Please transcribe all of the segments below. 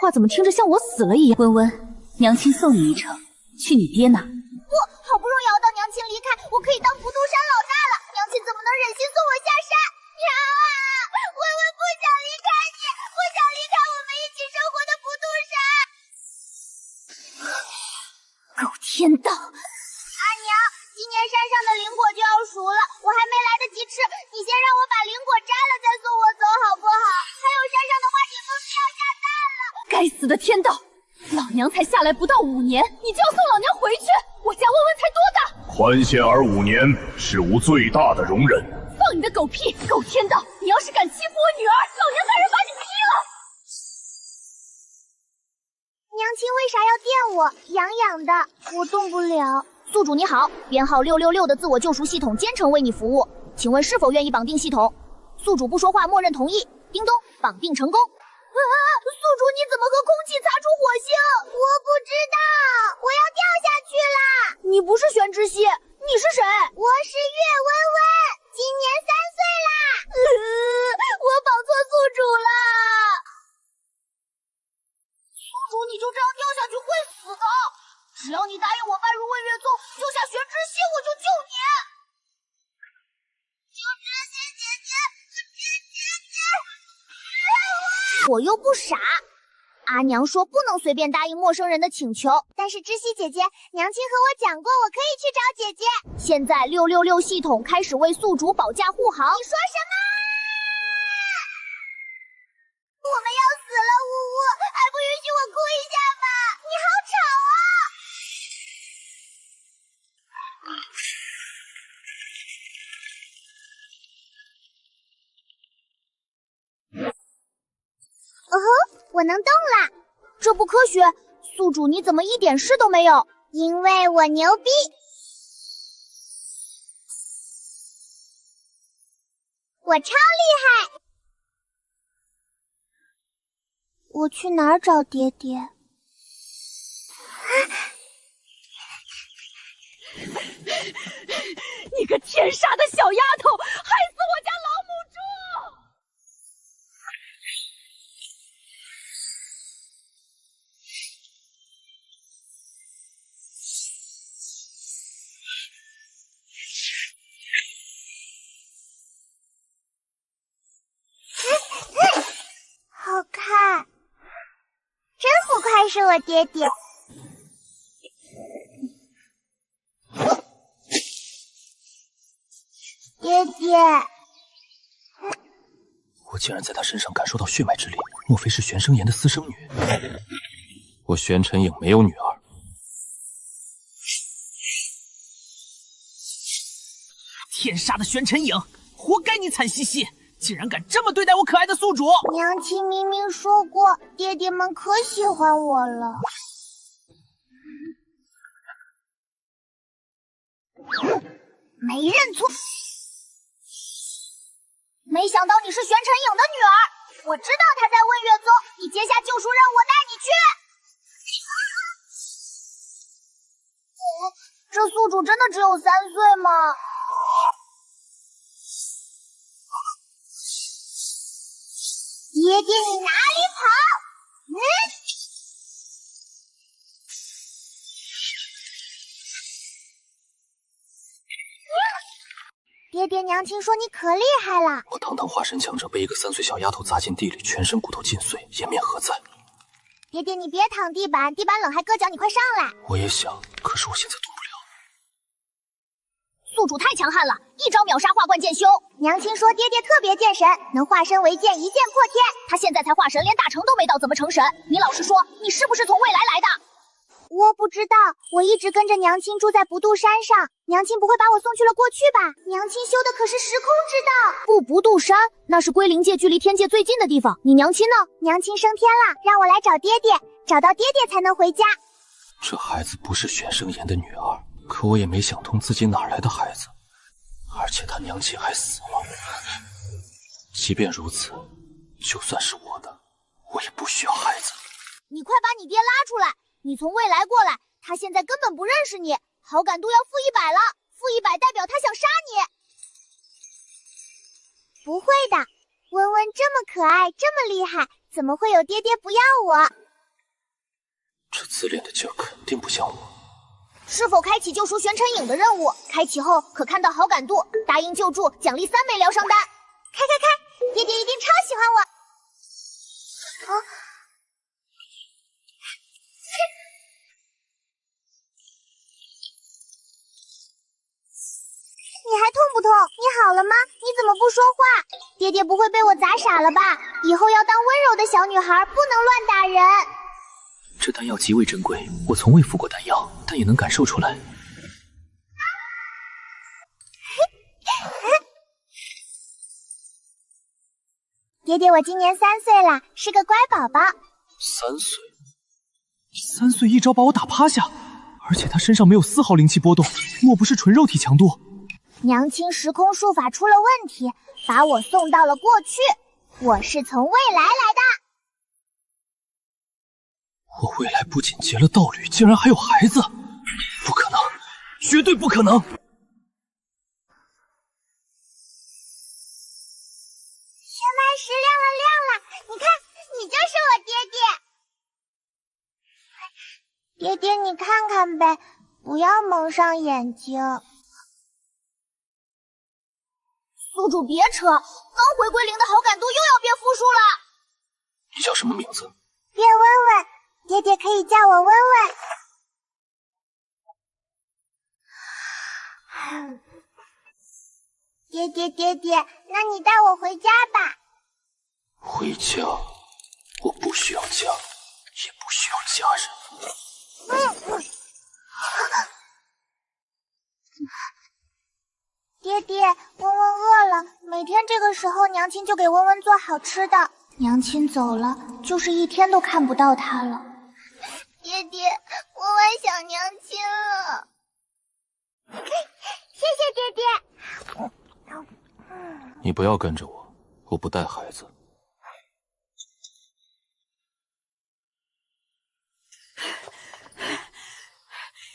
话怎么听着像我死了一样？温温，娘亲送你一程，去你爹那。不，好不容易熬到娘亲离开，我可以当不动山老大了。娘亲怎么能忍心送我下山？娘啊，温温不想离开你，不想离开我们一起生活的不动山。狗天道！阿娘，今年山上的灵果就要熟了，我还没来得及吃，你先让我把灵果摘了再送我走好不好？还有山上的花锦都是要下蛋了。该死的天道！老娘才下来不到5年，你就要送老娘回去？我家温温才多大？宽限儿5年是无最大的容忍。放你的狗屁！狗天道！你要是敢欺负我女儿，老娘带人把你劈了！娘亲为啥要电我？痒痒的，我动不了。宿主你好，编号666的自我救赎系统兼程为你服务，请问是否愿意绑定系统？宿主不说话，默认同意。叮咚，绑定成功。宿主你怎么和空气擦出火星？我不知道，我要掉下去了。你不是玄之息，你是谁？我是月温温，今年3岁啦。我绑错宿主了。宿主你就这样掉下去会死的，只要你答应我迈入位月宗，救下玄之息，我就救你。救之息姐姐，我又不傻。阿娘说不能随便答应陌生人的请求，但是知悉姐姐，娘亲和我讲过，我可以去找姐姐。现在666系统开始为宿主保驾护航。你说什么？我们要死了，呜呜，还不允许我哭一下吗？你好吵啊！哦吼，我能动了！这不科学，宿主你怎么一点事都没有？因为我牛逼！我超厉害！我去哪儿找爹爹？你个天杀的小丫头，害死我家老母猪！好看，真不愧是我爹爹。爹爹，我竟然在他身上感受到血脉之力，莫非是玄生岩的私生女？我玄尘影没有女儿。天杀的玄尘影，活该你惨兮兮！竟然敢这么对待我可爱的宿主！娘亲明明说过，爹爹们可喜欢我了。没认错。没想到你是玄尘影的女儿，我知道她在问月宗，你接下救赎任务，我带你去。这宿主真的只有3岁吗？爹爹，你哪里跑？爹爹，娘亲说你可厉害了。我堂堂化神强者被一个3岁小丫头砸进地里，全身骨头尽碎，颜面何在？爹爹，你别躺地板，地板冷还硌脚，你快上来。我也想，可是我现在动不了。宿主太强悍了，一招秒杀化冠剑修。娘亲说爹爹特别剑神，能化身为剑，一剑破天。他现在才化神，连大成都没到，怎么成神？你老实说，你是不是从未来来的？我不知道，我一直跟着娘亲住在不渡山上，娘亲不会把我送去了过去吧？娘亲修的可是时空之道。不渡山，那是归灵界距离天界最近的地方。你娘亲呢？娘亲升天了，让我来找爹爹，找到爹爹才能回家。这孩子不是玄生岩的女儿，可我也没想通自己哪来的孩子，而且他娘亲还死了。即便如此，就算是我的，我也不需要孩子。你快把你爹拉出来！你从未来过来，他现在根本不认识你，好感度要负100了，负100代表他想杀你。不会的，温温这么可爱，这么厉害，怎么会有爹爹不要我？自恋的劲儿肯定不像我。是否开启救赎玄尘影的任务？开启后可看到好感度，答应救助奖励3枚疗伤丹。开，爹爹一定超喜欢我。啊！你还痛不痛？你好了吗？你怎么不说话？爹爹不会被我砸傻了吧？以后要当温柔的小女孩，不能乱打人。这丹药极为珍贵，我从未服过丹药，但也能感受出来。爹爹，我今年3岁了，是个乖宝宝。3岁？3岁一招把我打趴下，而且他身上没有丝毫灵气波动，莫不是纯肉体强度？娘亲时空术法出了问题，把我送到了过去。我是从未来来的。我未来不仅结了道侣，竟然还有孩子，不可能，绝对不可能！血脉石亮了，你看，你就是我爹爹。爹爹，你看看呗，不要蒙上眼睛。宿主别扯，刚回归零的好感度又要变负数了。你叫什么名字？叶温温，爹爹可以叫我温温。爹爹，那你带我回家吧。回家？我不需要家，也不需要家人。爹爹，温温饿了，每天这个时候娘亲就给温温做好吃的。娘亲走了，就是一天都看不到她了。爹爹，温温想娘亲了。谢谢爹爹。你不要跟着我，我不带孩子。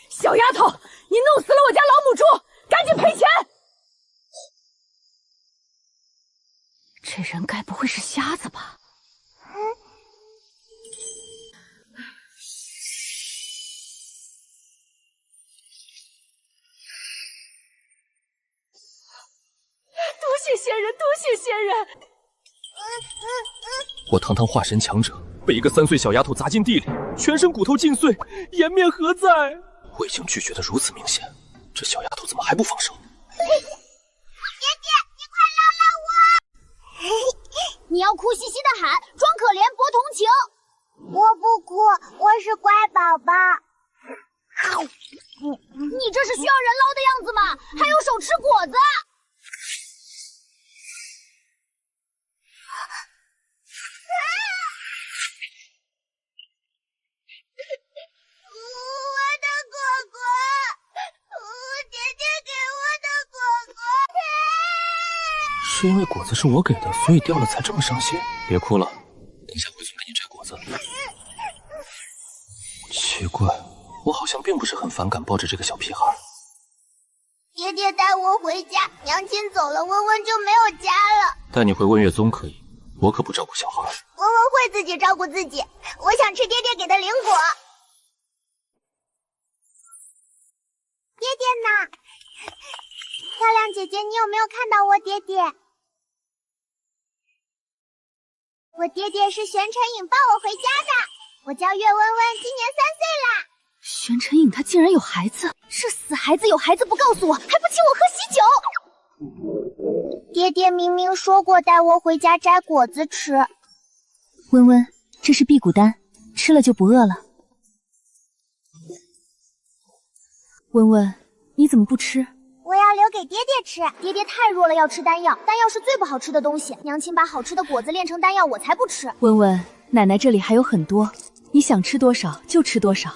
小丫头，你弄死了我家老母猪，赶紧赔钱！这人该不会是瞎子吧？多谢仙人，多谢仙人！我堂堂化神强者，被一个3岁小丫头砸进地里，全身骨头尽碎，颜面何在？我已经拒绝得如此明显，这小丫头怎么还不放手？爹爹，你快饶了我！你要哭兮兮的喊，装可怜博同情。我不哭，我是乖宝宝。你这是需要人捞的样子吗？还有手吃果子。是因为果子是我给的，所以掉了才这么伤心。别哭了，等下回村给你摘果子。奇怪，我好像并不是很反感抱着这个小屁孩。爹爹带我回家，娘亲走了，温温就没有家了。带你回温月宗可以，我可不照顾小孩。温温会自己照顾自己，我想吃爹爹给的灵果。爹爹呢？漂亮姐姐，你有没有看到我爹爹？我爹爹是玄尘影抱我回家的，我叫岳温温，今年3岁啦。玄尘影他竟然有孩子，这死孩子有孩子不告诉我，还不请我喝喜酒。爹爹明明说过带我回家摘果子吃。温温，这是辟谷丹，吃了就不饿了。温温，你怎么不吃？我要留给爹爹吃，爹爹太弱了，要吃丹药。丹药是最不好吃的东西，娘亲把好吃的果子炼成丹药，我才不吃。温温，奶奶这里还有很多，你想吃多少就吃多少。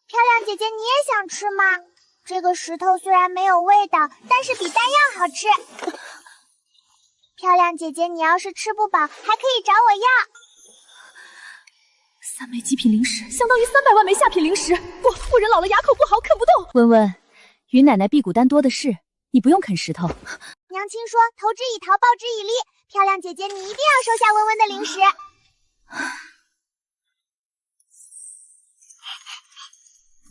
漂亮姐姐，你也想吃吗？这个石头虽然没有味道，但是比丹药好吃。漂亮姐姐，你要是吃不饱，还可以找我要。3枚极品灵石相当于300万枚下品灵石，不然老了哑口不好，啃不动。温温，云奶奶辟谷丹多的是，你不用啃石头。娘亲说投之以桃，报之以利，漂亮姐姐，你一定要收下温温的零食。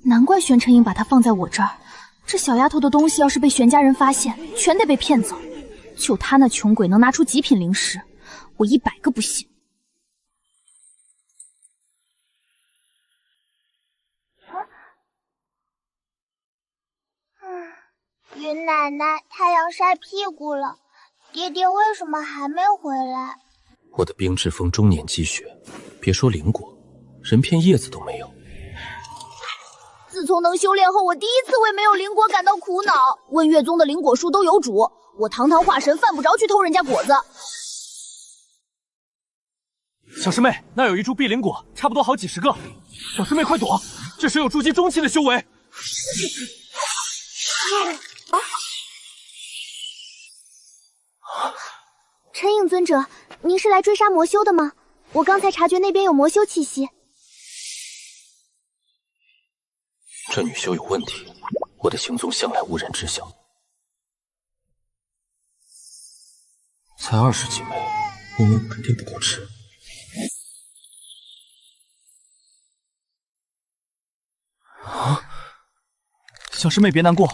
难怪玄晨影把它放在我这儿，这小丫头的东西要是被玄家人发现，全得被骗走。就她那穷鬼能拿出极品零食，我100个不信。云奶奶，太阳晒屁股了，爹爹为什么还没回来？我的冰之风终年积雪，别说灵果，人片叶子都没有。自从能修炼后，我第一次为没有灵果感到苦恼。问月宗的灵果树都有主，我堂堂化神犯不着去偷人家果子。小师妹，那有一株碧灵果，差不多好几十个。小师妹快躲，这时有筑基中期的修为。陈影尊者，您是来追杀魔修的吗？我刚才察觉那边有魔修气息。这女修有问题，我的行踪向来无人知晓。才20几枚，肯定不够吃。小师妹别难过，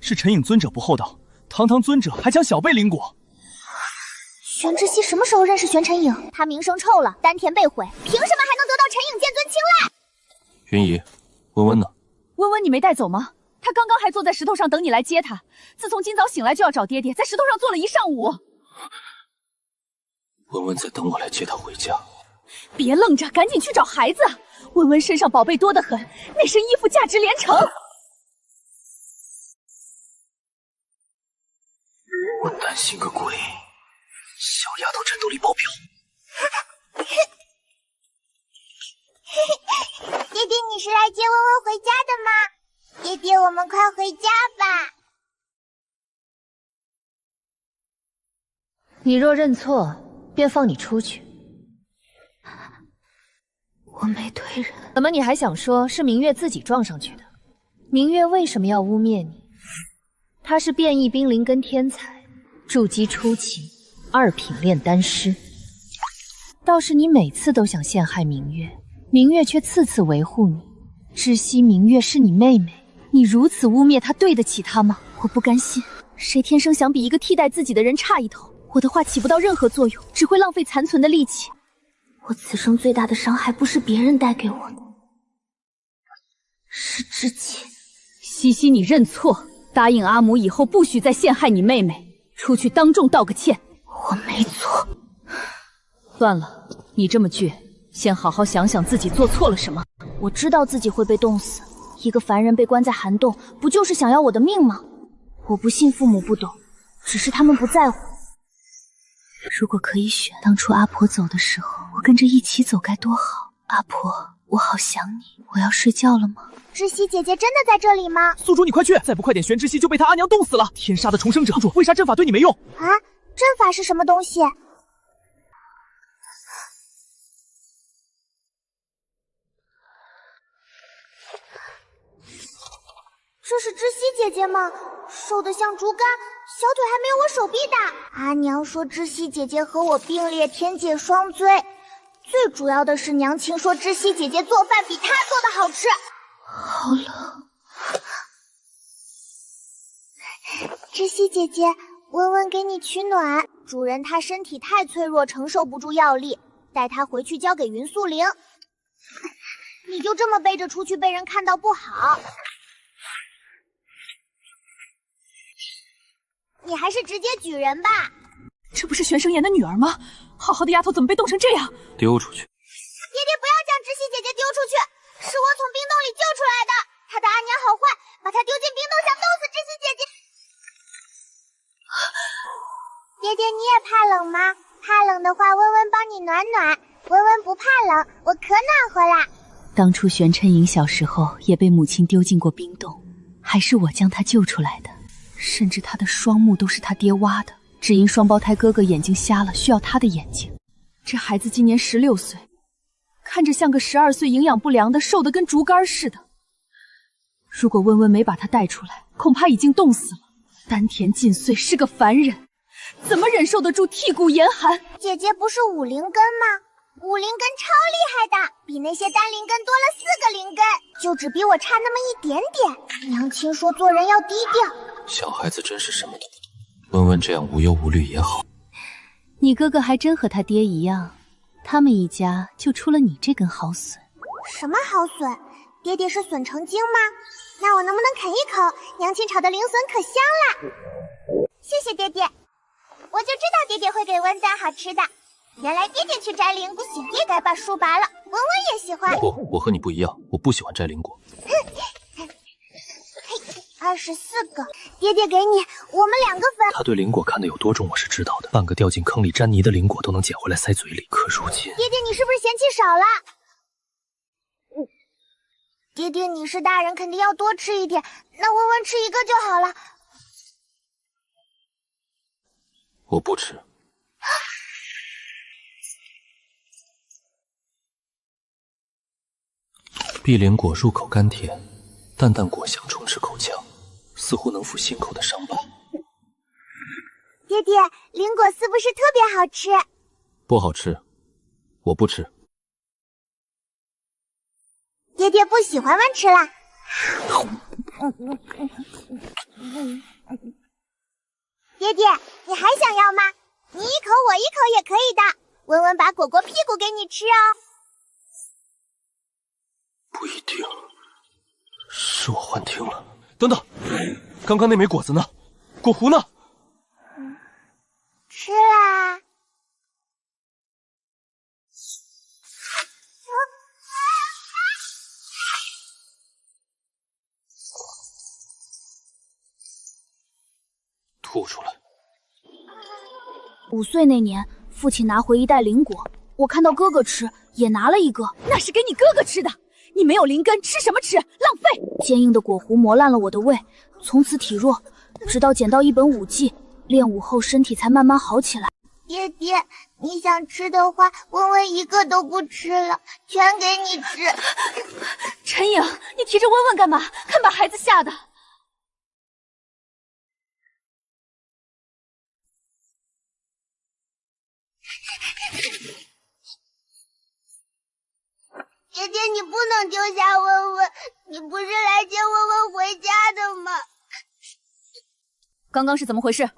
是陈影尊者不厚道，堂堂尊者还抢小辈灵果。玄之息什么时候认识玄晨影？他名声臭了，丹田被毁，凭什么还能得到陈影剑尊青睐？云姨，温温呢？温温你没带走吗？他刚刚还坐在石头上等你来接他，自从今早醒来就要找爹爹，在石头上坐了一上午。温温在等我来接她回家。别愣着，赶紧去找孩子。温温身上宝贝多得很，那身衣服价值连城。我担心个鬼！小丫头战斗力爆表。爹爹，你是来接温温回家的吗？爹爹，我们快回家吧。你若认错，便放你出去。我没对人。怎么你还想说是明月自己撞上去的？明月为什么要污蔑你？她是变异冰灵根天才，筑基初期，2品炼丹师。倒是你每次都想陷害明月，明月却次次维护你。知悉明月是你妹妹，你如此污蔑她，对得起她吗？我不甘心，谁天生想比一个替代自己的人差一头？我的话起不到任何作用，只会浪费残存的力气。我此生最大的伤害不是别人带给我的，是之前。西西，你认错，答应阿母以后不许再陷害你妹妹，出去当众道个歉。我没错。算了，你这么倔，先好好想想自己做错了什么。我知道自己会被冻死，一个凡人被关在寒洞，不就是想要我的命吗？我不信父母不懂，只是他们不在乎。如果可以选，当初阿婆走的时候，我跟着一起走该多好。阿婆，我好想你，我要睡觉了吗？知悉姐姐真的在这里吗？宿主，你快去！再不快点，玄之息就被他阿娘冻死了。天杀的重生者，宿主，为啥阵法对你没用？啊，阵法是什么东西？这是知悉姐姐吗？瘦得像竹竿，小腿还没有我手臂大。阿娘说知悉姐姐和我并列天界双最，最主要的是娘亲说知悉姐姐做饭比她做的好吃。好冷。知悉姐姐，温温给你取暖。主人他身体太脆弱，承受不住药力，带他回去交给云素灵。你就这么背着出去，被人看到不好。你还是直接举人吧。这不是玄生岩的女儿吗？好好的丫头怎么被冻成这样？丢出去！爹爹不要将知悉姐姐丢出去，是我从冰洞里救出来的。她的阿娘好坏，把她丢进冰洞想冻死知悉姐姐。爹爹，你也怕冷吗？怕冷的话，温温帮你暖暖。温温不怕冷，我可暖和啦。当初玄琛影小时候也被母亲丢进过冰洞，还是我将她救出来的。甚至她的双目都是他爹挖的，只因双胞胎哥哥眼睛瞎了，需要他的眼睛。这孩子今年16岁，看着像个12岁营养不良的，瘦得跟竹竿似的。如果温温没把他带出来，恐怕已经冻死了。丹田尽碎，是个凡人。怎么忍受得住剔骨严寒？姐姐不是武灵根吗？武灵根超厉害的，比那些单灵根多了4个灵根，就只比我差那么一点点。娘亲说做人要低调。小孩子真是什么都不懂，温温这样无忧无虑也好。你哥哥还真和他爹一样，他们一家就出了你这根好笋。什么好笋？爹爹是笋成精吗？那我能不能啃一口？娘亲炒的灵笋可香了。谢谢爹爹，我就知道爹爹会给温蛋好吃的。原来爹爹去摘灵果，也该把树拔了。温温也喜欢。不，我和你不一样，我不喜欢摘灵果。嘿，24个，爹爹给你，我们2个分。他对灵果看得有多重，我是知道的。半个掉进坑里沾泥的灵果都能捡回来塞嘴里，可如今……爹爹，你是不是嫌弃少了？爹爹，你是大人，肯定要多吃一点。那温温吃1个就好了。我不吃。碧莲果入口甘甜，淡淡果香充斥口腔，似乎能抚心口的伤疤。爹爹，灵果是不是特别好吃？不好吃，我不吃。爹爹不喜欢温吃啦。爹爹，你还想要吗？你一口我一口也可以的。温温把果果屁股给你吃哦。不一定，是我幻听了。等等，刚刚那枚果子呢？果核呢？吃啦。吐出来。5岁那年，父亲拿回一袋灵果，我看到哥哥吃，也拿了一个，那是给你哥哥吃的。你没有灵根，吃什么吃？浪费！坚硬的果核磨烂了我的胃，从此体弱，直到捡到一本武技，练武后身体才慢慢好起来。爹爹，你想吃的话，温温1个都不吃了，全给你吃。陈颖，你提着温温干嘛？看把孩子吓的。爹爹，你不能丢下温温，你不是来接温温回家的吗？刚刚是怎么回事？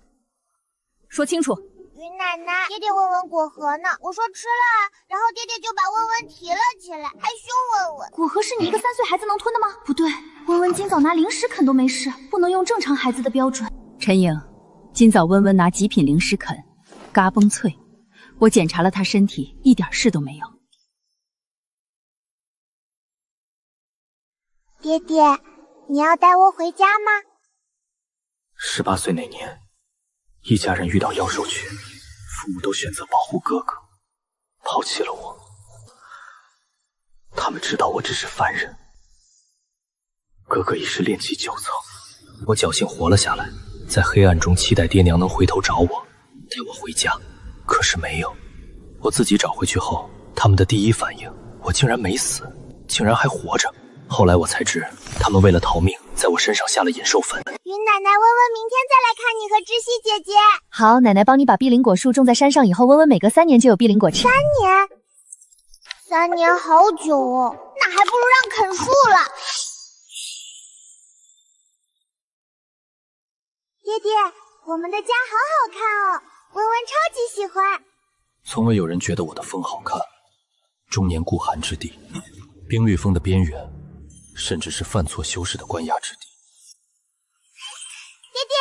说清楚。云奶奶，爹爹温温果核呢，我说吃了，然后爹爹就把温温提了起来，还凶温温。果核是你一个3岁孩子能吞的吗？不对，温温今早拿零食啃都没事，不能用正常孩子的标准。陈颖，今早温温拿极品零食啃，嘎嘣脆，我检查了他身体，一点事都没有。爹爹，你要带我回家吗？18岁那年，一家人遇到妖兽群，父母都选择保护哥哥，抛弃了我。他们知道我只是凡人，哥哥已是炼气9层，我侥幸活了下来，在黑暗中期待爹娘能回头找我，带我回家。可是没有，我自己找回去后，他们的第一反应，我竟然没死，竟然还活着。后来我才知，他们为了逃命，在我身上下了引兽粉。云奶奶，温温明天再来看你和知悉姐姐。好，奶奶帮你把碧灵果树种在山上，以后温温每隔3年就有碧灵果吃。3年？3年好久哦，那还不如让啃树了。爹爹，我们的家好好看哦，温温超级喜欢。从未有人觉得我的风好看。终年孤寒之地，冰绿峰的边缘，甚至是犯错修士的关押之地。爹爹，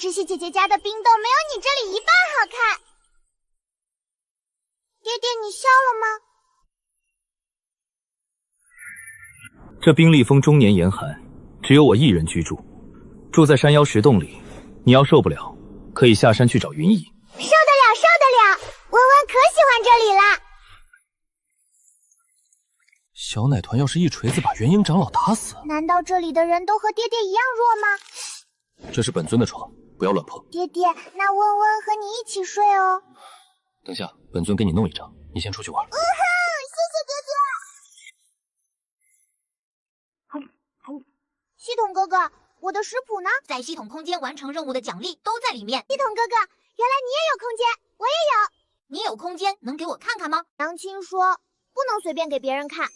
知悉姐姐家的冰豆没有你这里一半好看。爹爹，你笑了吗？这冰立峰终年严寒，只有我一人居住，住在山腰石洞里。你要受不了，可以下山去找云姨。受得了，受得了，温温可喜欢这里了。小奶团要是一锤子把元婴长老打死，难道这里的人都和爹爹一样弱吗？这是本尊的床，不要乱碰。爹爹，那温温和你一起睡哦。等下，本尊给你弄一张，你先出去玩。谢谢爹爹。系统哥哥，我的食谱呢？在系统空间完成任务的奖励都在里面。系统哥哥，原来你也有空间，我也有。你有空间，能给我看看吗？娘亲说不能随便给别人看。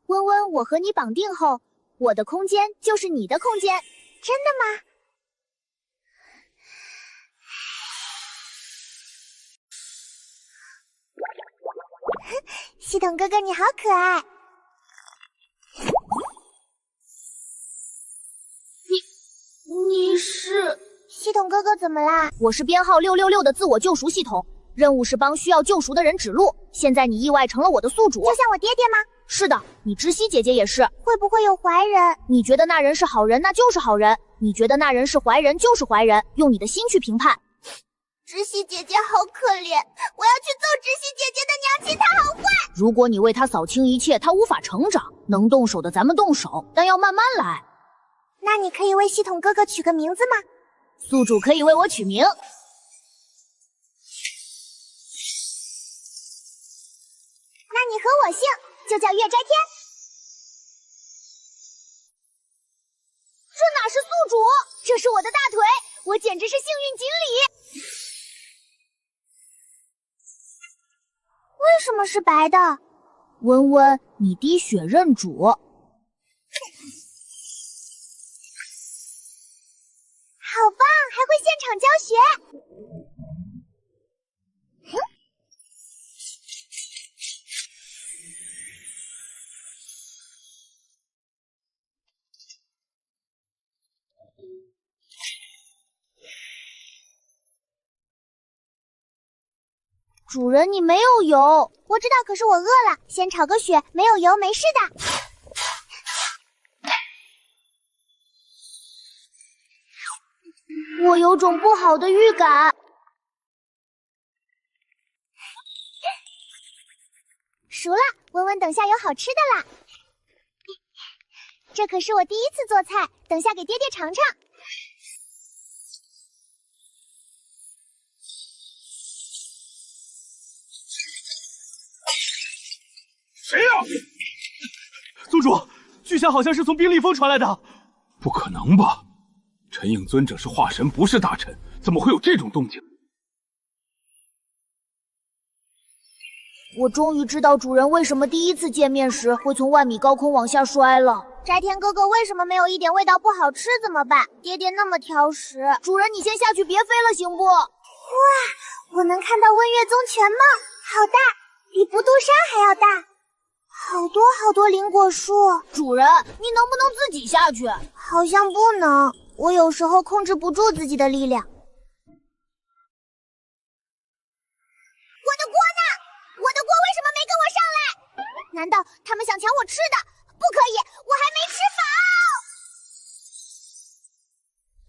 温温，我和你绑定后，我的空间就是你的空间，真的吗？系统哥哥你好可爱。你是？系统哥哥怎么啦？我是编号666的自我救赎系统，任务是帮需要救赎的人指路。现在你意外成了我的宿主，就像我爹爹吗？是的，你知悉姐姐也是。会不会有坏人？你觉得那人是好人，那就是好人；你觉得那人是坏人，就是坏人。用你的心去评判。知悉姐姐好可怜，我要去揍知悉姐姐的娘亲，她好坏。如果你为她扫清一切，她无法成长。能动手的咱们动手，但要慢慢来。那你可以为系统哥哥取个名字吗？宿主可以为我取名。那你和我姓，就叫月斋天。这哪是宿主，这是我的大腿，我简直是幸运锦鲤。为什么是白的？温温，你滴血认主。好棒，还会现场教学。主人，你没有油。我知道，可是我饿了，先炒个血，没有油没事的。我有种不好的预感。熟了，温温，等下有好吃的啦。这可是我第一次做菜，等下给爹爹尝尝。谁呀？宗主，巨响好像是从冰立峰传来的。不可能吧？陈颖尊者是化神，不是大臣，怎么会有这种动静？我终于知道主人为什么第一次见面时会从万米高空往下摔了。斋天哥哥为什么没有一点味道不好吃怎么办？爹爹那么挑食。主人，你先下去别飞了行不？哇，我能看到温月宗全貌，好大，比不渡山还要大。好多好多灵果树。主人，你能不能自己下去？好像不能，我有时候控制不住自己的力量。我的锅呢？我的锅为什么没跟我上来？难道他们想抢我吃的？不可以，我还没吃饱。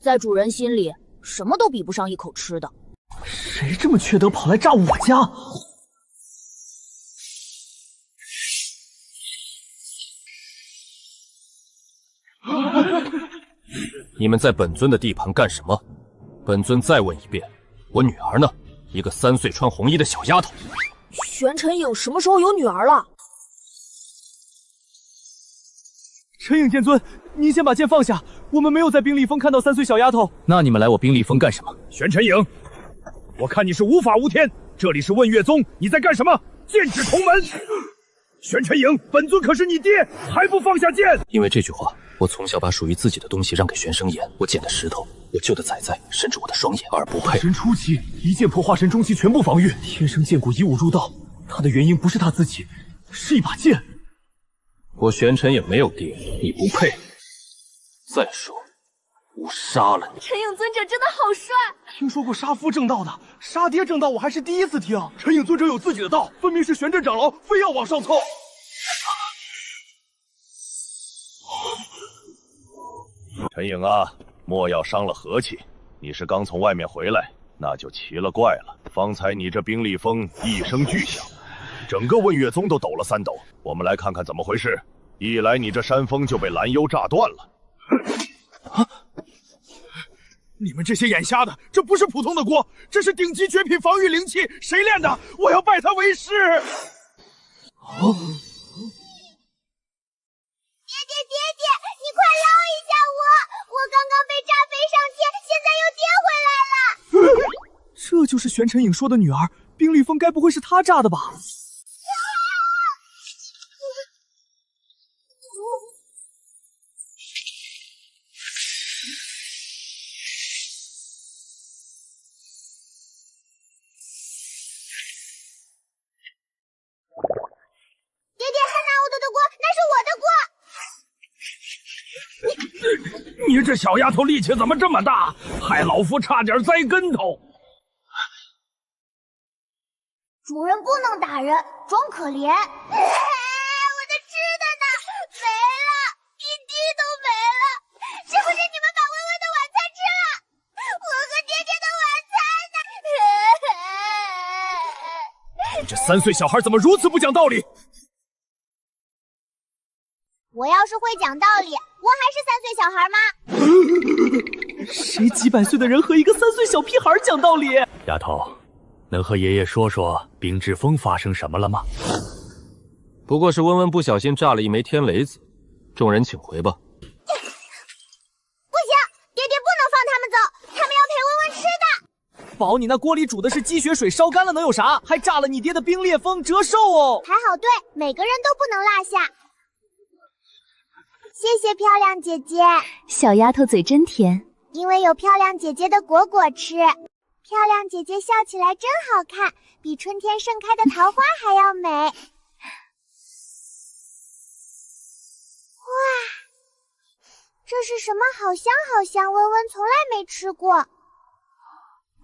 在主人心里，什么都比不上一口吃的。谁这么缺德跑来炸我家？你们在本尊的地盘干什么？本尊再问一遍，我女儿呢？一个3岁穿红衣的小丫头。玄陈颖什么时候有女儿了？陈颖剑尊，您先把剑放下，我们没有在冰立峰看到3岁小丫头。那你们来我冰立峰干什么？玄陈颖，我看你是无法无天，这里是问月宗，你在干什么？剑指同门！玄陈颖，本尊可是你爹，还不放下剑？因为这句话，我从小把属于自己的东西让给玄生岩，我捡的石头，我救的仔仔，甚至我的双眼，而不配。神初期一剑破化神中期全部防御，天生剑骨以武入道，他的原因不是他自己，是一把剑。我玄尘也没有爹，你不配。再说，我杀了你。陈颖尊者真的好帅。听说过杀夫正道的，杀爹正道我还是第一次听。陈颖尊者有自己的道，分明是玄真长老非要往上凑。陈颖啊，莫要伤了和气。你是刚从外面回来，那就奇了怪了。方才你这冰立峰一声巨响，整个问月宗都抖了3抖。我们来看看怎么回事。一来你这山峰就被蓝幽炸断了。啊！你们这些眼瞎的，这不是普通的锅，这是顶级绝品防御灵器，谁炼的？我要拜他为师。哦。爹爹，你快捞一下我！我刚刚被炸飞上天，现在又跌回来了。这就是玄尘影说的女儿，冰立风该不会是他炸的吧？爹爹，他拿我的锅，那是我的锅。你这小丫头力气怎么这么大，害老夫差点栽跟头。主人不能打人，装可怜。我的吃的呢？没了，一滴都没了。是不是你们把温温的晚餐吃了？我和爹爹的晚餐呢？你这3岁小孩怎么如此不讲道理？我要是会讲道理，我还是3岁小孩吗？谁几百岁的人和一个3岁小屁孩讲道理？丫头，能和爷爷说说冰之风发生什么了吗？不过是温温不小心炸了一枚天雷子，众人请回吧。不行，爹爹不能放他们走，他们要陪温温吃的。宝，你那锅里煮的是鸡血水，烧干了能有啥？还炸了你爹的冰裂风，折寿哦！排好队，每个人都不能落下。谢谢漂亮姐姐，小丫头嘴真甜。因为有漂亮姐姐的果果吃。漂亮姐姐笑起来真好看，比春天盛开的桃花还要美。哇，这是什么？好香好香，温温从来没吃过。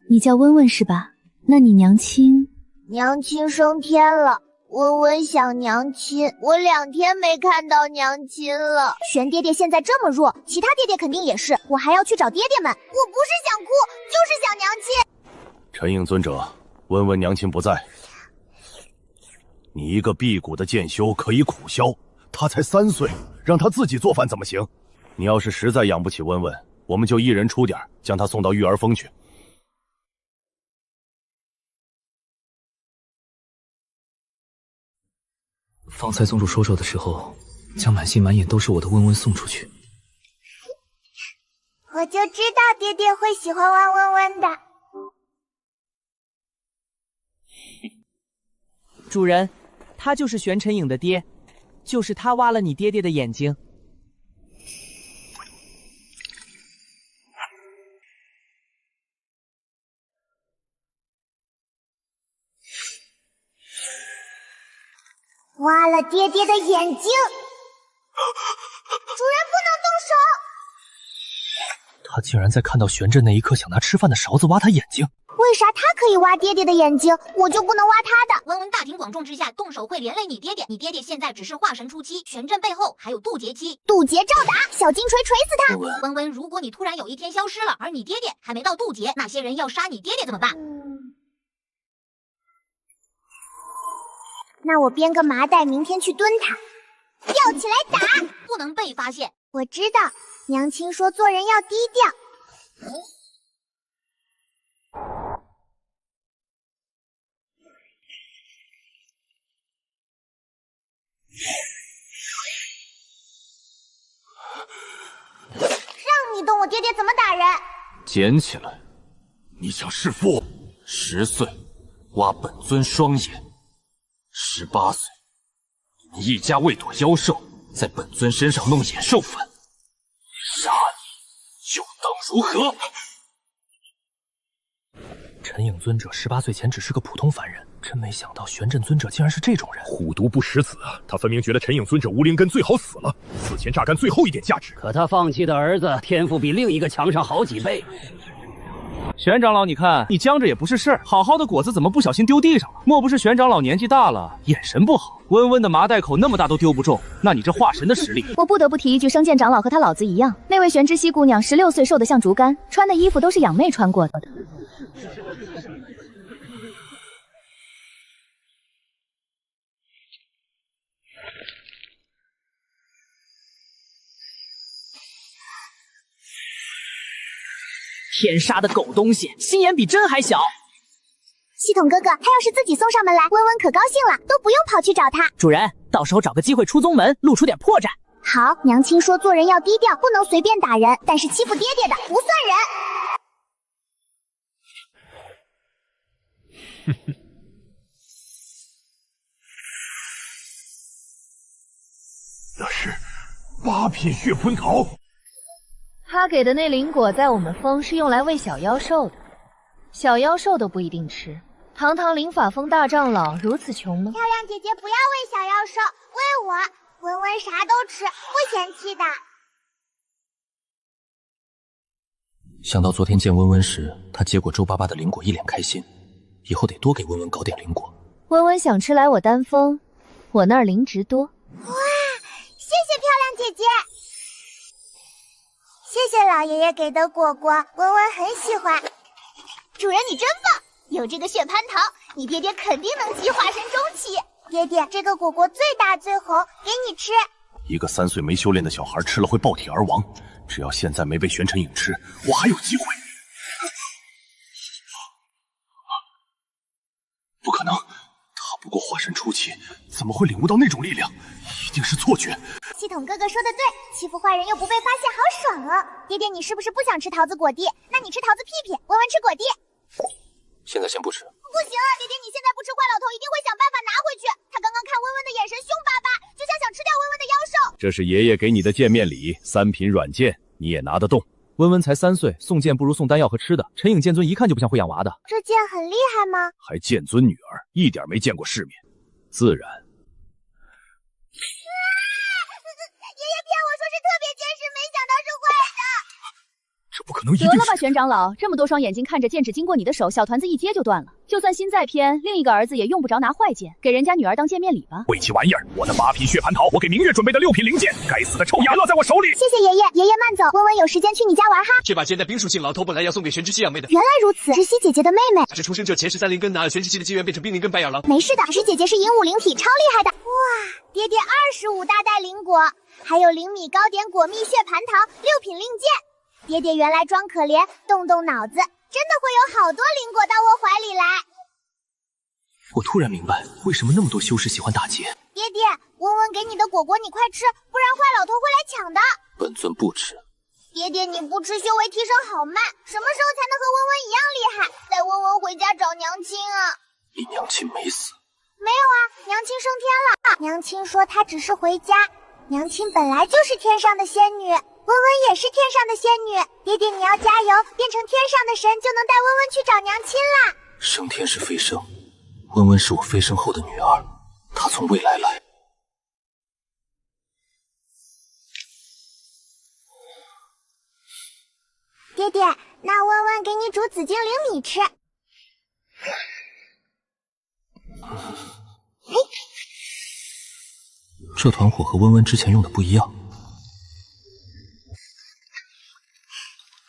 你叫温温是吧？那你娘亲？娘亲升天了，温温想娘亲，我2天没看到娘亲了。玄爹爹现在这么弱，其他爹爹肯定也是。我还要去找爹爹们。我不是想哭，就是想娘亲。陈影尊者，温温娘亲不在，你一个辟谷的剑修可以苦消，他才3岁，让他自己做饭怎么行？你要是实在养不起温温，我们就一人出点，将他送到育儿峰去。方才宗主说肉的时候，将满心满眼都是我的温温送出去。我就知道爹爹会喜欢汪温温的。主人，他就是玄尘影的爹，就是他挖了你爹爹的眼睛。挖了爹爹的眼睛，主人不能动手。他竟然在看到玄震那一刻想拿吃饭的勺子挖他眼睛。为啥他可以挖爹爹的眼睛，我就不能挖他的？温温大庭广众之下动手会连累你爹爹，你爹爹现在只是化神初期，玄震背后还有渡劫期。渡劫照打，小金锤锤死他！温温，如果你突然有一天消失了，而你爹爹还没到渡劫，那些人要杀你爹爹怎么办？那我编个麻袋，明天去蹲他，吊起来打，不能被发现。我知道，娘亲说做人要低调。让你动我爹爹怎么打人？捡起来。你想弑父？10岁，挖本尊双眼；18岁，你们一家为躲妖兽，在本尊身上弄野兽粉，杀你又当如何？陈影尊者18岁前只是个普通凡人，真没想到玄震尊者竟然是这种人。虎毒不食子啊！他分明觉得陈影尊者无灵根最好死了，死前榨干最后一点价值。可他放弃的儿子天赋比另一个强上好几倍。玄长老，你看你僵着也不是事儿，好好的果子怎么不小心丢地上了？莫不是玄长老年纪大了，眼神不好？温温的麻袋口那么大都丢不中，那你这化神的实力……我不得不提一句，生见长老和他老子一样，那位玄之溪姑娘16岁，瘦得像竹竿，穿的衣服都是养妹穿过的。天杀的狗东西，心眼比针还小！系统哥哥，他要是自己送上门来，温温可高兴了，都不用跑去找他。主人，到时候找个机会出宗门，露出点破绽。好，娘亲说做人要低调，不能随便打人，但是欺负爹爹的不算人。那是8品血蟠桃。他给的那灵果在我们峰是用来喂小妖兽的，小妖兽都不一定吃。堂堂灵法峰大长老如此穷吗？漂亮姐姐不要喂小妖兽，喂我，文文啥都吃，不嫌弃的。想到昨天见温温时，他接过周爸爸的灵果，一脸开心。以后得多给温温搞点灵果。温温想吃来我丹峰，我那儿灵植多。哇，谢谢漂亮姐姐，谢谢老爷爷给的果果，温温很喜欢。主人你真棒，有这个血蟠桃，你爹爹肯定能集化神中期。爹爹，这个果果最大最红，给你吃。一个3岁没修炼的小孩吃了会爆体而亡，只要现在没被玄尘影吃，我还有机会。不可能，他不过化神初期，怎么会领悟到那种力量？一定是错觉。系统哥哥说的对，欺负坏人又不被发现，好爽啊！爹爹，你是不是不想吃桃子果蒂？那你吃桃子屁屁，文文吃果蒂。现在先不吃。不行啊，爹爹，你现在不吃，坏老头一定会想办法拿回去。他刚刚看温温的眼神凶巴巴，就像想吃掉温温的妖兽。这是爷爷给你的见面礼，3品软剑，你也拿得动。温温才3岁，送剑不如送丹药和吃的。陈颖剑尊一看就不像会养娃的。这剑很厉害吗？还剑尊女儿，一点没见过世面，自然。爷爷骗我说是特别剑士，没想到是坏的。这不可能，一定得了吧，玄长老，这么多双眼睛看着剑指经过你的手，小团子一接就断了。就算心再偏，另一个儿子也用不着拿坏剑，给人家女儿当见面礼吧。晦气玩意儿！我的8品血蟠桃，我给明月准备的6品灵剑，该死的臭丫落在我手里。谢谢爷爷，爷爷慢走，温温有时间去你家玩哈。这把剑带冰属性狼头本来要送给玄之息养妹的，原来如此，直系姐姐的妹妹。她是出生这前13灵根拿了玄之息的机缘变成冰灵根白眼狼。没事的，直系姐姐是银武灵体，超厉害的。哇，爹爹25大袋灵果，还有灵米糕点果蜜血蟠桃6品令箭。爹爹原来装可怜，动动脑子，真的会有好多灵果到我怀里来。我突然明白为什么那么多修士喜欢打劫。爹爹，温温给你的果果你快吃，不然坏老头会来抢的。本尊不吃。爹爹，你不吃修为提升好慢，什么时候才能和温温一样厉害？带温温回家找娘亲啊！你娘亲没死？没有啊，娘亲升天了。娘亲说她只是回家，娘亲本来就是天上的仙女，温温也是天上的仙女。爹爹，你要加油，变成天上的神，就能带温温去找娘亲啦。升天是飞升，温温是我飞升后的女儿，她从未来来。爹爹，那温温给你煮紫精灵米吃。这团火和温温之前用的不一样。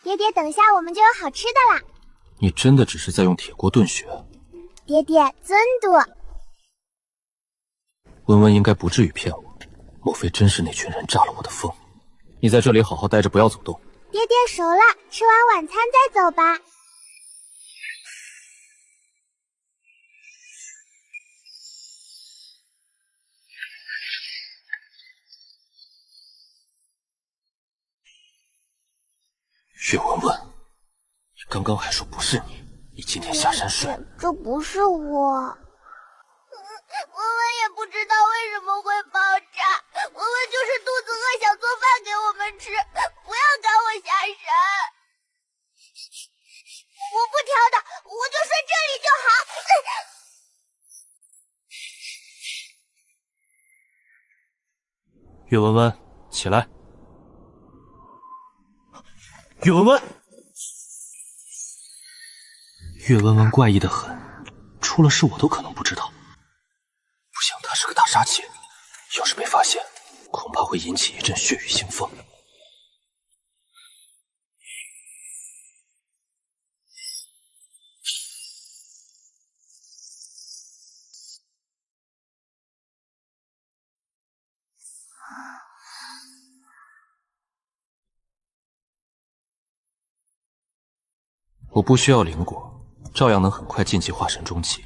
爹爹，等下我们就有好吃的啦。你真的只是在用铁锅炖血？爹爹，尊嘟。温温应该不至于骗我，莫非真是那群人炸了我的疯？你在这里好好待着，不要走动。爹爹熟了，吃完晚餐再走吧。岳文文，你刚刚还说不是你，你今天下山睡。这不是我。温温也不知道为什么会爆炸，温温就是肚子饿，想做饭给我们吃，不要赶我下山。我不挑的，我就睡这里就好。岳文文，起来。岳文文，岳文文怪异的很，出了事我都可能不知道。不行，他是个大杀器，要是被发现，恐怕会引起一阵血雨腥风。我不需要灵果，照样能很快晋级化神中期。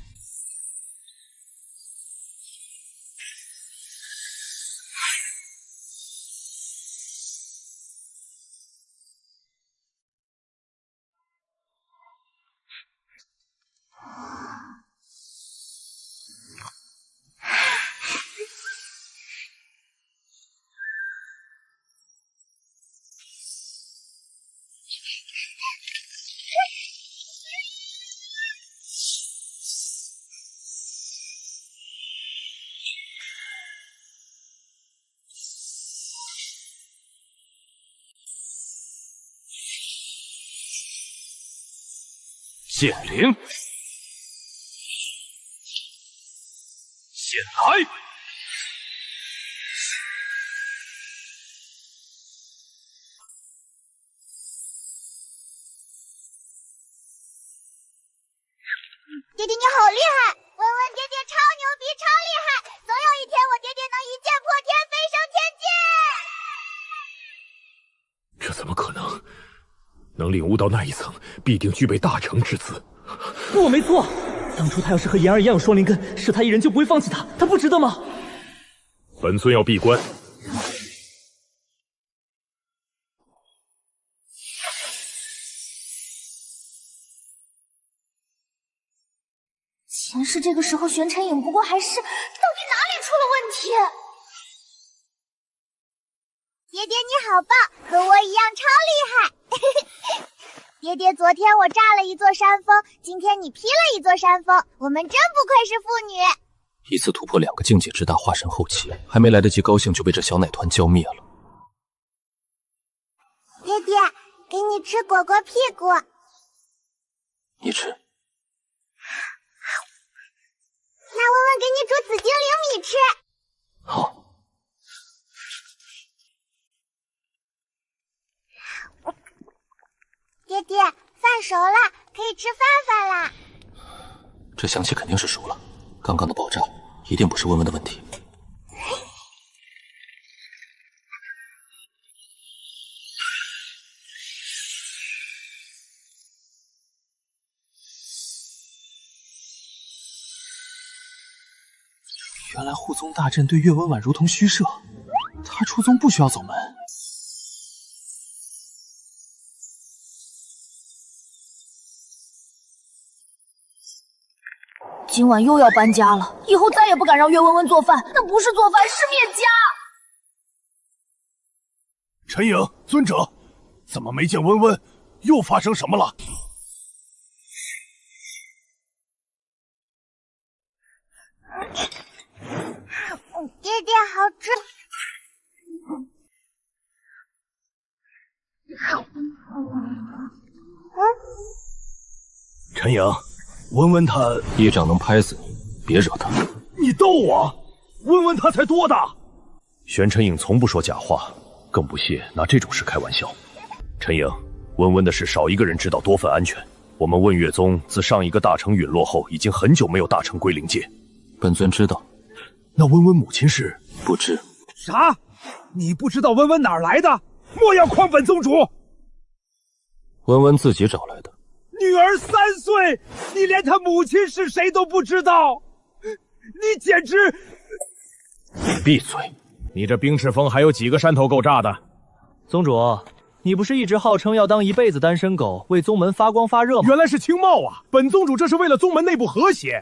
显灵，显来！爹爹你好厉害，文文爹爹超牛逼，超厉害！总有一天我爹爹能一剑破天，飞升天界。这怎么可能？能领悟到那一层，必定具备大成之资。不，没错，当初他要是和妍儿一样有双灵根，是他一人就不会放弃他，他不值得吗？本尊要闭关。前世这个时候，玄尘影不过还是……到底哪里出了问题？爹爹你好棒，和我一样超厉害！爹爹，昨天我炸了一座山峰，今天你劈了一座山峰，我们真不愧是父女。一次突破2个境界之大化神后期，还没来得及高兴就被这小奶团浇灭了。爹爹，给你吃果果屁股。你吃。那文文给你煮紫精灵米吃。好。爹爹，饭熟了，可以吃饭饭啦。这香气肯定是熟了，刚刚的爆炸一定不是温温的问题。原来护宗大阵对岳文婉如同虚设，他出宗不需要走门。今晚又要搬家了，以后再也不敢让岳文文做饭，那不是做饭，是灭家。陈颖，尊者，怎么没见温温？又发生什么了？爹爹好吃。陈颖，温温她一掌能拍死你，别惹她。你逗我？温温她才多大？玄陈颖从不说假话，更不屑拿这种事开玩笑。陈颖，温温的事少一个人知道多份安全。我们问月宗自上一个大成陨落后，已经很久没有大成归灵界。本尊知道。那温温母亲是？不知。啥？你不知道温温哪儿来的？莫要诓本宗主！温温自己找来的。女儿3岁，你连她母亲是谁都不知道，你简直……闭嘴！你这冰赤峰还有几个山头够炸的？宗主，你不是一直号称要当一辈子单身狗，为宗门发光发热吗？原来是青帽啊！本宗主这是为了宗门内部和谐。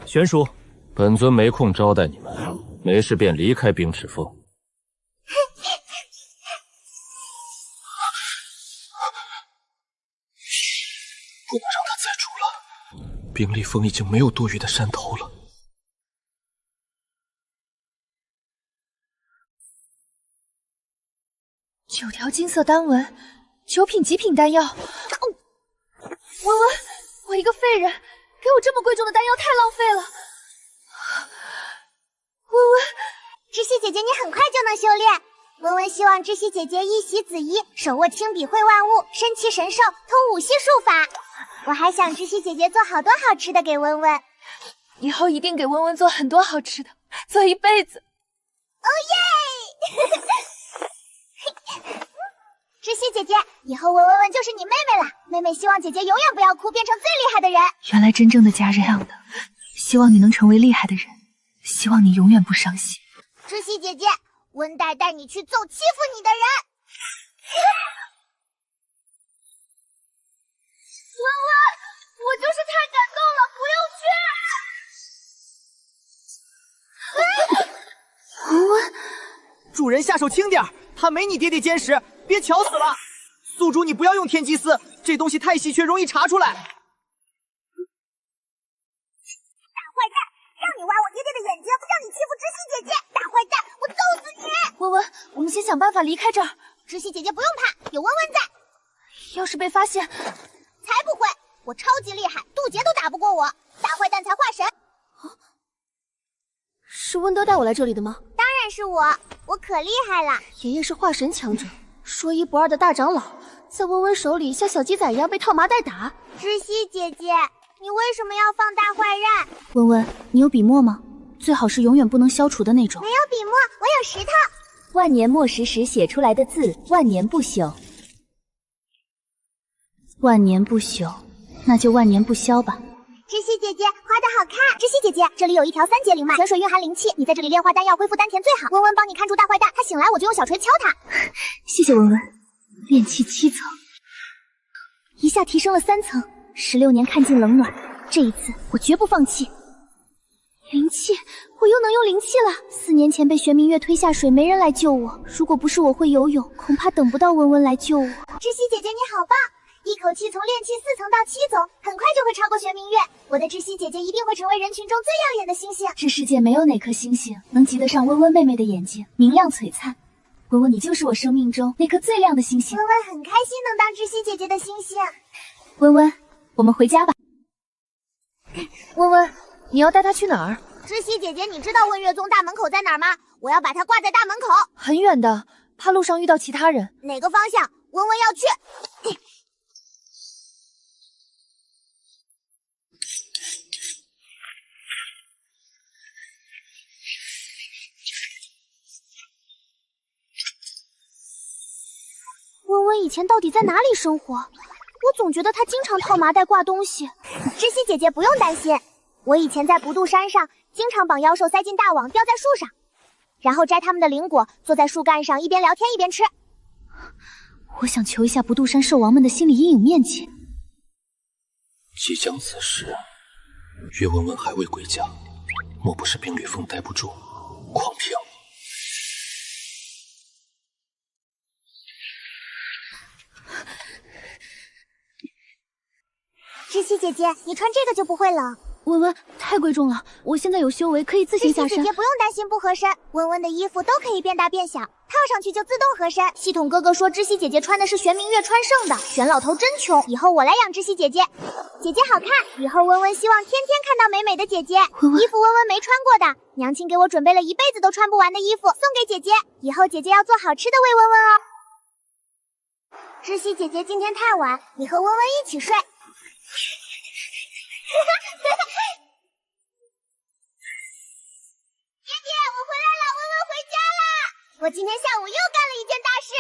玄叔，本尊没空招待你们，没事便离开冰赤峰。不能让他再住了，冰立峰已经没有多余的山头了。9条金色丹纹，9品极品丹药。文文，我一个废人，给我这么贵重的丹药太浪费了。文文，知悉姐姐，你很快就能修炼。文文希望知悉姐姐一袭紫衣，手握轻笔绘万物，身骑神兽，通武系术法。我还想知悉姐姐做好多好吃的给文文。以后一定给文文做很多好吃的，做一辈子。哦耶！知悉姐姐，以后文文就是你妹妹了。妹妹希望姐姐永远不要哭，变成最厉害的人。原来真正的家是这样的，希望你能成为厉害的人，希望你永远不伤心。知悉姐姐，温代带你去揍欺负你的人。文文，我就是太感动了，不用去。文文，主人下手轻点，他没你爹爹坚实，别巧死了。宿主，你不要用天机丝，这东西太稀缺，容易查出来。大坏蛋，让你挖我爹爹的眼睛，让你欺负知悉姐姐，大坏蛋，我揍死你！文文，我们先想办法离开这儿。知悉姐姐不用怕，有文文在。要是被发现，才不会！我超级厉害，渡劫都打不过我，大坏蛋才化神。是温德带我来这里的吗？当然是我可厉害了。爷爷是化神强者，说一不二的大长老，在温温手里像小鸡仔一样被套麻袋打。知悉姐姐，你为什么要放大坏人？温温，你有笔墨吗？最好是永远不能消除的那种。没有笔墨，我有石头。万年墨石时写出来的字，万年不朽。万年不朽，那就万年不消吧。知悉姐姐画的好看。知悉姐姐，这里有一条3节灵脉，泉水蕴含灵气，你在这里炼化丹药恢复丹田最好。温温帮你看住大坏蛋，他醒来我就用小锤敲他。谢谢温温。炼气7层，一下提升了3层。16年看尽冷暖，这一次我绝不放弃。灵气，我又能用灵气了。4年前被玄明月推下水，没人来救我。如果不是我会游泳，恐怕等不到温温来救我。知悉姐姐你好棒！一口气从炼气4层到7层，很快就会超过玄明月。我的知悉姐姐一定会成为人群中最耀眼的星星。这世界没有哪颗星星能及得上温温妹妹的眼睛，明亮璀璨。温温，你就是我生命中那颗最亮的星星。温温很开心能当知悉姐姐的星星。温温，我们回家吧。温温，你要带她去哪儿？知悉姐姐，你知道问月宗大门口在哪儿吗？我要把它挂在大门口。很远的，怕路上遇到其他人。哪个方向？温温要去。温温以前到底在哪里生活？我总觉得她经常套麻袋挂东西。知悉姐姐不用担心，我以前在不渡山上，经常把妖兽塞进大网，吊在树上，然后摘它们的灵果，坐在树干上一边聊天一边吃。我想求一下不渡山兽王们的心理阴影面积。即将此时，岳温温还未归家，莫不是冰吕峰待不住，狂飘？知悉姐姐，你穿这个就不会冷。温温，太贵重了，我现在有修为，可以自行下山。知悉姐姐不用担心不合身，温温的衣服都可以变大变小，套上去就自动合身。系统哥哥说知悉姐姐穿的是玄明月穿剩的，玄老头真穷，以后我来养知悉姐姐。姐姐好看，以后温温希望天天看到美美的姐姐。衣服温温没穿过的，娘亲给我准备了一辈子都穿不完的衣服，送给姐姐。以后姐姐要做好吃的喂温温哦。知悉姐姐今天太晚，你和温温一起睡。姐姐，我回来了，温温回家啦！我今天下午又干了一件大事。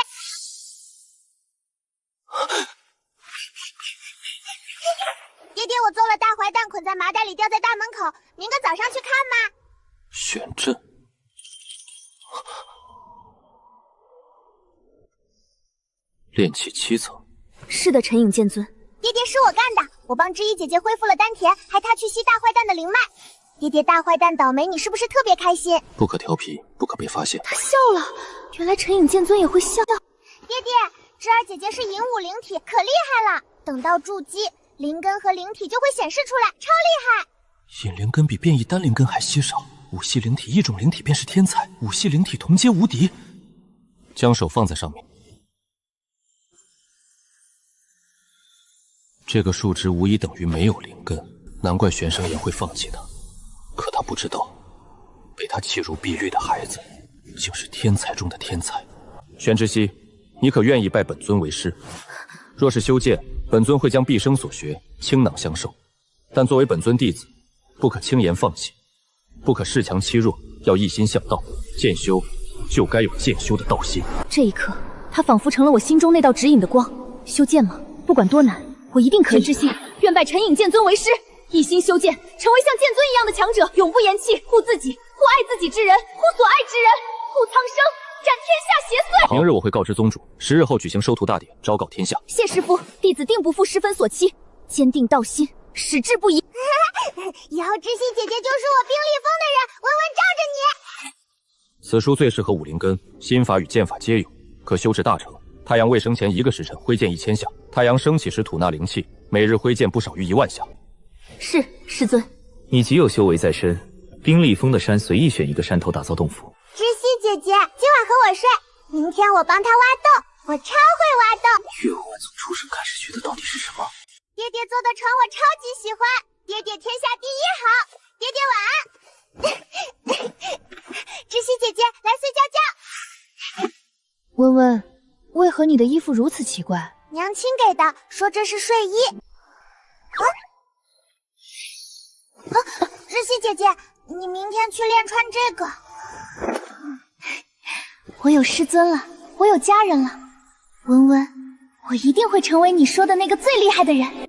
爹爹，我做了大坏蛋，捆在麻袋里吊在大门口，明个早上去看吗？玄阵，炼气7层。是的，陈颖剑尊。爹爹是我干的，我帮知意姐姐恢复了丹田，还她去吸大坏蛋的灵脉。爹爹，大坏蛋倒霉，你是不是特别开心？不可调皮，不可被发现。他笑了，原来陈颖剑尊也会笑。爹爹，芝儿姐姐是银武灵体，可厉害了。等到筑基，灵根和灵体就会显示出来，超厉害。引灵根比变异单灵根还稀少，5系灵体1种灵体便是天才，5系灵体同阶无敌。将手放在上面。这个数值无疑等于没有灵根，难怪玄生岩会放弃他。可他不知道，被他弃如敝履的孩子，竟是天才中的天才。玄之息，你可愿意拜本尊为师？若是修剑，本尊会将毕生所学倾囊相授。但作为本尊弟子，不可轻言放弃，不可恃强欺弱，要一心向道。剑修就该有剑修的道心。这一刻，他仿佛成了我心中那道指引的光。修剑吗？不管多难，我一定可以。之心，愿拜陈颖剑尊为师，一心修剑，成为像剑尊一样的强者，永不言弃，护自己，护爱自己之人，护所爱之人，护苍生，斩天下邪祟。明日我会告知宗主，10日后举行收徒大典，昭告天下。谢师父，弟子定不负师分所期，坚定道心，矢志不移。以后知悉姐姐就是我冰立峰的人，温温罩着你。此书最适合武灵根，心法与剑法皆有，可修至大成。太阳未升前1个时辰，挥剑1000下；太阳升起时吐纳灵气，每日挥剑不少于1万下。是，师尊。你既有修为在身，冰立峰的山随意选一个山头打造洞府。知悉姐姐，今晚和我睡，明天我帮她挖洞，我超会挖洞。岳温温从出生开始学的到底是什么？爹爹做的床我超级喜欢，爹爹天下第一好。爹爹晚安。知悉姐姐来睡觉觉。温温，为何你的衣服如此奇怪？娘亲给的，说这是睡衣。知悉姐姐，你明天去练穿这个。我有师尊了，我有家人了。温温，我一定会成为你说的那个最厉害的人。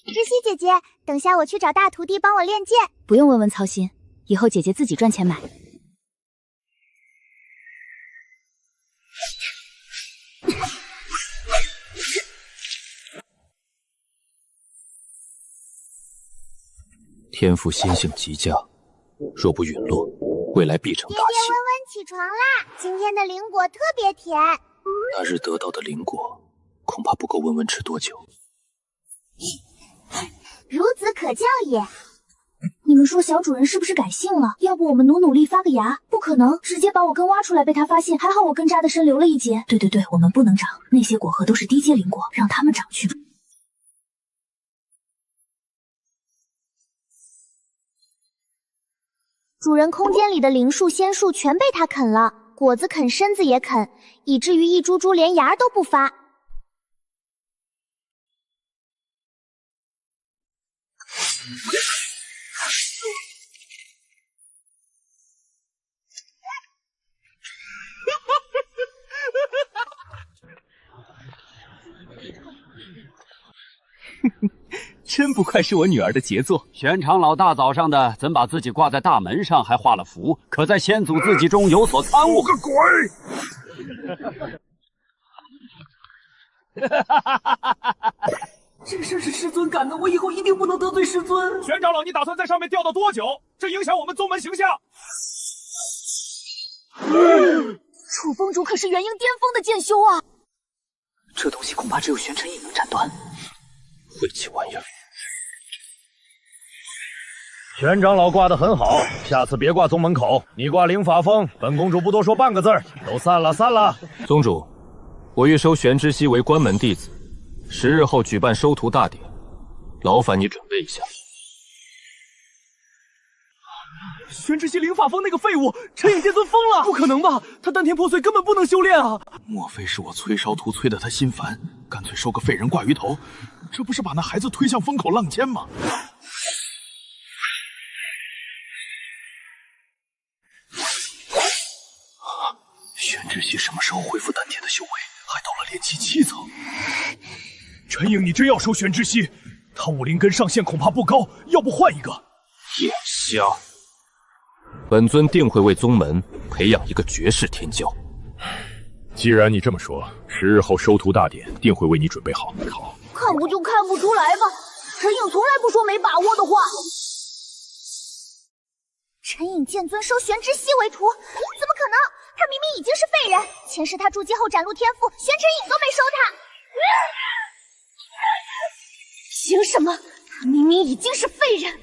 知悉姐姐，等下我去找大徒弟帮我练剑。不用温温操心，以后姐姐自己赚钱买。天赋心性极佳，若不陨落，未来必成大器。爹爹，温温起床啦！今天的灵果特别甜。那日得到的灵果，恐怕不够温温吃多久。孺子可教也。你们说小主人是不是改姓了？要不我们努力发个芽？不可能，直接把我根挖出来被他发现。还好我根扎的深，留了一截。对，我们不能长，那些果核都是低阶灵果，让他们长去。主人空间里的灵树、仙树全被他啃了，果子啃，身子也啃，以至于一株株连芽都不发。真不愧是我女儿的杰作。玄长老大早上的怎把自己挂在大门上，还画了符，可在先祖字迹中有所参悟。个鬼！这事是师尊干的，我以后一定不能得罪师尊。玄长老，你打算在上面吊到多久？这影响我们宗门形象。楚风竹可是元婴巅峰的剑修啊！这东西恐怕只有玄尘影能斩断。晦气玩意儿！玄长老挂得很好，下次别挂宗门口，你挂灵法峰，本公主不多说半个字儿，都散了，散了。宗主，我欲收玄之息为关门弟子，10日后举办收徒大典，劳烦你准备一下。玄之息灵法峰那个废物，陈影剑尊疯了！不可能吧？他丹田破碎，根本不能修炼啊！莫非是我催烧图催得他心烦，干脆收个废人挂鱼头？这不是把那孩子推向风口浪尖吗？玄之息什么时候恢复丹田的修为？还到了炼气7层。陈颖，你真要收玄之息？他武灵根上限恐怕不高，要不换一个？眼瞎！本尊定会为宗门培养一个绝世天骄。既然你这么说，10日后收徒大典定会为你准备好。好，看不就看不出来吧？陈颖从来不说没把握的话。陈颖剑尊收玄之息为徒，怎么可能？他明明已经是废人，前世他筑基后展露天赋，玄尘影都没收他。凭什么？他明明已经是废人，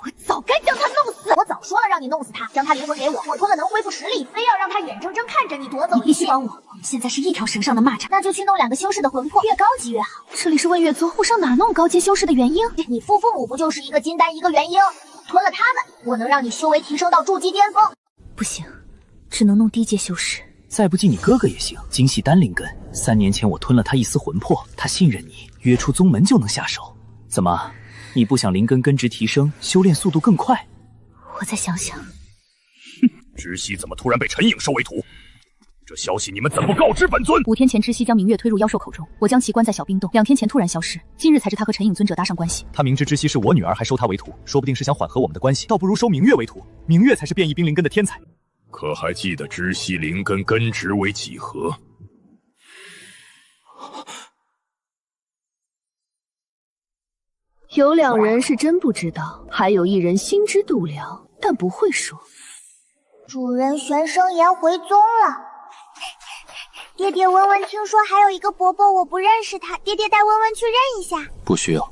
我早该将他弄死。我早说了让你弄死他，将他灵魂给我，我吞了能恢复实力，非要让他眼睁睁看着你夺走。你必须帮我，我们现在是一条绳上的蚂蚱。那就去弄2个修士的魂魄，越高级越好。这里是问月宗，我上哪弄高阶修士的元婴？你父母不就是一个金丹一个元婴？吞了他们，我能让你修为提升到筑基巅峰。不行，只能弄低阶修士。再不济你哥哥也行，精细丹灵根。3年前我吞了他一丝魂魄，他信任你，约出宗门就能下手。怎么，你不想灵根根值提升，修炼速度更快？我再想想。知悉怎么突然被陈颖收为徒？这消息你们怎不告知本尊？5天前，知悉将明月推入妖兽口中，我将其关在小冰洞。2天前突然消失，今日才知他和陈颖尊者搭上关系。他明知知悉是我女儿，还收她为徒，说不定是想缓和我们的关系，倒不如收明月为徒。明月才是变异冰灵根的天才。可还记得知悉灵根根值为几何？有2人是真不知道，还有1人心知肚了，但不会说。主人玄生岩回宗了。爹爹，温温听说还有一个伯伯，我不认识他，爹爹带温温去认一下。不需要。为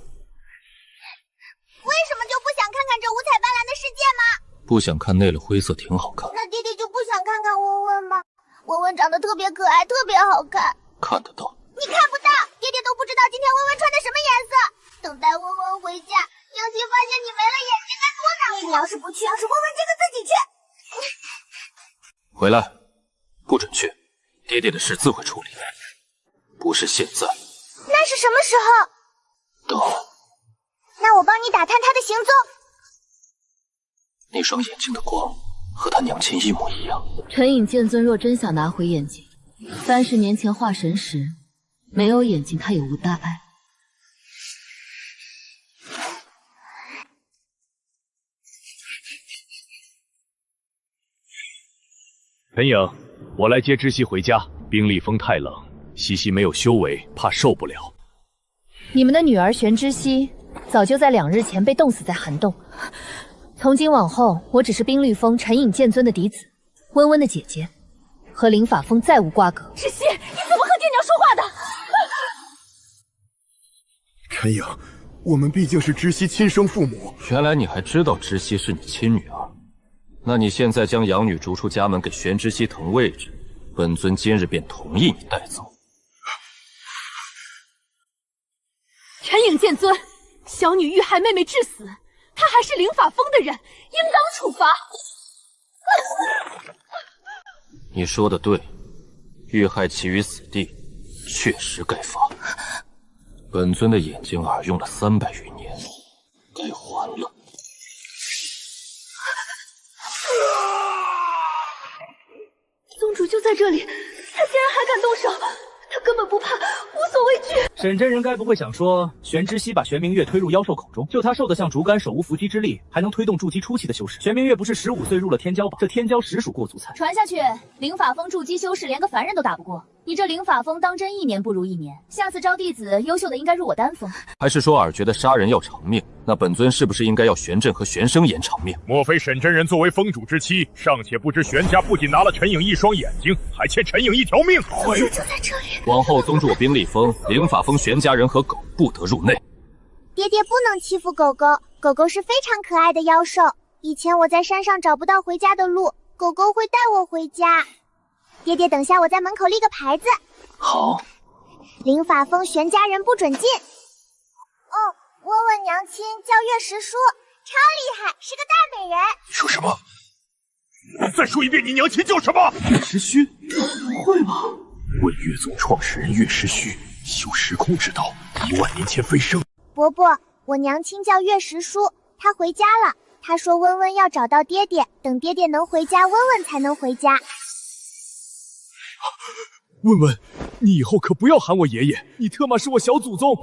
什么就不想看看这五彩斑斓的世界吗？不想看内了灰色挺好看。那爹爹就不想看看温温吗？温温长得特别可爱，特别好看。看得到。你看不到，爹爹都不知道今天温温穿的什么颜色。等待温温回家，娘亲发现你没了眼睛该多难过。你要是不去，要是温温这个自己去。回来，不准去，爹爹的事自会处理，不是现在。那是什么时候？等。那我帮你打探他的行踪。那双眼睛的光和他娘亲一模一样。陈颖剑尊若真想拿回眼睛，30年前化神时没有眼睛，他也无大碍。陈颖，我来接知悉回家。冰立风太冷，西西没有修为，怕受不了。你们的女儿玄之息早就在2日前被冻死在寒洞。从今往后，我只是冰律风陈颖剑尊的嫡子，温温的姐姐，和灵法峰再无瓜葛。知悉，你怎么和爹娘说话的？陈颖，我们毕竟是知悉亲生父母。原来你还知道知悉是你亲女儿，那你现在将养女逐出家门，给玄之息腾位置，本尊今日便同意你带走。陈颖剑尊，小女遇害妹妹致死，她还是灵法峰的人，应当处罚。你说的对，遇害其于死地，确实该罚。本尊的眼睛耳用了300余年，该还了。宗主就在这里，他竟然还敢动手，他根本不怕，无所畏惧。沈真人该不会想说，玄之息把玄明月推入妖兽口中，就他受得像竹竿，手无缚鸡之力，还能推动筑基初期的修士。玄明月不是15岁入了天骄榜，这天骄实属过足菜。传下去，灵法峰筑基修士连个凡人都打不过，你这灵法峰当真1年不如1年。下次招弟子，优秀的应该入我丹峰。还是说尔觉得杀人要偿命？那本尊是不是应该要玄震和玄生言偿命？莫非沈真人作为峰主之妻，尚且不知玄家不仅拿了陈颖1双眼睛，还欠陈颖1条命？宗主就在这里。往后宗主我冰立风、灵法峰玄家人和狗不得入内。爹爹不能欺负狗狗，狗狗是非常可爱的妖兽。以前我在山上找不到回家的路，狗狗会带我回家。爹爹，等下我在门口立个牌子。好。灵法峰玄家人不准进。哦，温温娘亲叫月石书，超厉害，是个大美人。你说什么？再说一遍，你娘亲叫什么？月石虚？不会吧？问月宗创始人月石虚，修时空之道，1万年前飞升。伯伯，我娘亲叫月石书，她回家了。她说温温要找到爹爹，等爹爹能回家，温温才能回家。问问，你以后可不要喊我爷爷，你特么是我小祖宗。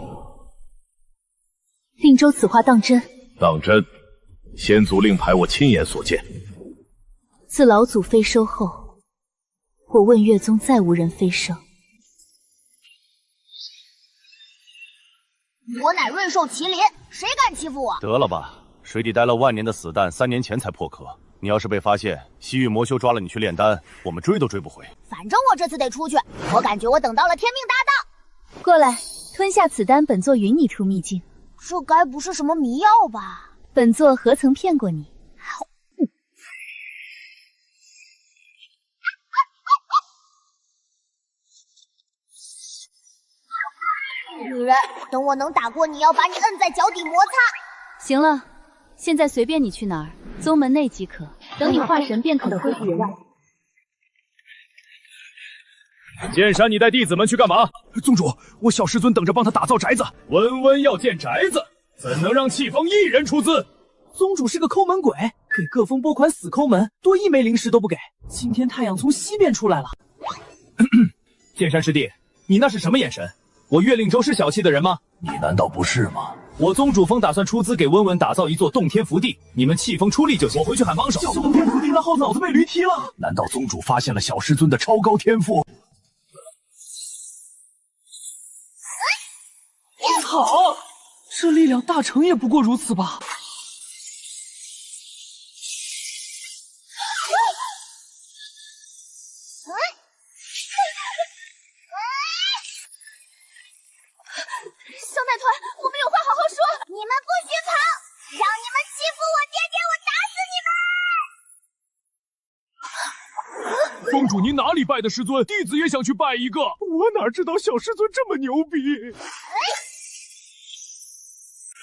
令州此话当真？当真。先祖令牌我亲眼所见。自老祖飞收后，我问月宗再无人飞升。我乃瑞兽麒麟，谁敢欺负我？得了吧，水底待了万年的死蛋，3年前才破壳。你要是被发现，西域魔修抓了你去炼丹，我们追都追不回。反正我这次得出去，我感觉我等到了天命大道。过来，吞下此丹，本座允你出秘境。这该不是什么迷药吧？本座何曾骗过你？女人，等我能打过你，要把你摁在脚底摩擦。行了，现在随便你去哪儿，宗门内即可。等你化神便可恢复原样。剑山，你带弟子们去干嘛？宗主，我小师尊等着帮他打造宅子。温温要建宅子，怎能让气风一人出资？宗主是个抠门鬼，给各峰拨款死抠门，多1枚灵石都不给。今天太阳从西边出来了。剑山师弟，你那是什么眼神？我岳令州是小气的人吗？你难道不是吗？我宗主峰打算出资给温文打造一座洞天福地，你们气风出力就行。我回去喊帮手。叫洞天福地，那后脑子被驴踢了。难道宗主发现了小师尊的超高天赋？好，这力量大成也不过如此吧。小奶团，我们有话好好说。你们不许跑！让你们欺负我爹爹，我打死你们！宗主，主您哪里拜的师尊？弟子也想去拜一个。我哪知道小师尊这么牛逼？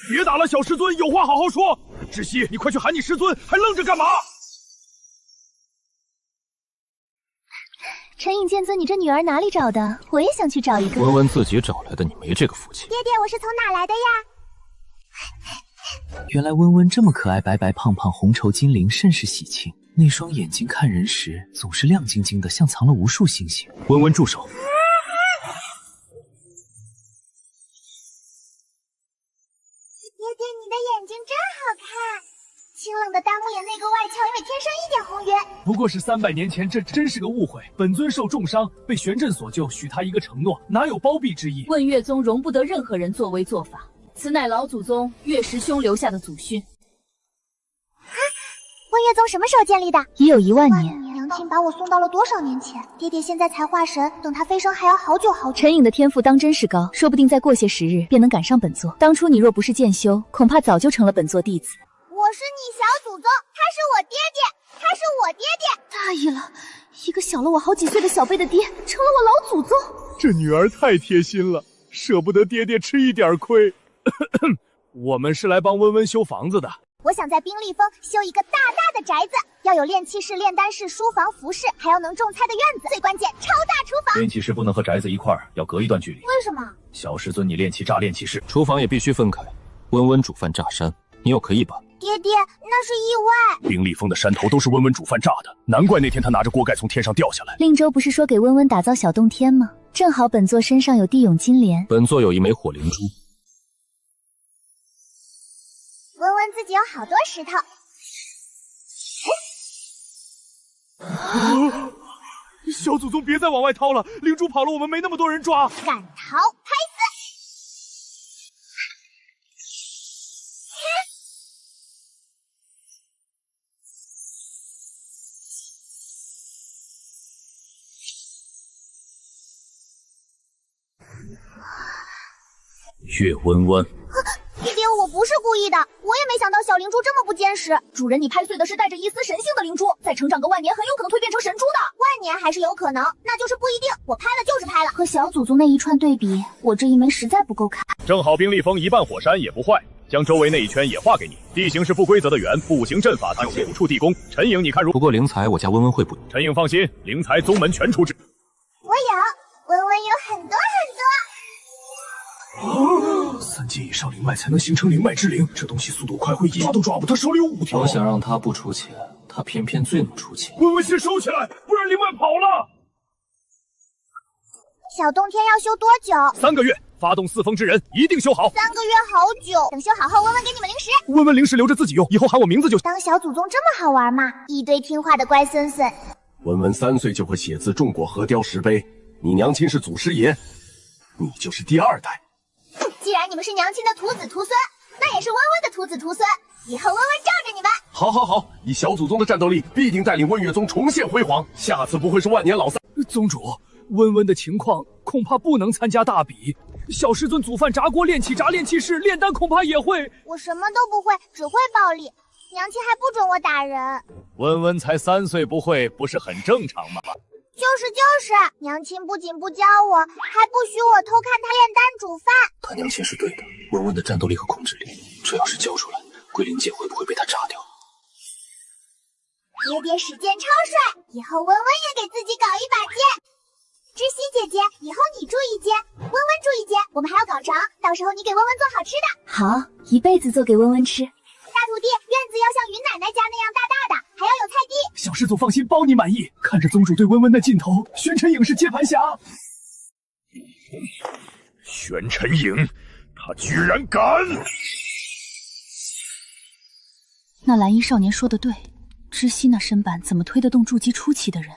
别打了，小师尊，有话好好说。窒息，你快去喊你师尊，还愣着干嘛？陈颖剑尊，你这女儿哪里找的？我也想去找一个。温温自己找来的，你没这个福气。爹爹，我是从哪来的呀？原来温温这么可爱，白白胖胖，红绸金鳞，甚是喜庆。那双眼睛看人时总是亮晶晶的，像藏了无数星星。温温住手！爹爹，你的眼睛真好看。清冷的大木眼那个外壳，因为天生一点红晕。不过是300年前，这真是个误会。本尊受重伤，被玄阵所救，许他一个承诺，哪有包庇之意？问月宗容不得任何人作威作法，此乃老祖宗月石兄留下的祖训。问月宗什么时候建立的？已有1万年。娘亲把我送到了多少年前？爹爹现在才化神，等他飞升还要好久好久。陈颖的天赋当真是高，说不定再过些时日便能赶上本座。当初你若不是剑修，恐怕早就成了本座弟子。我是你小祖宗，他是我爹爹，他是我爹爹。大意了，一个小了我好几岁的小辈的爹，成了我老祖宗。这女儿太贴心了，舍不得爹爹吃一点亏。我们是来帮温温修房子的。我想在冰立峰修一个大大的宅子，要有炼器室、炼丹室、书房、服饰，还要能种菜的院子，最关键超大厨房。炼器室不能和宅子一块儿，要隔一段距离。为什么？小师尊，你炼气炸炼器室，厨房也必须分开。温温煮饭炸山，你有可以吧？爹爹，那是意外。冰立峰的山头都是温温煮饭炸的，难怪那天他拿着锅盖从天上掉下来。令州不是说给温温打造小洞天吗？正好本座身上有地涌金莲，本座有一枚火灵珠。温温自己有好多石头。小祖宗别再往外掏了，灵珠跑了，我们没那么多人抓。敢逃，拍死！岳温温。爹爹，我不是故意的，我也没想到小灵珠这么不坚实。主人，你拍碎的是带着一丝神性的灵珠，再成长个万年，很有可能蜕变成神珠的。万年还是有可能，那就是不一定。我拍了就是拍了。和小祖宗那一串对比，我这一枚实在不够看。正好冰立峰一半火山也不坏，将周围那一圈也画给你。地形是不规则的圆，步行阵法它有5处地宫。陈颖，你看如？不过灵材我家温温会补。陈颖放心，灵材宗门全出之。我有，温温有很多很多。3阶以上灵脉才能形成灵脉之灵，这东西速度快，会抓都抓不。他手里有5条。我想让他不出钱，他偏偏最能出钱。温温先收起来，不然灵脉跑了。小洞天要修多久？3个月，发动4风之人一定修好。3个月好久，等修好后温温给你们零食。温温零食留着自己用，以后喊我名字就。当小祖宗这么好玩吗？一堆听话的乖孙孙。温温3岁就会写字，种果核雕石碑。你娘亲是祖师爷，你就是第2代。既然你们是娘亲的徒子徒孙，那也是温温的徒子徒孙。以后温温罩着你们。好，好，好！以小祖宗的战斗力，必定带领温月宗重现辉煌。下次不会是万年老三。宗主，温温的情况恐怕不能参加大比。小师尊煮饭炸锅炼气炸炼气室炼丹恐怕也会。我什么都不会，只会暴力。娘亲还不准我打人。温温才3岁，不会不是很正常吗？就是，娘亲不仅不教我，还不许我偷看她炼丹煮饭。他娘亲是对的，温温的战斗力和控制力，这要是教出来，归灵界会不会被他炸掉？爹爹使剑超帅，以后温温也给自己搞一把剑。知悉姐姐，以后你住一间，温温住一间，我们还要搞成，到时候你给温温做好吃的。好，一辈子做给温温吃。大徒弟，院子要像云奶奶家那样大大的，还要有菜地。小师祖放心，包你满意。看着宗主对温温的劲头，玄尘影是接盘侠。玄尘影，他居然敢！那蓝衣少年说的对，知悉那身板怎么推得动筑基初期的人？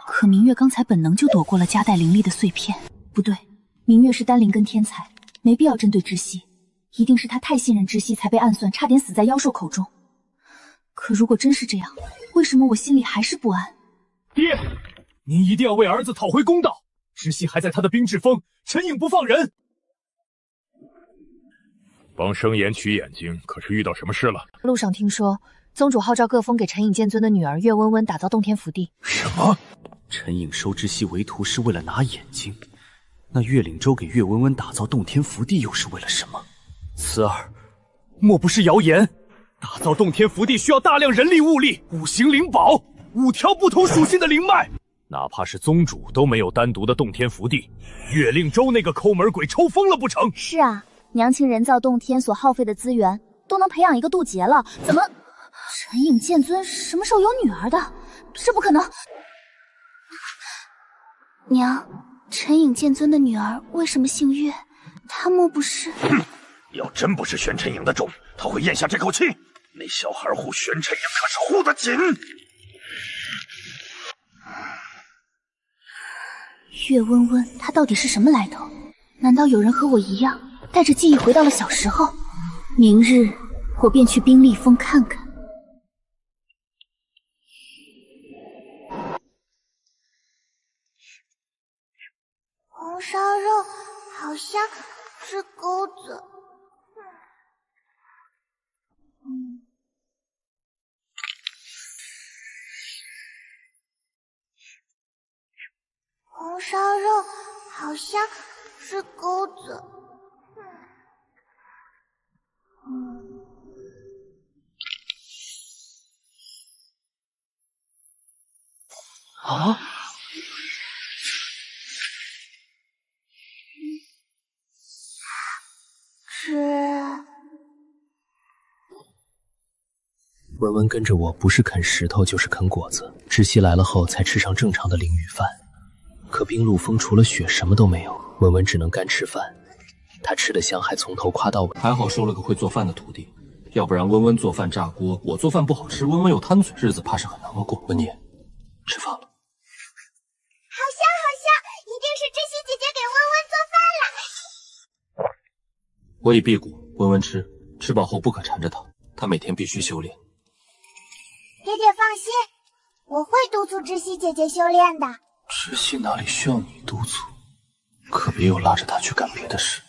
可明月刚才本能就躲过了夹带灵力的碎片。不对，明月是丹灵根天才，没必要针对知悉。一定是他太信任知悉，才被暗算，差点死在妖兽口中。可如果真是这样，为什么我心里还是不安？爹，您一定要为儿子讨回公道。知悉还在他的冰至峰，陈颖不放人。帮生颜取眼睛，可是遇到什么事了？路上听说，宗主号召各峰给陈颖剑尊的女儿岳温温打造洞天福地。什么？陈颖收知悉为徒是为了拿眼睛，那岳岭州给岳温温打造洞天福地又是为了什么？此儿莫不是谣言？打造洞天福地需要大量人力物力、五行灵宝、5条不同属性的灵脉，哪怕是宗主都没有单独的洞天福地，岳令州那个抠门鬼抽风了不成？是啊，娘亲人造洞天所耗费的资源都能培养一个渡劫了，怎么陈颖剑尊什么时候有女儿的？这不可能！娘，陈颖剑尊的女儿为什么姓岳？她莫不是……要真不是玄陈颖的种，他会咽下这口气？那小孩护玄陈颖可是护得紧。岳温温，她到底是什么来头？难道有人和我一样，带着记忆回到了小时候？明日我便去冰立峰看看。红烧肉好香，吃钩子。红烧肉好香，吃钩子。啊！吃。文文跟着我不是啃石头就是啃果子，知悉来了后才吃上正常的灵雨饭。可冰露峰除了雪什么都没有，文文只能干吃饭。他吃的香还从头夸到尾，还好收了个会做饭的徒弟，要不然温温做饭炸锅，我做饭不好吃，温温又贪嘴，日子怕是很难过。温妮，吃饭了。好香好香，一定是知悉姐姐给温温做饭了。我已辟谷，温温吃，吃饱后不可缠着她，她每天必须修炼。爹爹放心，我会督促知悉姐姐修炼的。知悉哪里需要你督促，可别又拉着她去干别的事。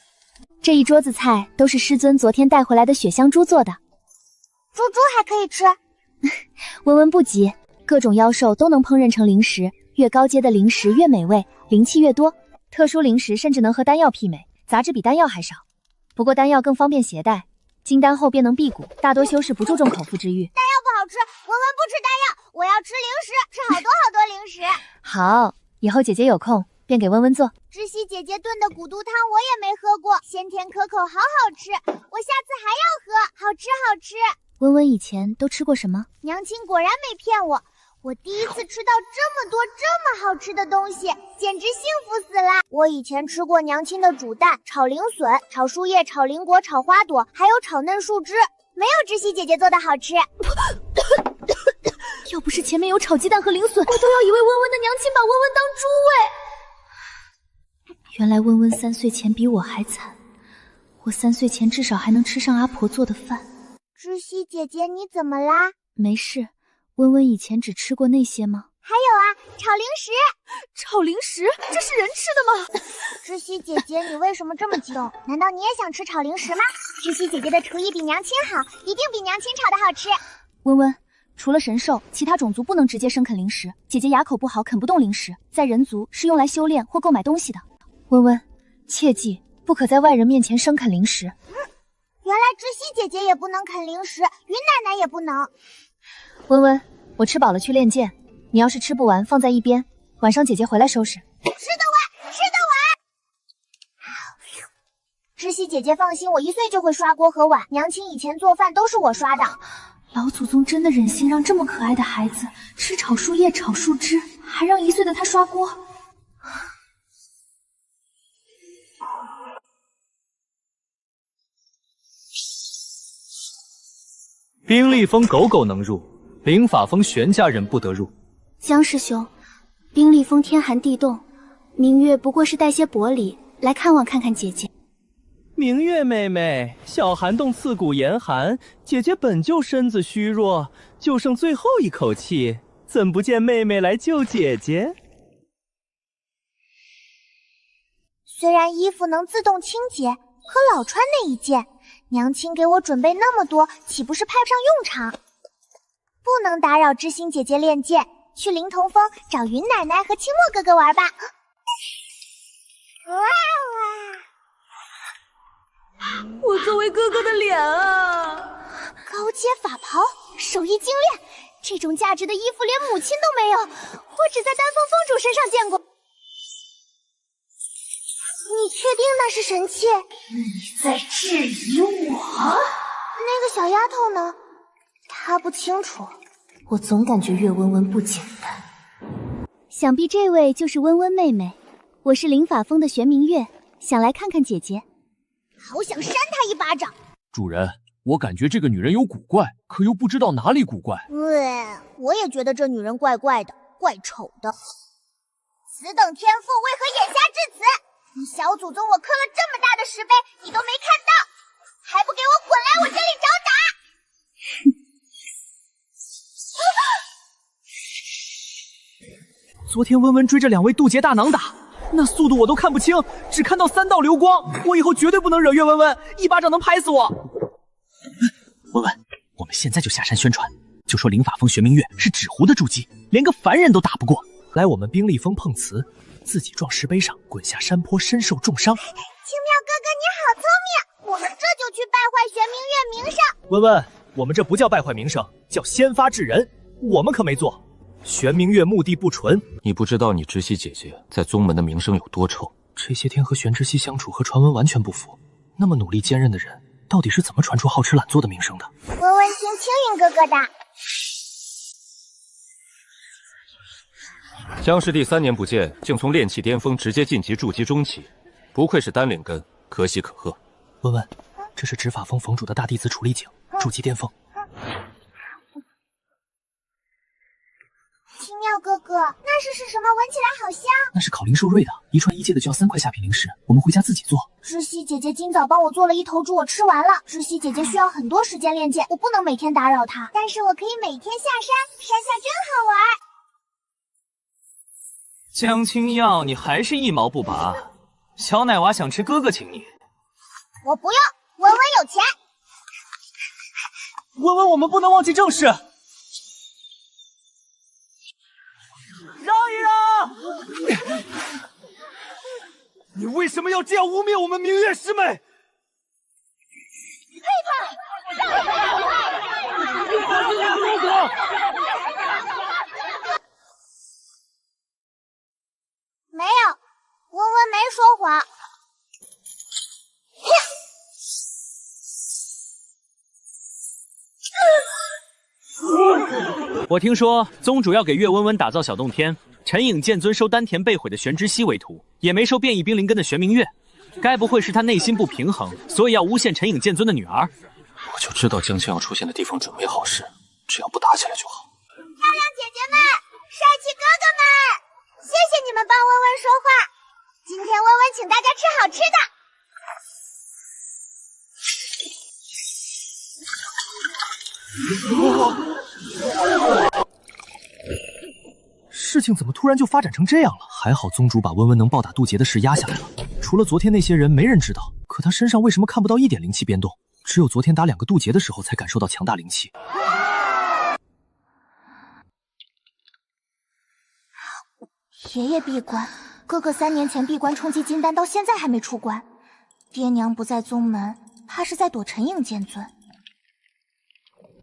这一桌子菜都是师尊昨天带回来的雪香猪做的，猪还可以吃。温温不急，各种妖兽都能烹饪成灵食，越高阶的灵食越美味，灵气越多。特殊灵食甚至能和丹药媲美，杂质比丹药还少。不过丹药更方便携带，金丹后便能辟谷，大多修士不注重口腹之欲。丹药不好吃，温温不吃丹药，我要吃零食，吃好多好多零食。好，以后姐姐有空便给温温做。知悉姐姐炖的骨肚汤我也没喝过，鲜甜可口，好好吃，我下次还要喝，好吃好吃。温温以前都吃过什么？娘亲果然没骗我，我第一次吃到这么多这么好吃的东西，简直幸福死了。我以前吃过娘亲的煮蛋、炒灵笋、炒树叶、炒灵果、炒花朵，还有炒嫩树枝，没有知悉姐姐做的好吃。要不是前面有炒鸡蛋和灵笋，我都要以为温温的娘亲把温温当猪喂。原来温温3岁前比我还惨，我3岁前至少还能吃上阿婆做的饭。知悉姐姐你怎么啦？没事，温温以前只吃过那些吗？还有啊，炒零食。炒零食？这是人吃的吗？知悉姐姐你为什么这么激动？难道你也想吃炒零食吗？知悉姐姐的厨艺比娘亲好，一定比娘亲炒的好吃。温温，除了神兽，其他种族不能直接生啃灵食。姐姐牙口不好，啃不动灵食，在人族是用来修炼或购买东西的。温温，切记不可在外人面前生啃灵食。原来知悉姐姐也不能啃零食，云奶奶也不能。温温，我吃饱了去练剑，你要是吃不完放在一边，晚上姐姐回来收拾。吃得完，吃得完。知悉姐姐放心，我1岁就会刷锅和碗，娘亲以前做饭都是我刷的。老祖宗真的忍心让这么可爱的孩子吃炒树叶、炒树枝，还让1岁的他刷锅。冰立峰狗狗能入，灵法峰玄家人不得入。江师兄，冰立峰天寒地冻，明月不过是带些薄礼来看望看看姐姐。明月妹妹，小寒冻刺骨严寒，姐姐本就身子虚弱，就剩最后一口气，怎不见妹妹来救姐姐？虽然衣服能自动清洁，可老穿那一件，娘亲给我准备那么多，岂不是派不上用场？不能打扰知心姐姐练剑，去灵童峰找云奶奶和清墨哥哥玩吧。我作为哥哥的脸啊！高阶法袍，手艺精炼，这种价值的衣服连母亲都没有，我只在丹峰峰主身上见过。你确定那是神器？你在质疑我？那个小丫头呢？她不清楚。我总感觉月温温不简单。想必这位就是温温妹妹，我是灵法峰的玄明月，想来看看姐姐。好想扇她一巴掌！主人，我感觉这个女人有古怪，可又不知道哪里古怪。我也觉得这女人怪怪的，怪丑的。此等天赋为何眼下至此？你小祖宗我刻了这么大的石碑，你都没看到，还不给我滚来我这里找打！昨天温温追着2位渡劫大囊打，那速度我都看不清，只看到3道流光。我以后绝对不能惹月温温，一巴掌能拍死我。温温，我们现在就下山宣传，就说灵法峰玄明月是纸糊的筑基，连个凡人都打不过。来我们冰立峰碰瓷，自己撞石碑上，滚下山坡，身受重伤。青妙哥哥你好聪明，我们这就去败坏玄明月名声。温温，我们这不叫败坏名声，叫先发制人，我们可没做。玄明月目的不纯，你不知道你直系姐姐在宗门的名声有多臭。这些天和玄之息相处和传闻完全不符，那么努力坚韧的人，到底是怎么传出好吃懒做的名声的？温温听青云哥哥的。江氏第3年不见，竟从炼气巅峰直接晋级筑基中期，不愧是丹灵根，可喜可贺。温温，这是执法峰峰主的大弟子楚立景，筑基巅峰。青妙哥哥，那是什么？闻起来好香。那是烤灵兽瑞的，一串1阶的就要3块下品灵石，我们回家自己做。知悉姐姐今早帮我做了1头猪，我吃完了。知悉姐姐需要很多时间练剑，我不能每天打扰她，但是我可以每天下山，山下真好玩。江清耀，你还是一毛不拔。小奶娃想吃哥哥请你。我不用，文文有钱。文文，我们不能忘记正事。让一让！你为什么要这样污蔑我们明月师妹？没有，文文没说谎。我听说宗主要给岳温温打造小洞天，陈颖剑尊收丹田被毁的玄之息为徒，也没收变异冰灵根的玄明月。该不会是他内心不平衡，所以要诬陷陈颖剑尊的女儿？我就知道江清要出现的地方准备好事，只要不打起来就好。漂亮姐姐们，帅气哥哥们，谢谢你们帮温温说话。今天温温请大家吃好吃的。事情怎么突然就发展成这样了？还好宗主把温温能暴打渡劫的事压下来了。除了昨天那些人，没人知道。可他身上为什么看不到一点灵气变动？只有昨天打2个渡劫的时候才感受到强大灵气。爷爷闭关，哥哥3年前闭关冲击金丹，到现在还没出关。爹娘不在宗门，怕是在躲陈颖剑尊。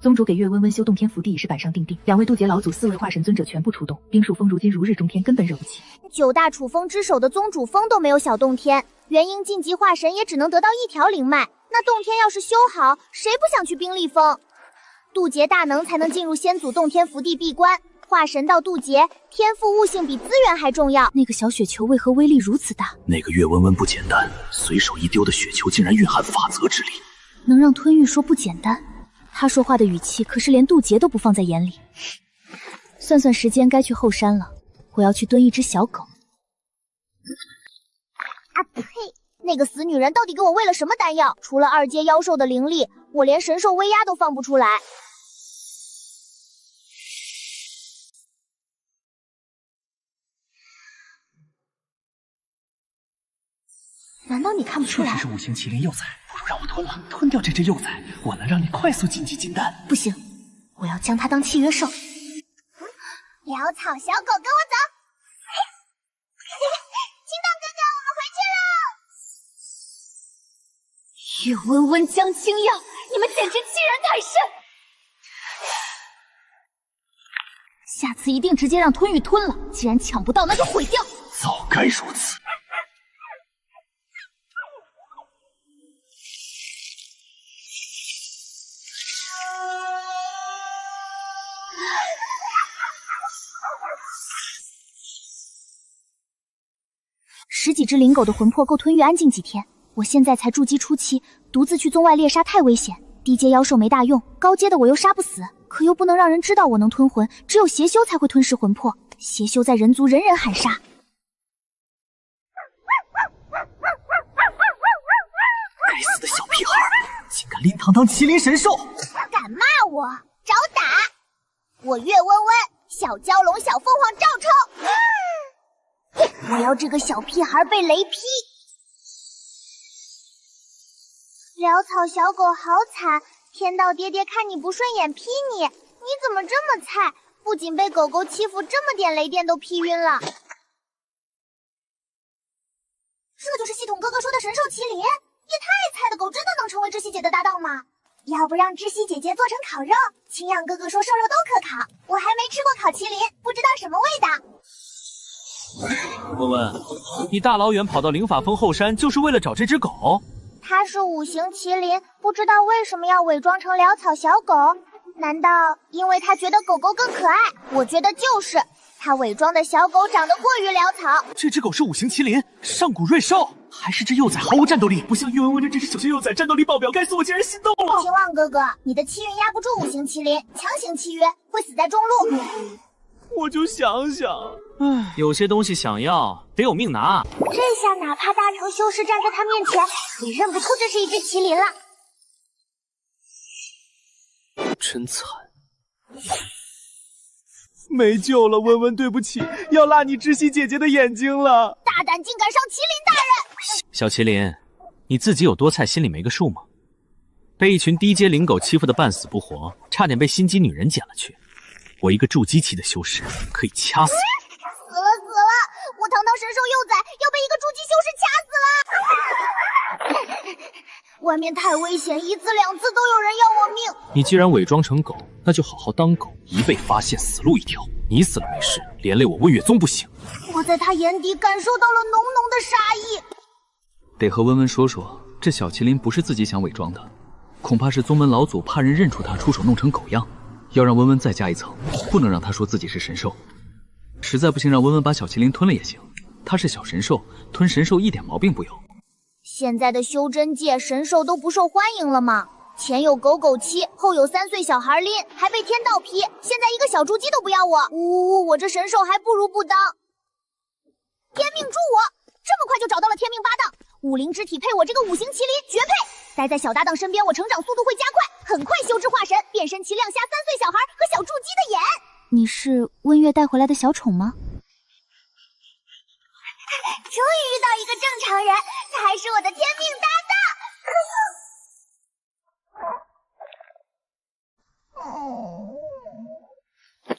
宗主给岳温温修洞天福地已是板上钉钉，2位渡劫老祖，4位化神尊者全部出动，冰树峰如今如日中天，根本惹不起。9大楚峰之首的宗主峰都没有小洞天，元婴晋级化神也只能得到1条灵脉。那洞天要是修好，谁不想去冰立峰？渡劫大能才能进入先祖洞天福地闭关，化神到渡劫，天赋悟性比资源还重要。那个小雪球为何威力如此大？那个岳温温不简单，随手一丢的雪球竟然蕴含法则之力，能让吞玉说不简单。他说话的语气可是连渡劫都不放在眼里。算算时间，该去后山了。我要去蹲一只小狗。啊呸！那个死女人到底给我喂了什么丹药？除了2阶妖兽的灵力，我连神兽威压都放不出来。难道你看不出来？确实是5星麒麟幼崽，不如让我吞了，吞掉这只幼崽，我能让你快速晋级金丹。不行，我要将它当契约兽。潦草小狗，跟我走！青蛋哥哥，我们回去喽！岳温温、江清耀，你们简直欺人太甚！下次一定直接让吞玉吞了，既然抢不到，那就毁掉。早该如此。10几只灵狗的魂魄够吞玉安静几天。我现在才筑基初期，独自去宗外猎杀太危险。低阶妖兽没大用，高阶的我又杀不死，可又不能让人知道我能吞魂，只有邪修才会吞噬魂魄。邪修在人族人人喊杀。该死的小屁孩，竟敢拎堂堂麒麟神兽！敢骂我，找打！我岳温温，小蛟龙、小凤凰照抽！我要这个小屁孩被雷劈！潦草小狗好惨，天道爹爹看你不顺眼劈你，你怎么这么菜？不仅被狗狗欺负，这么点雷电都劈晕了。这就是系统哥哥说的神兽麒麟，也太菜的狗真的能成为窒息姐的搭档吗？要不让窒息姐姐做成烤肉，清阳哥哥说瘦肉都可烤，我还没吃过烤麒麟，不知道什么味道。温温，你大老远跑到灵法峰后山，就是为了找这只狗？它是5行麒麟，不知道为什么要伪装成潦草小狗？难道因为他觉得狗狗更可爱？我觉得就是他伪装的小狗长得过于潦草。这只狗是5行麒麟，上古瑞兽，还是只幼崽毫无战斗力，不像岳温温这只小型幼崽战斗力爆表，该死，我竟然心动了！秦望哥哥，你的气运压不住5行麒麟，强行契约会死在中路。我就想想，有些东西想要得有命拿。这下哪怕大成修士站在他面前，也认不出这是一只麒麟了。真惨，没救了，温温，对不起，要辣你窒息姐姐的眼睛了。大胆竟敢伤麒麟大人！小麒麟，你自己有多菜，心里没个数吗？被一群低阶灵狗欺负的半死不活，差点被心机女人捡了去。我一个筑基期的修士，可以掐死你！死了！我堂堂神兽幼崽要被一个筑基修士掐死了！外面太危险，一次两次都有人要我命。你既然伪装成狗，那就好好当狗，一被发现死路一条。你死了没事，连累我温月宗不行。我在他眼底感受到了浓浓的杀意。得和温温说说，这小麒麟不是自己想伪装的，恐怕是宗门老祖怕人认出他，出手弄成狗样。要让温温再加一层，不能让他说自己是神兽。实在不行，让温温把小麒麟吞了也行。他是小神兽，吞神兽一点毛病不有。现在的修真界神兽都不受欢迎了吗？前有狗狗妻，后有3岁小孩拎，还被天道劈，现在一个小猪鸡都不要我。我这神兽还不如不当。天命助我，这么快就找到了天命搭档，武灵之体配我这个5行麒麟，绝配！待在小搭档身边，我成长速度会加快，很快修之化神，变身其亮瞎3岁小孩和小猪鸡的眼。你是温月带回来的小宠吗？终于遇到一个正常人，他还是我的天命搭档。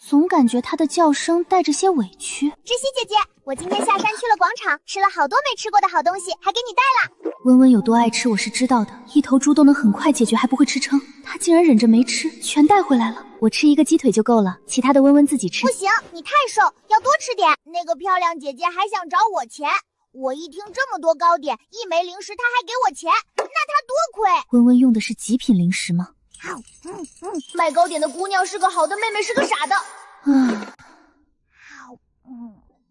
总感觉他的叫声带着些委屈。窒息姐姐，我今天下山去了广场，吃了好多没吃过的好东西，还给你带了。温温有多爱吃我是知道的，一头猪都能很快解决，还不会吃撑。他竟然忍着没吃，全带回来了。我吃一个鸡腿就够了，其他的温温自己吃。不行，你太瘦，要多吃点。那个漂亮姐姐还想找我钱，我一听这么多糕点，一枚零食她还给我钱，那她多亏。温温用的是极品零食吗？卖糕点的姑娘是个好的，妹妹是个傻的。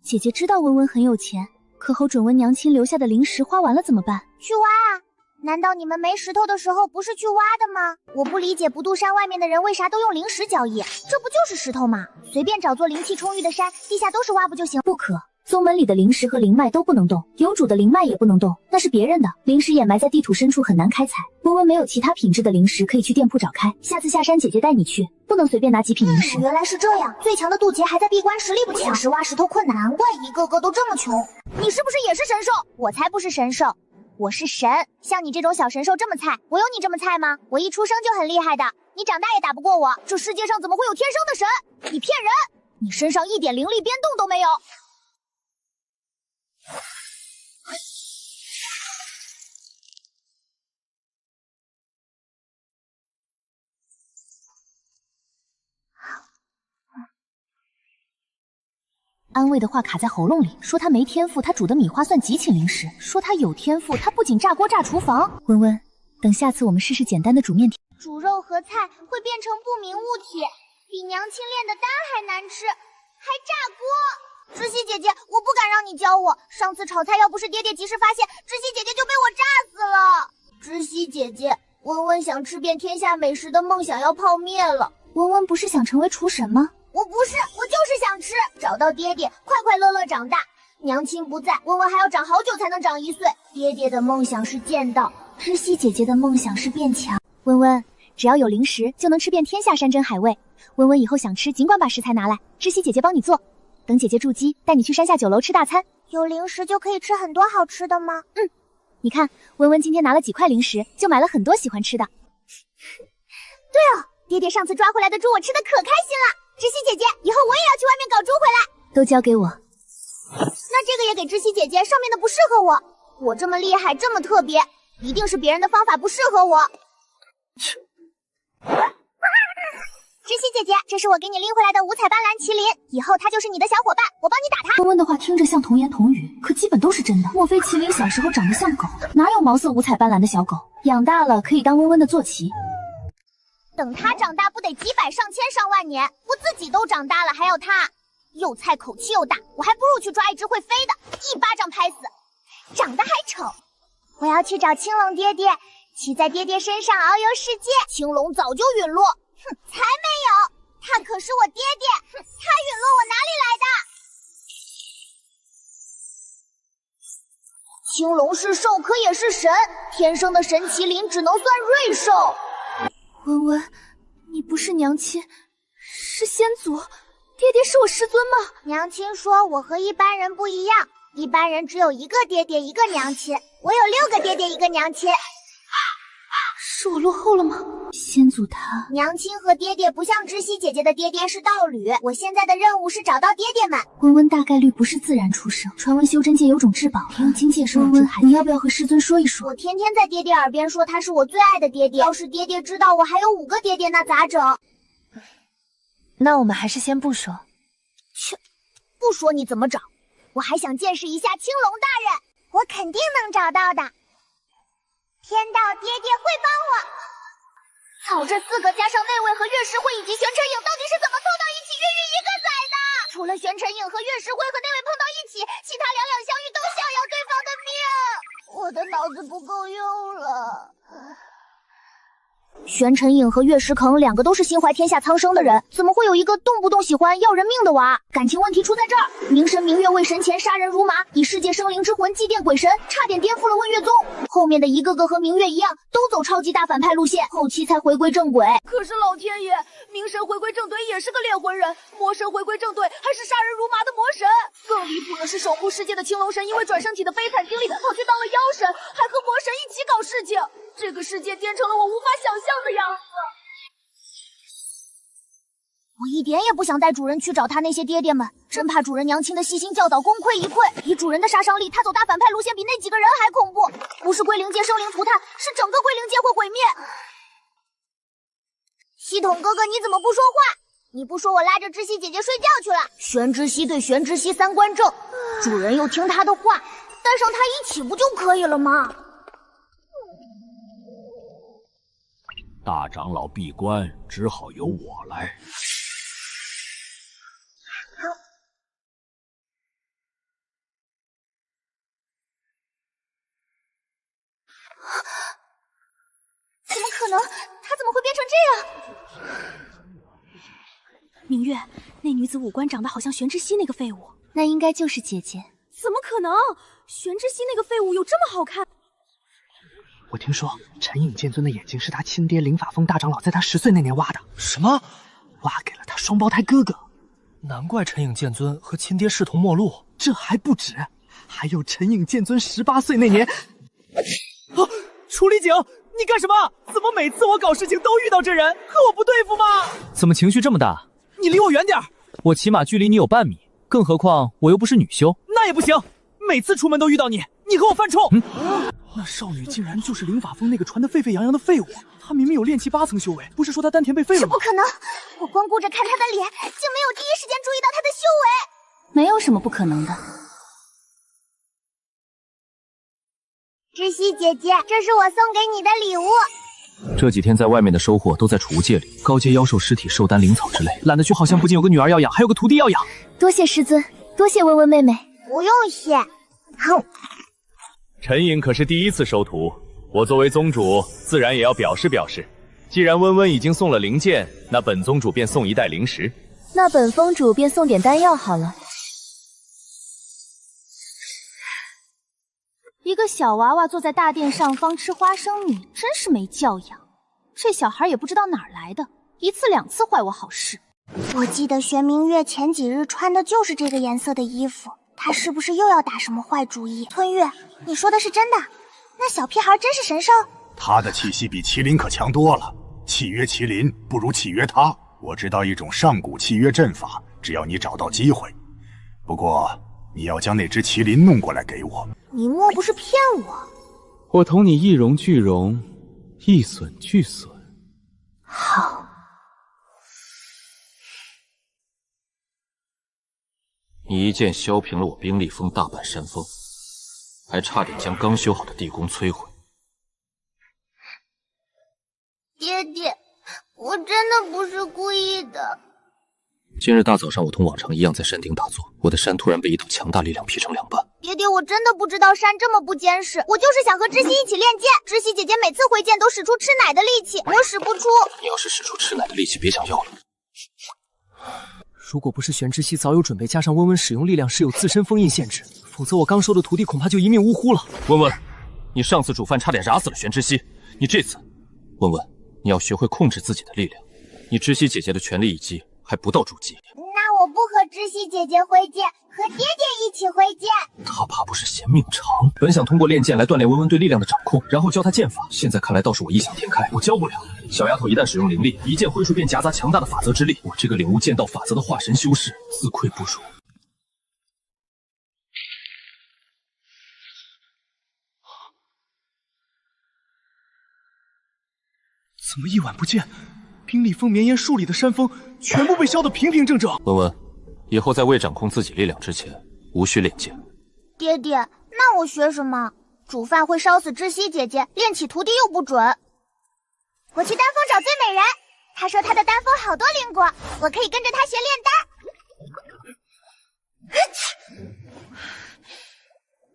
姐姐知道温温很有钱，可后准温娘亲留下的零食花完了怎么办？去挖啊！难道你们没石头的时候不是去挖的吗？我不理解不渡山外面的人为啥都用灵石交易，这不就是石头吗？随便找座灵气充裕的山，地下都是挖不就行？不可。宗门里的灵石和灵脉都不能动，有主的灵脉也不能动，那是别人的。灵石掩埋在地土深处，很难开采。温温没有其他品质的灵石，可以去店铺找开。下次下山姐姐带你去，不能随便拿极品灵石。原来是这样，最强的渡劫还在闭关，实力不强，确实挖石头困难，难怪一个个都这么穷。你是不是也是神兽？我才不是神兽，我是神。像你这种小神兽这么菜，我有你这么菜吗？我一出生就很厉害的，你长大也打不过我。这世界上怎么会有天生的神？你骗人！你身上一点灵力变动都没有。安慰的话卡在喉咙里，说他没天赋，他煮的米花算极品零食；说他有天赋，他不仅炸锅炸厨房。温温，等下次我们试试简单的煮面条。煮肉和菜会变成不明物体，比娘亲炼的丹还难吃，还炸锅。知悉姐姐，我不敢让你教我。上次炒菜要不是爹爹及时发现，知悉姐姐就被我炸死了。知悉姐姐，温温想吃遍天下美食的梦想要泡灭了。温温不是想成为厨神吗？我不是，我就是想吃，找到爹爹，快快乐乐长大。娘亲不在，温温还要长好久才能长1岁。爹爹的梦想是剑道，知悉姐姐的梦想是变强。温温，只要有零食，就能吃遍天下山珍海味。温温以后想吃，尽管把食材拿来，知悉姐姐帮你做。等姐姐筑基，带你去山下酒楼吃大餐。有零食就可以吃很多好吃的吗？嗯，你看，温温今天拿了几块零食，就买了很多喜欢吃的。对哦，爹爹上次抓回来的猪，我吃的可开心了。知悉姐姐，以后我也要去外面搞猪回来。都交给我。那这个也给知悉姐姐，上面的不适合我。我这么厉害，这么特别，一定是别人的方法不适合我。知悉姐姐，这是我给你拎回来的五彩斑斓麒麟，以后它就是你的小伙伴，我帮你打它。温温的话听着像童言童语，可基本都是真的。莫非麒麟小时候长得像狗？哪有毛色五彩斑斓的小狗？养大了可以当温温的坐骑。等它长大不得几百上千上万年，我自己都长大了还要它？又菜口气又大，我还不如去抓一只会飞的，一巴掌拍死。长得还丑，我要去找青龙爹爹，骑在爹爹身上遨游世界。青龙早就陨落，哼，才没有，他可是我爹爹，哼，他陨落我哪里来的？青龙是兽，可也是神，天生的神麒麟只能算瑞兽。温温，你不是娘亲，是先祖，爹爹是我师尊吗？娘亲说我和一般人不一样，一般人只有一个爹爹一个娘亲，我有6个爹爹一个娘亲。是我落后了吗？先祖他……娘亲和爹爹不像知悉姐姐的爹爹是道侣，我现在的任务是找到爹爹们。温温大概率不是自然出生，传闻修真界有种至宝，用金界收温温，你要不要和师尊说一说？我天天在爹爹耳边说他是我最爱的爹爹，要是爹爹知道我还有5个爹爹，那咋整？那我们还是先不说。切，不说你怎么找？我还想见识一下青龙大人，我肯定能找到的。天道爹爹会帮我。操，这4个加上内卫和月石会以及玄辰影，到底是怎么凑到一起孕育一个崽的？除了玄辰影和月石会和内卫碰到一起，其他两相遇都想要对方的命。我的脑子不够用了。玄辰影和月石坑2个都是心怀天下苍生的人，怎么会有一个动不动喜欢要人命的娃？感情问题出在这儿。明神明月为神前杀人如麻，以世界生灵之魂祭奠鬼神，差点颠覆了问月宗。后面的一个个和明月一样，都走超级大反派路线，后期才回归正轨。可是老天爷，明神回归正队也是个炼魂人，魔神回归正队还是杀人如麻的魔神。更离谱的是，守护世界的青龙神因为转生体的悲惨经历，跑去当了妖神，还和魔神一起搞事情。这个世界变成了我无法想象的样子。我一点也不想带主人去找他那些爹爹们，真怕主人娘亲的细心教导功亏一篑。以主人的杀伤力，他走大反派路线比那几个人还恐怖。不是归灵界生灵涂炭，是整个归灵界会毁灭。系统哥哥，你怎么不说话？你不说我拉着知悉姐姐睡觉去了。玄知悉对玄知悉三观正，主人又听他的话，带上他一起不就可以了吗？大长老闭关，只好由我来。怎么可能？他怎么会变成这样？明月，那女子五官长得好像玄之息那个废物，那应该就是姐姐。怎么可能？玄之息那个废物有这么好看？我听说陈颖剑尊的眼睛是他亲爹灵法峰大长老在他10岁那年挖的。什么？挖给了他双胞胎哥哥。难怪陈颖剑尊和亲爹势同陌路。这还不止，还有陈颖剑尊18岁那年。楚离景，你干什么？怎么每次我搞事情都遇到这人，和我不对付吗？怎么情绪这么大？你离我远点！我起码距离你有半米，更何况我又不是女修。那也不行，每次出门都遇到你，你和我犯冲。那少女竟然就是灵法峰那个传得沸沸扬扬的废物，她明明有炼气8层修为，不是说她丹田被废了吗？这不可能！我光顾着看她的脸，竟没有第一时间注意到她的修为。没有什么不可能的。知悉姐姐，这是我送给你的礼物。这几天在外面的收获都在储物界里，高阶妖兽尸体、兽丹、灵草之类。懒得去，好像不仅有个女儿要养，还有个徒弟要养。多谢师尊，多谢温温妹妹。不用谢。哼。陈颖可是第一次收徒，我作为宗主，自然也要表示表示。既然温温已经送了灵剑，那本宗主便送一袋灵石。那本宗主便送点丹药好了。一个小娃娃坐在大殿上方吃花生米，真是没教养。这小孩也不知道哪儿来的，一次两次坏我好事。我记得玄明月前几日穿的就是这个颜色的衣服，他是不是又要打什么坏主意？吞月，你说的是真的？那小屁孩真是神兽？他的气息比麒麟可强多了，契约麒麟不如契约他。我知道一种上古契约阵法，只要你找到机会。不过你要将那只麒麟弄过来给我。你莫不是骗我？我同你一荣俱荣，一损俱损。好。你一剑削平了我冰立峰大半山峰，还差点将刚修好的地宫摧毁。爹爹，我真的不是故意的。今日大早上，我同往常一样在山顶打坐，我的山突然被一道强大力量劈成两半。爹爹，我真的不知道山这么不坚实，我就是想和知悉一起练剑。知悉姐姐每次挥剑都使出吃奶的力气，我使不出。你要是使出吃奶的力气，别想要了。如果不是玄之息早有准备，加上温温使用力量是有自身封印限制，否则我刚收的徒弟恐怕就一命呜呼了。温温，你上次煮饭差点砸死了玄之息，你这次，温温，你要学会控制自己的力量。你知悉姐姐的全力一击还不到筑基。那我不和知悉姐姐挥剑，和爹爹一起挥剑。他怕不是嫌命长。本想通过练剑来锻炼温温对力量的掌控，然后教她剑法，现在看来倒是我异想天开，我教不了。小丫头一旦使用灵力，一剑挥出便夹杂强大的法则之力，我这个领悟剑道法则的化神修士自愧不如。怎么一晚不见，冰立峰绵延数里的山峰全部被烧得平平整整？温温，以后在未掌控自己力量之前，无需练剑。爹爹，那我学什么？煮饭会烧死知悉姐姐，练起徒弟又不准。我去丹峰找醉美人，她说她的丹峰好多灵果，我可以跟着她学炼丹。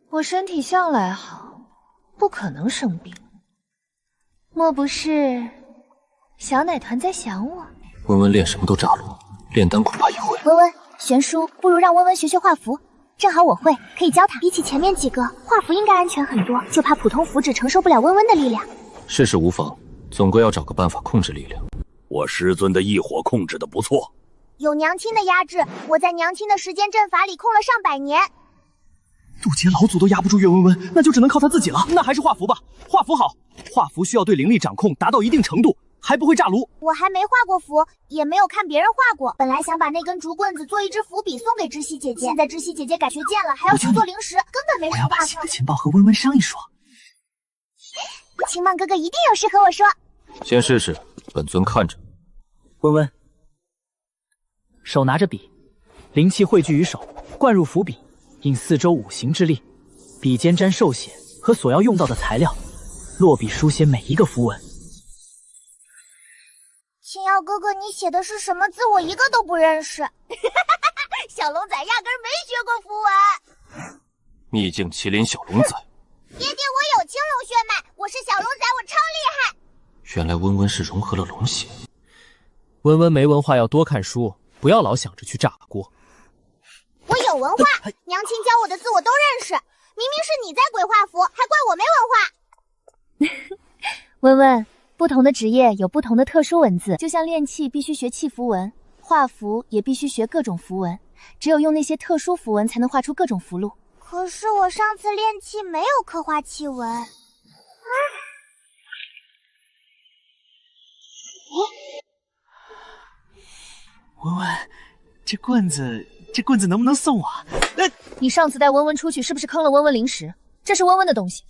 我身体向来好，不可能生病。莫不是小奶团在想我？温温练什么都炸炉，炼丹恐怕也会。温温，玄叔，不如让温温学学画符，正好我会，可以教他。比起前面几个，画符应该安全很多，就怕普通符纸承受不了温温的力量。试试无妨，总归要找个办法控制力量。我师尊的异火控制的不错，有娘亲的压制，我在娘亲的时间阵法里控了上百年。渡劫老祖都压不住岳温温，那就只能靠他自己了。那还是画符吧，画符好。画符需要对灵力掌控达到一定程度，还不会炸炉。我还没画过符，也没有看别人画过。本来想把那根竹棍子做一支符笔送给知悉姐姐，现在知悉姐姐改学剑了，还要去做灵石，根本没什么办法。我要把新的情报和温温商一说。青芒哥哥一定有事和我说。先试试，本尊看着。温温，手拿着笔，灵气汇聚于手，灌入符笔，引四周五行之力，笔尖沾兽血和所要用到的材料，落笔书写每一个符文。青瑶哥哥，你写的是什么字？我一个都不认识。小龙仔压根没学过符文。秘境麒麟小龙仔。爹爹，我有青龙血脉，我是小龙仔，我超厉害。原来温温是融合了龙血。温温没文化要多看书，不要老想着去炸锅。我有文化，娘亲教我的字我都认识。明明是你在鬼画符，还怪我没文化。温温，不同的职业有不同的特殊文字，就像练气必须学气符文，画符也必须学各种符文，只有用那些特殊符文才能画出各种符箓。可是我上次练气没有刻画气文。温温，这棍子能不能送我？你上次带温温出去是不是坑了温温零食？这是温温的东西。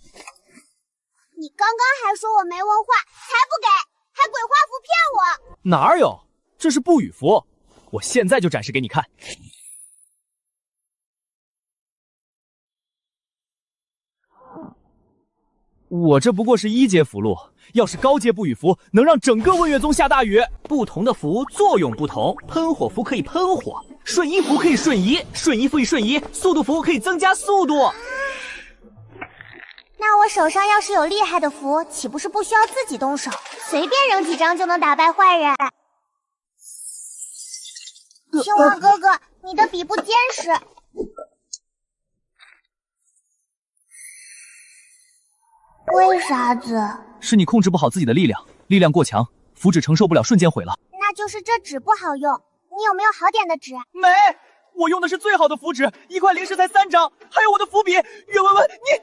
你刚刚还说我没文化，才不给，还鬼画符骗我。哪有？这是不语符，我现在就展示给你看。我这不过是1阶符箓，要是高阶不语符，能让整个问月宗下大雨。不同的符作用不同，喷火符可以喷火，瞬移符可以瞬移，瞬移符可以瞬移，速度符可以增加速度。那我手上要是有厉害的符，岂不是不需要自己动手，随便扔几张就能打败坏人？青蛙哥哥，你的笔不坚实。为啥子？是你控制不好自己的力量，力量过强，符纸承受不了，瞬间毁了。那就是这纸不好用，你有没有好点的纸？没，我用的是最好的符纸，1块零食才3张，还有我的符笔。岳文文，你，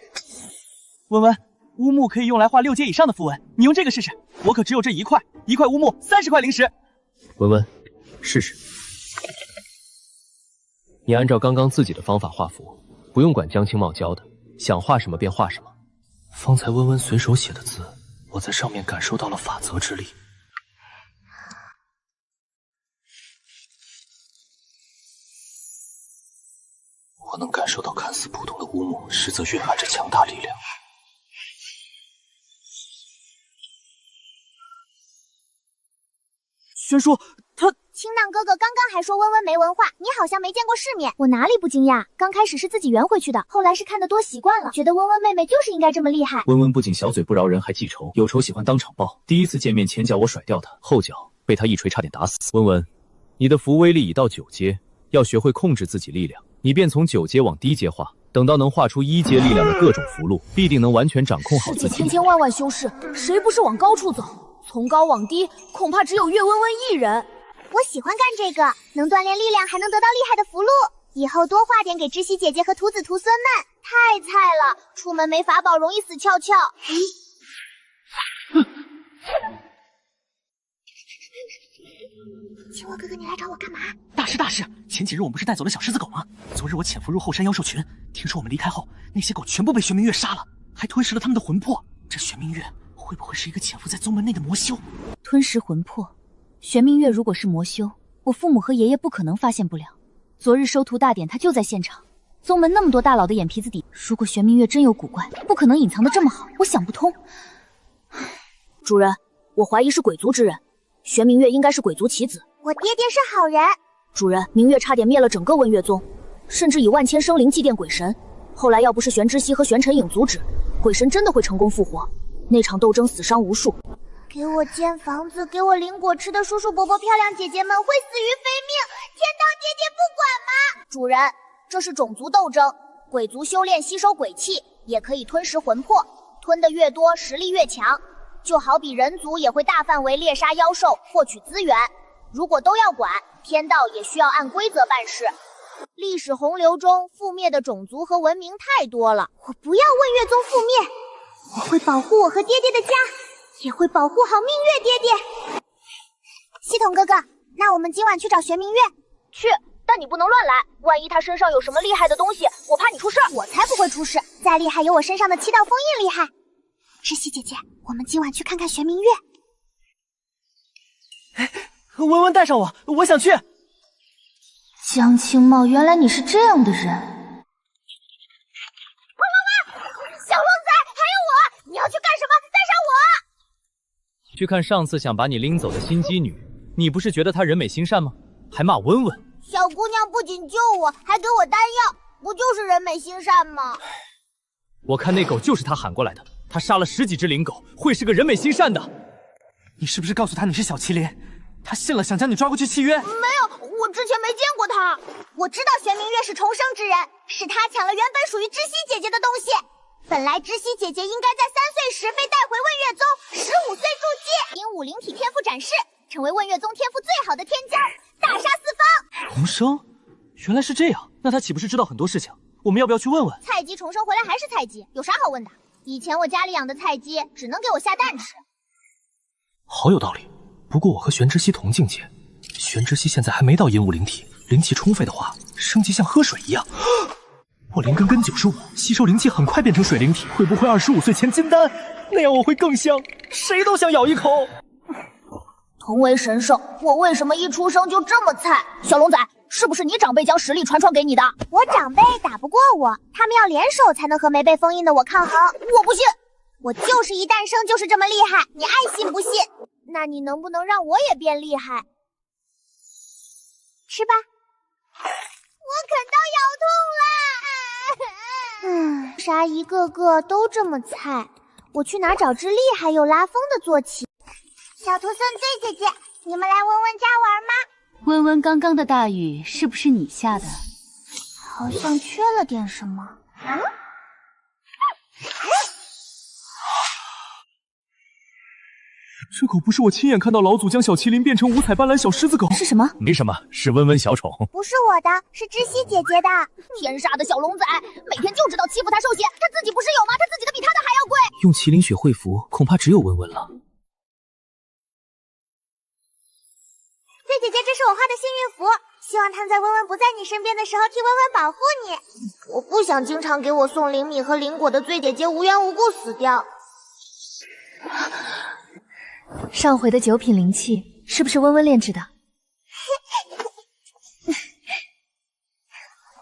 文文，乌木可以用来画6阶以上的符文，你用这个试试。我可只有这1块，1块乌木30块零食。文文，试试。你按照刚刚自己的方法画符，不用管江青茂教的，想画什么便画什么。方才温温随手写的字，我在上面感受到了法则之力。我能感受到看似普通的乌木，实则蕴含着强大力量。轩叔，他青荡哥哥刚刚还说温温没文化，你好像没见过世面。我哪里不惊讶？刚开始是自己圆回去的，后来是看得多习惯了，觉得温温妹妹就是应该这么厉害。温温不仅小嘴不饶人，还记仇，有仇喜欢当场报。第一次见面，前脚我甩掉他，后脚被他一锤差点打死。温温，你的符威力已到9阶，要学会控制自己力量，你便从9阶往低阶画，等到能画出1阶力量的各种符箓，必定能完全掌控好自己。世界千万修士，谁不是往高处走？从高往低，恐怕只有岳温温一人。我喜欢干这个，能锻炼力量，还能得到厉害的符箓。以后多画点给知悉姐姐和徒子徒孙们。太菜了，出门没法宝，容易死翘翘。青蛙哥哥，你来找我干嘛？大事！前几日我们不是带走了小狮子狗吗？昨日我潜伏入后山妖兽群，听说我们离开后，那些狗全部被玄明月杀了，还吞噬了他们的魂魄。这玄明月会不会是一个潜伏在宗门内的魔修？吞噬魂魄，玄明月如果是魔修，我父母和爷爷不可能发现不了。昨日收徒大典，他就在现场。宗门那么多大佬的眼皮子底，如果玄明月真有古怪，不可能隐藏得这么好，我想不通。主人，我怀疑是鬼族之人，玄明月应该是鬼族棋子。我爹爹是好人。主人，明月差点灭了整个温月宗，甚至以万千生灵祭奠鬼神。后来要不是玄之息和玄尘影阻止，鬼神真的会成功复活。那场斗争死伤无数。给我建房子，给我领果吃的叔叔伯伯、漂亮姐姐们会死于非命，天道姐姐不管吗？主人，这是种族斗争，鬼族修炼吸收鬼气，也可以吞食魂魄，吞得越多，实力越强。就好比人族也会大范围猎杀妖兽，获取资源。如果都要管，天道也需要按规则办事。历史洪流中，覆灭的种族和文明太多了。我不要问月宗覆灭，我会保护我和爹爹的家，也会保护好明月爹爹。系统哥哥，那我们今晚去找玄明月？去，但你不能乱来，万一他身上有什么厉害的东西，我怕你出事。我才不会出事，再厉害有我身上的7道封印厉害。知悉姐姐，我们今晚去看看玄明月。文文带上我，我想去。江青茂，原来你是这样的人。喂，小龙仔，还有我，你要去干什么？带上我。去看上次想把你拎走的心机女，你不是觉得她人美心善吗？还骂温文。小姑娘不仅救我，还给我丹药，不就是人美心善吗？我看那狗就是她喊过来的，她杀了10几只灵狗，会是个人美心善的。你是不是告诉她你是小麒麟？她信了，想将你抓过去契约？没有，我之前没见过她。我知道玄明月是重生之人，是她抢了原本属于知悉姐姐的东西。本来知悉姐姐应该在3岁时被带回问月宗，15岁筑基，因武灵体天赋展示，成为问月宗天赋最好的天骄，大杀四方。重生，原来是这样，那他岂不是知道很多事情？我们要不要去问问？菜鸡重生回来还是菜鸡，有啥好问的？以前我家里养的菜鸡只能给我下蛋吃。好有道理。不过我和玄之息同境界，玄之息现在还没到阴武灵体，灵气充沛的话，升级像喝水一样。我灵根95，吸收灵气很快变成水灵体，会不会25岁前金丹？那样我会更香，谁都想咬一口。同为神圣，我为什么一出生就这么菜？小龙仔，是不是你长辈将实力传给你的？我长辈打不过我，他们要联手才能和没被封印的我抗衡。我不信，我就是一诞生就是这么厉害，你爱信不信？那你能不能让我也变厉害？吃吧。我啃到咬痛了。啥一个个都这么菜，我去哪找只厉害又拉风的坐骑？小兔孙醉姐姐，你们来温温家玩吗？温温刚刚的大雨是不是你下的？好像缺了点什么。这可不是我亲眼看到老祖将小麒麟变成五彩斑斓小狮子狗。是什么？没什么，是温温小宠。不是我的，是知悉姐姐的。天杀的小龙仔，每天就知道欺负他受血，他自己不是有吗？他自己的比他的还要贵。用麒麟血会服，恐怕只有温温了。醉姐姐，这是我画的幸运符，希望它在温温不在你身边的时候替温温保护你。我不想经常给我送灵米和灵果的醉姐姐无缘无故死掉。上回的9品灵气是不是温温炼制的？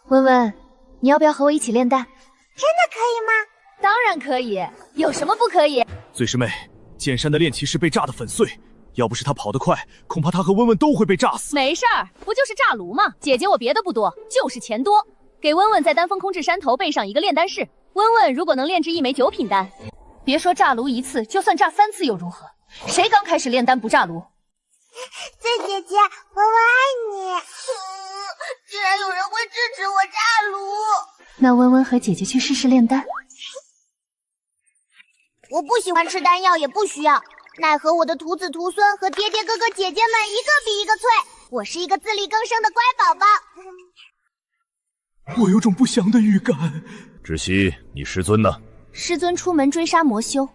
温温，你要不要和我一起炼丹？真的可以吗？当然可以，有什么不可以？醉师妹，剑山的炼骑士被炸得粉碎，要不是他跑得快，恐怕他和温温都会被炸死。没事儿，不就是炸炉吗？姐姐我别的不多，就是钱多。给温温在丹峰空置山头备上一个炼丹室，温温如果能炼制1枚9品丹，别说炸炉1次，就算炸3次又如何？谁刚开始炼丹不炸炉？醉姐姐，温温爱你。居然有人会制止我炸炉。那温温和姐姐去试试炼丹。我不喜欢吃丹药，也不需要。奈何我的徒子徒孙和爹爹哥哥姐姐们一个比一个脆，我是一个自力更生的乖宝宝。我有种不祥的预感。知悉，你师尊呢？师尊出门追杀魔修。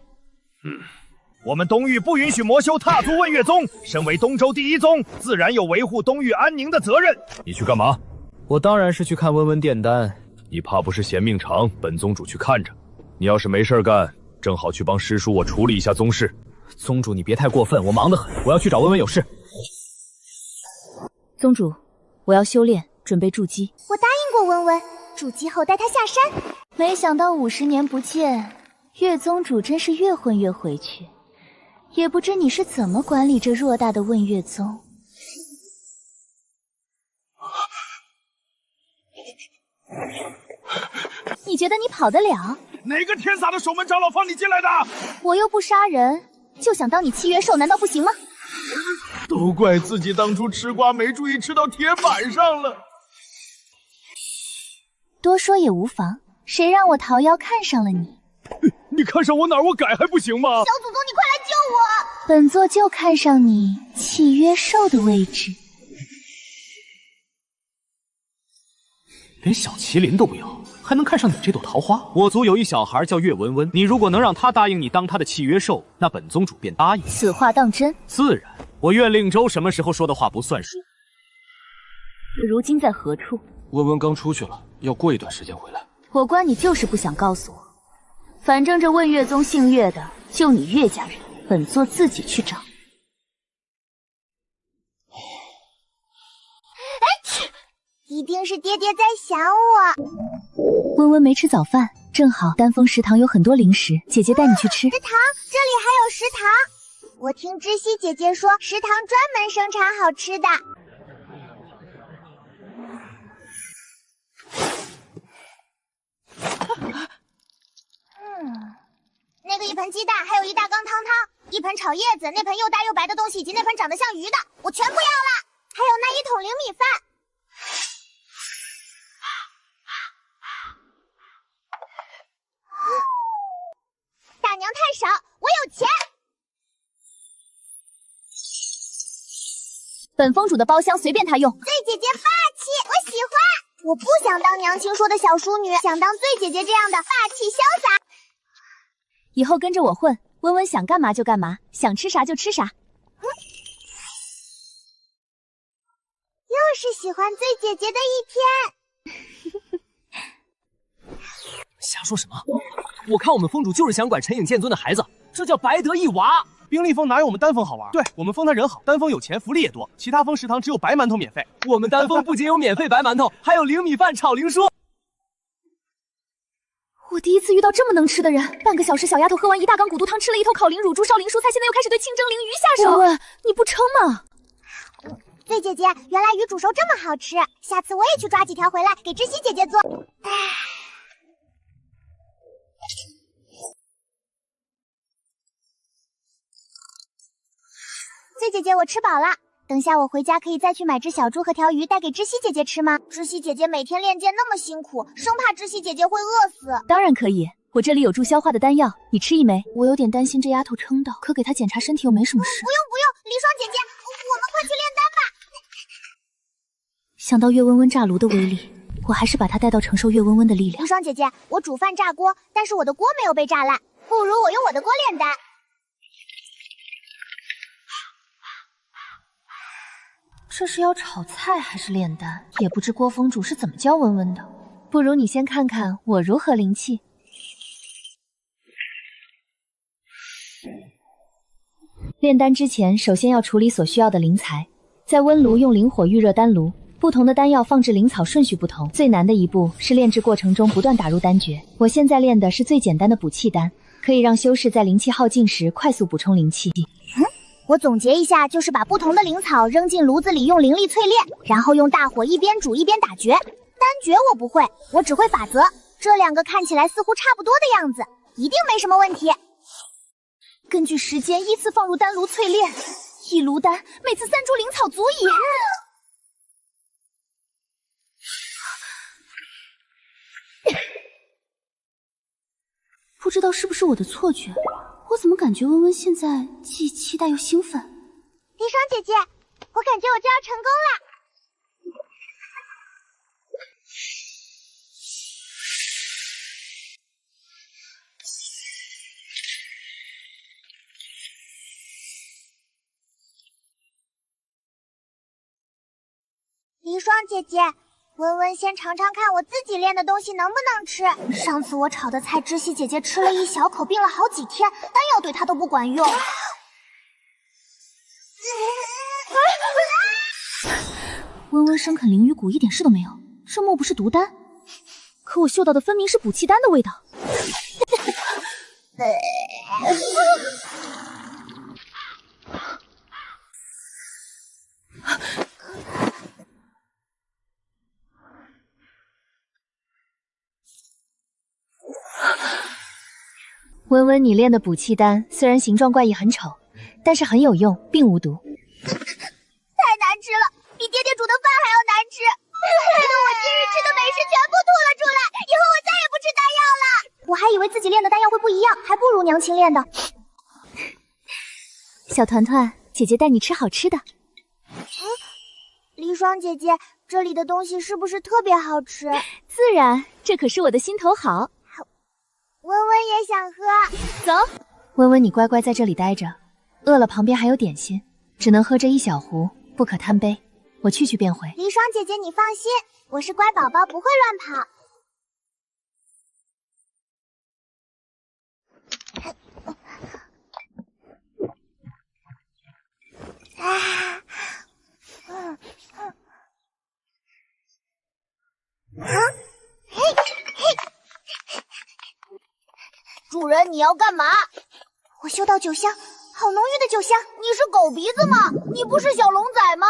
我们东域不允许魔修踏足问月宗，身为东周第一宗，自然有维护东域安宁的责任。你去干嘛？我当然是去看温温炼丹。你怕不是嫌命长，本宗主去看着。你要是没事干，正好去帮师叔我处理一下宗事。宗主，你别太过分，我忙得很，我要去找温温有事。宗主，我要修炼，准备筑基。我答应过温温，筑基后带他下山。没想到50年不见，岳宗主真是越混越回去。也不知你是怎么管理这偌大的问月宗。你觉得你跑得了？哪个天撒的守门长老放你进来的？我又不杀人，就想当你契约兽，难道不行吗？都怪自己当初吃瓜没注意吃到铁板上了。多说也无妨，谁让我桃夭看上了你？你看上我哪儿，我改还不行吗？小祖宗，你快来救我！本座就看上你契约兽的位置。连小麒麟都不要，还能看上你这朵桃花？我族有一小孩叫岳文文，你如果能让他答应你当他的契约兽，那本宗主便答应。此话当真？自然，我岳令州什么时候说的话不算数？如今在何处？温温刚出去了，要过一段时间回来。我关你就是不想告诉我。反正这问岳宗姓岳的，就你岳家人，本座自己去找。一定是爹爹在想我。温温没吃早饭，正好丹峰食堂有很多零食，姐姐带你去吃。食堂，这里还有食堂。我听知悉姐姐说，食堂专门生产好吃的。那个一盆鸡蛋，还有一大缸汤汤，一盆炒叶子，那盆又大又白的东西，以及那盆长得像鱼的，我全部要了。还有那1桶灵米饭。大娘太少，我有钱。本封主的包厢随便他用。醉姐姐霸气，我喜欢。我不想当娘亲说的小淑女，想当醉姐姐这样的霸气潇洒。以后跟着我混，温温想干嘛就干嘛，想吃啥就吃啥。又是喜喜欢醉姐姐的一天。瞎说什么？我看我们封主就是想管陈颖剑尊的孩子，这叫白得一娃。冰立峰哪有我们丹峰好玩？对我们封他人好，丹峰有钱，福利也多，其他封食堂只有白馒头免费。我们丹峰不仅有免费白馒头，还有零米饭炒灵蔬。我第一次遇到这么能吃的人，半个小时小丫头喝完1大缸骨肚汤，吃了1头烤灵乳猪烧灵蔬菜，现在又开始对清蒸鲮鱼下手。问问你不撑吗？醉姐姐，原来鱼煮熟这么好吃，下次我也去抓几条回来给知悉姐姐做。醉姐姐，我吃饱了，等下我回家可以再去买只小猪和条鱼带给知悉姐姐吃吗？知悉姐姐每天练剑那么辛苦，生怕知悉姐姐会饿死。当然可以，我这里有助消化的丹药，你吃一枚。我有点担心这丫头撑的，可给她检查身体又没什么事。不用，离霜姐姐，我们快去炼丹吧。想到岳温温炸炉的威力，我还是把她带到承受岳温温的力量。离霜姐姐，我煮饭炸锅，但是我的锅没有被炸烂，不如我用我的锅炼丹。这是要炒菜还是炼丹？也不知郭封主是怎么教温温的。不如你先看看我如何灵气。炼丹之前，首先要处理所需要的灵材，在温炉用灵火预热丹炉。不同的丹药放置灵草顺序不同，最难的一步是炼制过程中不断打入丹诀。我现在炼的是最简单的补气丹，可以让修士在灵气耗尽时快速补充灵气。我总结一下，就是把不同的灵草扔进炉子里，用灵力淬炼，然后用大火一边煮一边打诀。丹诀我不会，我只会法则。这两个看起来似乎差不多的样子，一定没什么问题。根据时间依次放入丹炉淬炼，1炉丹每次3株灵草足矣。不知道是不是我的错觉，我怎么感觉温温现在既期待又兴奋？离霜姐姐，我感觉我就要成功了。离霜姐姐，温温先尝尝看我自己炼的东西能不能吃。上次我炒的菜，知悉姐姐吃了一小口，病了好几天，丹药对她都不管用。温温生啃灵鱼骨一点事都没有，这莫不是毒丹？可我嗅到的分明是补气丹的味道。温温，你炼的补气丹虽然形状怪异很丑，但是很有用，并无毒。太难吃了，比爹爹煮的饭还要难吃。我今日吃的美食全部吐了出来，以后我再也不吃丹药了。我还以为自己炼的丹药会不一样，还不如娘亲炼的。小团团，姐姐带你吃好吃的。离霜姐姐，这里的东西是不是特别好吃？自然，这可是我的心头好。温温也想喝，走。温温，你乖乖在这里待着，饿了旁边还有点心，只能喝这一小壶，不可贪杯。我去便回。离霜姐姐，你放心，我是乖宝宝，不会乱跑。主人，你要干嘛？我嗅到酒香，好浓郁的酒香。你是狗鼻子吗？你不是小龙仔吗？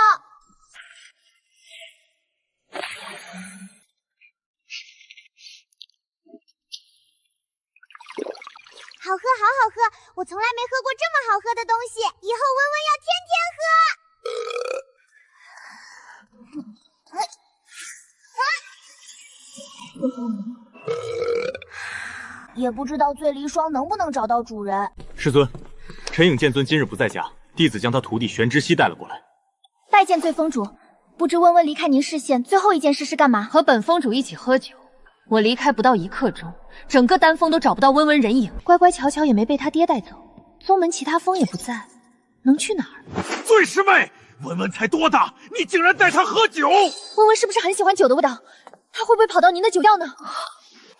好喝，好好喝！我从来没喝过这么好喝的东西，以后温温要天天喝。也不知道醉离霜能不能找到主人。师尊，陈颖剑尊今日不在家，弟子将他徒弟玄之息带了过来。拜见醉封主，不知温温离开您视线最后一件事是干嘛？和本封主一起喝酒。我离开不到1刻钟，整个丹峰都找不到温温人影，乖乖巧巧也没被他爹带走，宗门其他峰也不在，能去哪儿？醉师妹，文文才多大，你竟然带她喝酒？温温是不是很喜欢酒的味道？她会不会跑到您的酒窖呢？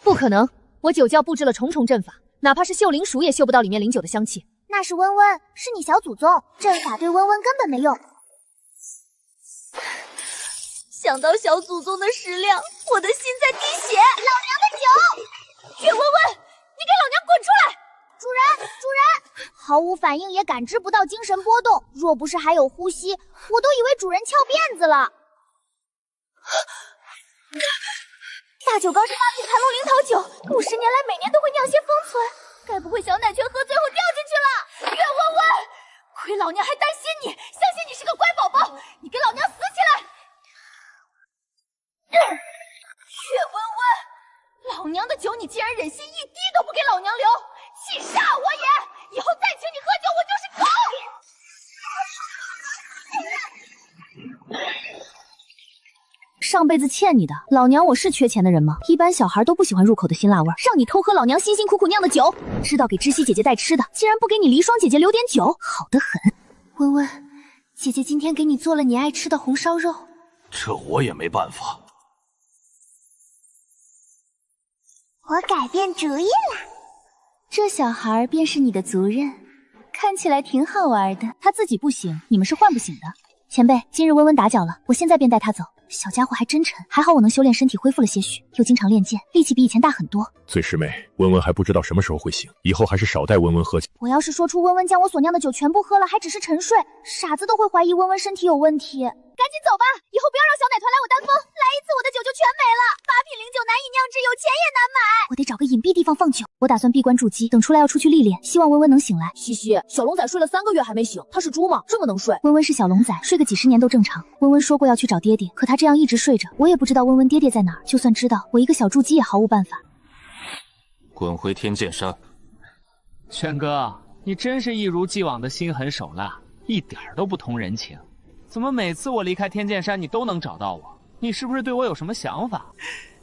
不可能，我酒窖布置了重重阵法，哪怕是嗅灵鼠也嗅不到里面灵酒的香气。那是温温，是你小祖宗，阵法对温温根本没用。想到小祖宗的食量，我的心在滴血。老娘的酒！岳温温，你给老娘滚出来！主人，主人！毫无反应也感知不到精神波动，若不是还有呼吸，我都以为主人翘辫子了。大酒缸是八品盘龙灵桃酒，50年来每年都会酿些封存，该不会小奶全喝醉后掉进去了？岳温温，亏老娘还担心你，相信你是个乖宝宝，你给老娘死起来！岳温温，老娘的酒你竟然忍心一滴都不给老娘留，气煞我也！以后再请你喝酒，我就是狗！上辈子欠你的，老娘我是缺钱的人吗？一般小孩都不喜欢入口的辛辣味儿，让你偷喝老娘辛辛苦苦酿的酒，知道给知悉姐姐带吃的，竟然不给你离霜姐姐留点酒，好得很。温温，姐姐今天给你做了你爱吃的红烧肉。这我也没办法。我改变主意了，这小孩便是你的族人，看起来挺好玩的。他自己不行，你们是唤不醒的。前辈，今日温温打搅了，我现在便带他走。小家伙还真沉，还好我能修炼身体恢复了些许，又经常练剑，力气比以前大很多。醉师妹，温温还不知道什么时候会醒，以后还是少带温温喝酒。我要是说出温温将我所酿的酒全部喝了，还只是沉睡，傻子都会怀疑温温身体有问题。赶紧走吧，以后不要让小奶团来我丹峰，来一次我的酒就全没了。8品灵酒难以酿制，有钱也难买。我得找个隐蔽地方放酒，我打算闭关筑基，等出来要出去历练，希望温温能醒来。西西，小龙仔睡了3个月还没醒，他是猪吗？这么能睡？温温是小龙仔，睡个几10年都正常。温温说过要去找爹爹，可他这样一直睡着，我也不知道温温爹爹在哪儿。就算知道，我一个小筑基也毫无办法。滚回天剑山。轩哥，你真是一如既往的心狠手辣，一点都不通人情。怎么每次我离开天剑山，你都能找到我？你是不是对我有什么想法？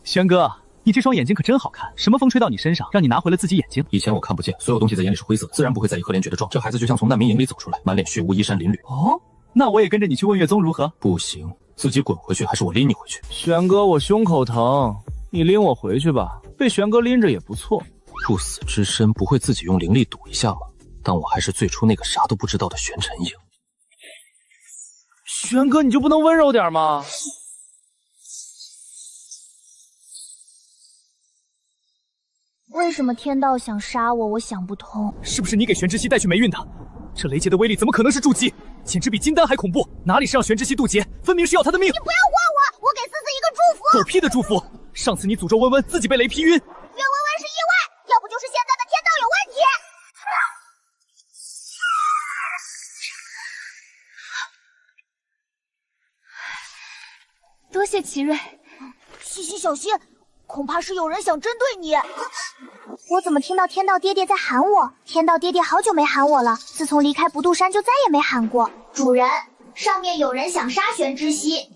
轩哥，你这双眼睛可真好看，什么风吹到你身上，让你拿回了自己眼睛？以前我看不见，所有东西在眼里是灰色，自然不会在意赫连觉的状。这孩子就像从难民营里走出来，满脸血污，衣衫褴褛。哦，那我也跟着你去问月宗如何？不行，自己滚回去，还是我拎你回去？轩哥，我胸口疼，你拎我回去吧，被玄哥拎着也不错。不死之身不会自己用灵力赌一下吗？但我还是最初那个啥都不知道的玄尘影。轩哥，你就不能温柔点吗？为什么天道想杀我？我想不通。是不是你给玄之息带去霉运的？这雷劫的威力怎么可能是筑基？简直比金丹还恐怖！哪里是让玄之息渡劫，分明是要他的命！你不要祸我，我给思思一个祝福。狗屁的祝福！上次你诅咒温温，自己被雷劈晕。岳温温是意外，要不就是现在的天道有问题。多谢奇瑞。西西小心，恐怕是有人想针对你。我怎么听到天道爹爹在喊我？天道爹爹好久没喊我了，自从离开不渡山就再也没喊过。主人，上面有人想杀玄之息。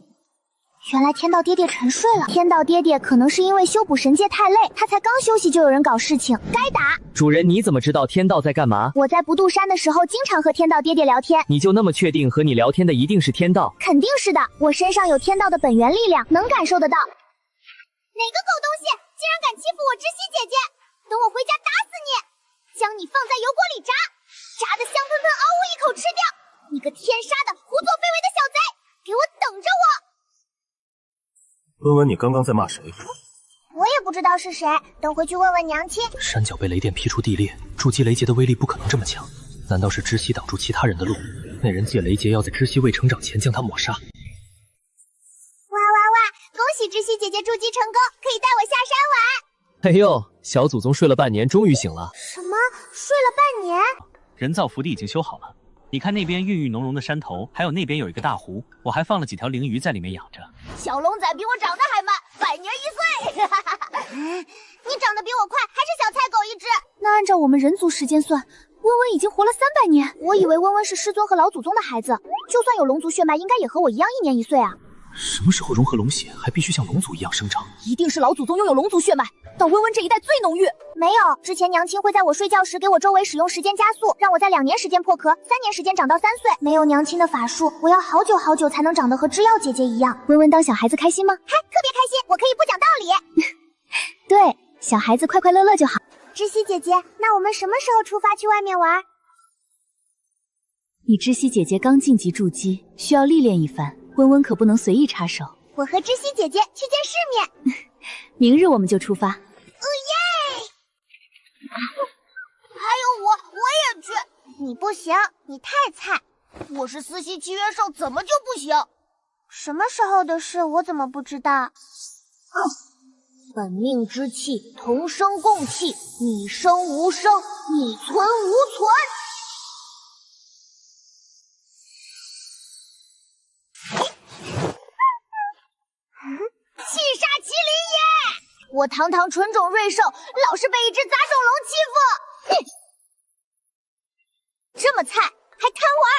原来天道爹爹沉睡了。天道爹爹可能是因为修补神界太累，他才刚休息就有人搞事情，该打。主人，你怎么知道天道在干嘛？我在不渡山的时候经常和天道爹爹聊天。你就那么确定和你聊天的一定是天道？肯定是的，我身上有天道的本源力量，能感受得到。哪个狗东西竟然敢欺负我知悉姐姐！等我回家打死你，将你放在油锅里炸，炸得香喷喷，嗷呜一口吃掉！你个天杀的胡作非为的小贼，给我等着我！温温，你刚刚在骂谁？我也不知道是谁，等回去问问娘亲。山脚被雷电劈出地裂，筑基雷劫的威力不可能这么强，难道是知悉挡住其他人的路？那人借雷劫要在知悉未成长前将他抹杀。哇哇哇！恭喜知悉姐姐筑基成功，可以带我下山玩。哎呦，小祖宗睡了半年，终于醒了。什么？睡了半年？人造福地已经修好了，你看那边郁郁浓浓的山头，还有那边有一个大湖，我还放了几条灵鱼在里面养着。小龙仔比我长得还慢，100年1岁。你长得比我快，还是小菜狗一只。那按照我们人族时间算，温温已经活了300年。我以为温温是师尊和老祖宗的孩子，就算有龙族血脉，应该也和我一样1年1岁啊。什么时候融合龙血，还必须像龙族一样生长？一定是老祖宗拥有龙族血脉，到温温这一代最浓郁。没有，之前娘亲会在我睡觉时给我周围使用时间加速，让我在2年时间破壳，3年时间长到3岁。没有娘亲的法术，我要好久好久才能长得和知药姐姐一样。温温当小孩子开心吗？嗨，特别开心，我可以不讲道理。对，小孩子快快乐乐就好。知悉姐姐，那我们什么时候出发去外面玩？你知悉姐姐刚晋级筑基，需要历练一番，温温可不能随意插手。我和知悉姐姐去见世面。明日我们就出发。耶！还有我也去。你不行，你太菜。我是四系契约兽，怎么就不行？什么时候的事，我怎么不知道？本命之气，同生共气，你生无生，你存无存。气煞麒麟也！我堂堂纯种瑞兽，老是被一只杂种龙欺负。这么菜还贪玩，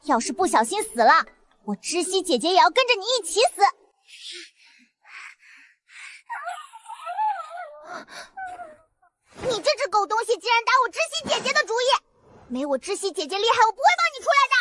要是不小心死了，我知悉姐姐也要跟着你一起死。你这只狗东西竟然打我知悉姐姐的主意！没我知悉姐姐厉害，我不会放你出来的。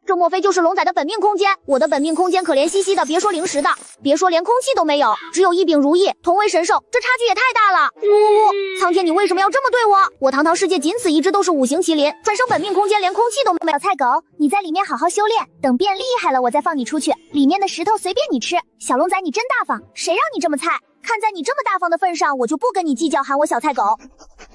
这莫非就是龙仔的本命空间？我的本命空间可怜兮兮的，别说灵石的，别说连空气都没有，只有一柄如意，同为神兽，这差距也太大了！呜呜，苍天，你为什么要这么对我？我堂堂世界仅此一只都是5行麒麟，转生本命空间连空气都没有。小菜狗，你在里面好好修炼，等变厉害了我再放你出去，里面的石头随便你吃。小龙仔你真大方，谁让你这么菜？看在你这么大方的份上，我就不跟你计较，喊我小菜狗。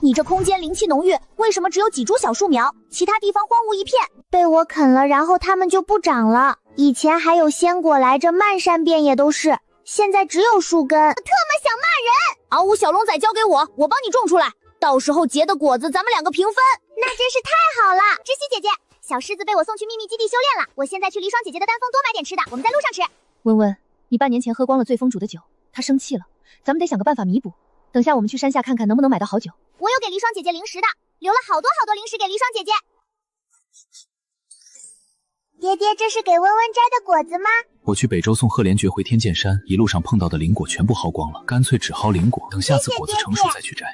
你这空间灵气浓郁，为什么只有几株小树苗，其他地方荒芜一片？被我啃了，然后它们就不长了。以前还有鲜果来着，漫山遍野都是，现在只有树根。特么想骂人！嗷呜，小龙仔交给我，我帮你种出来，到时候结的果子咱们2个平分。那真是太好了，知悉姐姐，小狮子被我送去秘密基地修炼了，我现在去离霜姐姐的丹峰多买点吃的，我们在路上吃。温温，你半年前喝光了醉风主的酒，他生气了，咱们得想个办法弥补。等下我们去山下看看能不能买到好酒。我有给离霜姐姐零食的，留了好多零食给离霜姐姐。爹爹，这是给温温摘的果子吗？我去北周送赫连爵回天剑山，一路上碰到的灵果全部薅光了，干脆只薅灵果，等下次果子成熟再去摘。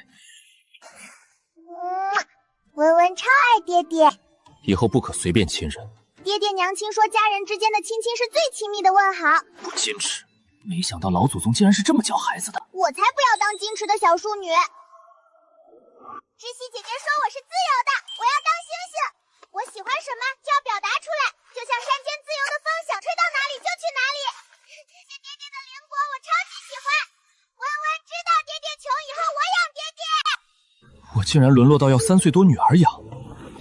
温温超爱爹爹，以后不可随便亲人。爹爹娘亲说家人之间的亲是最亲密的问好。我矜持，没想到老祖宗竟然是这么教孩子的。我才不要当矜持的小淑女。知悉姐姐说我是自由的，我要当星星，我喜欢什么就要表达出来，就像山间自由的风，想吹到哪里就去哪里。这些爹爹的灵果我超级喜欢，温温知道爹爹穷，以后我养爹爹。我竟然沦落到要3岁多女儿养，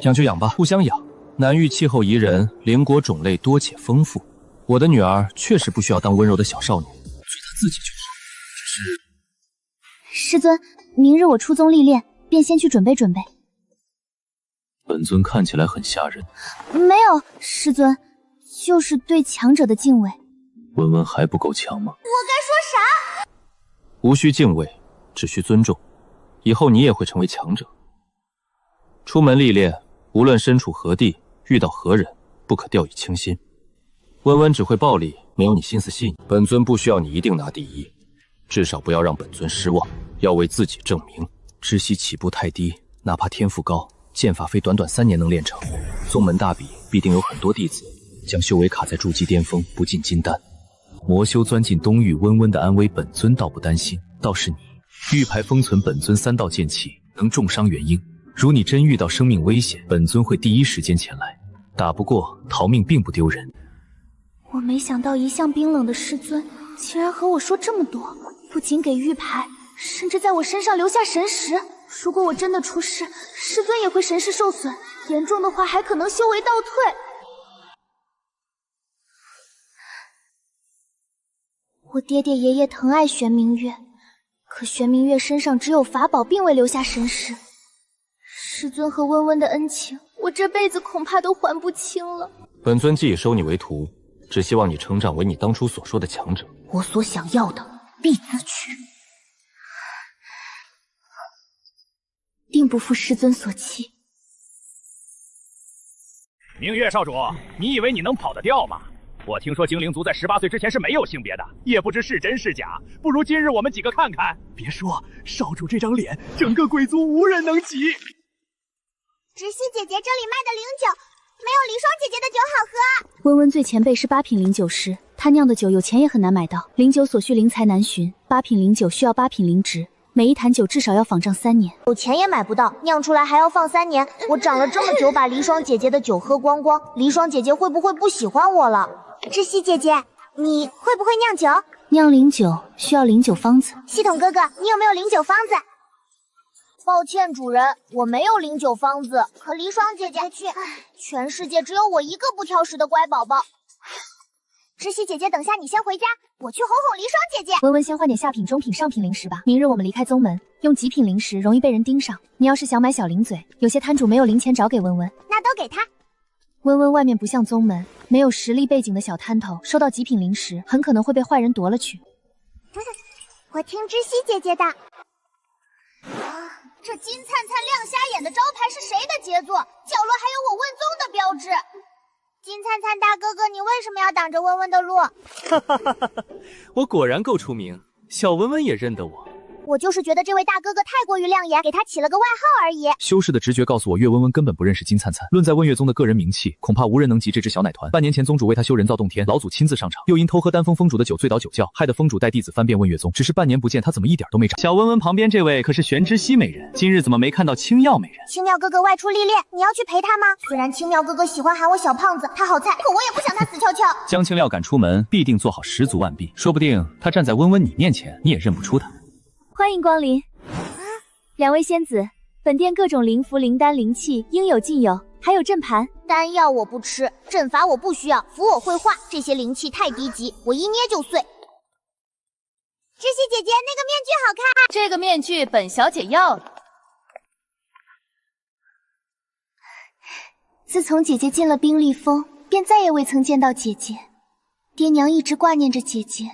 养就养吧，互相养。南域气候宜人，灵果种类多且丰富。我的女儿确实不需要当温柔的小少女，做她自己就好。只是，师尊，明日我出宗历练，便先去准备准备。本尊看起来很吓人。没有，师尊，就是对强者的敬畏。温温还不够强吗？我该说啥？无需敬畏，只需尊重。以后你也会成为强者。出门历练，无论身处何地，遇到何人，不可掉以轻心。温温只会暴力，没有你心思细腻。本尊不需要你一定拿第一，至少不要让本尊失望，要为自己证明。知悉起步太低，哪怕天赋高，剑法非短短3年能练成。宗门大比必定有很多弟子，将修为卡在筑基巅峰，不进金丹。魔修钻进东域，温温的安危，本尊倒不担心。倒是你，玉牌封存本尊3道剑气，能重伤元婴。如你真遇到生命危险，本尊会第一时间前来。打不过，逃命并不丢人。我没想到一向冰冷的师尊，竟然和我说这么多，不仅给玉牌，甚至在我身上留下神识。如果我真的出事，师尊也会神识受损，严重的话还可能修为倒退。我爹爹爷爷疼爱玄明月，可玄明月身上只有法宝，并未留下神识。师尊和温温的恩情，我这辈子恐怕都还不清了。本尊既已收你为徒，只希望你成长为你当初所说的强者。我所想要的，必自取，定不负师尊所期。明月少主，你以为你能跑得掉吗？我听说精灵族在18岁之前是没有性别的，也不知是真是假。不如今日我们几个看看。别说，少主这张脸，整个贵族无人能及。直系姐姐这里卖的灵酒，没有离霜姐姐的酒好喝。温温最前辈是8品灵酒师，他酿的酒有钱也很难买到。灵酒所需灵材难寻，8品灵酒需要8品灵植，每一坛酒至少要仿账3年。有钱也买不到，酿出来还要放3年。我长了这么久，把离霜姐姐的酒喝光光，离霜姐姐会不会不喜欢我了？知悉姐姐，你会不会酿酒？酿灵酒需要灵酒方子。系统哥哥，你有没有灵酒方子？抱歉，主人，我没有灵酒方子。可离霜姐姐去，全世界只有我一个不挑食的乖宝宝。知悉姐姐，等下你先回家，我去哄哄离霜姐姐。温温先换点下品、中品、上品灵石吧。明日我们离开宗门，用极品灵石容易被人盯上。你要是想买小零嘴，有些摊主没有零钱找给温温，那都给他。温温外面不像宗门，没有实力背景的小摊头，收到极品灵石很可能会被坏人夺了去。我听知悉姐姐的。这金灿灿亮瞎眼的招牌是谁的杰作？角落还有我问宗的标志。金灿灿大哥哥，你为什么要挡着温温的路？哈哈哈哈！我果然够出名，小温温也认得我。我就是觉得这位大哥哥太过于亮眼，给他起了个外号而已。修士的直觉告诉我，岳温温根本不认识金灿灿。论在问岳宗的个人名气，恐怕无人能及这只小奶团。半年前，宗主为他修人造洞天，老祖亲自上场，又因偷喝丹峰封主的酒醉倒酒窖，害得封主带弟子翻遍问岳宗。只是半年不见，他怎么一点都没长？小温温旁边这位可是玄之息美人，今日怎么没看到青耀美人？青妙哥哥外出历练，你要去陪他吗？虽然青妙哥哥喜欢喊我小胖子，他好菜，可我也不想他死翘翘。将青料赶出门，必定做好10足万臂，说不定他站在温温你面前，你也认不出他。欢迎光临。2位仙子，本店各种灵符、灵丹、灵器应有尽有，还有阵盘。丹药我不吃，阵法我不需要，符我会画，这些灵器太低级，我一捏就碎。知悉姐姐，那个面具好看。这个面具本小姐要了。自从姐姐进了冰立峰，便再也未曾见到姐姐。爹娘一直挂念着姐姐。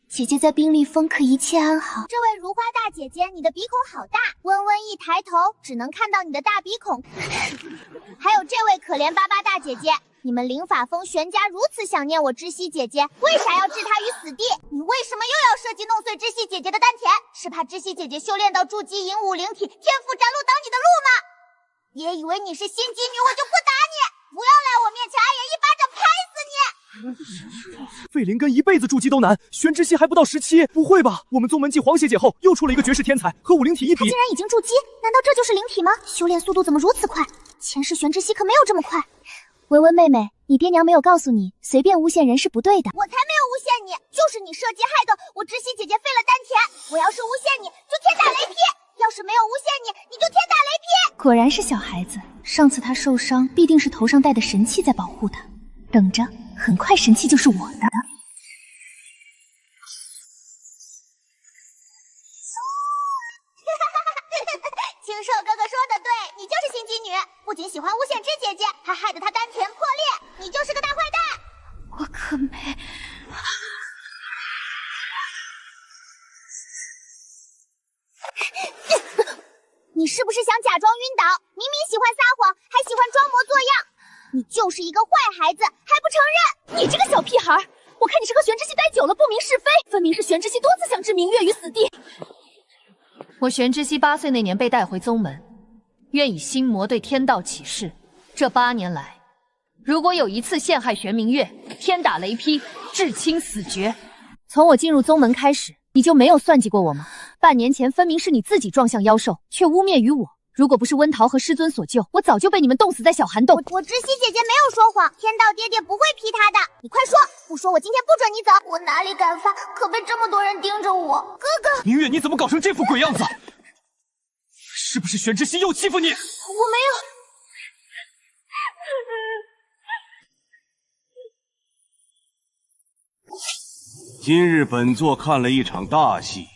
姐姐在冰立峰可一切安好。这位如花大姐姐，你的鼻孔好大，温温一抬头只能看到你的大鼻孔。还有这位可怜巴巴大姐姐，你们灵法峰玄家如此想念我知悉姐姐，为啥要置她于死地？你为什么又要设计弄碎知悉姐姐的丹田？是怕知悉姐姐修炼到筑基引武灵体，天赋斩路挡你的路吗？别以为你是心机女我就不打你，不要来我面前，阿爷一巴掌拍死你！费灵根一辈子筑基都难，玄之息还不到17，不会吧？我们宗门继黄血姐后，又出了一个绝世天才，和武灵体一比，他竟然已经筑基，难道这就是灵体吗？修炼速度怎么如此快？前世玄之息可没有这么快。温温妹妹，你爹娘没有告诉你，随便诬陷人是不对的。我才没有诬陷你，就是你设计害的，我知悉姐姐废了丹田。我要是诬陷你，就天打雷劈；要是没有诬陷你，你就天打雷劈。果然是小孩子，上次他受伤，必定是头上戴的神器在保护他。等着，很快神器就是我的。青兽哥哥说的对，你就是心机女，不仅喜欢诬陷知姐姐，还害得她丹田破裂，你就是个大坏蛋。我可没。你是不是想假装晕倒？明明喜欢撒谎，还喜欢装模作样。你就是一个坏孩子，还不承认！你这个小屁孩，我看你是和玄之息待久了，不明是非，分明是玄之息多次想置明月于死地。我玄之息8岁那年被带回宗门，愿以心魔对天道起誓，这8年来，如果有一次陷害玄明月，天打雷劈，至亲死绝。从我进入宗门开始，你就没有算计过我吗？半年前分明是你自己撞向妖兽，却污蔑于我。如果不是温桃和师尊所救，我早就被你们冻死在小涵洞。我知悉姐姐没有说谎，天道爹爹不会劈她的。你快说，不说我今天不准你走。我哪里敢发，可被这么多人盯着我。哥哥，明月，你怎么搞成这副鬼样子？是不是玄之息又欺负你？我没有。今日本座看了一场大戏。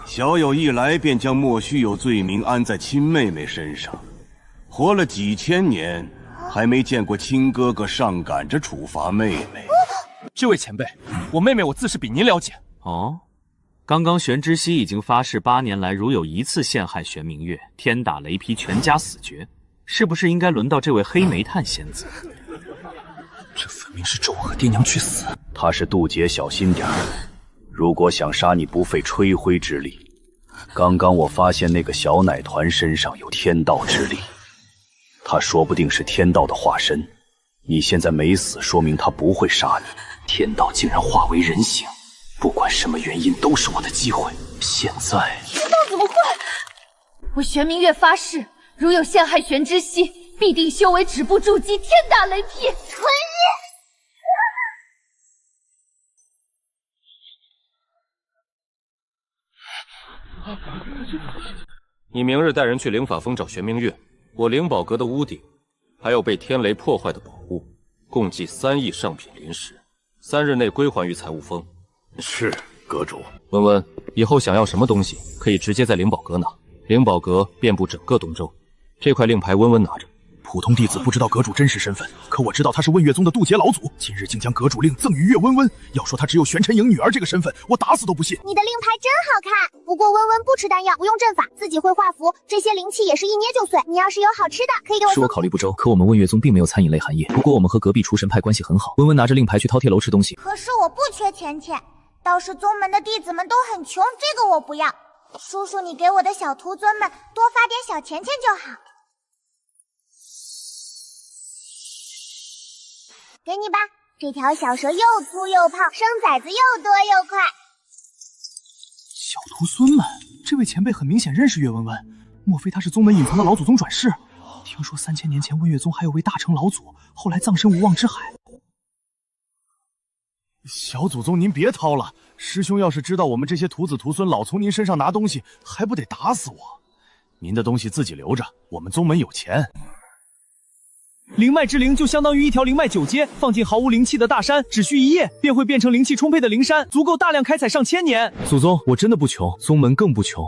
小友一来便将莫须有罪名安在亲妹妹身上，活了几千年，还没见过亲哥哥上赶着处罚妹妹。这位前辈，我妹妹我自是比您了解。哦，刚刚玄之息已经发誓8年来如有一次陷害玄明月，天打雷劈，全家死绝。是不是应该轮到这位黑煤炭仙子？这分明是咒我和爹娘去死。他是渡劫，小心点儿。如果想杀你，不费吹灰之力。刚刚我发现那个小奶团身上有天道之力，他说不定是天道的化身。你现在没死，说明他不会杀你。天道竟然化为人形，不管什么原因，都是我的机会。现在，天道怎么会？我玄明月发誓，如有陷害玄之息，必定修为止步筑基，天打雷劈！纯你明日带人去灵法峰找玄明月，我灵宝阁的屋顶还有被天雷破坏的宝物，共计3亿上品灵石，3日内归还于财务峰。是，阁主。温温，以后想要什么东西，可以直接在灵宝阁拿，灵宝阁遍布整个东周。这块令牌温温拿着。普通弟子不知道阁主真实身份，可我知道他是问月宗的渡劫老祖，今日竟将阁主令赠予月温温。要说他只有玄辰莹女儿这个身份，我打死都不信。你的令牌真好看，不过温温不吃丹药，不用阵法，自己会画符，这些灵气也是一捏就碎。你要是有好吃的，可以给我。是我考虑不周，可我们问月宗并没有餐饮类行业。不过我们和隔壁除神派关系很好，温温拿着令牌去饕餮楼吃东西。可是我不缺钱钱，倒是宗门的弟子们都很穷，这个我不要。叔叔，你给我的小徒孙们多发点小钱钱就好。给你吧，这条小蛇又粗又胖，生崽子又多又快。小徒孙们，这位前辈很明显认识岳温温，莫非他是宗门隐藏的老祖宗转世？听说3000年前温月宗还有位大成老祖，后来葬身无望之海。小祖宗您别叨了，师兄要是知道我们这些徒子徒孙老从您身上拿东西，还不得打死我？您的东西自己留着，我们宗门有钱。灵脉之灵就相当于一条灵脉9阶，放进毫无灵气的大山，只需1夜便会变成灵气充沛的灵山，足够大量开采上千年。祖宗，我真的不穷，宗门更不穷。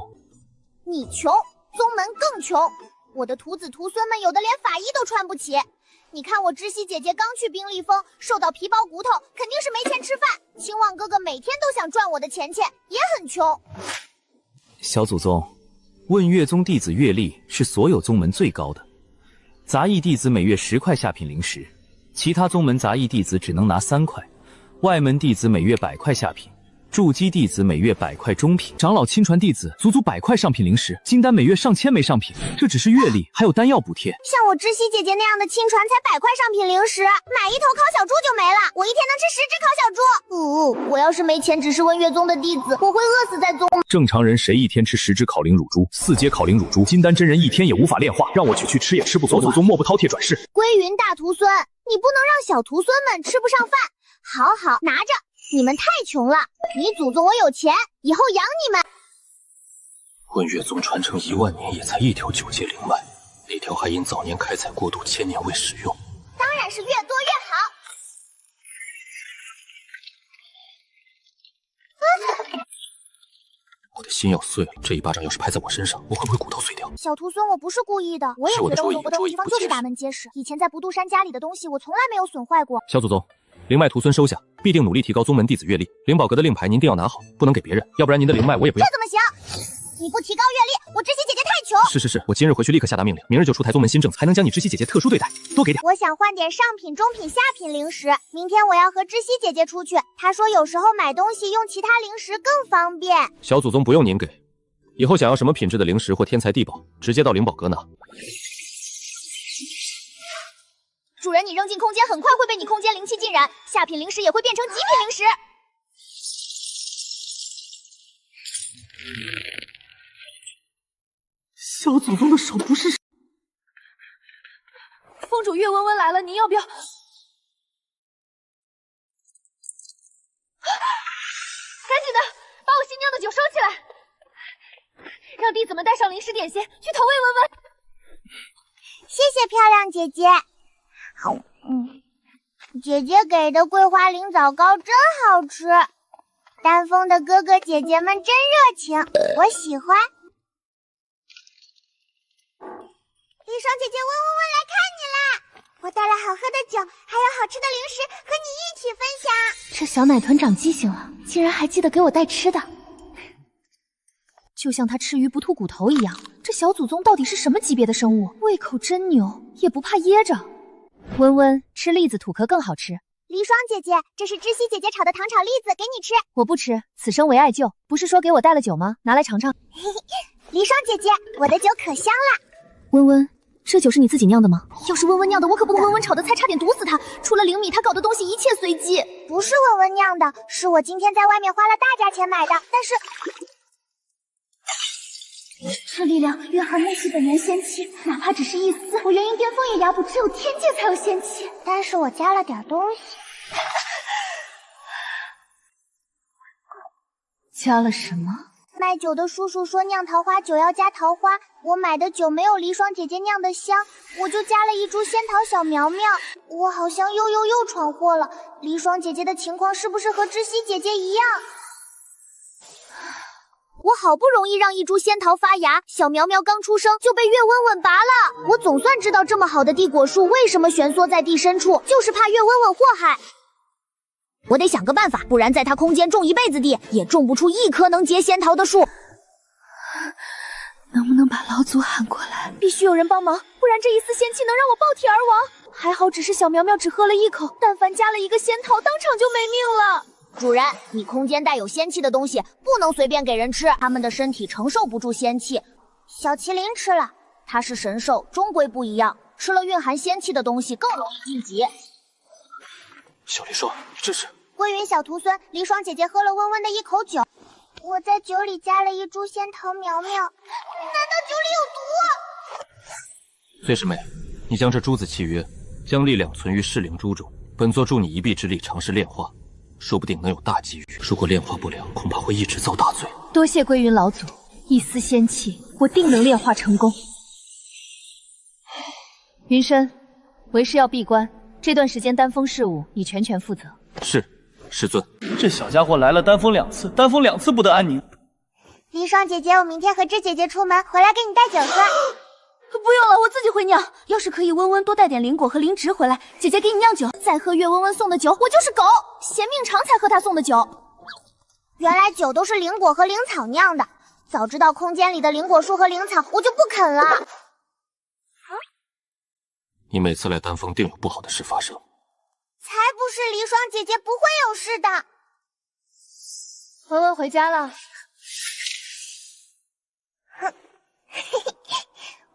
你穷，宗门更穷。我的徒子徒孙们有的连法衣都穿不起。你看我知悉姐姐刚去冰立峰，瘦到皮包骨头，肯定是没钱吃饭。清望哥哥每天都想赚我的钱钱，也很穷。小祖宗，问月宗弟子月历是所有宗门最高的。杂役弟子每月10块下品灵石，其他宗门杂役弟子只能拿3块，外门弟子每月100块下品，筑基弟子每月100块中品，长老亲传弟子足足100块上品灵石，金丹每月上千枚上品，这只是月历，还有丹药补贴。像我知悉姐姐那样的亲传才100块上品灵石，买一头烤小猪就没了，我一天能吃10只烤小猪。我要是没钱，只是温月宗的弟子，我会饿死在宗门。正常人谁一天吃10只烤灵乳猪，4阶烤灵乳猪，金丹真人一天也无法炼化，让我去吃也吃不足。祖宗莫不饕餮转世。归云大徒孙，你不能让小徒孙们吃不上饭。好，拿着。你们太穷了，你祖宗我有钱，以后养你们。问月宗传承1万年，也才一条9阶灵脉，那条还因早年开采过度1000年未使用。当然是越多越好。我的心要碎了，这一巴掌要是拍在我身上，我会不会骨头碎掉？小徒孙，我不是故意的，我也觉得我有不得的地方就是大门结实。以前在不渡山家里的东西，我从来没有损坏过。小祖宗，灵脉徒孙收下，必定努力提高宗门弟子阅历。灵宝阁的令牌您定要拿好，不能给别人，要不然您的灵脉我也不要。这怎么行？你不提高阅历，我知悉姐姐太穷。是，我今日回去立刻下达命令，明日就出台宗门新政策，还能将你知悉姐姐特殊对待，多给点。我想换点上品、中品、下品灵石。明天我要和知悉姐姐出去，她说有时候买东西用其他灵石更方便。小祖宗不用您给，以后想要什么品质的灵石或天材地宝，直接到灵宝阁拿。主人，你扔进空间，很快会被你空间灵气浸染，下品灵石也会变成极品灵石。小祖宗的手不是……峰主岳温温来了，您要不要？赶紧的，把我新酿的酒收起来，让弟子们带上灵石点心去投喂温温。谢谢漂亮姐姐。好，姐姐给的桂花灵枣糕真好吃，丹峰的哥哥姐姐们真热情，我喜欢。丽霜姐姐，温温温来看你啦！我带了好喝的酒，还有好吃的零食，和你一起分享。这小奶团长记性了，竟然还记得给我带吃的，就像他吃鱼不吐骨头一样，这小祖宗到底是什么级别的生物？胃口真牛，也不怕噎着。温温，吃栗子吐壳更好吃。离霜姐姐，这是知悉姐姐炒的糖炒栗子，给你吃。我不吃，此生为爱救。不是说给我带了酒吗？拿来尝尝。离霜姐姐，我的酒可香了。温温，这酒是你自己酿的吗？要是温温酿的，我可不能温温炒的菜差点毒死他。除了灵米，他搞的东西一切随机。不是温温酿的，是我今天在外面花了大价钱买的，但是。这力量蕴含木系本源仙气，哪怕只是一丝，我元婴巅峰也压不住，只有天界才有仙气。但是我加了点东西。加了什么？卖酒的叔叔说酿桃花酒要加桃花，我买的酒没有离霜姐姐酿的香，我就加了一株仙桃小苗苗。我好像又闯祸了，离霜姐姐的情况是不是和知悉姐姐一样？我好不容易让一株仙桃发芽，小苗苗刚出生就被月温温拔了。我总算知道这么好的地果树为什么蜷缩在地深处，就是怕月温温祸害。我得想个办法，不然在它空间种一辈子地，也种不出一棵能结仙桃的树。能不能把老祖喊过来？必须有人帮忙，不然这一丝仙气能让我爆体而亡。还好只是小苗苗只喝了一口，但凡加了一个仙桃，当场就没命了。主人，你空间带有仙气的东西不能随便给人吃，他们的身体承受不住仙气。小麒麟吃了，它是神兽，终归不一样，吃了蕴含仙气的东西更容易晋级。小离霜，你这是？归云小徒孙，离霜姐姐喝了温温的一口酒，我在酒里加了一株仙桃苗苗，难道酒里有毒？崔师妹，你将这珠子契约，将力量存于噬灵珠中，本座助你一臂之力尝试炼化。说不定能有大机遇。如果炼化不良，恐怕会一直遭大罪。多谢归云老祖，一丝仙气，我定能炼化成功。云深，为师要闭关，这段时间丹峰事务你全权负责。是，师尊。这小家伙来了丹峰2次，丹峰2次不得安宁。离霜姐姐，我明天和芝姐姐出门，回来给你带酒喝。不用了，我自己会酿。要是可以温温多带点灵果和灵植回来，姐姐给你酿酒，再喝月温温送的酒，我就是狗，嫌命长才喝她送的酒。原来酒都是灵果和灵草酿的，早知道空间里的灵果树和灵草，我就不啃了。你每次来丹峰定有不好的事发生。才不是，离霜姐姐不会有事的。温温回家了。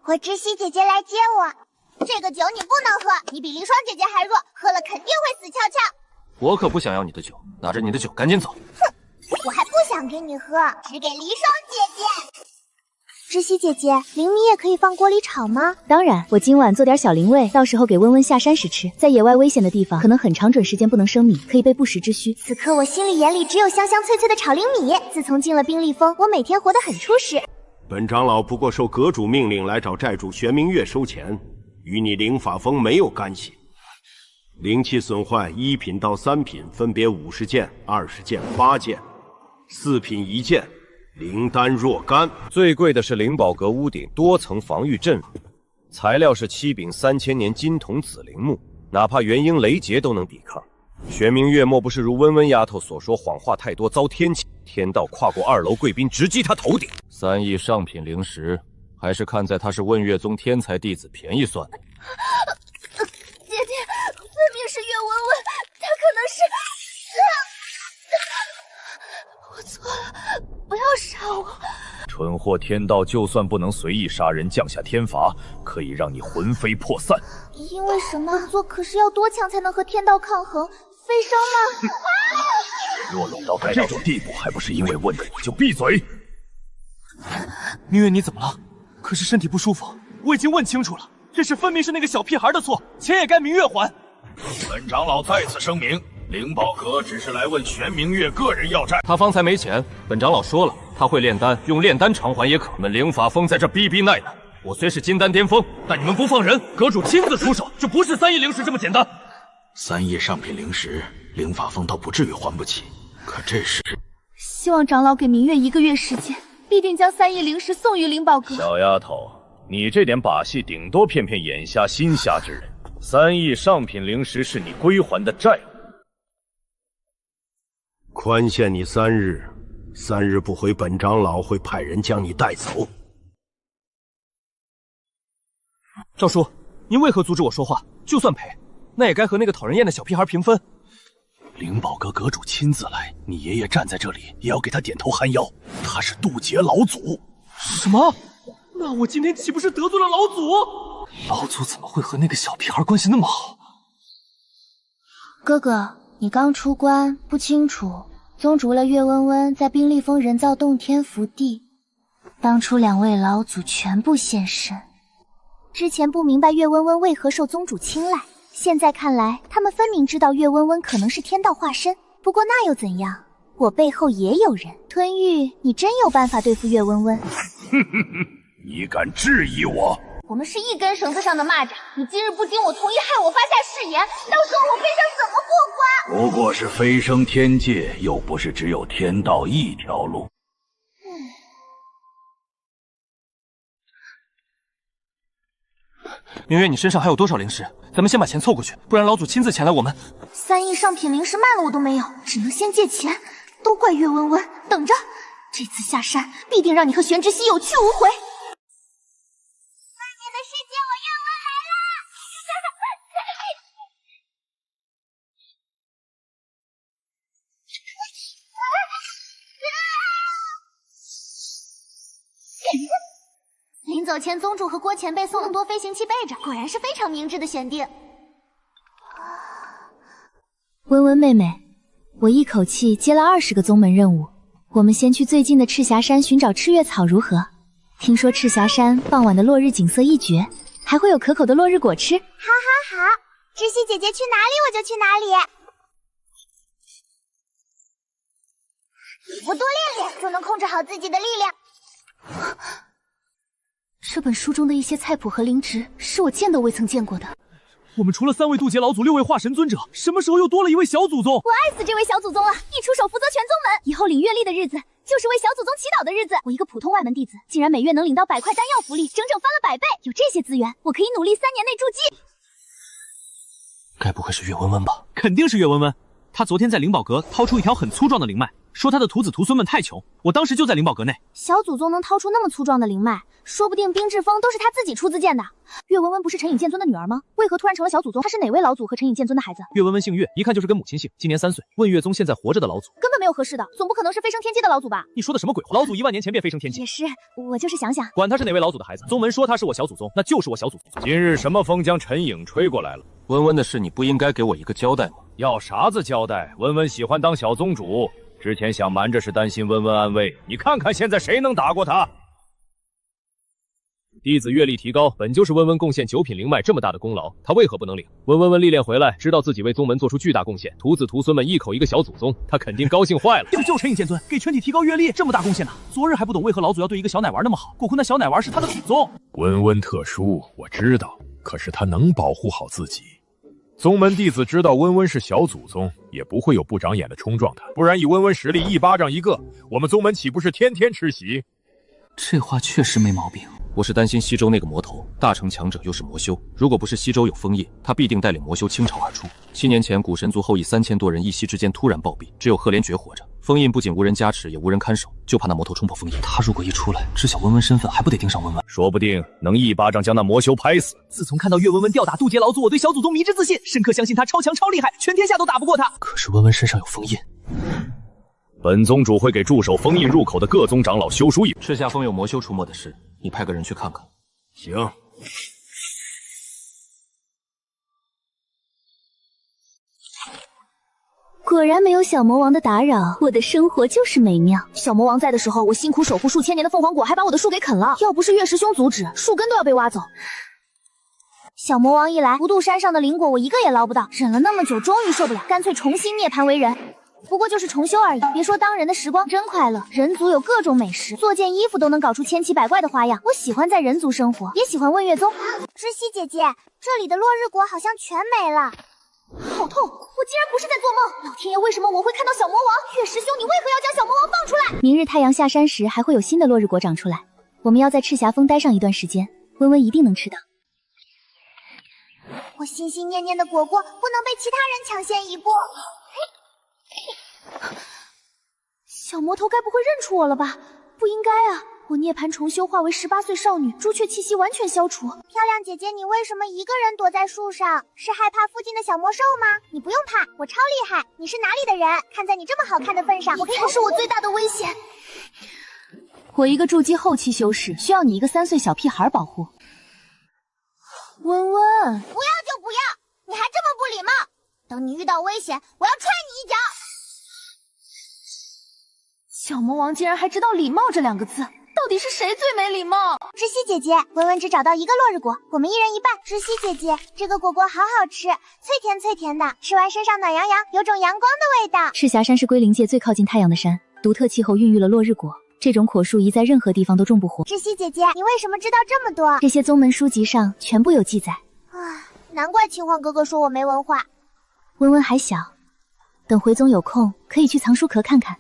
我知悉姐姐来接我，这个酒你不能喝，你比离霜姐姐还弱，喝了肯定会死翘翘。我可不想要你的酒，拿着你的酒赶紧走。哼，我还不想给你喝，只给离霜姐姐。知悉姐姐，灵米也可以放锅里炒吗？当然，我今晚做点小灵味，到时候给温温下山时吃。在野外危险的地方，可能很长准时间不能生米，可以备不时之需。此刻我心里眼里只有香香脆脆的炒灵米。自从进了冰立峰，我每天活得很充实。本长老不过受阁主命令来找债主玄明月收钱，与你灵法峰没有干系。灵器损坏1品到3品分别50件、20件、8件，4品1件，灵丹若干。最贵的是灵宝阁屋顶多层防御阵法，材料是7柄3000年金铜紫灵木，哪怕元婴雷劫都能抵抗。玄明月莫不是如温温丫头所说，谎话太多遭天谴，天道跨过2楼贵宾直击他头顶。3亿上品灵石，还是看在他是问月宗天才弟子便宜算了。姐姐，分明是月温温，他可能是……我错了，不要杀我！蠢货，天道就算不能随意杀人降下天罚，可以让你魂飞魄散。因为什么？做可是要多强才能和天道抗衡？飞升吗？若落到这种地步，还不是因为问题？就闭嘴！明月，你怎么了？可是身体不舒服。我已经问清楚了，这事分明是那个小屁孩的错，钱也该明月还。本长老再次声明，灵宝阁只是来问玄明月个人要债。他方才没钱，本长老说了，他会炼丹，用炼丹偿还也可。你们灵法峰在这逼逼奈奈，我虽是金丹巅峰，但你们不放人，阁主亲自出手，就不是3亿灵石这么简单。3亿上品灵石，灵法峰倒不至于还不起，可这事……希望长老给明月1个月时间，必定将3亿灵石送于灵宝阁。小丫头，你这点把戏，顶多骗骗眼瞎心瞎之人。3亿上品灵石是你归还的债务，宽限你3日，3日不回，本长老会派人将你带走。赵叔，您为何阻止我说话？就算赔，那也该和那个讨人厌的小屁孩平分。灵宝阁阁主亲自来，你爷爷站在这里也要给他点头含腰。他是渡劫老祖。什么？那我今天岂不是得罪了老祖？老祖怎么会和那个小屁孩关系那么好？哥哥，你刚出关，不清楚。宗主为了月温温在冰立峰人造洞天福地，当初2位老祖全部现身。之前不明白月温温为何受宗主青睐，现在看来，他们分明知道月温温可能是天道化身。不过那又怎样？我背后也有人。吞玉，你真有办法对付月温温？哼哼哼，你敢质疑我？我们是一根绳子上的蚂蚱，你今日不经我同意害我发下誓言，到时候我背上怎么过关？不过是飞升天界，又不是只有天道一条路。明月，你身上还有多少灵石？咱们先把钱凑过去，不然老祖亲自前来我们。3亿上品灵石慢了我都没有，只能先借钱。都怪月温温，等着，这次下山必定让你和玄之息有去无回。临走前，宗主和郭前辈送更多飞行器备着，果然是非常明智的选定。温温妹妹，我一口气接了20个宗门任务，我们先去最近的赤霞山寻找赤月草如何？听说赤霞山傍晚的落日景色一绝，还会有可口的落日果吃。好，知悉姐姐去哪里我就去哪里。我多练练就能控制好自己的力量。这本书中的一些菜谱和灵植是我见都未曾见过的。我们除了3位渡劫老祖，6位化神尊者，什么时候又多了一位小祖宗？我爱死这位小祖宗了！一出手负责全宗门，以后领月历的日子就是为小祖宗祈祷的日子。我一个普通外门弟子，竟然每月能领到100块丹药福利，整整翻了100倍。有这些资源，我可以努力3年内筑基。该不会是月温温吧？肯定是月温温。他昨天在灵宝阁掏出一条很粗壮的灵脉，说他的徒子徒孙们太穷。我当时就在灵宝阁内。小祖宗能掏出那么粗壮的灵脉，说不定冰志峰都是他自己出资建的。月温温不是陈颖剑尊的女儿吗？为何突然成了小祖宗？他是哪位老祖和陈颖剑尊的孩子？月温温姓月，一看就是跟母亲姓，今年3岁。问月宗现在活着的老祖，根本没有合适的，总不可能是飞升天界的老祖吧？你说的什么鬼话？老祖1万年前便飞升天界。也是，我就是想想，管他是哪位老祖的孩子，宗门说他是我小祖宗，那就是我小祖宗。今日什么风将陈颖吹过来了？温温的事，你不应该给我一个交代吗？要啥子交代？温温喜欢当小宗主，之前想瞒着是担心温温安危，你看看现在谁能打过他？弟子阅历提高，本就是温温贡献9品灵脉这么大的功劳，他为何不能领？温温历练回来，知道自己为宗门做出巨大贡献，徒子徒孙们一口一个小祖宗，他肯定高兴坏了。就陈颖剑尊给全体提高阅历这么大贡献呢，昨日还不懂为何老祖要对一个小奶娃那么好，果亏那小奶娃是他的祖宗。温温特殊，我知道，可是他能保护好自己。宗门弟子知道温温是小祖宗，也不会有不长眼的冲撞他，不然以温温实力1巴掌一个，我们宗门岂不是天天吃席？这话确实没毛病。我是担心西周那个魔头，大成强者又是魔修，如果不是西周有封印，他必定带领魔修倾巢而出。7年前，古神族后裔3000多人一夕之间突然暴毙，只有赫连觉活着。封印不仅无人加持，也无人看守，就怕那魔头冲破封印。他如果一出来，知晓温温身份，还不得盯上温温？说不定能1巴掌将那魔修拍死。自从看到月温温吊打渡劫老祖，我对小祖宗迷之自信，深刻相信他超强超厉害，全天下都打不过他。可是温温身上有封印。本宗主会给驻守封印入口的各宗长老修书一。赤霞峰有魔修出没的事，你派个人去看看。行。果然没有小魔王的打扰，我的生活就是美妙。小魔王在的时候，我辛苦守护数千年的凤凰果，还把我的树给啃了。要不是月师兄阻止，树根都要被挖走。小魔王一来，不渡山上的灵果我一个也捞不到，忍了那么久，终于受不了，干脆重新涅槃为人。不过就是重修而已，别说当人的时光真快乐。人族有各种美食，做件衣服都能搞出千奇百怪的花样。我喜欢在人族生活，也喜欢问月宗。知悉姐姐，这里的落日果好像全没了。好痛！我竟然不是在做梦！老天爷，为什么我会看到小魔王？月师兄，你为何要将小魔王放出来？明日太阳下山时，还会有新的落日果长出来。我们要在赤霞峰待上一段时间，温温一定能吃到。我心心念念的果果，不能被其他人抢先一步。小魔头该不会认出我了吧？不应该啊！我涅槃重修，化为18岁少女，朱雀气息完全消除。漂亮姐姐，你为什么一个人躲在树上？是害怕附近的小魔兽吗？你不用怕，我超厉害。你是哪里的人？看在你这么好看的份上，我可以。才是我最大的危险。我一个筑基后期修士，需要你一个3岁小屁孩保护。温温，不要就不要，你还这么不礼貌！等你遇到危险，我要踹你一脚！小魔王竟然还知道礼貌这2个字，到底是谁最没礼貌？知悉姐姐，温温只找到一个落日果，我们一人一半。知悉姐姐，这个果果好好吃，脆甜脆甜的，吃完身上暖洋洋，有种阳光的味道。赤霞山是归灵界最靠近太阳的山，独特气候孕育了落日果，这种果树移在任何地方都种不活。知悉姐姐，你为什么知道这么多？这些宗门书籍上全部有记载。啊，难怪秦皇哥哥说我没文化。温温还小，等回宗有空可以去藏书阁看看，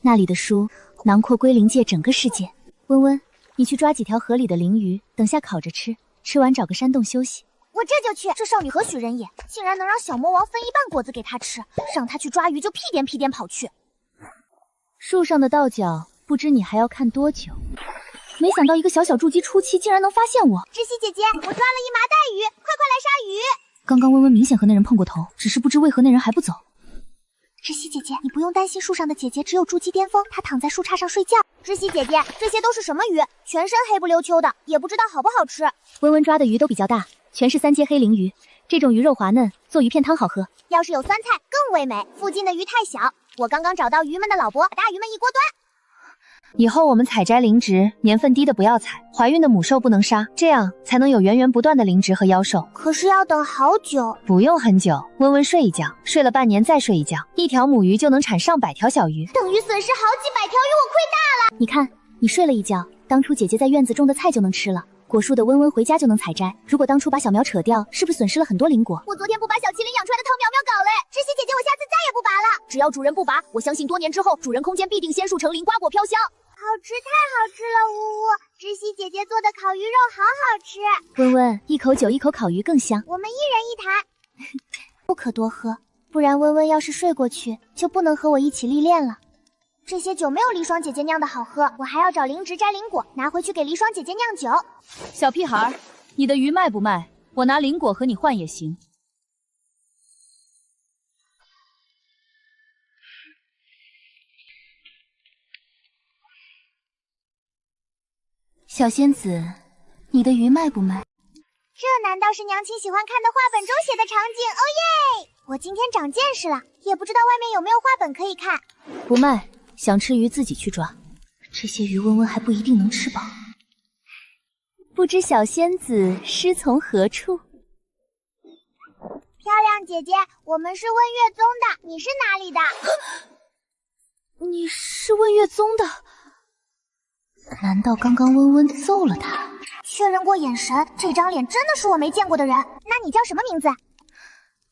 那里的书囊括归灵界整个世界。温温，你去抓几条河里的鲮鱼，等下烤着吃，吃完找个山洞休息。我这就去。这少女何许人也，竟然能让小魔王分一半果子给她吃，让她去抓鱼就屁颠屁颠跑去。树上的道角，不知你还要看多久。没想到一个小小筑基初期竟然能发现我。知悉姐姐，我抓了一麻袋鱼，快快来杀鱼！刚刚温温明显和那人碰过头，只是不知为何那人还不走。知悉姐姐，你不用担心，树上的姐姐只有筑基巅峰，她躺在树杈上睡觉。知悉姐姐，这些都是什么鱼？全身黑不溜秋的，也不知道好不好吃。温温抓的鱼都比较大，全是3阶黑鳞鱼，这种鱼肉滑嫩，做鱼片汤好喝。要是有酸菜更味美。附近的鱼太小，我刚刚找到鱼们的老伯，把大鱼们一锅端。以后我们采摘灵植，年份低的不要采，怀孕的母兽不能杀，这样才能有源源不断的灵植和妖兽。可是要等好久。不用很久，温温睡一觉，睡了半年再睡一觉，一条母鱼就能产上百条小鱼，等于损失好几百条鱼，我亏大了。你看，你睡了一觉，当初姐姐在院子种的菜就能吃了，果树的温温回家就能采摘。如果当初把小苗扯掉，是不是损失了很多灵果？我昨天不把小麒麟养出来的汤苗苗搞嘞。知悉姐姐，我下次再也不拔了。只要主人不拔，我相信多年之后，主人空间必定仙树成林，瓜果飘香。好吃，太好吃了，呜呜！知悉姐姐做的烤鱼肉好好吃。温温，一口酒一口烤鱼更香。我们一人一坛，不可多喝，不然温温要是睡过去，就不能和我一起历练了。这些酒没有离霜姐姐酿的好喝，我还要找灵植摘灵果，拿回去给离霜姐姐酿酒。小屁孩，你的鱼卖不卖？我拿灵果和你换也行。小仙子，你的鱼卖不卖？这难道是娘亲喜欢看的画本中写的场景？哦耶！我今天长见识了，也不知道外面有没有画本可以看。不卖，想吃鱼自己去抓。这些鱼温温还不一定能吃饱。不知小仙子师从何处？漂亮姐姐，我们是问月宗的，你是哪里的？你是问月宗的？难道刚刚温温揍了他？确认过眼神，这张脸真的是我没见过的人。那你叫什么名字？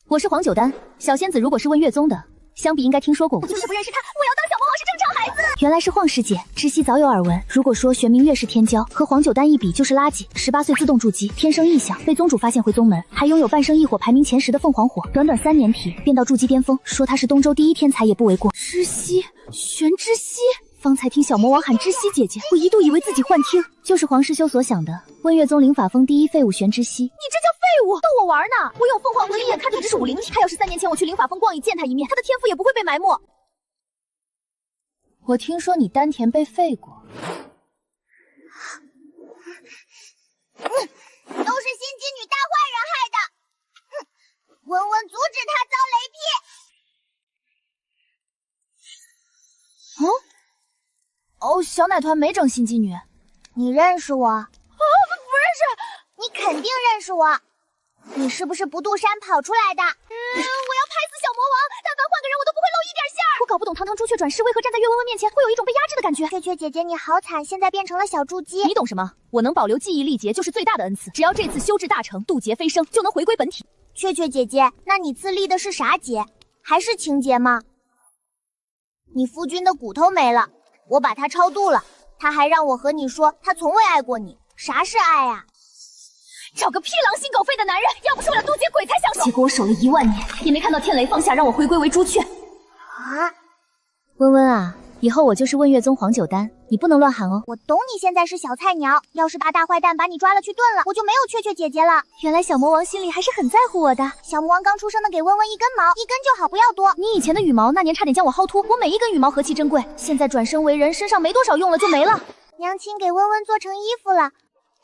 我是黄九丹。小仙子如果是问月宗的，想必应该听说过我。我就是不认识他，我要当小魔王是正常孩子。原来是晃师姐，知悉早有耳闻。如果说玄明月是天骄，和黄九丹一比就是垃圾。18岁自动筑基，天生异象，被宗主发现回宗门，还拥有半生异火排名前10的凤凰火，短短3年体便到筑基巅峰，说他是东周第一天才也不为过。知悉，玄知悉。方才听小魔王喊知悉姐姐，我一度以为自己幻听，就是黄师兄所想的温月宗灵法峰第一废物玄知悉。你这叫废物，逗我玩呢！我有凤凰魂，一眼看出你是武灵体。他要是3年前我去灵法峰逛一见他一面，他的天赋也不会被埋没。我听说你丹田被废过，都是心机女大坏人害的。哼，温温阻止他遭雷劈。哦，小奶团没整心机女。你认识我？不认识。你肯定认识我。你是不是不渡山跑出来的？我要拍死小魔王！但凡换个人，我都不会露一点馅儿。我搞不懂堂堂朱雀转世为何站在月温温面前会有一种被压制的感觉。雀雀姐姐，你好惨，现在变成了小筑基。你懂什么？我能保留记忆力劫就是最大的恩赐，只要这次修治大成，渡劫飞升，就能回归本体。雀雀姐姐，那你自立的是啥劫？还是情劫吗？你夫君的骨头没了。我把他超度了，他还让我和你说他从未爱过你。啥是爱啊？找个屁狼心狗肺的男人，要不是为了渡劫，鬼才相信。结果我守了1万年，也没看到天雷放下让我回归为朱雀。啊，温温啊，以后我就是问月宗黄九丹，你不能乱喊哦。我懂你现在是小菜鸟，要是大坏蛋把你抓了去炖了，我就没有雀雀姐姐了。原来小魔王心里还是很在乎我的。小魔王刚出生的给温温一根毛，一根就好，不要多。你以前的羽毛那年差点将我薅秃，我每一根羽毛何其珍贵，现在转身为人，身上没多少用了就没了。娘亲给温温做成衣服了，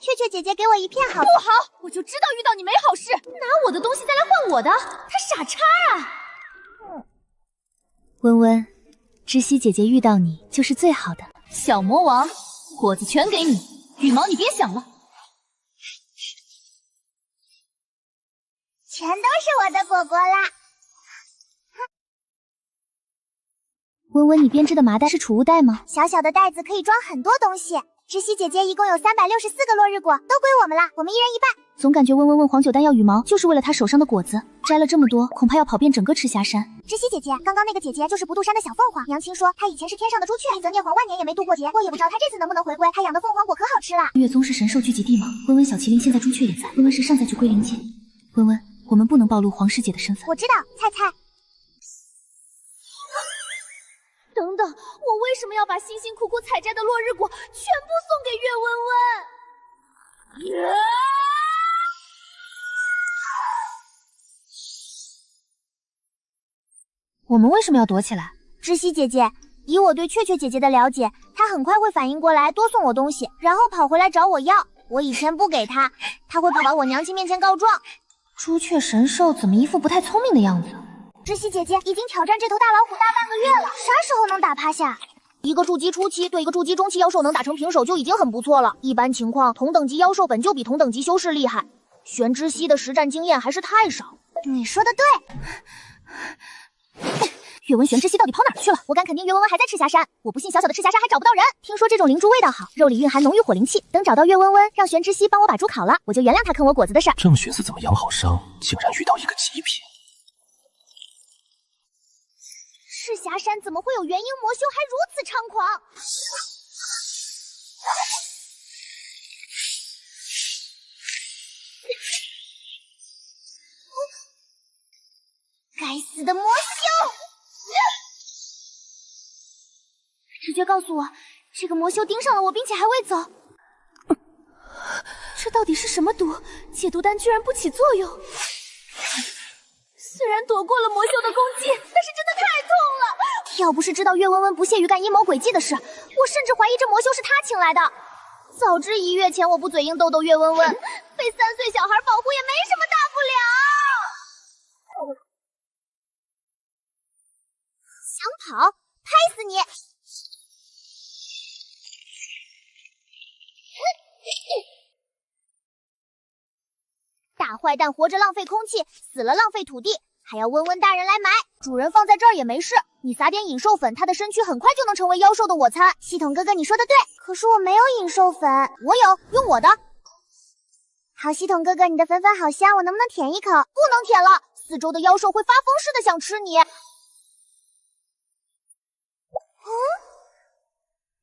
雀雀姐姐给我一片好。不好，我就知道遇到你没好事，拿我的东西再来换我的，他傻叉啊！温温，知悉姐姐遇到你就是最好的。小魔王，果子全给你，羽毛你别想了。全都是我的果果啦。温温，你编织的麻袋是储物袋吗？小小的袋子可以装很多东西。知悉姐姐一共有364个落日果，都归我们啦，我们一人一半。总感觉温温问黄九丹要羽毛，就是为了他手上的果子。摘了这么多，恐怕要跑遍整个赤霞山。知悉姐姐，刚刚那个姐姐就是不渡山的小凤凰。娘亲说她以前是天上的朱雀，一则孽皇万年也没渡过劫，我也不知道她这次能不能回归。她养的凤凰果可好吃了。月宗是神兽聚集地吗？温温小麒麟现在朱雀也在，温温是上在去归灵界。温温，我们不能暴露皇师姐的身份。我知道，菜菜。等等，我为什么要把辛辛苦苦采摘的落日果全部送给月温温？我们为什么要躲起来？知悉姐姐，以我对雀雀姐姐的了解，她很快会反应过来，多送我东西，然后跑回来找我要。我以前不给她，她会跑到我娘亲面前告状。朱雀神兽怎么一副不太聪明的样子？知悉姐姐已经挑战这头大老虎大半个月了，啥时候能打趴下？一个筑基初期对一个筑基中期妖兽能打成平手就已经很不错了。一般情况，同等级妖兽本就比同等级修士厉害，玄之息的实战经验还是太少。你说的对。岳文玄之息到底跑哪儿去了？我敢肯定岳温温还在赤霞山，我不信小小的赤霞山还找不到人。听说这种灵珠味道好，肉里蕴含浓郁火灵气，等找到岳温温，让玄之息帮我把猪烤了，我就原谅他坑我果子的事儿。正寻思怎么养好伤，竟然遇到一个极品。赤霞山怎么会有元婴魔修还如此猖狂？该死的魔修！直觉告诉我，这个魔修盯上了我，并且还未走。这到底是什么毒？解毒丹居然不起作用。虽然躲过了魔修的攻击，但是真的太痛了。要不是知道岳温温不屑于干阴谋诡计的事，我甚至怀疑这魔修是他请来的。早知1月前我不嘴硬逗逗岳温温，被3岁小孩保护也没什么大不了。想跑，拍死你！大坏蛋活着浪费空气，死了浪费土地，还要温温大人来买。主人放在这儿也没事，你撒点隐兽粉，它的身躯很快就能成为妖兽的午餐。系统哥哥，你说的对，可是我没有隐兽粉。我有，用我的。好，系统哥哥，你的粉粉好香，我能不能舔一口？不能舔了，四周的妖兽会发疯似的想吃你。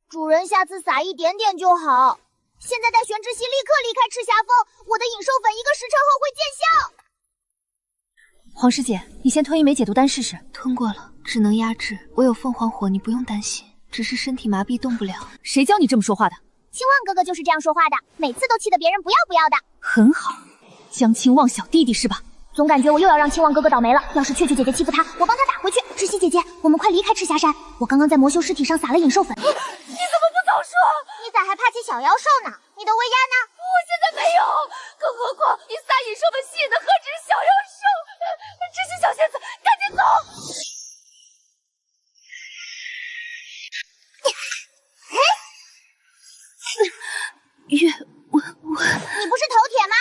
主人下次撒一点点就好。现在带玄之息立刻离开赤霞峰，我的隐兽粉1个时辰后会见效。皇师姐，你先吞一枚解毒丹试试。吞过了，只能压制。我有凤凰火，你不用担心，只是身体麻痹动不了。谁教你这么说话的？青旺哥哥就是这样说话的，每次都气得别人不要不要的。很好，将青旺小弟弟是吧？总感觉我又要让青旺哥哥倒霉了。要是雀雀姐姐欺负他，我帮他打回去。知悉姐姐，我们快离开赤霞山。我刚刚在魔修尸体上撒了隐兽粉。你怎么不早说？你咋还怕起小妖兽呢？你的威压呢？我现在没有，更何况你撒隐兽粉吸引的何止是小妖兽？知悉小仙子，赶紧走！月温温，你不是头铁吗？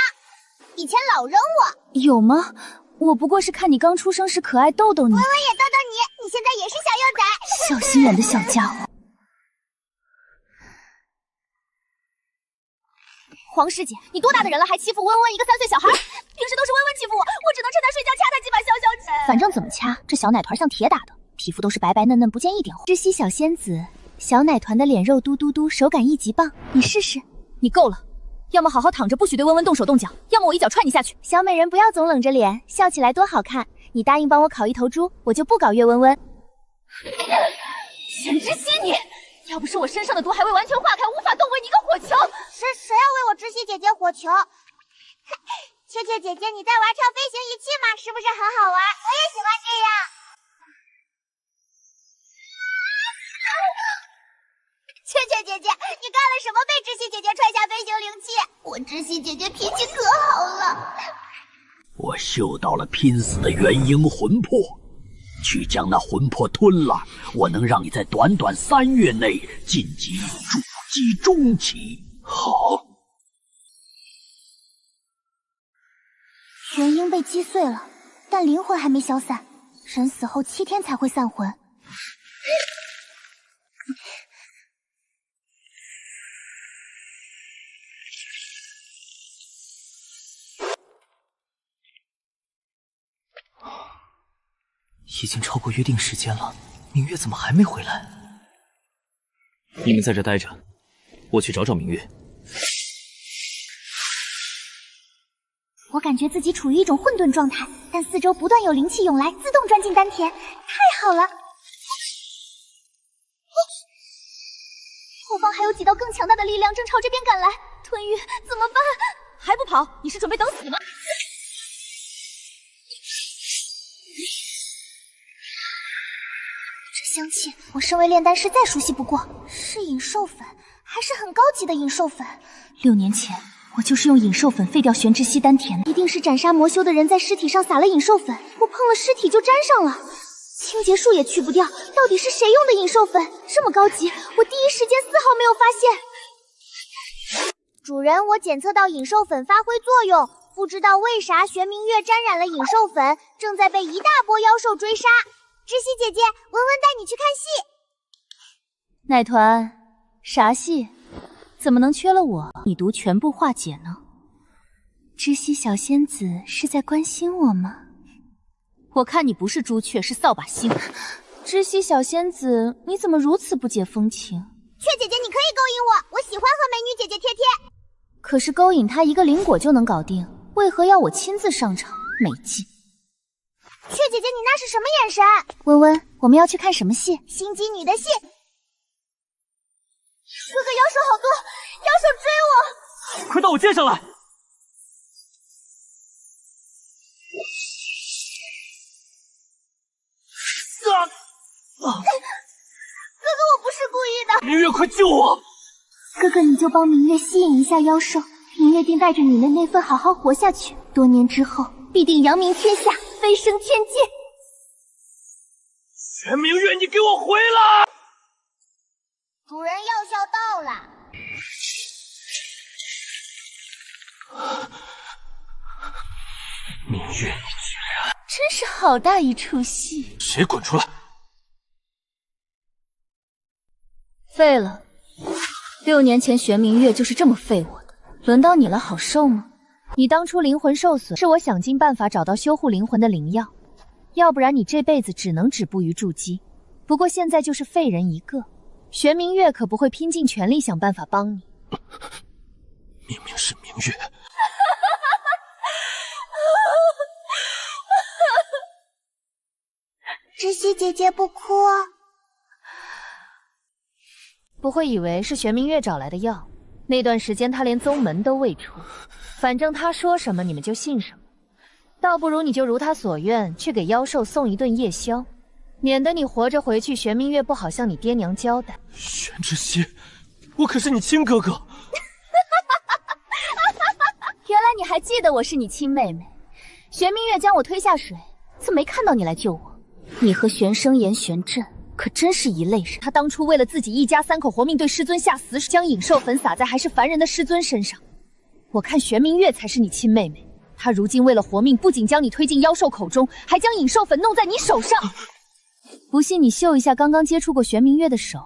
以前老扔我。有吗？我不过是看你刚出生时可爱逗逗你。温温也逗逗你，你现在也是小幼崽。小心眼的小家伙。皇师姐，你多大的人了，还欺负温温一个3岁小孩？平时都是温温欺负我，我只能趁他睡觉掐他几把小拳。反正怎么掐，这小奶团像铁打的，皮肤都是白白嫩嫩，不见一点红。知悉小仙子，小奶团的脸肉嘟嘟嘟，手感一级棒，你试试。你够了，要么好好躺着，不许对温温动手动脚，要么我一脚踹你下去。小美人不要总冷着脸，笑起来多好看。你答应帮我烤一头猪，我就不搞岳温温。玄之息你！要不是我身上的毒还未完全化开，无法动为你一个火球。谁要为我知悉姐姐火球？雀雀姐姐，你在玩跳飞行仪器吗？是不是很好玩？我也喜欢这样。雀雀姐姐，你干了什么被知悉姐姐踹下飞行灵器？我知悉姐姐脾气可好了。我嗅到了拼死的元婴魂魄，去将那魂魄吞了，我能让你在短短3月内晋级筑基中期。好。元婴被击碎了，但灵魂还没消散，人死后7天才会散魂。已经超过约定时间了，明月怎么还没回来？你们在这待着，我去找找明月。我感觉自己处于一种混沌状态，但四周不断有灵气涌来，自动钻进丹田，太好了！后方还有几道更强大的力量正朝这边赶来，吞玉怎么办？还不跑？你是准备等死吗？这香气，我身为炼丹师再熟悉不过，是隐兽粉，还是很高级的隐兽粉。6年前。我就是用隐兽粉废掉玄之息丹田的，一定是斩杀魔修的人在尸体上撒了隐兽粉，我碰了尸体就沾上了，清洁术也去不掉。到底是谁用的隐兽粉？这么高级，我第一时间丝毫没有发现。主人，我检测到隐兽粉发挥作用，不知道为啥玄明月沾染了隐兽粉，正在被一大波妖兽追杀。知悉姐姐，文文带你去看戏。奶团，啥戏？怎么能缺了我？你毒全部化解呢？知悉小仙子是在关心我吗？我看你不是朱雀，是扫把星。知悉小仙子，你怎么如此不解风情？雀姐姐，你可以勾引我，我喜欢和美女姐姐贴贴。可是勾引她一个灵果就能搞定，为何要我亲自上场？没劲。雀姐姐，你那是什么眼神？温温，我们要去看什么戏？心机女的戏。哥哥，妖兽好多，妖兽追我！快到我肩上来！哥哥，我不是故意的。明月，快救我！哥哥，你就帮明月吸引一下妖兽，明月定带着你的那份好好活下去。多年之后，必定扬名天下，飞升天界。玄明月，你给我回来！主人药效到了。明月，你居然……真是好大一出戏！谁滚出来！废了！6年前玄明月就是这么废我的，轮到你了，好受吗？你当初灵魂受损，是我想尽办法找到修护灵魂的灵药，要不然你这辈子只能止步于筑基。不过现在就是废人一个。玄明月可不会拼尽全力想办法帮你。明明是明月。知悉姐姐不哭。不会以为是玄明月找来的药，那段时间他连宗门都未出，反正他说什么你们就信什么。倒不如你就如他所愿，去给妖兽送一顿夜宵，免得你活着回去，玄明月不好向你爹娘交代。玄之息，我可是你亲哥哥。原来你还记得我是你亲妹妹。玄明月将我推下水，怎么没看到你来救我？你和玄生言、玄震可真是一类人。他当初为了自己一家3口活命，对师尊下死手，将隐兽粉撒在还是凡人的师尊身上。我看玄明月才是你亲妹妹。他如今为了活命，不仅将你推进妖兽口中，还将隐兽粉弄在你手上。不信你嗅一下刚刚接触过玄明月的手，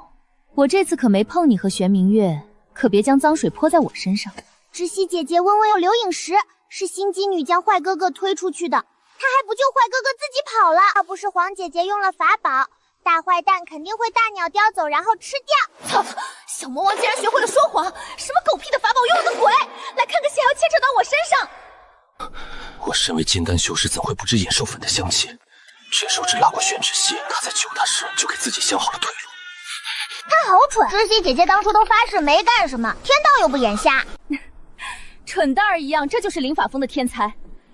我这次可没碰你和玄明月，可别将脏水泼在我身上。知悉姐姐温温有留影石，是心机女将坏哥哥推出去的，她还不救坏哥哥自己跑了。要不是黄姐姐用了法宝，大坏蛋肯定会大鸟叼走，然后吃掉。操！小魔王竟然学会了说谎，什么狗屁的法宝用的鬼！来看个戏还要牵扯到我身上。我身为金丹修士，怎会不知野兽粉的香气？这手指拉过玄之息，他在救他时就给自己想好了退路。他好蠢！知悉姐姐当初都发誓没干什么，天道又不眼瞎。蠢蛋儿一样，这就是林法峰的天才，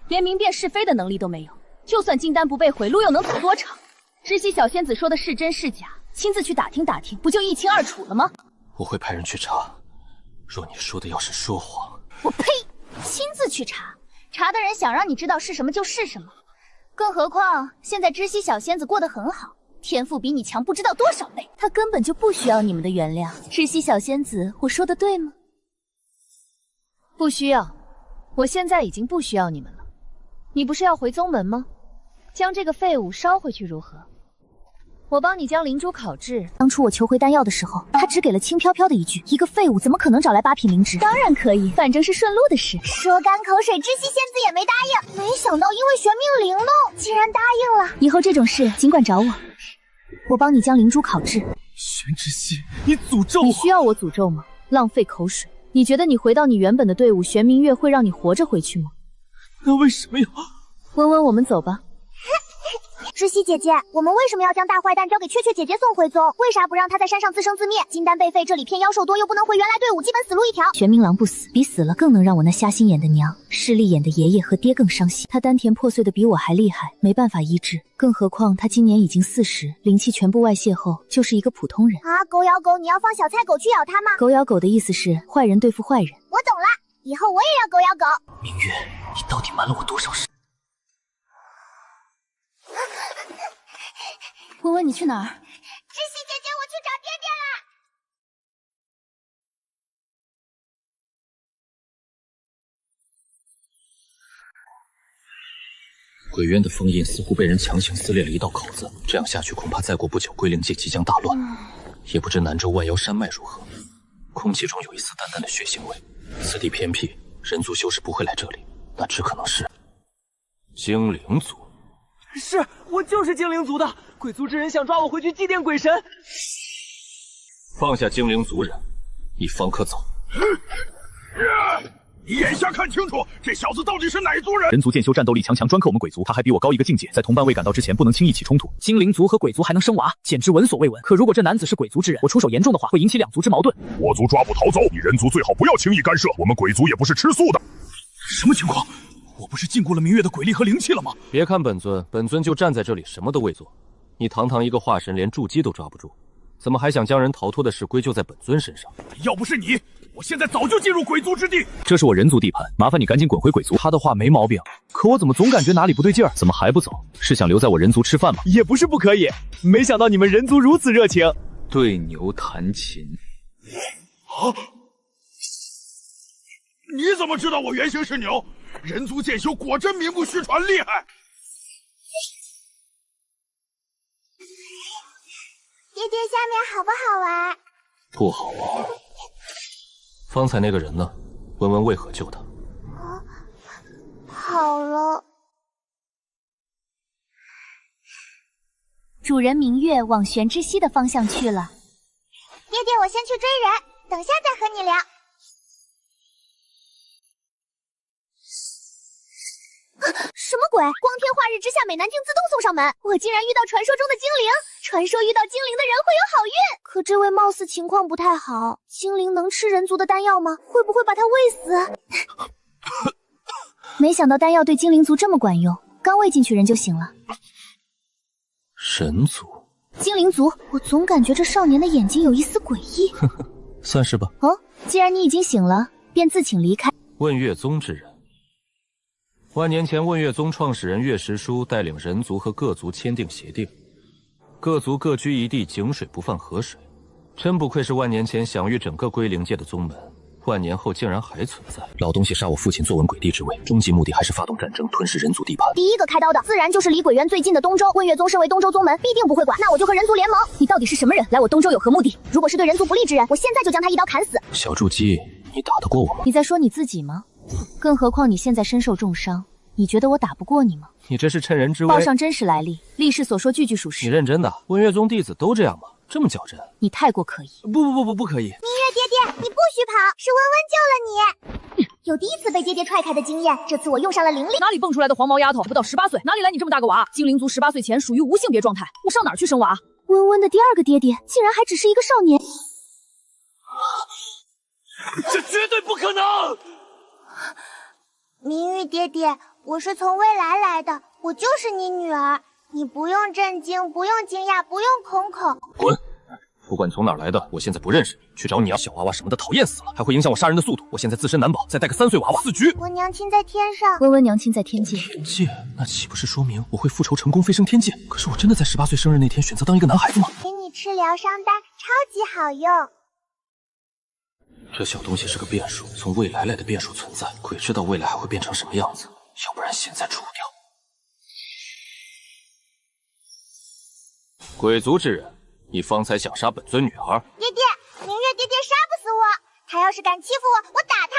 连明辨是非的能力都没有。就算金丹不被毁，路又能走多长？知悉小仙子说的是真是假，亲自去打听打听，不就一清二楚了吗？我会派人去查。若你说的要是说谎，我呸！亲自去查，查的人想让你知道是什么就是什么。更何况现在知悉小仙子过得很好，天赋比你强不知道多少倍，她根本就不需要你们的原谅。知悉小仙子，我说的对吗？不需要，我现在已经不需要你们了。你不是要回宗门吗？将这个废物烧回去如何？我帮你将灵珠烤制。当初我求回丹药的时候，他只给了轻飘飘的一句：“一个废物怎么可能找来8品灵芝？”当然可以，反正是顺路的事。说干口水，知悉仙子也没答应。没想到因为玄命灵动，竟然答应了。以后这种事尽管找我，我帮你将灵珠烤制。玄之息，你诅咒我？你需要我诅咒吗？浪费口水。你觉得你回到你原本的队伍，玄明月会让你活着回去吗？那为什么要？温温，我们走吧。知悉姐姐，我们为什么要将大坏蛋交给雀雀姐姐送回宗？为啥不让他在山上自生自灭？金丹被废，这里偏妖兽多，又不能回原来队伍，基本死路一条。玄冥郎不死，比死了更能让我那瞎心眼的娘、势利眼的爷爷和爹更伤心。他丹田破碎的比我还厉害，没办法医治。更何况他今年已经40，灵气全部外泄后，就是一个普通人啊！狗咬狗，你要放小菜狗去咬他吗？狗咬狗的意思是坏人对付坏人。我懂了，以后我也要狗咬狗。明月，你到底瞒了我多少事？温温，你去哪儿？知悉姐姐，我去找爹爹了。鬼渊的封印似乎被人强行撕裂了一道口子，这样下去，恐怕再过不久，归灵界即将大乱。也不知南州万妖山脉如何，空气中有一丝淡淡的血腥味。此地偏僻，人族修士不会来这里，那只可能是精灵族。是我就是精灵族的，鬼族之人想抓我回去祭奠鬼神。放下精灵族人，你方可走。你眼下看清楚，这小子到底是哪族人？人族剑修战斗力强，专克我们鬼族，他还比我高一个境界，在同伴未赶到之前，不能轻易起冲突。精灵族和鬼族还能生娃，简直闻所未闻。可如果这男子是鬼族之人，我出手严重的话，会引起两族之矛盾。我族抓捕逃走，你人族最好不要轻易干涉，我们鬼族也不是吃素的。什么情况？我不是禁锢了明月的鬼力和灵气了吗？别看本尊，本尊就站在这里，什么都未做。你堂堂一个化神，连筑基都抓不住，怎么还想将人逃脱的事归咎在本尊身上？要不是你，我现在早就进入鬼族之地。这是我人族地盘，麻烦你赶紧滚回鬼族。他的话没毛病，可我怎么总感觉哪里不对劲儿？怎么还不走？是想留在我人族吃饭吗？也不是不可以，没想到你们人族如此热情。对牛弹琴。啊！你怎么知道我原型是牛？人族剑修果真名不虚传，厉害！爹爹，下面好不好玩？不好玩。方才那个人呢？问问为何救他？好了。主人明月往玄之息的方向去了。爹爹，我先去追人，等下再和你聊。什么鬼？光天化日之下，美男镜自动送上门，我竟然遇到传说中的精灵。传说遇到精灵的人会有好运，可这位貌似情况不太好。精灵能吃人族的丹药吗？会不会把他喂死？没想到丹药对精灵族这么管用，刚喂进去人就醒了。神族、精灵族，我总感觉这少年的眼睛有一丝诡异。算是吧。哦，既然你已经醒了，便自请离开。问月宗之人。万年前，问月宗创始人月石书带领人族和各族签订协定，各族各居一地，井水不犯河水。真不愧是万年前享誉整个归灵界的宗门，万年后竟然还存在。老东西杀我父亲，坐稳鬼帝之位，终极目的还是发动战争，吞噬人族地盘。第一个开刀的，自然就是离鬼园最近的东州。问月宗身为东州宗门，必定不会管。那我就和人族联盟。你到底是什么人？来我东州有何目的？如果是对人族不利之人，我现在就将他一刀砍死。小筑基，你打得过我吗？你在说你自己吗？更何况你现在身受重伤，你觉得我打不过你吗？你这是趁人之危。报上真实来历，历史所说句句属实。你认真的？问月宗弟子都这样吗？这么较真？你太过可疑。不可以。明月爹爹，你不许跑，是温温救了你。有第一次被爹爹踹开的经验，这次我用上了灵力。哪里蹦出来的黄毛丫头？不到18岁，哪里来你这么大个娃？精灵族18岁前属于无性别状态，我上哪儿去生娃？温温的第二个爹爹竟然还只是一个少年，这绝对不可能！明玉爹爹，我是从未来来的，我就是你女儿，你不用震惊，不用惊讶，不用恐恐。滚！不管你从哪儿来的，我现在不认识你，去找你啊！小娃娃什么的讨厌死了，还会影响我杀人的速度。我现在自身难保，再带个3岁娃娃，死局！我娘亲在天上，温温娘亲在天界。天界？那岂不是说明我会复仇成功，飞升天界？可是我真的在18岁生日那天选择当一个男孩子吗？给你吃疗伤丹，超级好用。这小东西是个变数，从未来来的变数存在，鬼知道未来还会变成什么样子。要不然现在除掉。鬼族之人，你方才想杀本尊女儿？爹爹，明月爹爹杀不死我，他要是敢欺负我，我打他。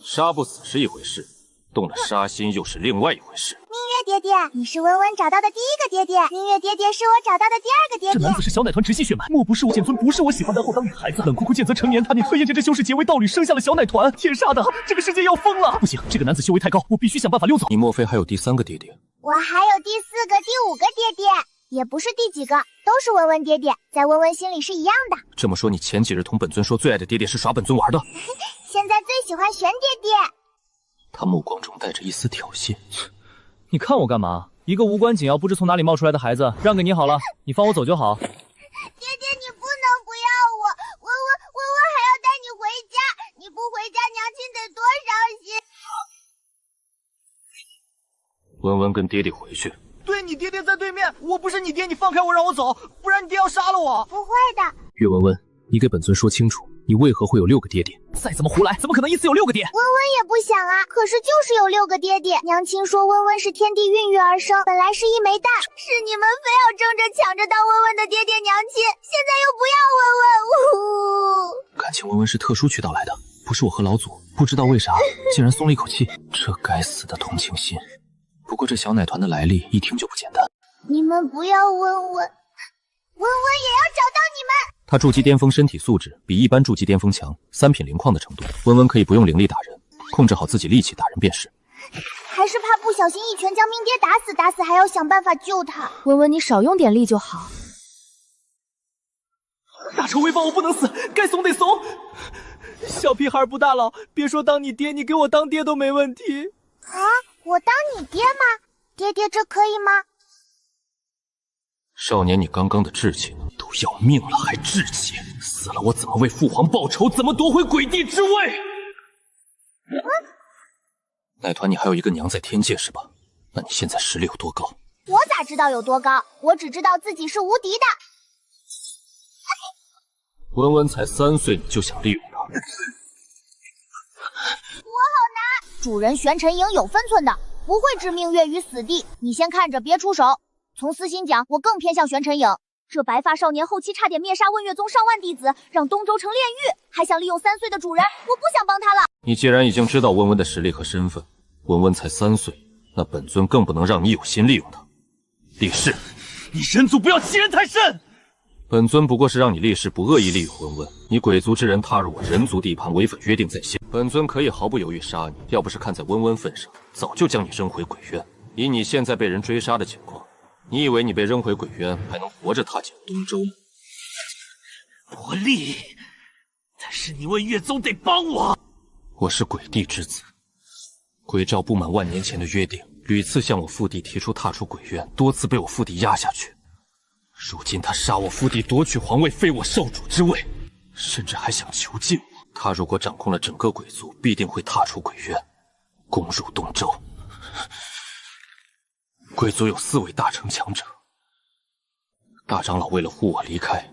杀不死是一回事，动了杀心又是另外一回事。明月爹爹，你是温温找到的第一个爹爹，明月爹爹是我找到的第二个爹爹。这男子是小奶团直系血脉，莫不是我剑尊不是我喜欢的后当女孩子，冷酷酷剑则成年，他念特验这修士结为道侣，生下了小奶团。天杀的，这个世界要疯了！不行，这个男子修为太高，我必须想办法溜走。你莫非还有第3个爹爹？我还有第4个、第5个爹爹，也不是第几个，都是温温爹爹，在温温心里是一样的。这么说，你前几日同本尊说最爱的爹爹是耍本尊玩的？现在最喜欢玄爹爹。他目光中带着一丝挑衅。你看我干嘛？一个无关紧要、不知从哪里冒出来的孩子，让给你好了，你放我走就好。爹爹，你不能不要我，温温还要带你回家，你不回家，娘亲得多伤心。温温跟爹爹回去。对，你爹爹在对面，我不是你爹，你放开我，让我走，不然你爹要杀了我。不会的。岳温温，你给本尊说清楚，你为何会有6个爹爹？再怎么胡来，怎么可能一次有6个爹？温温也不想啊，可是就是有6个爹爹。娘亲说温温是天地孕育而生，本来是一枚蛋，是你们非要争着抢着当温温的爹爹娘亲，现在又不要温温。感情温温是特殊渠道来的，不是我和老祖，不知道为啥竟然松了一口气。这该死的同情心。不过这小奶团的来历一听就不简单。你们不要温温，温温也要找到你们。他筑基巅峰身体素质比一般筑基巅峰强，3品灵矿的程度。温温可以不用灵力打人，控制好自己力气打人便是。还是怕不小心一拳将明爹打死，打死还要想办法救他。温温，你少用点力就好。大仇未报，我不能死，该怂得怂。小屁孩不大佬，别说当你爹，你给我当爹都没问题。啊，我当你爹吗？爹爹，这可以吗？少年，你刚刚的志气呢？都要命了还志气？死了我怎么为父皇报仇？怎么夺回鬼帝之位？奶团，你还有一个娘在天界是吧？那你现在实力有多高？我咋知道有多高？我只知道自己是无敌的。温温才3岁，你就想利用他？我好难。主人玄尘影有分寸的，不会置明月于死地。你先看着，别出手。从私心讲，我更偏向玄尘影。这白发少年后期差点灭杀温月宗上万弟子，让东周城炼狱，还想利用3岁的主人，我不想帮他了。你既然已经知道温温的实力和身份，温温才3岁，那本尊更不能让你有心利用他。立誓，你人族不要欺人太甚。本尊不过是让你立誓不恶意利用温温。你鬼族之人踏入我人族地盘，违反约定在先，本尊可以毫不犹豫杀你。要不是看在温温份上，早就将你扔回鬼渊。以你现在被人追杀的情况，你以为你被扔回鬼渊还能活着踏进东周吗？我立，但是你温月宗得帮我。我是鬼帝之子，鬼兆不满万年前的约定，屡次向我父帝提出踏出鬼渊，多次被我父帝压下去。如今他杀我父帝，夺取皇位，废我少主之位，甚至还想囚禁我。他如果掌控了整个鬼族，必定会踏出鬼渊，攻入东周。鬼族有4位大成强者，大长老为了护我离开，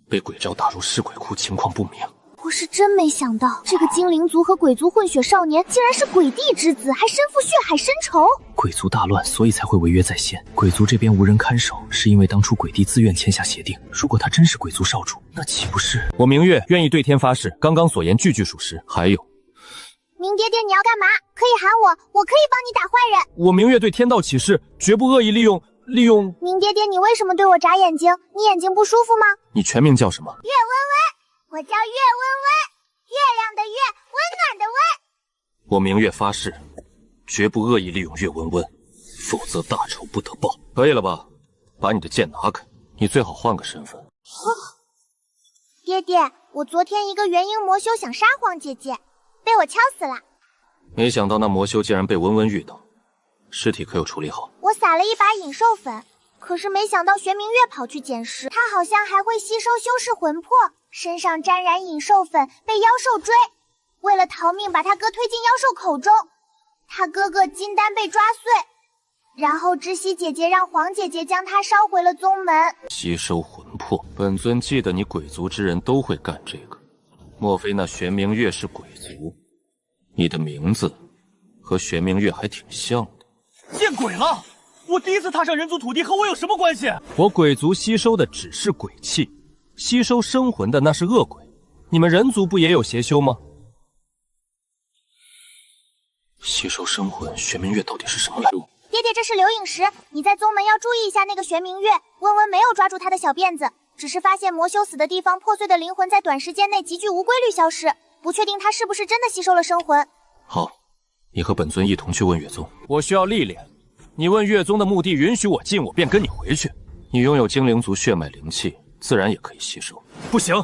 被鬼兆打入尸鬼窟，情况不明。我是真没想到，这个精灵族和鬼族混血少年竟然是鬼帝之子，还身负血海深仇。鬼族大乱，所以才会违约在先。鬼族这边无人看守，是因为当初鬼帝自愿签下协定。如果他真是鬼族少主，那岂不是……我明月愿意对天发誓，刚刚所言句句属实。还有，明爹爹，你要干嘛？可以喊我，我可以帮你打坏人。我明月对天道起誓，绝不恶意利用。明爹爹，你为什么对我眨眼睛？你眼睛不舒服吗？你全名叫什么？岳温温，我叫岳温温，月亮的月，温暖的温。我明月发誓，绝不恶意利用岳温温，否则大仇不得报。可以了吧？把你的剑拿开，你最好换个身份。爹爹，我昨天一个元婴魔修想杀黄姐姐，被我敲死了。没想到那魔修竟然被温温遇到，尸体可有处理好？我撒了一把引兽粉，可是没想到玄明月跑去捡尸，他好像还会吸收修士魂魄，身上沾染引兽粉，被妖兽追。为了逃命，把他哥推进妖兽口中，他哥哥金丹被抓碎，然后知悉姐姐让黄姐姐将他烧回了宗门。吸收魂魄，本尊记得你鬼族之人都会干这个，莫非那玄明月是鬼族？你的名字和玄明月还挺像的。见鬼了！我第一次踏上人族土地，和我有什么关系？我鬼族吸收的只是鬼气，吸收生魂的那是恶鬼。你们人族不也有邪修吗？吸收生魂，玄明月到底是什么来路？爹爹，这是流影石，你在宗门要注意一下那个玄明月。温温没有抓住他的小辫子，只是发现魔修死的地方破碎的灵魂在短时间内极具无规律消失，不确定他是不是真的吸收了生魂。好，你和本尊一同去问月宗。我需要历练，你问月宗的目的允许我进，我便跟你回去。你拥有精灵族血脉灵气，自然也可以吸收。不行，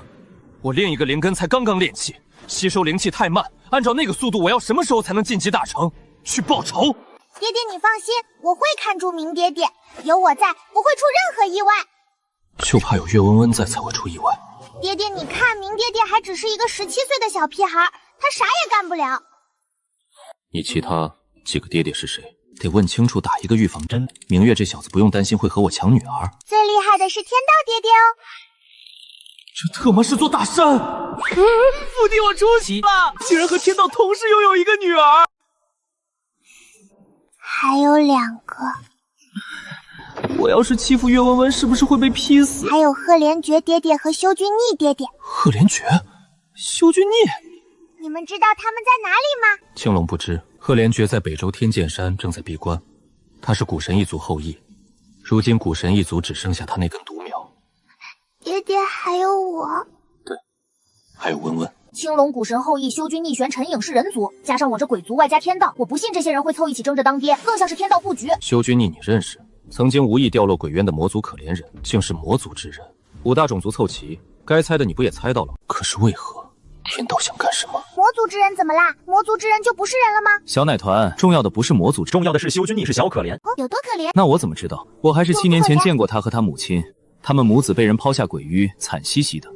我另一个灵根才刚刚炼气，吸收灵气太慢，按照那个速度，我要什么时候才能晋级大成？去报仇！爹爹，你放心，我会看住明爹爹，有我在，不会出任何意外。就怕有岳温温在才会出意外。爹爹，你看，明爹爹还只是一个17岁的小屁孩，他啥也干不了。你其他几个爹爹是谁？得问清楚，打一个预防针。明月这小子不用担心会和我抢女儿。最厉害的是天道爹爹哦。这特么是座大山！父帝，我出息了，竟然和天道同时拥有一个女儿。还有2个。我要是欺负岳温温，是不是会被劈死？还有赫连觉爹爹和修君逆爹爹。赫连觉、修君逆，你们知道他们在哪里吗？青龙不知。赫连觉在北周天剑山正在闭关，他是古神一族后裔，如今古神一族只剩下他那根独苗。爹爹，还有我。对，还有温温。青龙古神后裔修君逆玄陈颖是人族，加上我这鬼族外加天道，我不信这些人会凑一起争着当爹，更像是天道布局。修君逆你认识？曾经无意掉落鬼渊的魔族可怜人，竟是魔族之人。5大种族凑齐，该猜的你不也猜到了？可是为何天道想干什么？魔族之人怎么啦？魔族之人就不是人了吗？小奶团，重要的不是魔族，重要的是修君逆是小可怜。有多可怜？那我怎么知道？我还是7年前见过他和他母亲，他们母子被人抛下鬼域，惨兮兮的。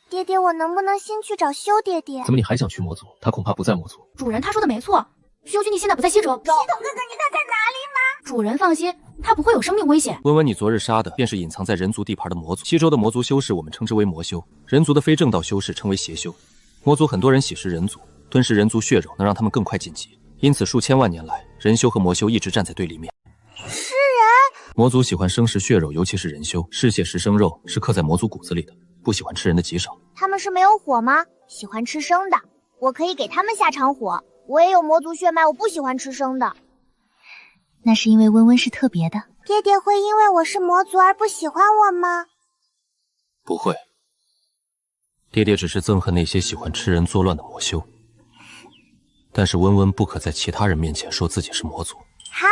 爹爹，我能不能先去找修爹爹？怎么你还想去魔族？他恐怕不在魔族。主人他说的没错，修君逆现在不在西州。系统哥哥，你他在哪里吗？主人放心，他不会有生命危险。温温，你昨日杀的便是隐藏在人族地盘的魔族。西周的魔族修士我们称之为魔修，人族的非正道修士称为邪修。魔族很多人喜食人族，吞噬人族血肉能让他们更快晋级，因此数千万年来，人修和魔修一直站在对立面。吃人？魔族喜欢生食血肉，尤其是人修，嗜血食生肉是刻在魔族骨子里的，不喜欢吃人的极少。他们是没有火吗？喜欢吃生的，我可以给他们下场火。我也有魔族血脉，我不喜欢吃生的。那是因为温温是特别的。爹爹会因为我是魔族而不喜欢我吗？不会，爹爹只是憎恨那些喜欢吃人作乱的魔修。但是温温不可在其他人面前说自己是魔族。哈？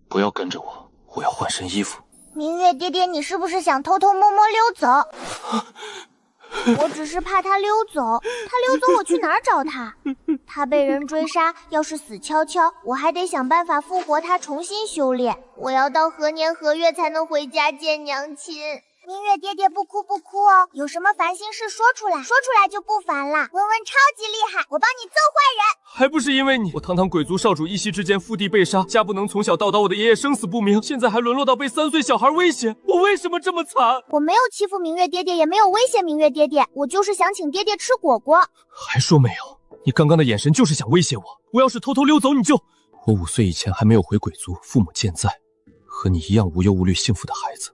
不要跟着我，我要换身衣服。明月爹爹，你是不是想偷偷摸摸溜走？我只是怕他溜走，他溜走我去哪儿找他？他被人追杀，要是死翘翘，我还得想办法复活他，重新修炼。我要到何年何月才能回家见娘亲？明月爹爹不哭不哭哦，有什么烦心事说出来，说出来就不烦了。温温超级厉害，我帮你揍坏人。还不是因为你，我堂堂鬼族少主一夕之间父弟被杀，家不能从小教导我的爷爷生死不明，现在还沦落到被3岁小孩威胁，我为什么这么惨？我没有欺负明月爹爹，也没有威胁明月爹爹，我就是想请爹爹吃果果。还说没有？你刚刚的眼神就是想威胁我，我要是偷偷溜走，你就……我5岁以前还没有回鬼族，父母健在，和你一样无忧无虑幸福的孩子。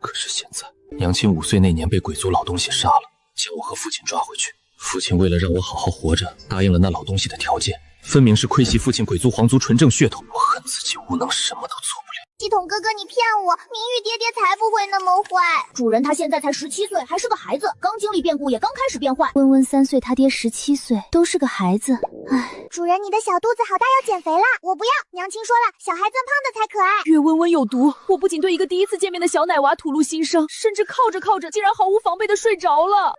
可是现在，娘亲5岁那年被鬼族老东西杀了，将我和父亲抓回去。父亲为了让我好好活着，答应了那老东西的条件，分明是亏袭父亲鬼族皇族纯正血统。我恨自己无能，什么都做不了。系统哥哥，你骗我，明玉爹爹才不会那么坏。主人他现在才17岁，还是个孩子，刚经历变故，也刚开始变坏。温温3岁，他爹17岁，都是个孩子。唉，主人，你的小肚子好大，要减肥啦！我不要，娘亲说了，小孩子胖的才可爱。月温温有毒，我不仅对一个第一次见面的小奶娃吐露心声，甚至靠着靠着，竟然毫无防备的睡着了。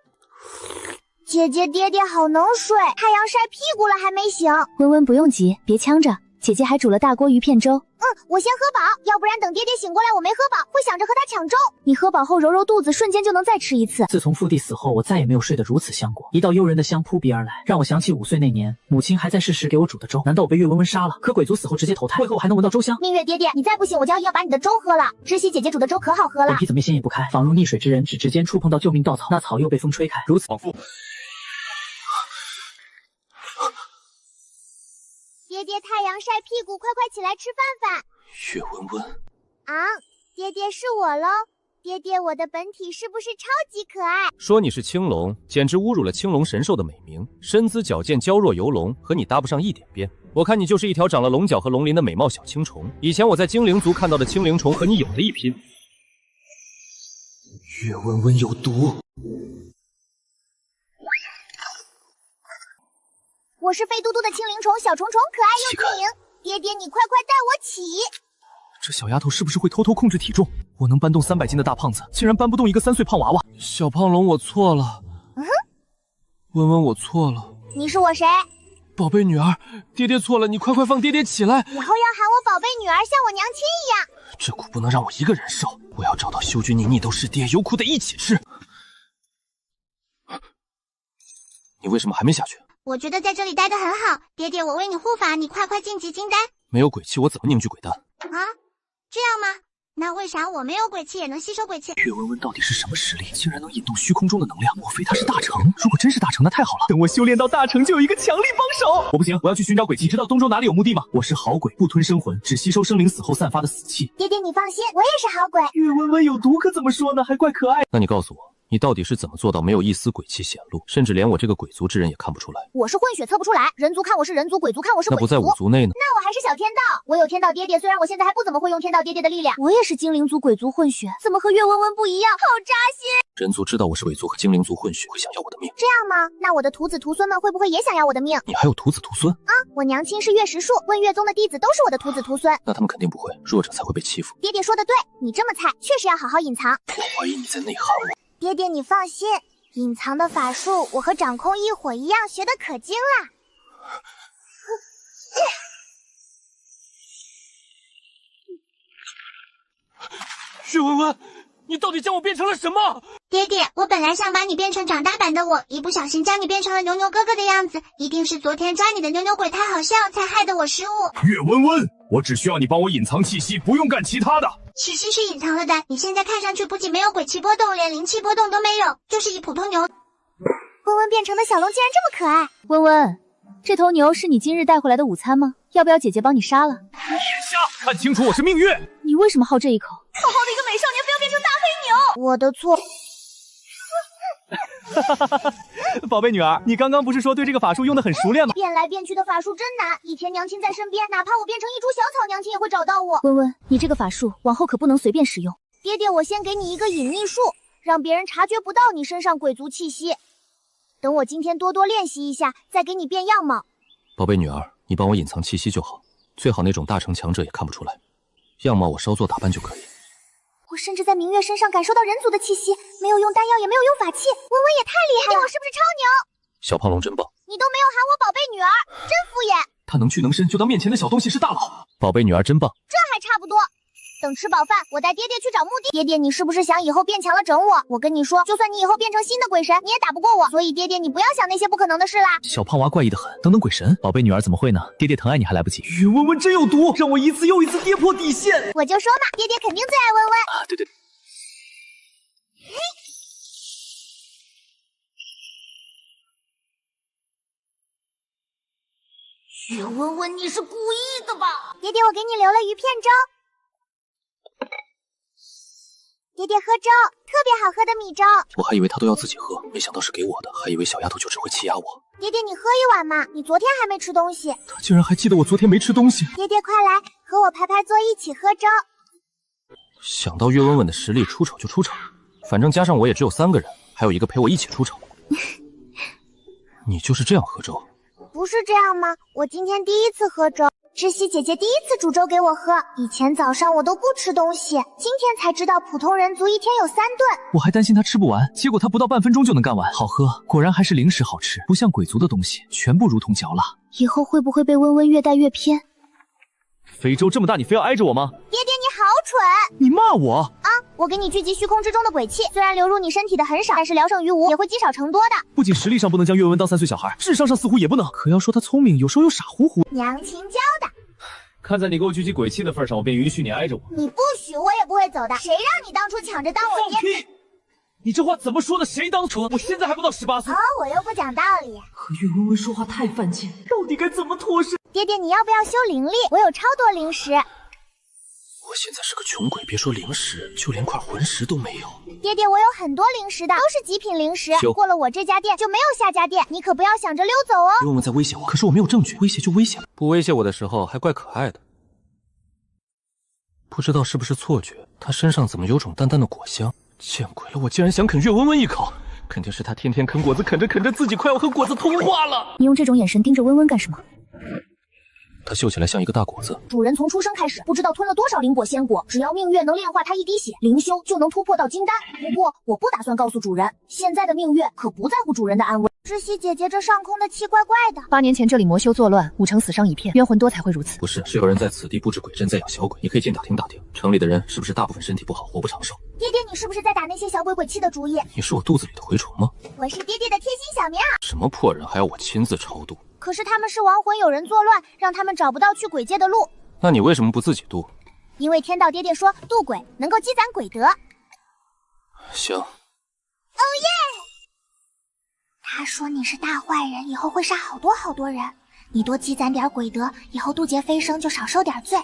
姐姐爹爹好能睡，太阳晒屁股了还没醒。温温不用急，别呛着，姐姐还煮了大锅鱼片粥。我先喝饱，要不然等爹爹醒过来我没喝饱，会想着和他抢粥。你喝饱后揉揉肚子，瞬间就能再吃一次。自从父帝死后，我再也没有睡得如此香过。一道诱人的香扑鼻而来，让我想起5岁那年，母亲还在世时给我煮的粥。难道我被月温温杀了？可鬼族死后直接投胎，为何我还能闻到粥香？明月爹爹，你再不醒，我就要把你的粥喝了。知悉姐姐煮的粥可好喝了。本体怎么掀也不开，仿如逆水之人，只指尖触碰到救命稻草，那草又被风吹开，如此往复。爹爹太阳晒屁股，快快起来吃饭饭。月温温，爹爹是我喽。爹爹，我的本体是不是超级可爱？说你是青龙，简直侮辱了青龙神兽的美名。身姿矫健，娇弱游龙，和你搭不上一点边。我看你就是一条长了龙角和龙鳞的美貌小青虫。以前我在精灵族看到的青灵虫和你有的一拼。月温温有毒。我是肥嘟嘟的青灵虫，小虫虫，可爱又晶莹。爹爹，你快快带我起！这小丫头是不是会偷偷控制体重？我能搬动300斤的大胖子，竟然搬不动一个3岁胖娃娃。小胖龙，我错了。温温，我错了。你是我谁？宝贝女儿，爹爹错了，你快快放爹爹起来。以后要喊我宝贝女儿，像我娘亲一样。这苦不能让我一个人受，我要找到修君宁逆斗师爹，有苦得一起吃。你为什么还没下去？我觉得在这里待得很好，爹爹，我为你护法，你快快晋级金丹。没有鬼气，我怎么凝聚鬼丹？这样吗？那为啥我没有鬼气也能吸收鬼气？月温温到底是什么实力，竟然能引动虚空中的能量？莫非他是大成？如果真是大成，那太好了。等我修炼到大成，就有一个强力帮手。我不行，我要去寻找鬼气。你知道东周哪里有墓地吗？我是好鬼，不吞生魂，只吸收生灵死后散发的死气。爹爹，你放心，我也是好鬼。月温温有毒，可怎么说呢？还怪可爱。那你告诉我，你到底是怎么做到没有一丝鬼气显露，甚至连我这个鬼族之人也看不出来？我是混血，测不出来。人族看我是人族，鬼族看我是鬼族。那不在5族内呢？那我还是小天道，我有天道爹爹，虽然我现在还不怎么会用天道爹爹的力量。我也是精灵族鬼族混血，怎么和月温温不一样？好扎心！人族知道我是鬼族和精灵族混血，会想要我的命。这样吗？那我的徒子徒孙们会不会也想要我的命？你还有徒子徒孙？我娘亲是月石树，问月宗的弟子都是我的徒子徒孙。那他们肯定不会，弱者才会被欺负。爹爹说的对，你这么菜，确实要好好隐藏。我怀疑你在内涵我。爹爹，你放心，隐藏的法术，我和掌控异火一样学得可精了。月温温，你到底将我变成了什么？爹爹，我本来想把你变成长大版的我，一不小心将你变成了牛牛哥哥的样子，一定是昨天抓你的牛牛鬼太好笑，才害得我失误。月温温，我只需要你帮我隐藏气息，不用干其他的。气息是隐藏了的，你现在看上去不仅没有鬼气波动，连灵气波动都没有，就是一普通牛。温温变成的小龙竟然这么可爱。温温，这头牛是你今日带回来的午餐吗？要不要姐姐帮你杀了？你眼瞎，看清楚我是命月。你为什么好这一口？好好的一个美少年，非要变成大黑牛。我的错。宝贝女儿，你刚刚不是说对这个法术用得很熟练吗？变来变去的法术真难，以前娘亲在身边，哪怕我变成一株小草，娘亲也会找到我。温温，你这个法术往后可不能随便使用。爹爹，我先给你一个隐秘术，让别人察觉不到你身上鬼族气息。等我今天多多练习一下，再给你变样貌。宝贝女儿，你帮我隐藏气息就好，最好那种大成强者也看不出来，样貌我稍作打扮就可以。我甚至在明月身上感受到人族的气息，没有用丹药，也没有用法器，温温也太厉害了！我是不是超牛？小胖龙真棒！你都没有喊我宝贝女儿，真敷衍。他能屈能伸，就当面前的小东西是大佬。宝贝女儿真棒，这还差不多。等吃饱饭，我带爹爹去找墓地。爹爹，你是不是想以后变强了整我？我跟你说，就算你以后变成新的鬼神，你也打不过我。所以爹爹，你不要想那些不可能的事啦。小胖娃怪异的很，等等鬼神，宝贝女儿怎么会呢？爹爹疼爱你还来不及。月温温真有毒，让我一次又一次跌破底线。我就说嘛，爹爹肯定最爱温温。对对。月温温，你是故意的吧？爹爹，我给你留了鱼片粥。爹爹喝粥，特别好喝的米粥。我还以为他都要自己喝，没想到是给我的，还以为小丫头就只会欺压我。爹爹，你喝一碗嘛，你昨天还没吃东西。他竟然还记得我昨天没吃东西。爹爹，快来和我排排坐，一起喝粥。想到岳温温的实力，出丑就出丑，反正加上我也只有3个人，还有一个陪我一起出丑。你就是这样喝粥？不是这样吗？我今天第一次喝粥，知悉姐姐第一次煮粥给我喝。以前早上我都不吃东西，今天才知道普通人族一天有3顿。我还担心他吃不完，结果他不到半分钟就能干完。好喝，果然还是零食好吃，不像鬼族的东西，全部如同嚼蜡。以后会不会被温温越带越偏？非洲这么大，你非要挨着我吗？爹爹，你好蠢！你骂我啊！我给你聚集虚空之中的鬼气，虽然流入你身体的很少，但是聊胜于无，也会积少成多的。不仅实力上不能将岳温当3岁小孩，智商上似乎也不能。可要说他聪明，有时候又傻乎乎。娘亲教的。看在你给我聚集鬼气的份上，我便允许你挨着我。你不许，我也不会走的。谁让你当初抢着当我爹？你这话怎么说的？谁当初？我现在还不到18岁。哦，我又不讲道理。和岳温温说话太犯贱，到底该怎么脱身？爹爹，你要不要修灵力？我有超多灵石。我现在是个穷鬼，别说灵石，就连块魂石都没有。爹爹，我有很多灵石的，都是极品灵石。过了我这家店就没有下家店，你可不要想着溜走哦。问问在威胁我，可是我没有证据，威胁就威胁，不威胁我的时候还怪可爱的。不知道是不是错觉，他身上怎么有种淡淡的果香？见鬼了，我竟然想啃岳温温一口！肯定是他天天啃果子，啃着啃着自己快要和果子同化了。你用这种眼神盯着温温干什么？它嗅起来像一个大果子。主人从出生开始，不知道吞了多少灵果仙果，只要命月能炼化它一滴血，灵修就能突破到金丹。不过我不打算告诉主人，现在的命月可不在乎主人的安危。知悉姐姐，这上空的气怪怪的。8年前这里魔修作乱，5城死伤一片，冤魂多才会如此。不是，是有人在此地布置鬼阵，在养小鬼。你可以进打听打听，城里的人是不是大部分身体不好，活不长寿？爹爹，你是不是在打那些小鬼鬼气的主意？你是我肚子里的蛔虫吗？我是爹爹的贴心小棉袄。什么破人还要我亲自超度？可是他们是亡魂，有人作乱，让他们找不到去鬼界的路。那你为什么不自己渡？因为天道爹爹说渡鬼能够积攒鬼德。行。哦耶！他说你是大坏人，以后会杀好多人。你多积攒点鬼德，以后渡劫飞升就少受点罪。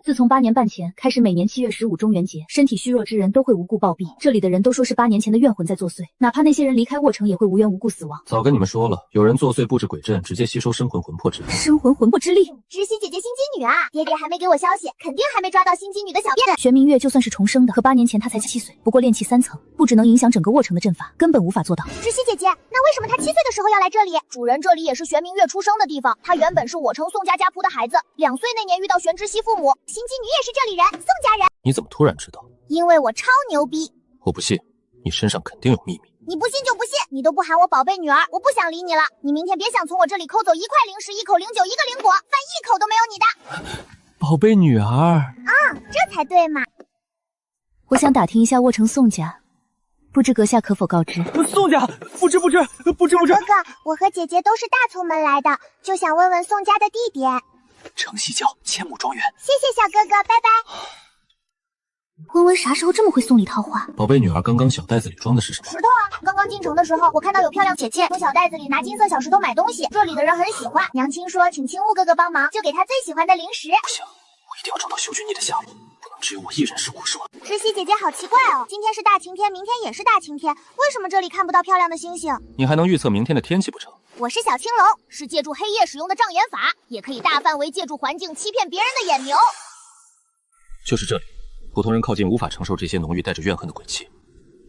自从8年半前开始，每年7月15中元节，身体虚弱之人都会无故暴毙。这里的人都说是8年前的怨魂在作祟，哪怕那些人离开沃城，也会无缘无故死亡。早跟你们说了，有人作祟布置鬼阵，直接吸收生魂魂魄之力。生魂魂魄之力？知悉姐姐心机女啊！爹爹还没给我消息，肯定还没抓到心机女的小辫子。玄明月就算是重生的，可8年前他才7岁，不过炼气3层，不只能影响整个沃城的阵法，根本无法做到。知悉姐姐，那为什么他7岁的时候要来这里？主人，这里也是玄明月出生的地方，他原本是我城宋家家仆的孩子，2岁那年遇到玄知悉父母，心机女也是这里人，宋家人。你怎么突然知道？因为我超牛逼。我不信，你身上肯定有秘密。你不信就不信，你都不喊我宝贝女儿，我不想理你了。你明天别想从我这里抠走1块灵石、1口灵酒、1个灵果，饭1口都没有你的。宝贝女儿啊，这才对嘛。我想打听一下沃城宋家，不知阁下可否告知？宋家，不知。哥哥，我和姐姐都是大从门来的，就想问问宋家的地点。城西郊千亩庄园。谢谢小哥哥，拜拜。温温啥时候这么会送礼套话？宝贝女儿，刚刚小袋子里装的是什么？石头啊！刚刚进城的时候，我看到有漂亮姐姐从小袋子里拿金色小石头买东西，这里的人很喜欢。娘亲说请青雾哥哥帮忙，就给他最喜欢的灵石。不行，我一定要找到修君你的下落，不能只有我一人受苦受。知悉姐姐好奇怪哦，今天是大晴天，明天也是大晴天，为什么这里看不到漂亮的星星？你还能预测明天的天气不成？我是小青龙，是借助黑夜使用的障眼法，也可以大范围借助环境欺骗别人的眼牛。就是这里。普通人靠近无法承受这些浓郁带着怨恨的鬼气，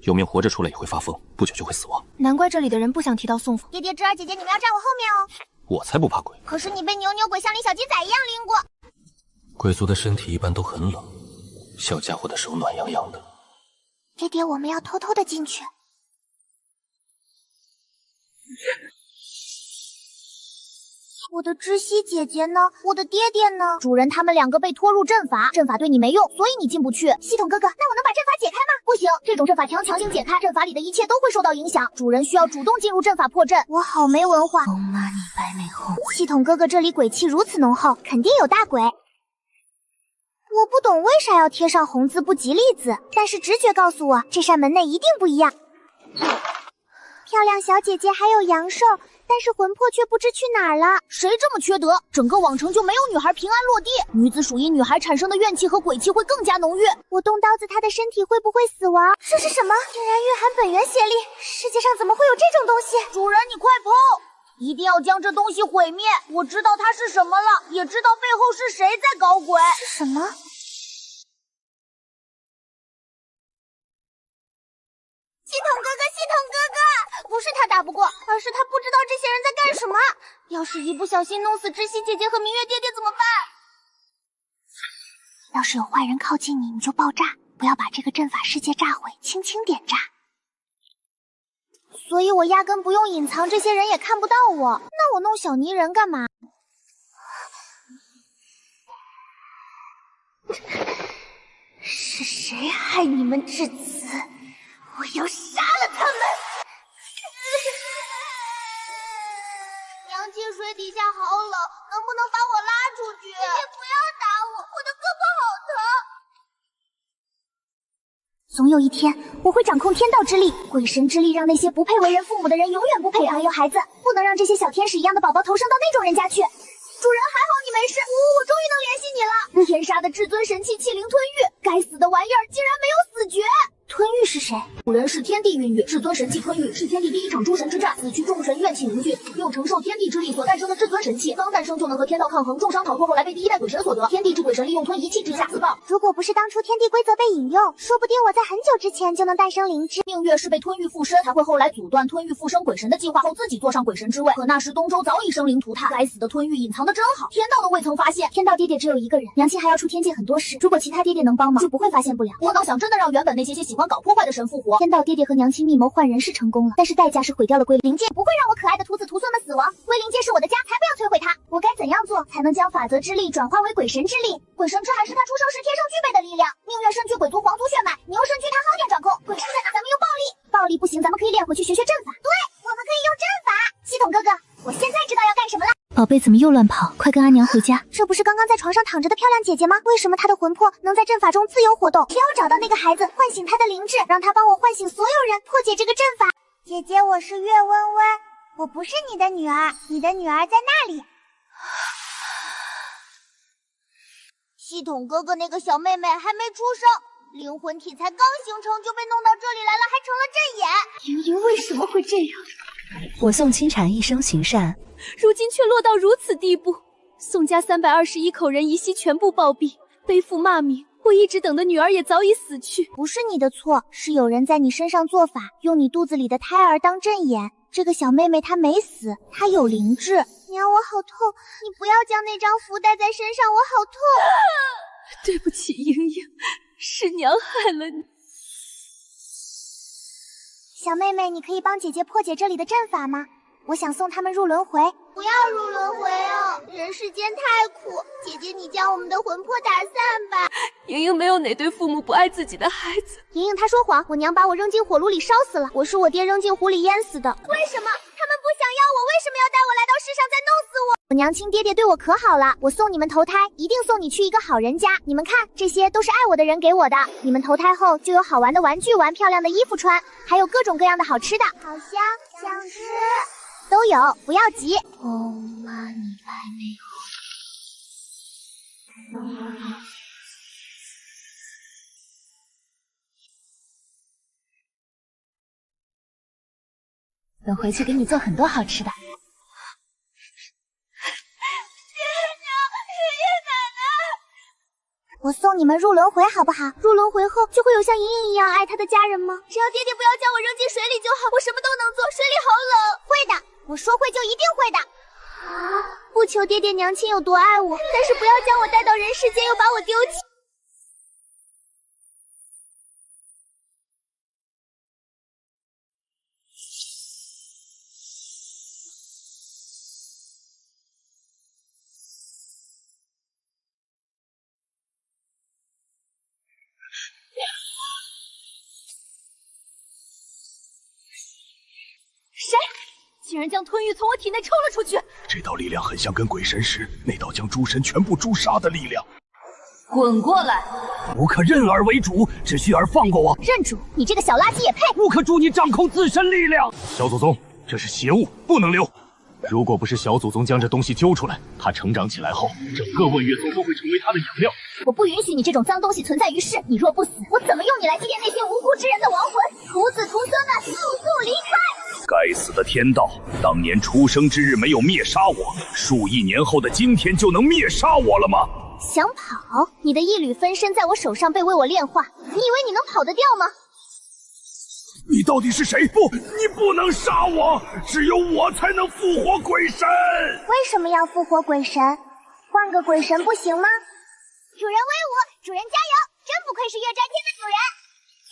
有命活着出来也会发疯，不久就会死亡。难怪这里的人不想提到宋府。爹爹、芝儿姐姐，你们要站我后面哦。我才不怕鬼。可是你被牛鬼像领小鸡仔一样拎过。鬼族的身体一般都很冷，小家伙的手暖洋洋的。爹爹，我们要偷偷的进去。我的知悉姐姐呢？我的爹爹呢？主人他们2个被拖入阵法，阵法对你没用，所以你进不去。系统哥哥，那我能把阵法解开吗？不行，这种阵法强行解开，阵法里的一切都会受到影响。主人需要主动进入阵法破阵。我好没文化。欧玛尼白美后，系统哥哥，这里鬼气如此浓厚，肯定有大鬼。我不懂为啥要贴上红字不吉利字，但是直觉告诉我，这扇门内一定不一样。漂亮小姐姐还有阳寿，但是魂魄却不知去哪儿了。谁这么缺德？整个网城就没有女孩平安落地。女子属阴女孩产生的怨气和鬼气会更加浓郁。我动刀子，她的身体会不会死亡？这是什么？竟然蕴含本源邪力！世界上怎么会有这种东西？主人，你快跑！一定要将这东西毁灭。我知道它是什么了，也知道背后是谁在搞鬼。是什么？系统哥哥，系统哥哥，不是他打不过，而是他不知道这些人在干什么。要是一不小心弄死窒息姐姐和明月爹爹怎么办？要是有坏人靠近你，你就爆炸，不要把这个阵法世界炸毁，轻轻点炸。所以我压根不用隐藏，这些人也看不到我。那我弄小泥人干嘛？是谁害你们至此？我要杀了他们！娘亲，水底下好冷，能不能把我拉出去？姐姐不要打我，我的胳膊好疼。总有一天，我会掌控天道之力、鬼神之力，让那些不配为人父母的人永远不配还有孩子，不能让这些小天使一样的宝宝投生到那种人家去。主人还好你没事，我终于能联系你了。天杀的至尊神器气灵吞玉，该死的玩意儿竟然没有死绝。吞玉是谁？主人是天地孕育，至尊神器吞玉是天地第一场诸神之战，死去众神怨气凝聚，又承受天地之力所诞生的至尊神器，刚诞生就能和天道抗衡，重伤逃脱后来被第一代鬼神所得。天地之鬼神利用吞一气之下自爆。如果不是当初天地规则被引用，说不定我在很久之前就能诞生灵智。明月是被吞玉附身，才会后来阻断吞玉附身鬼神的计划后自己坐上鬼神之位。可那时东周早已生灵涂炭，该死的吞玉隐藏的真好，天道都未曾发现。天道爹爹只有一个人，娘亲还要出天界很多事，如果其他爹爹能帮忙，就不会发现不了。我倒想真的让原本那些喜欢搞破坏的神复活。天道爹爹和娘亲密谋换人是成功了，但是代价是毁掉了归灵界，不会让我可爱的徒子徒孙们死亡。归灵界是我的家，才不要摧毁它。我该怎样做才能将法则之力转化为鬼神之力？鬼神之还是他出生时天生具备的力量。命运身躯鬼族皇族血脉，你用身躯他好点掌控。鬼神在哪？咱们用暴力。暴力不行，咱们可以练回去学学阵法。对，我们可以用阵法。系统哥哥，我现在知道要干什么了。宝贝怎么又乱跑？快跟阿娘回家。这不是刚刚在床上躺着的漂亮姐姐吗？为什么她的魂魄能在阵法中自由活动？只要找到那个孩子，唤醒他的灵智，让他帮我唤醒所有人，破解这个阵法。姐姐，我是月温温，我不是你的女儿，你的女儿在那里。系统哥哥那个小妹妹还没出生，灵魂体才刚形成就被弄到这里来了，还成了阵眼。莹莹为什么会这样？我宋清禅一生行善，如今却落到如此地步。宋家321口人一夕全部暴毙，背负骂名。我一直等的女儿也早已死去。不是你的错，是有人在你身上做法，用你肚子里的胎儿当阵眼。这个小妹妹她没死，她有灵智。娘，我好痛，你不要将那张符带在身上，我好痛。对不起，莹莹，是娘害了你。小妹妹，你可以帮姐姐破解这里的阵法吗？我想送他们入轮回。不要入轮回哦，人世间太苦。姐姐，你将我们的魂魄打散吧。莹莹没有哪对父母不爱自己的孩子。莹莹她说谎，我娘把我扔进火炉里烧死了，我是我爹扔进湖里淹死的。为什么？他们不想要我，为什么要带我来到世上再弄死我？我娘亲爹爹对我可好了，我送你们投胎，一定送你去一个好人家。你们看，这些都是爱我的人给我的。你们投胎后就有好玩的玩具玩，漂亮的衣服穿，还有各种各样的好吃的。好香，想吃。都有，不要急。妈，你来没有？等回去给你做很多好吃的。我送你们入轮回好不好？入轮回后就会有像莹莹一样爱她的家人吗？只要爹爹不要将我扔进水里就好，我什么都能做。水里好冷。会的，我说会就一定会的。不求爹爹娘亲有多爱我，但是不要将我带到人世间又把我丢弃。谁竟然将吞玉从我体内抽了出去？这道力量很像跟鬼神时那道将诸神全部诛杀的力量。滚过来！不可任尔为主，只需尔放过我。认主，你这个小垃圾也配？不可助你掌控自身力量。小祖宗，这是邪物，不能留。如果不是小祖宗将这东西揪出来，他成长起来后，整个问月宗都会成为他的养料。我不允许你这种脏东西存在于世，你若不死，我怎么用你来祭奠那些无辜之人的亡魂？徒子徒孙们，速速离开！该死的天道，当年出生之日没有灭杀我，数亿年后的今天就能灭杀我了吗？想跑？你的一缕分身在我手上被为我炼化，你以为你能跑得掉吗？你到底是谁？不，你不能杀我，只有我才能复活鬼神。为什么要复活鬼神？换个鬼神不行吗？主人威武，主人加油！真不愧是月摘天的主人。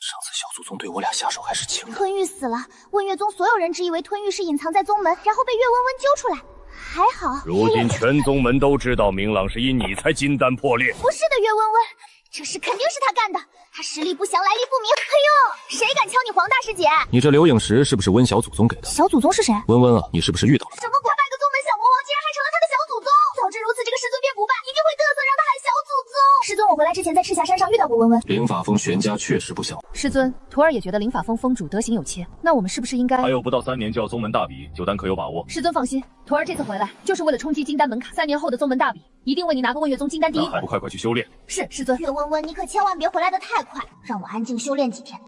上次小祖宗对我俩下手还是轻的。吞玉死了，问月宗所有人只以为吞玉是隐藏在宗门，然后被月温温揪出来。还好，如今全宗门都知道明朗是因你才金丹破裂。不是的，月温温，这事肯定是他干的。他实力不详，来历不明。哎呦，谁敢敲你黄大师姐？你这留影石是不是温小祖宗给的？小祖宗是谁？温温啊，你是不是遇到了？什么鬼？半个宗门小魔王竟然还成了他的小祖宗！早知如此，这个师尊便不办，一定会嘚瑟，让他喊小祖宗。师尊，我回来之前在赤霞山上遇到过温温。灵法峰玄家确实不小。师尊，徒儿也觉得灵法峰峰主德行有切，那我们是不是应该……还有不到3年就要宗门大比，九丹可有把握？师尊放心，徒儿这次回来就是为了冲击金丹门槛，3年后的宗门大比，一定为你拿个问月宗金丹第一。还不快去修炼？是师尊。月温温，你可千万别回来的太快，让我安静修炼几天。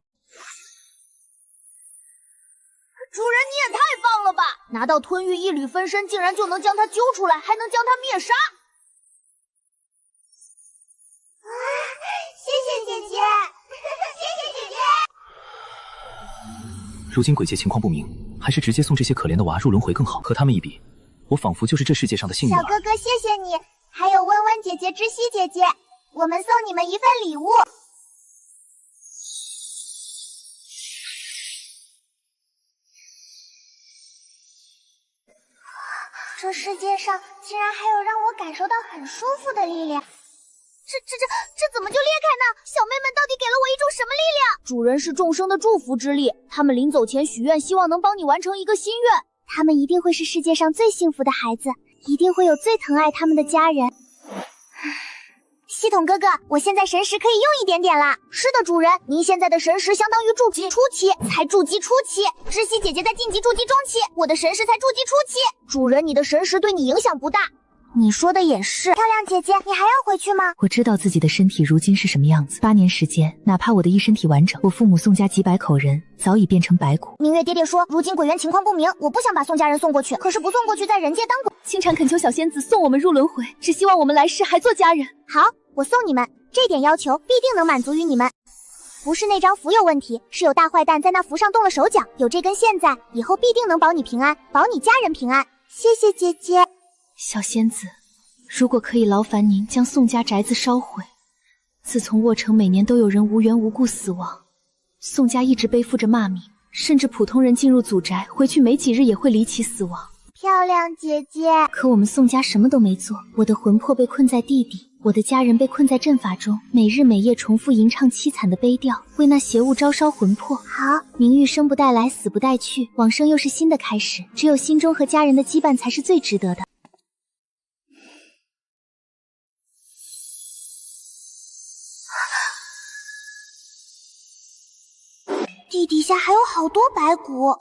主人，你也太棒了吧！拿到吞玉一缕分身，竟然就能将他揪出来，还能将他灭杀。谢谢姐姐，谢谢姐姐。如今鬼界情况不明，还是直接送这些可怜的娃入轮回更好。和他们一比，我仿佛就是这世界上的幸运儿。小哥哥，谢谢你，还有温温姐姐、知悉姐姐，我们送你们一份礼物。这世界上竟然还有让我感受到很舒服的力量。这怎么就裂开呢？小妹们到底给了我一种什么力量？主人是众生的祝福之力，他们临走前许愿，希望能帮你完成一个心愿。他们一定会是世界上最幸福的孩子，一定会有最疼爱他们的家人。系统哥哥，我现在神识可以用一点点了。是的，主人，您现在的神识相当于筑基初期，才筑基初期。知悉姐姐在晋级筑基中期，我的神识才筑基初期。主人，你的神识对你影响不大。你说的也是。漂亮姐姐，你还要回去吗？我知道自己的身体如今是什么样子。8年时间，哪怕我的一身体完整，我父母宋家几百口人早已变成白骨。明月爹爹说，如今鬼园情况不明，我不想把宋家人送过去，可是不送过去，在人界当鬼。清禅恳求小仙子送我们入轮回，只希望我们来世还做家人。好，我送你们，这点要求必定能满足于你们。不是那张符有问题，是有大坏蛋在那符上动了手脚。有这根线在，以后必定能保你平安，保你家人平安。谢谢姐姐。小仙子，如果可以劳烦您将宋家宅子烧毁。自从沃城每年都有人无缘无故死亡，宋家一直背负着骂名，甚至普通人进入祖宅回去没几日也会离奇死亡。漂亮姐姐，可我们宋家什么都没做，我的魂魄被困在地底，我的家人被困在阵法中，每日每夜重复吟唱凄惨的悲调，为那邪物招烧魂魄。好，名誉生不带来，死不带去，往生又是新的开始，只有心中和家人的羁绊才是最值得的。地底下还有好多白骨，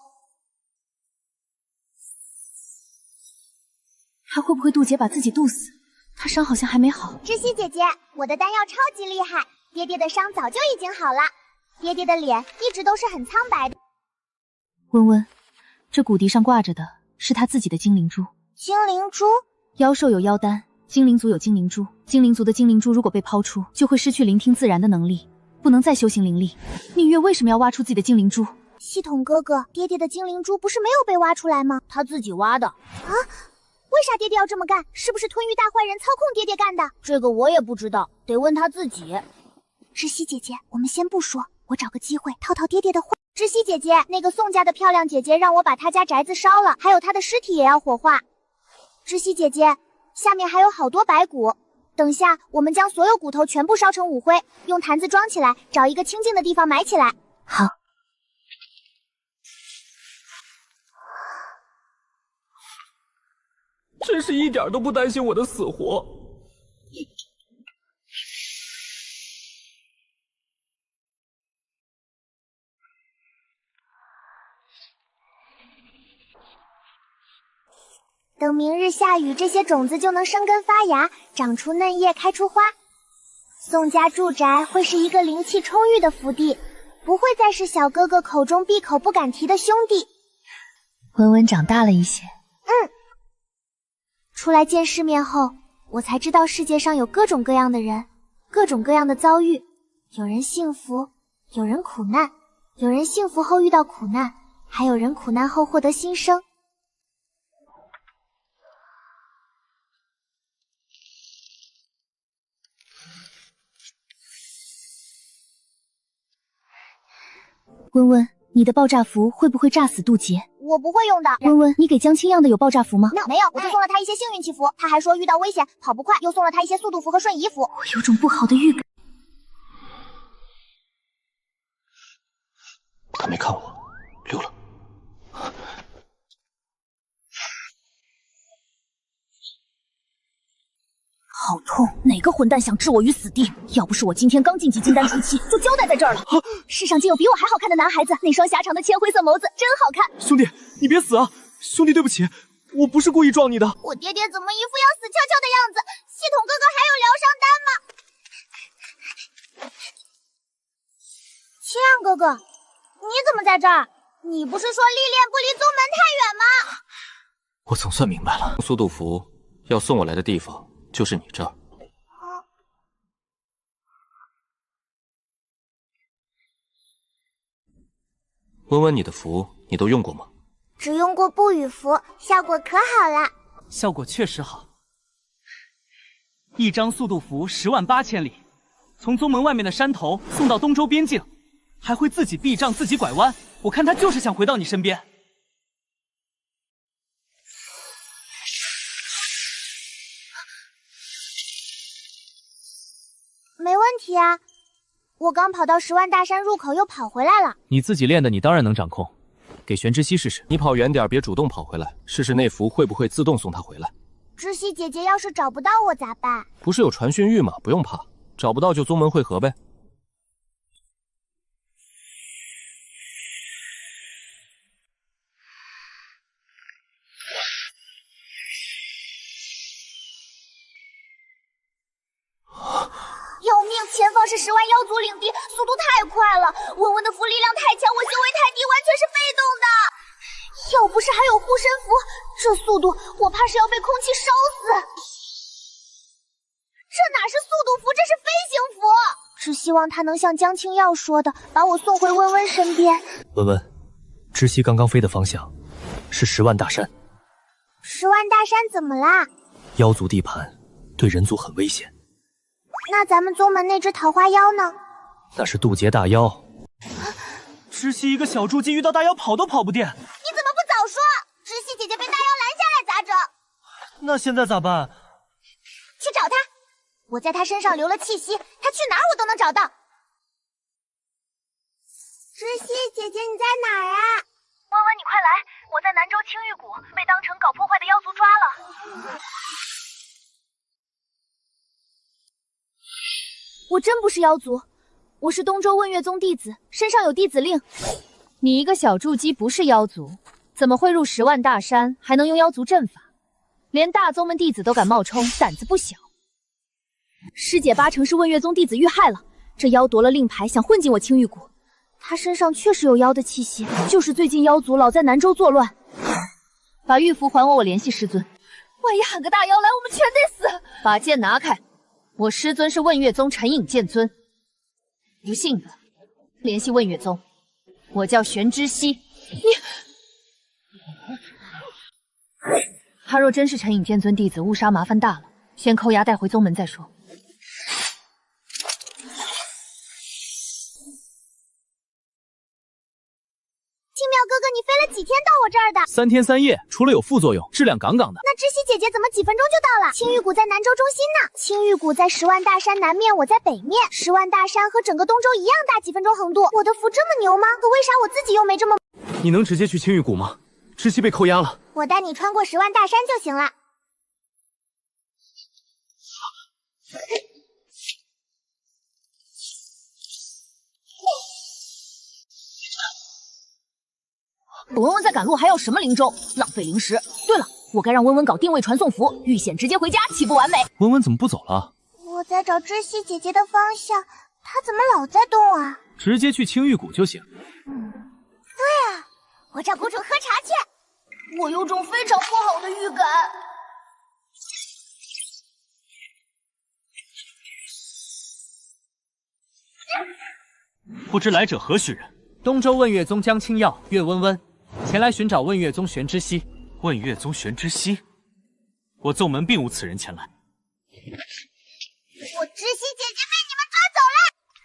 他会不会渡劫把自己渡死？他伤好像还没好。知悉姐姐，我的丹药超级厉害，爹爹的伤早就已经好了，爹爹的脸一直都是很苍白的。温温，这骨笛上挂着的是他自己的精灵珠。精灵珠？妖兽有妖丹，精灵族有精灵珠。精灵族的精灵珠如果被抛出，就会失去聆听自然的能力，不能再修行灵力。宁月为什么要挖出自己的精灵珠？系统哥哥，爹爹的精灵珠不是没有被挖出来吗？他自己挖的。啊？为啥爹爹要这么干？是不是吞玉大坏人操控爹爹干的？这个我也不知道，得问他自己。知悉姐姐，我们先不说，我找个机会套套爹爹的话。知悉姐姐，那个宋家的漂亮姐姐让我把她家宅子烧了，还有她的尸体也要火化。知悉姐姐，下面还有好多白骨，等下我们将所有骨头全部烧成武灰，用坛子装起来，找一个清静的地方埋起来。好。真是一点都不担心我的死活。等明日下雨，这些种子就能生根发芽，长出嫩叶，开出花。宋家住宅会是一个灵气充裕的福地，不会再是小哥哥口中闭口不敢提的兄弟。温温长大了一些。出来见世面后，我才知道世界上有各种各样的人，各种各样的遭遇，有人幸福，有人苦难，有人幸福后遇到苦难，还有人苦难后获得新生。温温，你的爆炸符会不会炸死渡劫？我不会用的。温温，你给江清样的有爆炸符吗？没有，我就送了他一些幸运祈符，他还说遇到危险跑不快，又送了他一些速度符和瞬移符。我有种不好的预感。他没看我，溜了。好痛！哪个混蛋想置我于死地？要不是我今天刚晋级金丹初期，就交代在这儿了。世上竟有比我还好看的男孩子，那双狭长的铅灰色眸子真好看。兄弟，你别死啊！兄弟，对不起，我不是故意撞你的。我爹爹怎么一副要死翘翘的样子？系统哥哥还有疗伤丹吗？清亮哥哥，你怎么在这儿？你不是说历练不离宗门太远吗？我总算明白了，速度符要送我来的地方就是你这儿。温温，你的符你都用过吗？只用过不语符，效果可好了。效果确实好，一张速度符108000里，从宗门外面的山头送到东周边境，还会自己避障自己拐弯。我看他就是想回到你身边。没问题啊，我刚跑到10万大山入口又跑回来了。你自己练的，你当然能掌控。给玄之息试试。你跑远点，别主动跑回来，试试那符会不会自动送他回来。知悉姐姐要是找不到我咋办？不是有传讯玉吗？不用怕，找不到就宗门会合呗。要命！前方是10万妖族领地，速度太快了。温温的符力量太强，我修为太低，完全是被动的。要不是还有护身符，这速度我怕是要被空气烧死。这哪是速度符，这是飞行符。只希望他能像江清耀说的，把我送回温温身边。温温，知悉刚刚飞的方向是10万大山。10万大山怎么啦？妖族地盘，对人族很危险。那咱们宗门那只桃花妖呢？那是渡劫大妖。知悉一个小筑基遇到大妖跑都跑不电。你怎么不早说？知悉姐姐被大妖拦下来咋整？那现在咋办？去找她，我在她身上留了气息，她去哪儿我都能找到。知悉姐姐你在哪儿啊？温温你快来，我在南州青玉谷被当成搞破坏的妖族抓了。我真不是妖族，我是东周问月宗弟子，身上有弟子令。你一个小筑基不是妖族，怎么会入10万大山，还能用妖族阵法？连大宗门弟子都敢冒充，胆子不小。师姐8成是问月宗弟子遇害了，这妖夺了令牌，想混进我青玉谷。他身上确实有妖的气息，就是最近妖族老在南州作乱。把玉符还我，我联系师尊。万一喊个大妖来，我们全得死。把剑拿开。我师尊是问月宗陈颖剑尊，不信的联系问月宗。我叫玄之息。你，他若真是陈颖剑尊弟子，误杀麻烦大了，先扣押带回宗门再说。青妙哥哥，你飞了几天到我这儿的？3天3夜，除了有副作用，质量杠杠的。那知悉姐姐怎么几分钟就到了？青玉谷在南州中心呢。青玉谷在10万大山南面，我在北面。10万大山和整个东州一样大，几分钟横渡。我的符这么牛吗？可为啥我自己又没这么……你能直接去青玉谷吗？知悉被扣押了。我带你穿过10万大山就行了。温温在赶路，还要什么灵舟？浪费灵石。对了，我该让温温搞定位传送符，遇险直接回家，岂不完美？温温怎么不走了？我在找知悉姐姐的方向，她怎么老在动啊？直接去青玉谷就行。对啊，我找谷主喝茶去。我有种非常不好的预感。不知来者何许人？东周问月宗江清耀、岳温温前来寻找问月宗玄之息。问月宗玄之息，我宗门并无此人前来。我知悉姐姐被你们抓走了。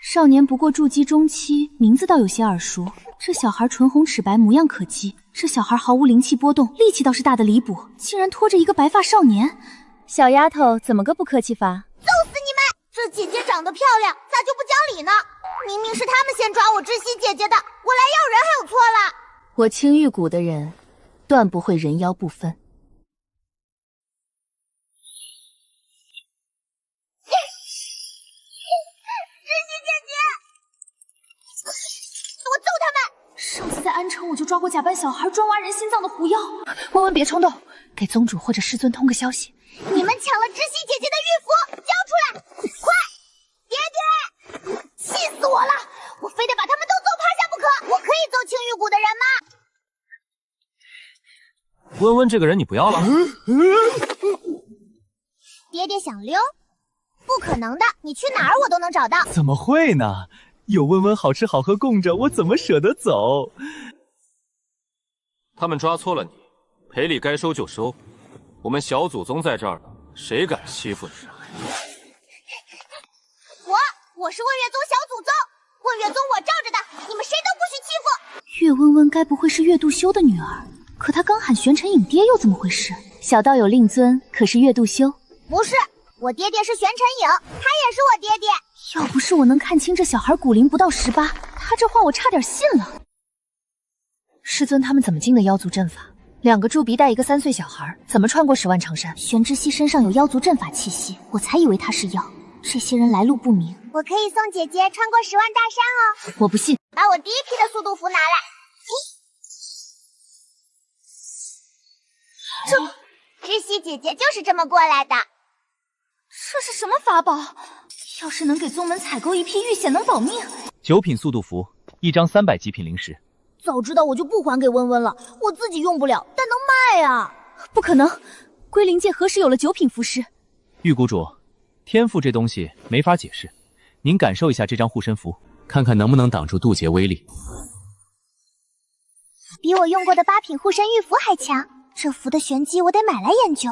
少年不过筑基中期，名字倒有些耳熟。这小孩唇红齿白，模样可激。这小孩毫无灵气波动，力气倒是大的离谱，竟然拖着一个白发少年。小丫头，怎么个不客气法？揍死你们！这姐姐长得漂亮，咋就不讲理呢？明明是他们先抓我知悉姐姐的，我来要人还有错了？我青玉谷的人，断不会人妖不分。上次在安城，我就抓过假扮小孩专挖人心脏的狐妖。温温，别冲动，给宗主或者师尊通个消息。你们抢了知悉姐姐的玉符，交出来！快，爹爹！气死我了！我非得把他们都揍趴下不可！我可以揍青玉谷的人吗？温温这个人你不要了？爹爹想溜？不可能的，你去哪儿我都能找到。怎么会呢？有温温好吃好喝供着，我怎么舍得走？他们抓错了你，赔礼该收就收。我们小祖宗在这儿呢，谁敢欺负你？我是问月宗小祖宗，问月宗我罩着的，你们谁都不许欺负。岳温温该不会是岳杜修的女儿？可她刚喊玄尘影爹，又怎么回事？小道友令尊可是岳杜修？不是，我爹爹是玄尘影，他也是我爹爹。要不是我能看清这小孩骨龄不到18，他这话我差点信了。师尊他们怎么进的妖族阵法？2个猪鼻带一个3岁小孩，怎么穿过10万长山？玄之息身上有妖族阵法气息，我才以为他是妖。这些人来路不明。我可以送姐姐穿过10万大山哦。我不信。把我第一批的速度符拿来。知悉姐姐就是这么过来的。这是什么法宝？要是能给宗门采购一批，遇险能保命。9品速度符，1张300极品灵石。早知道我就不还给温温了，我自己用不了，但能卖啊！不可能，归灵界何时有了9品符师？玉谷主，天赋这东西没法解释，您感受一下这张护身符，看看能不能挡住渡劫威力。比我用过的8品护身玉符还强，这符的玄机我得买来研究。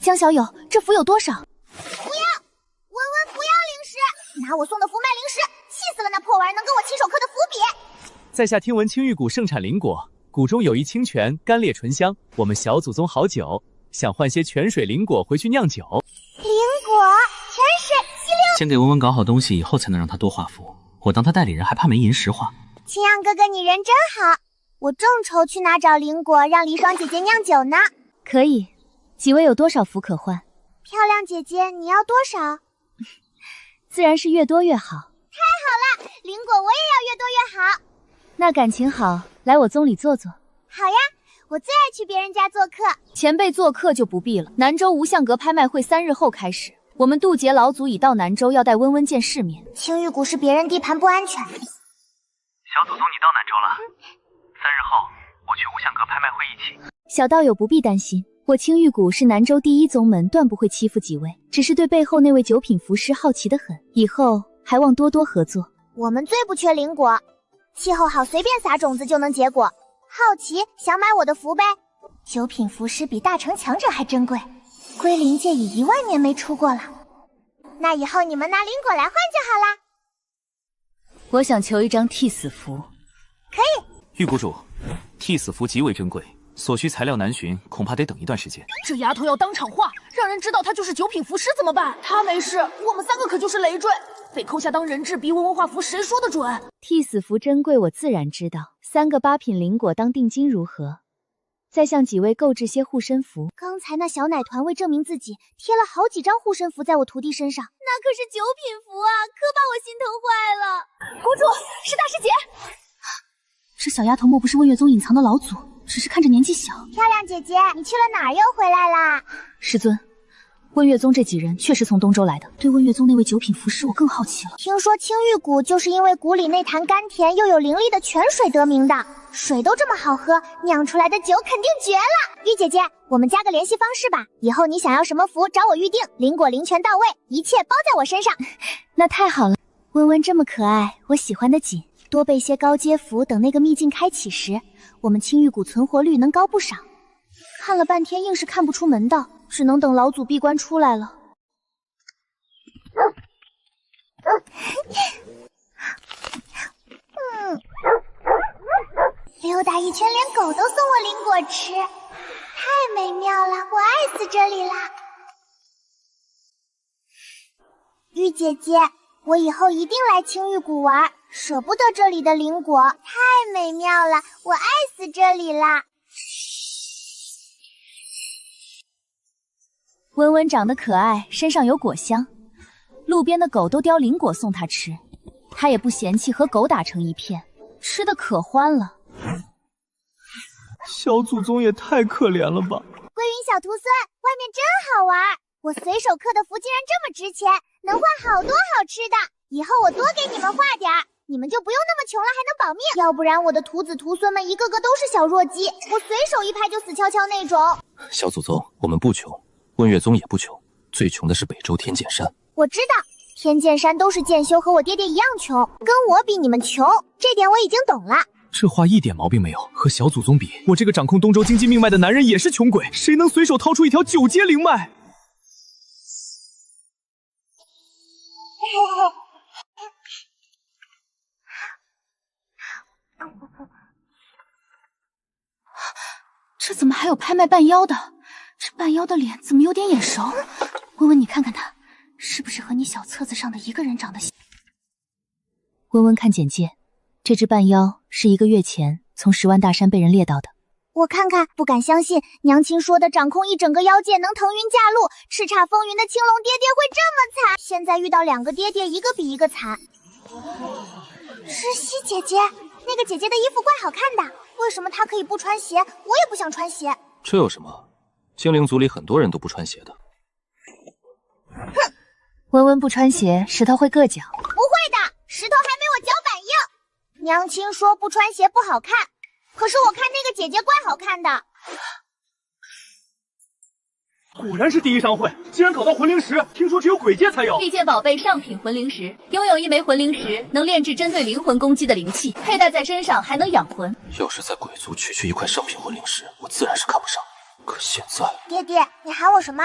江小友，这符有多少？不要，温温不要灵石，拿我送的符卖灵石，气死了那破玩意儿能跟我亲手刻的符比。在下听闻青玉谷盛产灵果，谷中有一清泉，甘冽醇香，我们小祖宗好酒，想换些泉水灵果回去酿酒。灵果、泉水、稀溜。先给温温搞好东西，以后才能让他多画符。我当他代理人，还怕没银石画。青阳哥哥，你人真好，我正愁去哪找灵果让黎霜姐姐酿酒呢。可以，几位有多少符可换？漂亮姐姐，你要多少？自然是越多越好。太好了，灵果我也要越多越好。那感情好，来我宗里坐坐。好呀，我最爱去别人家做客。前辈做客就不必了。南州无相阁拍卖会3日后开始，我们渡劫老祖已到南州，要带温温见世面。青玉谷是别人地盘，不安全。小祖宗，你到南州了。3日后，我去无相阁拍卖会一起。小道友不必担心，我青玉谷是南州第1宗门，断不会欺负几位，只是对背后那位9品符师好奇得很，以后还望多多合作。我们最不缺灵果，气候好随便撒种子就能结果。好奇想买我的符呗？9品符师比大成强者还珍贵，归灵界已1万年没出过了。那以后你们拿灵果来换就好啦。我想求一张替死符。可以。玉谷主，替死符极为珍贵，所需材料难寻，恐怕得等一段时间。这丫头要当场画，让人知道她就是9品符师怎么办？她没事，我们3个可就是累赘，被扣下当人质，逼温温画符，谁说的准？替死符珍贵，我自然知道。3个8品灵果当定金如何？再向几位购置些护身符。刚才那小奶团为证明自己，贴了好几张护身符在我徒弟身上，那可是9品符啊，可把我心疼坏了。谷主，是大师姐。这小丫头莫不是问月宗隐藏的老祖，只是看着年纪小。漂亮姐姐，你去了哪儿又回来啦？师尊，问月宗这几人确实从东周来的。对问月宗那位9品符师，我更好奇了。听说青玉谷就是因为谷里那潭甘甜又有灵力的泉水得名的，水都这么好喝，酿出来的酒肯定绝了。玉姐姐，我们加个联系方式吧，以后你想要什么符找我预定，灵果灵全到位，一切包在我身上。那太好了，温温这么可爱，我喜欢的紧。多备些高阶符，等那个秘境开启时，我们青玉谷存活率能高不少。看了半天，硬是看不出门道，只能等老祖闭关出来了。溜达一圈，连狗都送我灵果吃，太美妙了，我爱死这里啦！玉姐姐，我以后一定来青玉谷玩，舍不得这里的灵果，太美妙了，我爱死这里啦！温温长得可爱，身上有果香，路边的狗都叼灵果送它吃，它也不嫌弃和狗打成一片，吃的可欢了。小祖宗也太可怜了吧！归云小徒孙，外面真好玩，我随手刻的符竟然这么值钱，能换好多好吃的，以后我多给你们画点儿，你们就不用那么穷了，还能保命。要不然我的徒子徒孙们一个个都是小弱鸡，我随手一拍就死翘翘那种。小祖宗，我们不穷，问月宗也不穷，最穷的是北周天剑山。我知道，天剑山都是剑修和我爹爹一样穷，跟我比你们穷，这点我已经懂了。这话一点毛病没有，和小祖宗比，我这个掌控东周经济命脉的男人也是穷鬼，谁能随手掏出一条9阶灵脉？这怎么还有拍卖半妖的？这半妖的脸怎么有点眼熟？温温，你看看他，是不是和你小册子上的一个人长得像？温温看简介，这只半妖是1个月前从10万大山被人猎到的。我看看，不敢相信娘亲说的掌控一整个妖界能腾云驾路，叱咤风云的青龙爹爹会这么惨。现在遇到2个爹爹，一个比一个惨。诗熙姐姐，那个姐姐的衣服怪好看的，为什么她可以不穿鞋？我也不想穿鞋。这有什么？精灵族里很多人都不穿鞋的。哼，温温不穿鞋，石头会硌脚。不会的，石头还没我脚板硬。娘亲说不穿鞋不好看，可是我看那个姐姐怪好看的。果然是第一商会，竟然搞到魂灵石，听说只有鬼界才有。地界宝贝上品魂灵石，拥有1枚魂灵石，能炼制针对灵魂攻击的灵气，佩戴在身上还能养魂。要是在鬼族区区一块上品魂灵石，我自然是看不上。可现在，爹爹，你喊我什么？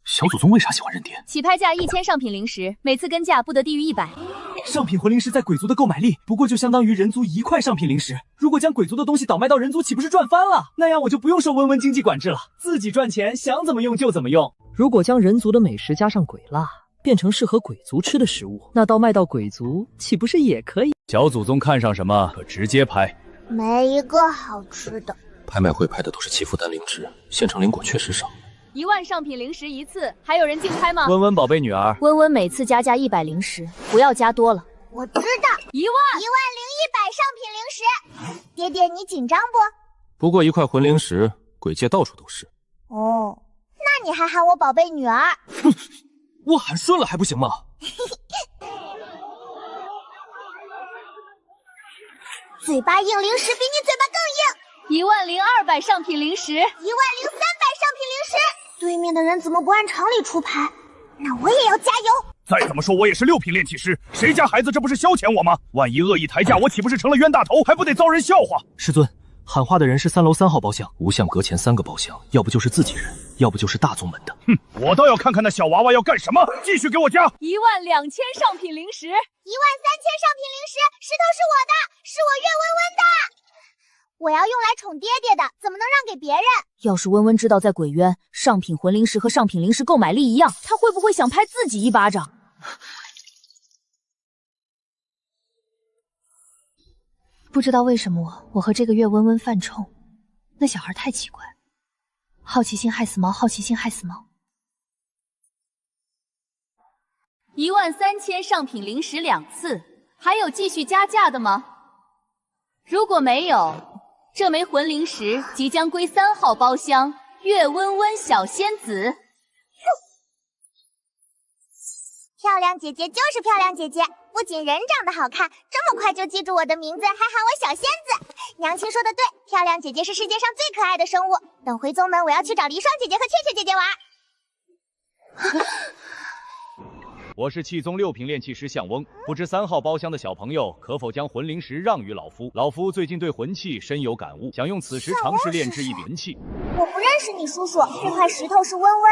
小祖宗为啥喜欢认爹？起拍价1000上品灵石，每次跟价不得低于100。上品魂灵石在鬼族的购买力，不过就相当于人族1块上品灵石。如果将鬼族的东西倒卖到人族，岂不是赚翻了？那样我就不用受温温经济管制了，自己赚钱，想怎么用就怎么用。如果将人族的美食加上鬼蜡，变成适合鬼族吃的食物，那倒卖到鬼族，岂不是也可以？小祖宗看上什么，可直接拍。没一个好吃的。拍卖会拍的都是祈福丹灵芝，现成灵果确实少。1万上品灵石一次，还有人竞拍吗？温温宝贝女儿，温温每次加价100灵石，不要加多了。我知道，10100上品灵石。爹爹，你紧张不？不过1块魂灵石，鬼界到处都是。哦，那你还喊我宝贝女儿？我喊顺了还不行吗？嘴巴硬，灵石比你嘴巴更硬。 10200上品灵石， 10300上品灵石。对面的人怎么不按常理出牌？那我也要加油。再怎么说，我也是6品炼气师，谁家孩子这不是消遣我吗？万一恶意抬价，我岂不是成了冤大头，还不得遭人笑话？师尊，喊话的人是3楼3号包厢，无相阁前3个包厢，要不就是自己人，要不就是大宗门的。哼，我倒要看看那小娃娃要干什么，继续给我加。12000上品灵石， 13000上品灵石，石头是我的，是我岳温温的。我要用来宠爹爹的，怎么能让给别人？要是温温知道在鬼渊上品魂灵石和上品灵石购买力一样，他会不会想拍自己一巴掌？不知道为什么我和这个岳温温犯冲，那小孩太奇怪，好奇心害死猫，好奇心害死猫。13000上品灵石2次，还有继续加价的吗？如果没有，这枚魂灵石即将归3号包厢岳温温小仙子。漂亮姐姐就是漂亮姐姐，不仅人长得好看，这么快就记住我的名字，还喊我小仙子。娘亲说的对，漂亮姐姐是世界上最可爱的生物。等回宗门，我要去找黎霜姐姐和雀雀姐姐玩。我是气宗6品炼气师向翁，不知3号包厢的小朋友可否将魂灵石让与老夫？老夫最近对魂器深有感悟，想用此石尝试炼制一柄魂器。我不认识你叔叔，这块石头是温温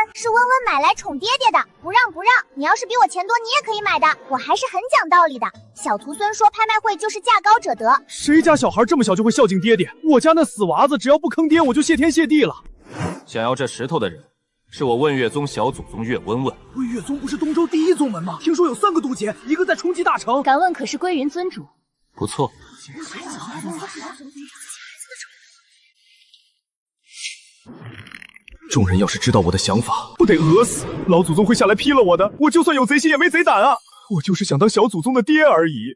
买来宠爹爹的，不让！你要是比我钱多，你也可以买的。我还是很讲道理的。小徒孙说拍卖会就是价高者得，谁家小孩这么小就会孝敬爹爹？我家那死娃子只要不坑爹，我就谢天谢地了。想要这石头的人，是我问月宗小祖宗月温问。问月宗不是东周第1宗门吗？听说有3个渡劫，一个在冲击大城。敢问可是归云尊主？不错。众人要是知道我的想法，不得饿死！老祖宗会下来劈了我的。我就算有贼心也没贼胆啊！我就是想当小祖宗的爹而已。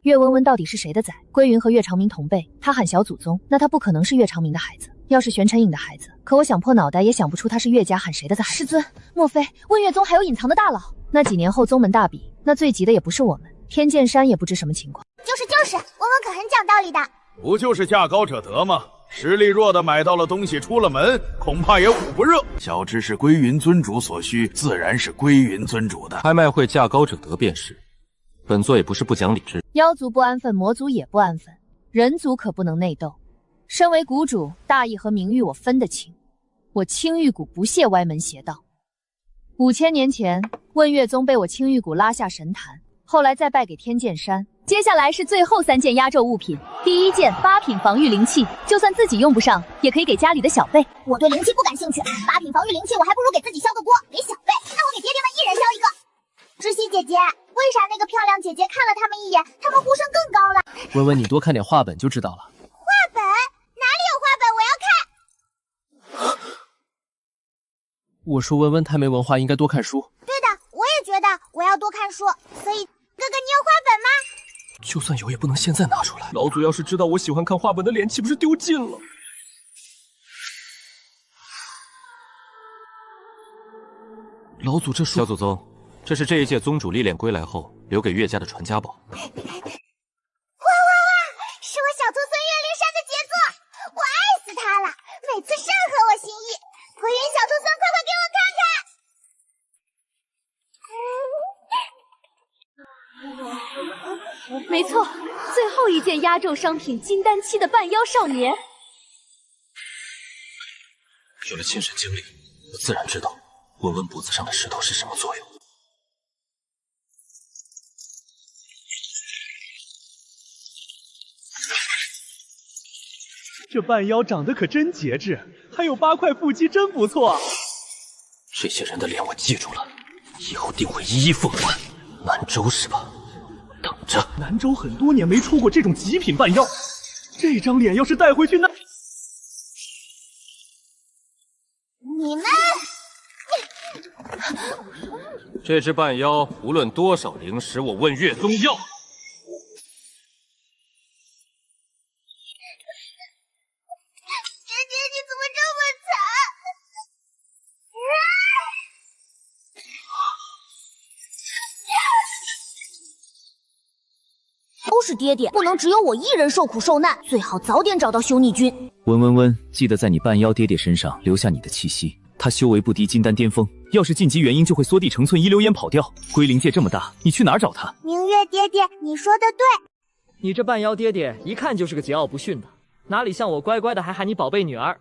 岳温温到底是谁的崽？归云和岳长明同辈，他喊小祖宗，那他不可能是岳长明的孩子。要是玄尘影的孩子，可我想破脑袋也想不出他是岳家喊谁的崽。师尊，莫非问岳宗还有隐藏的大佬？那几年后宗门大比，那最急的也不是我们，天剑山也不知什么情况。就是，温温可很讲道理的。不就是价高者得吗？实力弱的买到了东西出了门，恐怕也捂不热。小知是归云尊主所需，自然是归云尊主的。拍卖会价高者得便是。本座也不是不讲理之人。妖族不安分，魔族也不安分，人族可不能内斗。身为谷主，大义和名誉我分得清。我青玉谷不屑歪门邪道。5000年前，问月宗被我青玉谷拉下神坛，后来再败给天剑山。接下来是最后3件压轴物品。第1件8品防御灵器，就算自己用不上，也可以给家里的小辈。我对灵器不感兴趣，8品防御灵器我还不如给自己削个锅。给小辈，那我给爹爹们一人削一个。知悉姐姐，为啥那个漂亮姐姐看了他们一眼，他们呼声更高了？温温，你多看点画本就知道了。画本？哪里有画本？我要看。我说温温太没文化，应该多看书。对的，我也觉得我要多看书。所以，哥哥你有画本吗？就算有，也不能现在拿出来。老祖要是知道我喜欢看画本的脸，岂不是丢尽了？老祖这小祖宗，这是这一届宗主历练归来后留给岳家的传家宝。哇！是我小徒孙岳灵珊的杰作，我爱死他了，每次甚合我心意。归云小徒孙，快快给我看看！没错，最后1件压轴商品金丹期的半妖少年。有了亲身经历，我自然知道温温脖子上的石头是什么作用。这半妖长得可真节制，还有8块腹肌，真不错。这些人的脸我记住了，以后定会一一奉还。南州是吧？等着。南州很多年没出过这种极品半妖，这张脸要是带回去，那……你们，这只半妖无论多少灵石，我问岳宗要。姐姐，你怎么这么惨？都是爹爹，不能只有我一人受苦受难，最好早点找到修逆君。温，记得在你半妖爹爹身上留下你的气息。他修为不低，金丹巅峰，要是晋级元婴就会缩地成寸，一溜烟跑掉。归灵界这么大，你去哪儿找他？明月爹爹，你说的对。你这半妖爹爹一看就是个桀骜不驯的，哪里像我乖乖的还喊你宝贝女儿。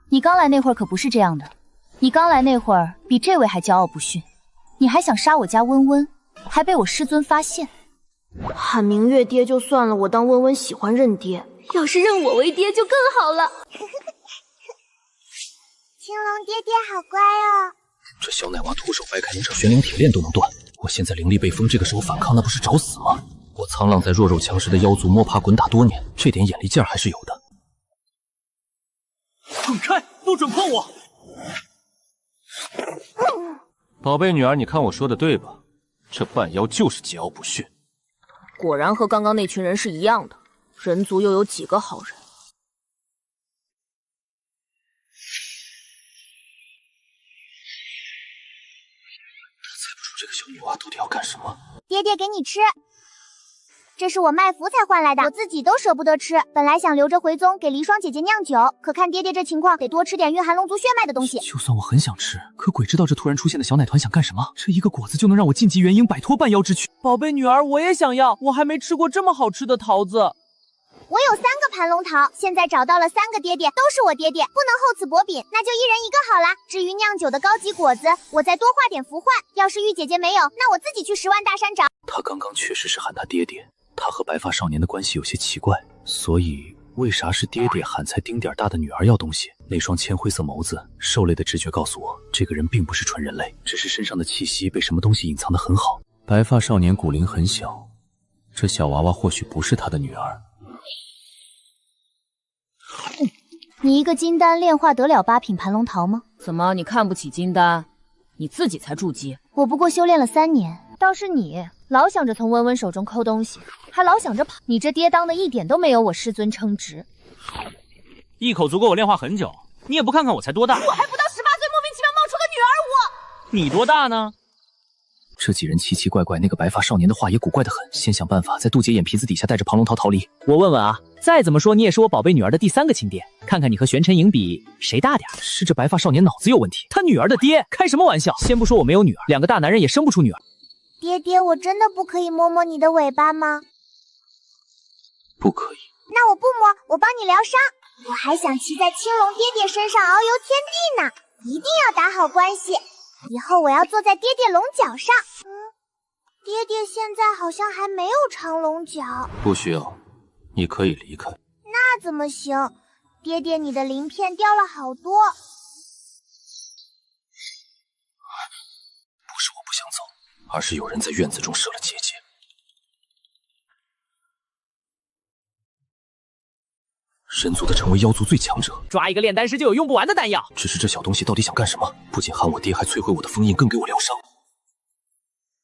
你刚来那会儿可不是这样的，你刚来那会儿比这位还骄傲不驯，你还想杀我家温温，还被我师尊发现。喊明月爹就算了，我当温温喜欢认爹，要是认我为爹就更好了。青龙爹爹好乖哦。这小奶娃徒手掰开能者玄灵铁链都能断，我现在灵力被封，这个时候反抗那不是找死吗？我沧浪在弱肉强食的妖族摸爬滚打多年，这点眼力劲儿还是有的。滚开！不准碰我！宝贝女儿，你看我说的对吧？这半妖就是桀骜不驯。果然和刚刚那群人是一样的，人族又有几个好人？猜不出这个小女娃到底要干什么。爹爹，给你吃。这是我卖符才换来的，我自己都舍不得吃。本来想留着回宗给离霜姐姐酿酒，可看爹爹这情况，得多吃点蕴含龙族血脉的东西。就算我很想吃，可鬼知道这突然出现的小奶团想干什么？这一个果子就能让我晋级元婴，摆脱半妖之躯。宝贝女儿，我也想要，我还没吃过这么好吃的桃子。我有3个盘龙桃，现在找到了3个爹爹，都是我爹爹，不能厚此薄彼，那就一人一个好啦。至于酿酒的高级果子，我再多画点符幻。要是玉姐姐没有，那我自己去10万大山找。他刚刚确实是喊他爹爹。他和白发少年的关系有些奇怪，所以为啥是爹爹喊才丁点大的女儿要东西？那双铅灰色眸子，兽类的直觉告诉我，这个人并不是纯人类，只是身上的气息被什么东西隐藏得很好。白发少年骨龄很小，这小娃娃或许不是他的女儿。你一个金丹炼化得了8品盘龙桃吗？怎么，你看不起金丹？你自己才筑基。我不过修炼了3年，倒是你老想着从温温手中抠东西，还老想着跑，你这爹当的一点都没有我师尊称职。一口足够我炼化很久，你也不看看我才多大？我还不到18岁，莫名其妙冒出个女儿，你多大呢？这几人奇奇怪怪，那个白发少年的话也古怪得很。先想办法在杜姐眼皮子底下带着庞龙桃逃离。我问问啊，再怎么说你也是我宝贝女儿的第3个亲爹，看看你和玄尘影比谁大点？是这白发少年脑子有问题，他女儿的爹开什么玩笑？先不说我没有女儿，2个大男人也生不出女儿。爹爹，我真的不可以摸摸你的尾巴吗？不可以。那我不摸，我帮你疗伤。我还想骑在青龙爹爹身上遨游天地呢，一定要打好关系。以后我要坐在爹爹龙角上。爹爹现在好像还没有长龙角。不需要，你可以离开。那怎么行？爹爹，你的鳞片掉了好多。不是我不想走，而是有人在院子中设了结界。人族的成为妖族最强者，抓一个炼丹师就有用不完的丹药。只是这小东西到底想干什么？不仅喊我爹，还摧毁我的封印，更给我疗伤。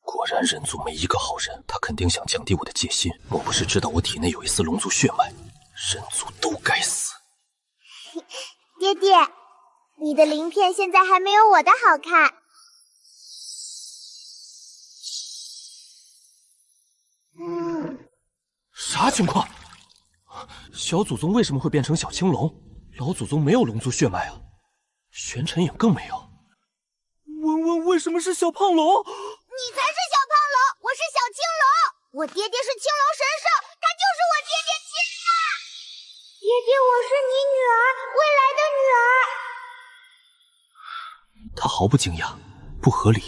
果然人族没一个好人，他肯定想降低我的戒心。莫不是知道我体内有一丝龙族血脉？人族都该死！爹爹，你的鳞片现在还没有我的好看。啥情况？小祖宗为什么会变成小青龙？老祖宗没有龙族血脉啊，玄尘影更没有。温温为什么是小胖龙？你才是小胖龙，我是小青龙。我爹爹是青龙神兽，他就是我爹爹亲的。爹爹，我是你女儿，未来的女儿。他毫不惊讶，不合理。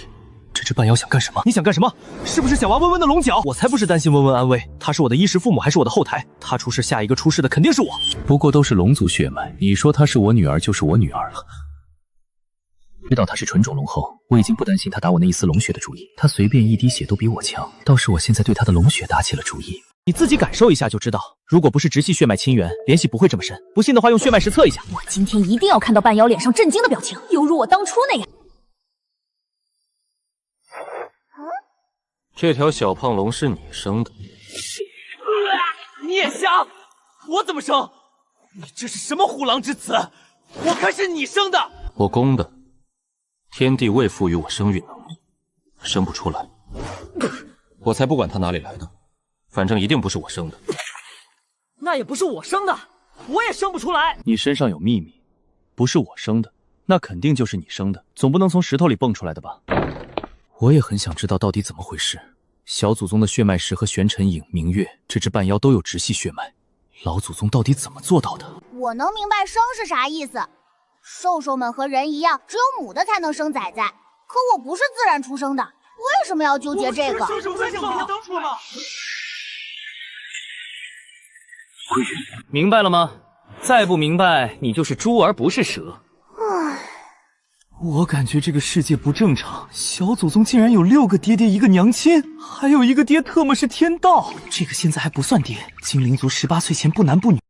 这只半妖想干什么？你想干什么？是不是想挖温温的龙角？我才不是担心温温安危，他是我的衣食父母，还是我的后台。他出事，下一个出事的肯定是我。不过都是龙族血脉，你说她是我女儿就是我女儿了。知道她是纯种龙后，我已经不担心她打我那一丝龙血的主意。她随便一滴血都比我强，倒是我现在对她的龙血打起了主意。你自己感受一下就知道，如果不是直系血脉亲缘，联系不会这么深。不信的话，用血脉石测一下。我今天一定要看到半妖脸上震惊的表情，犹如我当初那样。这条小胖龙是你生的？你也想？我怎么生？你这是什么虎狼之词？我可是你生的！我攻的，天地未赋予我生育能力，生不出来。我才不管他哪里来的，反正一定不是我生的。那也不是我生的，我也生不出来。你身上有秘密，不是我生的，那肯定就是你生的，总不能从石头里蹦出来的吧？我也很想知道到底怎么回事。小祖宗的血脉石和玄尘影、明月这只半妖都有直系血脉，老祖宗到底怎么做到的？我能明白生是啥意思。兽兽们和人一样，只有母的才能生崽崽。可我不是自然出生的，为什么要纠结这个？明白了吗？再不明白，你就是猪而不是蛇。我感觉这个世界不正常，小祖宗竟然有6个爹爹1个娘亲，还有一个爹特么是天道。这个现在还不算爹，精灵族18岁前不男不女。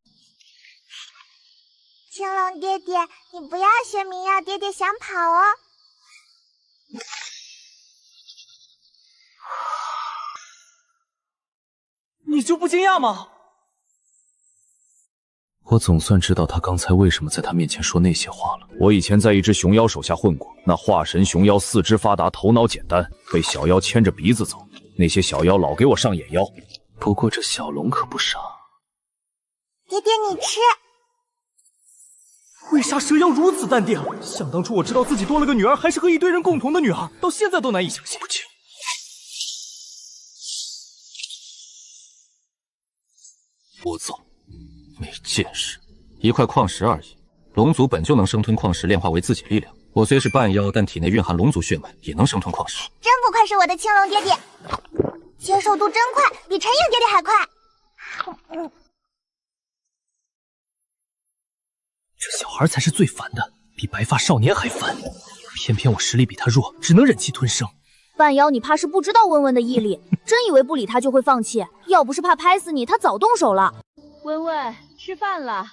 青龙爹爹，你不要学明耀爹爹想跑哦。你就不惊讶吗？我总算知道他刚才为什么在他面前说那些话了。我以前在一只熊妖手下混过，那化神熊妖四肢发达，头脑简单，被小妖牵着鼻子走。那些小妖老给我上眼药。不过这小龙可不傻。爹爹，你吃。为啥蛇妖如此淡定？想当初我知道自己多了个女儿，还是和一堆人共同的女儿，到现在都难以相信。不轻。不走。没见识，一块矿石而已。龙族本就能生吞矿石，炼化为自己力量。我虽是半妖，但体内蕴含龙族血脉，也能生吞矿石。真不愧是我的青龙爹爹，接受度真快，比陈颖爹爹还快。这小孩才是最烦的，比白发少年还烦。偏偏我实力比他弱，只能忍气吞声。半妖，你怕是不知道温温的毅力，真以为不理他就会放弃？要不是怕拍死你，他早动手了。温温，吃饭了。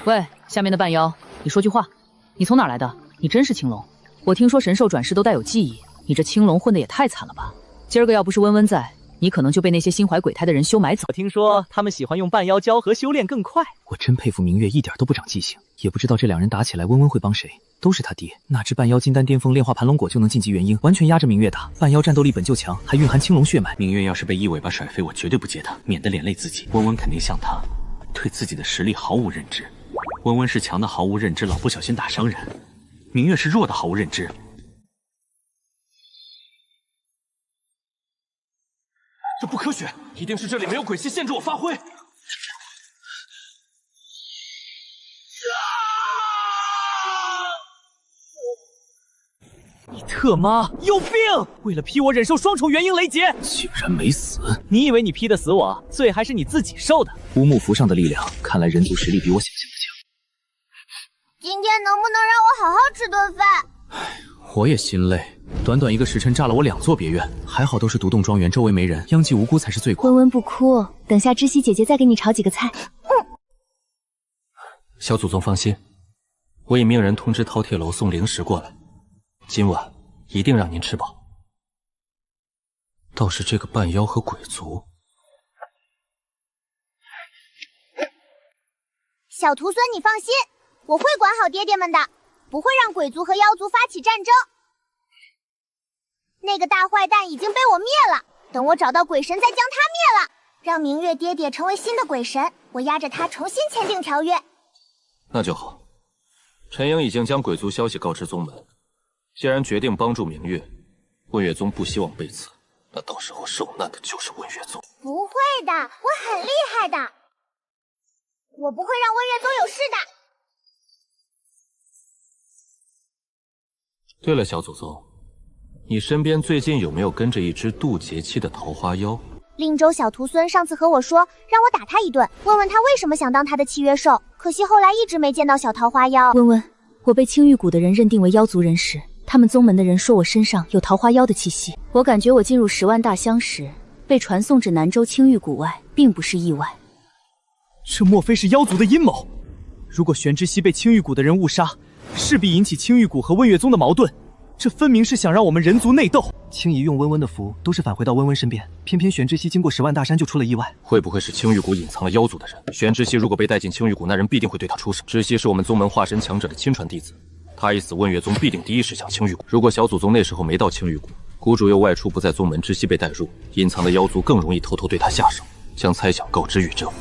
喂，下面的半妖，你说句话，你从哪儿来的？你真是青龙？我听说神兽转世都带有记忆，你这青龙混得也太惨了吧！今儿个要不是温温在，你可能就被那些心怀鬼胎的人修埋走。我听说他们喜欢用半妖交合修炼更快。我真佩服明月一点都不长记性，也不知道这两人打起来温温会帮谁。都是他爹，那只半妖金丹巅峰炼化盘龙果就能晋级元婴，完全压着明月打。半妖战斗力本就强，还蕴含青龙血脉。明月要是被一尾巴甩飞，我绝对不接他，免得连累自己。温温肯定像他，对自己的实力毫无认知。温温是强的毫无认知，老不小心打伤人；明月是弱的毫无认知。这不科学，一定是这里没有鬼气限制我发挥。你特妈有病！为了劈我忍受双重元婴雷劫，竟然没死！你以为你劈得死我，罪还是你自己受的？乌木符上的力量，看来人族实力比我想象的强。今天能不能让我好好吃顿饭？我也心累，短短1个时辰炸了我2座别院，还好都是独栋庄园，周围没人，殃及无辜才是罪过。温温不哭，等下知悉姐姐再给你炒几个菜。小祖宗放心，我已命人通知饕餮楼送灵石过来。今晚一定让您吃饱。倒是这个半妖和鬼族，小徒孙你放心，我会管好爹爹们的，不会让鬼族和妖族发起战争。那个大坏蛋已经被我灭了，等我找到鬼神再将他灭了，让明月爹爹成为新的鬼神，我压着他重新签订条约。那就好。陈颖已经将鬼族消息告知宗门。既然决定帮助明月，问月宗不希望被刺，那到时候受难的就是问月宗。不会的，我很厉害的，我不会让问月宗有事的。对了，小祖宗，你身边最近有没有跟着一只渡劫期的桃花妖？令州小徒孙上次和我说，让我打他一顿，问问他为什么想当他的契约兽，可惜后来一直没见到小桃花妖。温温，我被青玉谷的人认定为妖族人时，他们宗门的人说我身上有桃花妖的气息，我感觉我进入10万大香时被传送至南州青玉谷外，并不是意外。这莫非是妖族的阴谋？如果玄之息被青玉谷的人误杀，势必引起青玉谷和问月宗的矛盾，这分明是想让我们人族内斗。青姨用温温的符，都是返回到温温身边，偏偏玄之息经过10万大山就出了意外。会不会是青玉谷隐藏了妖族的人？玄之息如果被带进青玉谷，那人必定会对他出手。之息是我们宗门化神强者的亲传弟子。他一死，问月宗必定第一时向青玉谷。如果小祖宗那时候没到青玉谷，谷主又外出不在宗门，知悉被带入，隐藏的妖族更容易偷偷对他下手，将猜想告知宇宙。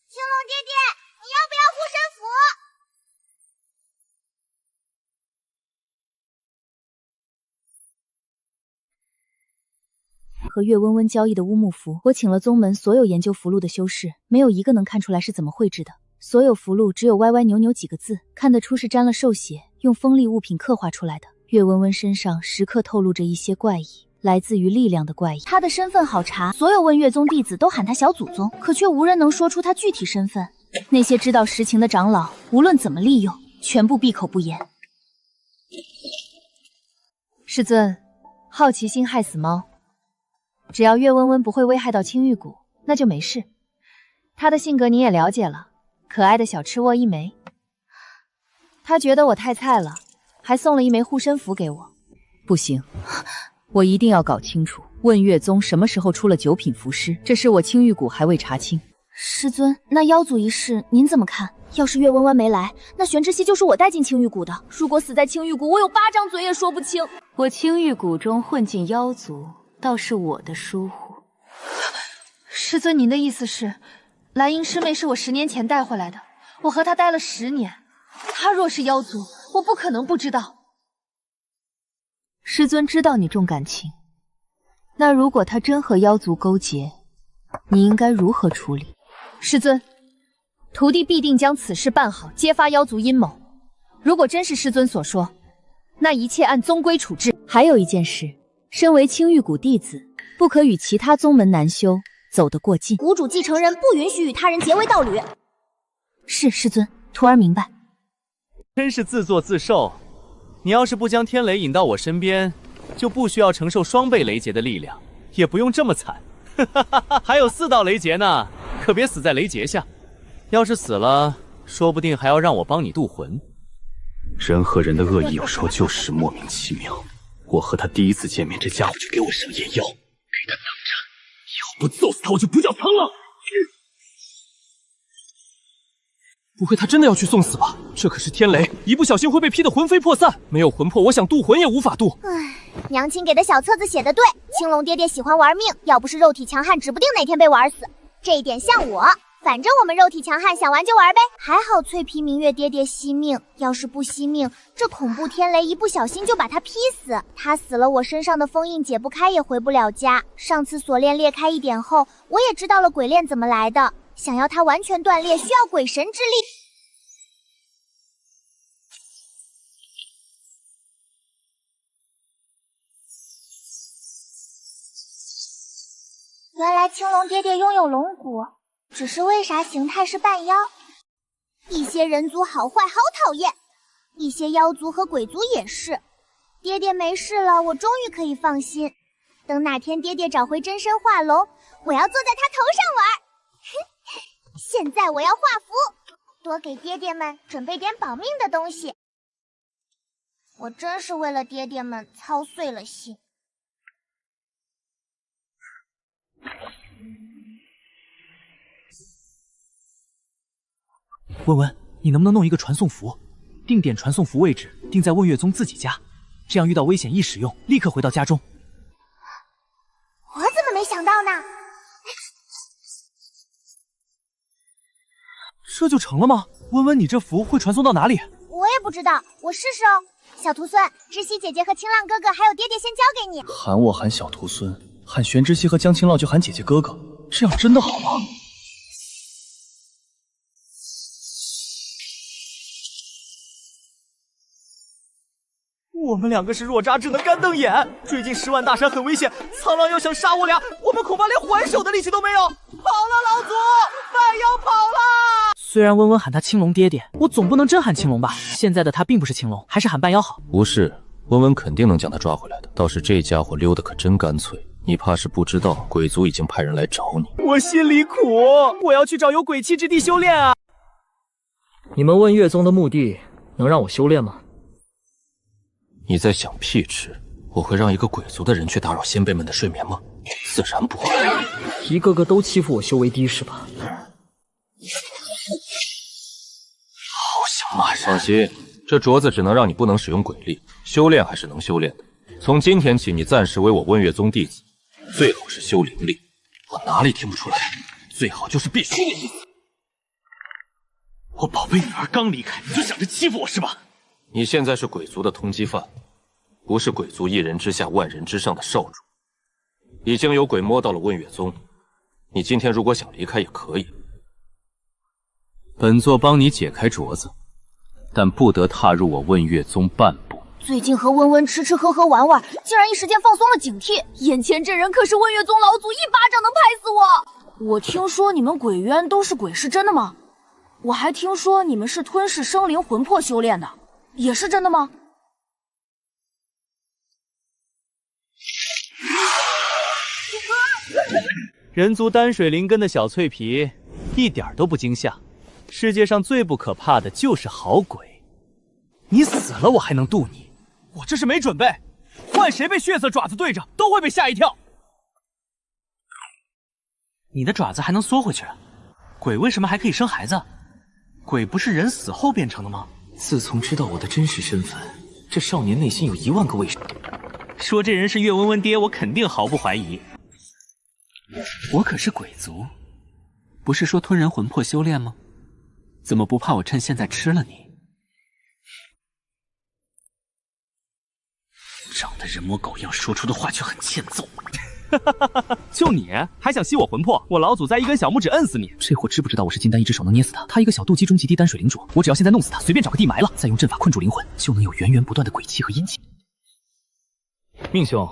青龙爹爹，你要不要护身符？和月温温交易的乌木符，我请了宗门所有研究符箓的修士，没有一个能看出来是怎么绘制的。所有符箓只有歪歪扭扭几个字，看得出是沾了兽血，用锋利物品刻画出来的。月温温身上时刻透露着一些怪异，来自于力量的怪异。他的身份好查，所有问月宗弟子都喊他小祖宗，可却无人能说出他具体身份。那些知道实情的长老，无论怎么利用，全部闭口不言。师尊，好奇心害死猫。只要月温温不会危害到青玉谷，那就没事。他的性格你也了解了，可爱的小吃窝一枚。他觉得我太菜了，还送了一枚护身符给我。不行，我一定要搞清楚问月宗什么时候出了9品符师，这是我青玉谷还未查清。师尊，那妖族一事您怎么看？要是月温温没来，那玄之息就是我带进青玉谷的。如果死在青玉谷，我有8张嘴也说不清。我青玉谷中混进妖族，倒是我的疏忽。师尊，您的意思是，蓝莹师妹是我10年前带回来的，我和她待了10年。她若是妖族，我不可能不知道。师尊知道你重感情，那如果她真和妖族勾结，你应该如何处理？师尊，徒弟必定将此事办好，揭发妖族阴谋。如果真是师尊所说，那一切按宗规处置。还有一件事，身为青玉谷弟子，不可与其他宗门难修走得过近。谷主继承人不允许与他人结为道侣。是师尊，徒儿明白。真是自作自受。你要是不将天雷引到我身边，就不需要承受双倍雷劫的力量，也不用这么惨。还有4道雷劫呢，可别死在雷劫下。要是死了，说不定还要让我帮你渡魂。人和人的恶意有时候就是莫名其妙。我和他第一次见面，这家伙就给我上眼药，给他等着，以后不揍死他，我就不叫苍了。不会他真的要去送死吧？这可是天雷，一不小心会被劈得魂飞魄散。没有魂魄，我想渡魂也无法渡。唉，娘亲给的小册子写的对，青龙爹爹喜欢玩命，要不是肉体强悍，指不定哪天被玩死。这一点像我，反正我们肉体强悍，想玩就玩呗。还好脆皮明月爹爹惜命，要是不惜命，这恐怖天雷一不小心就把他劈死。他死了，我身上的封印解不开，也回不了家。上次锁链裂开一点后，我也知道了鬼链怎么来的。想要它完全断裂，需要鬼神之力。原来青龙爹爹拥有龙骨，只是为啥形态是半妖？一些人族好坏，好讨厌；一些妖族和鬼族也是。爹爹没事了，我终于可以放心。等哪天爹爹找回真身化龙，我要坐在他头上玩。现在我要画符，多给爹爹们准备点保命的东西。我真是为了爹爹们操碎了心。问问，你能不能弄一个传送符？定点传送符位置定在问月宗自己家，这样遇到危险一使用，立刻回到家中。我怎么没想到呢？这就成了吗？问问你这符会传送到哪里？我也不知道，我试试哦。小徒孙，知悉姐姐和青浪哥哥还有爹爹先交给你。喊我喊小徒孙，喊玄之息和江青浪就喊姐姐哥哥，这样真的好吗？我们2个是弱渣，只能干瞪眼。追进10万大山很危险，苍狼要想杀我俩，我们恐怕连还手的力气都没有。跑了，老祖，半妖跑了。虽然温温喊他青龙爹爹，我总不能真喊青龙吧？现在的他并不是青龙，还是喊半妖好。不是，温温肯定能将他抓回来的。倒是这家伙溜得可真干脆，你怕是不知道，鬼族已经派人来找你。我心里苦，我要去找有鬼气之地修炼啊！你们问月宗的目的，能让我修炼吗？你在想屁吃？我会让一个鬼族的人去打扰先辈们的睡眠吗？自然不会。一个个都欺负我修为低是吧？好想骂人。放心，这镯子只能让你不能使用鬼力，修炼还是能修炼的。从今天起，你暂时为我问月宗弟子，最好是修灵力。我哪里听不出来？最好就是必须的意思。我宝贝女儿刚离开，你就想着欺负我是吧？你现在是鬼族的通缉犯，不是鬼族1人之下万人之上的少主。已经有鬼摸到了问月宗，你今天如果想离开也可以。本座帮你解开镯子，但不得踏入我问月宗半步。最近和温温吃吃喝喝玩玩，竟然一时间放松了警惕。眼前这人可是问月宗老祖，一巴掌能拍死我。我听说你们鬼渊都是鬼，是真的吗？我还听说你们是吞噬生灵魂魄修炼的，也是真的吗？人族丹水灵根的小脆皮，一点都不惊吓。世界上最不可怕的就是好鬼。你死了我还能渡你，我这是没准备。换论谁被血色爪子对着，都会被吓一跳。你的爪子还能缩回去？鬼为什么还可以生孩子？鬼不是人死后变成的吗？自从知道我的真实身份，这少年内心有1万个为什么。说这人是岳温温爹，我肯定毫不怀疑。我可是鬼族，不是说吞人魂魄修炼吗？怎么不怕我趁现在吃了你？长得人模狗样，说出的话却很欠揍。就你还想吸我魂魄？我老祖再一根小拇指摁死你！这货知不知道我是金丹一只手能捏死他？他一个小斗鸡中极低丹水灵主，我只要现在弄死他，随便找个地埋了，再用阵法困住灵魂，就能有源源不断的鬼气和阴气。命兄，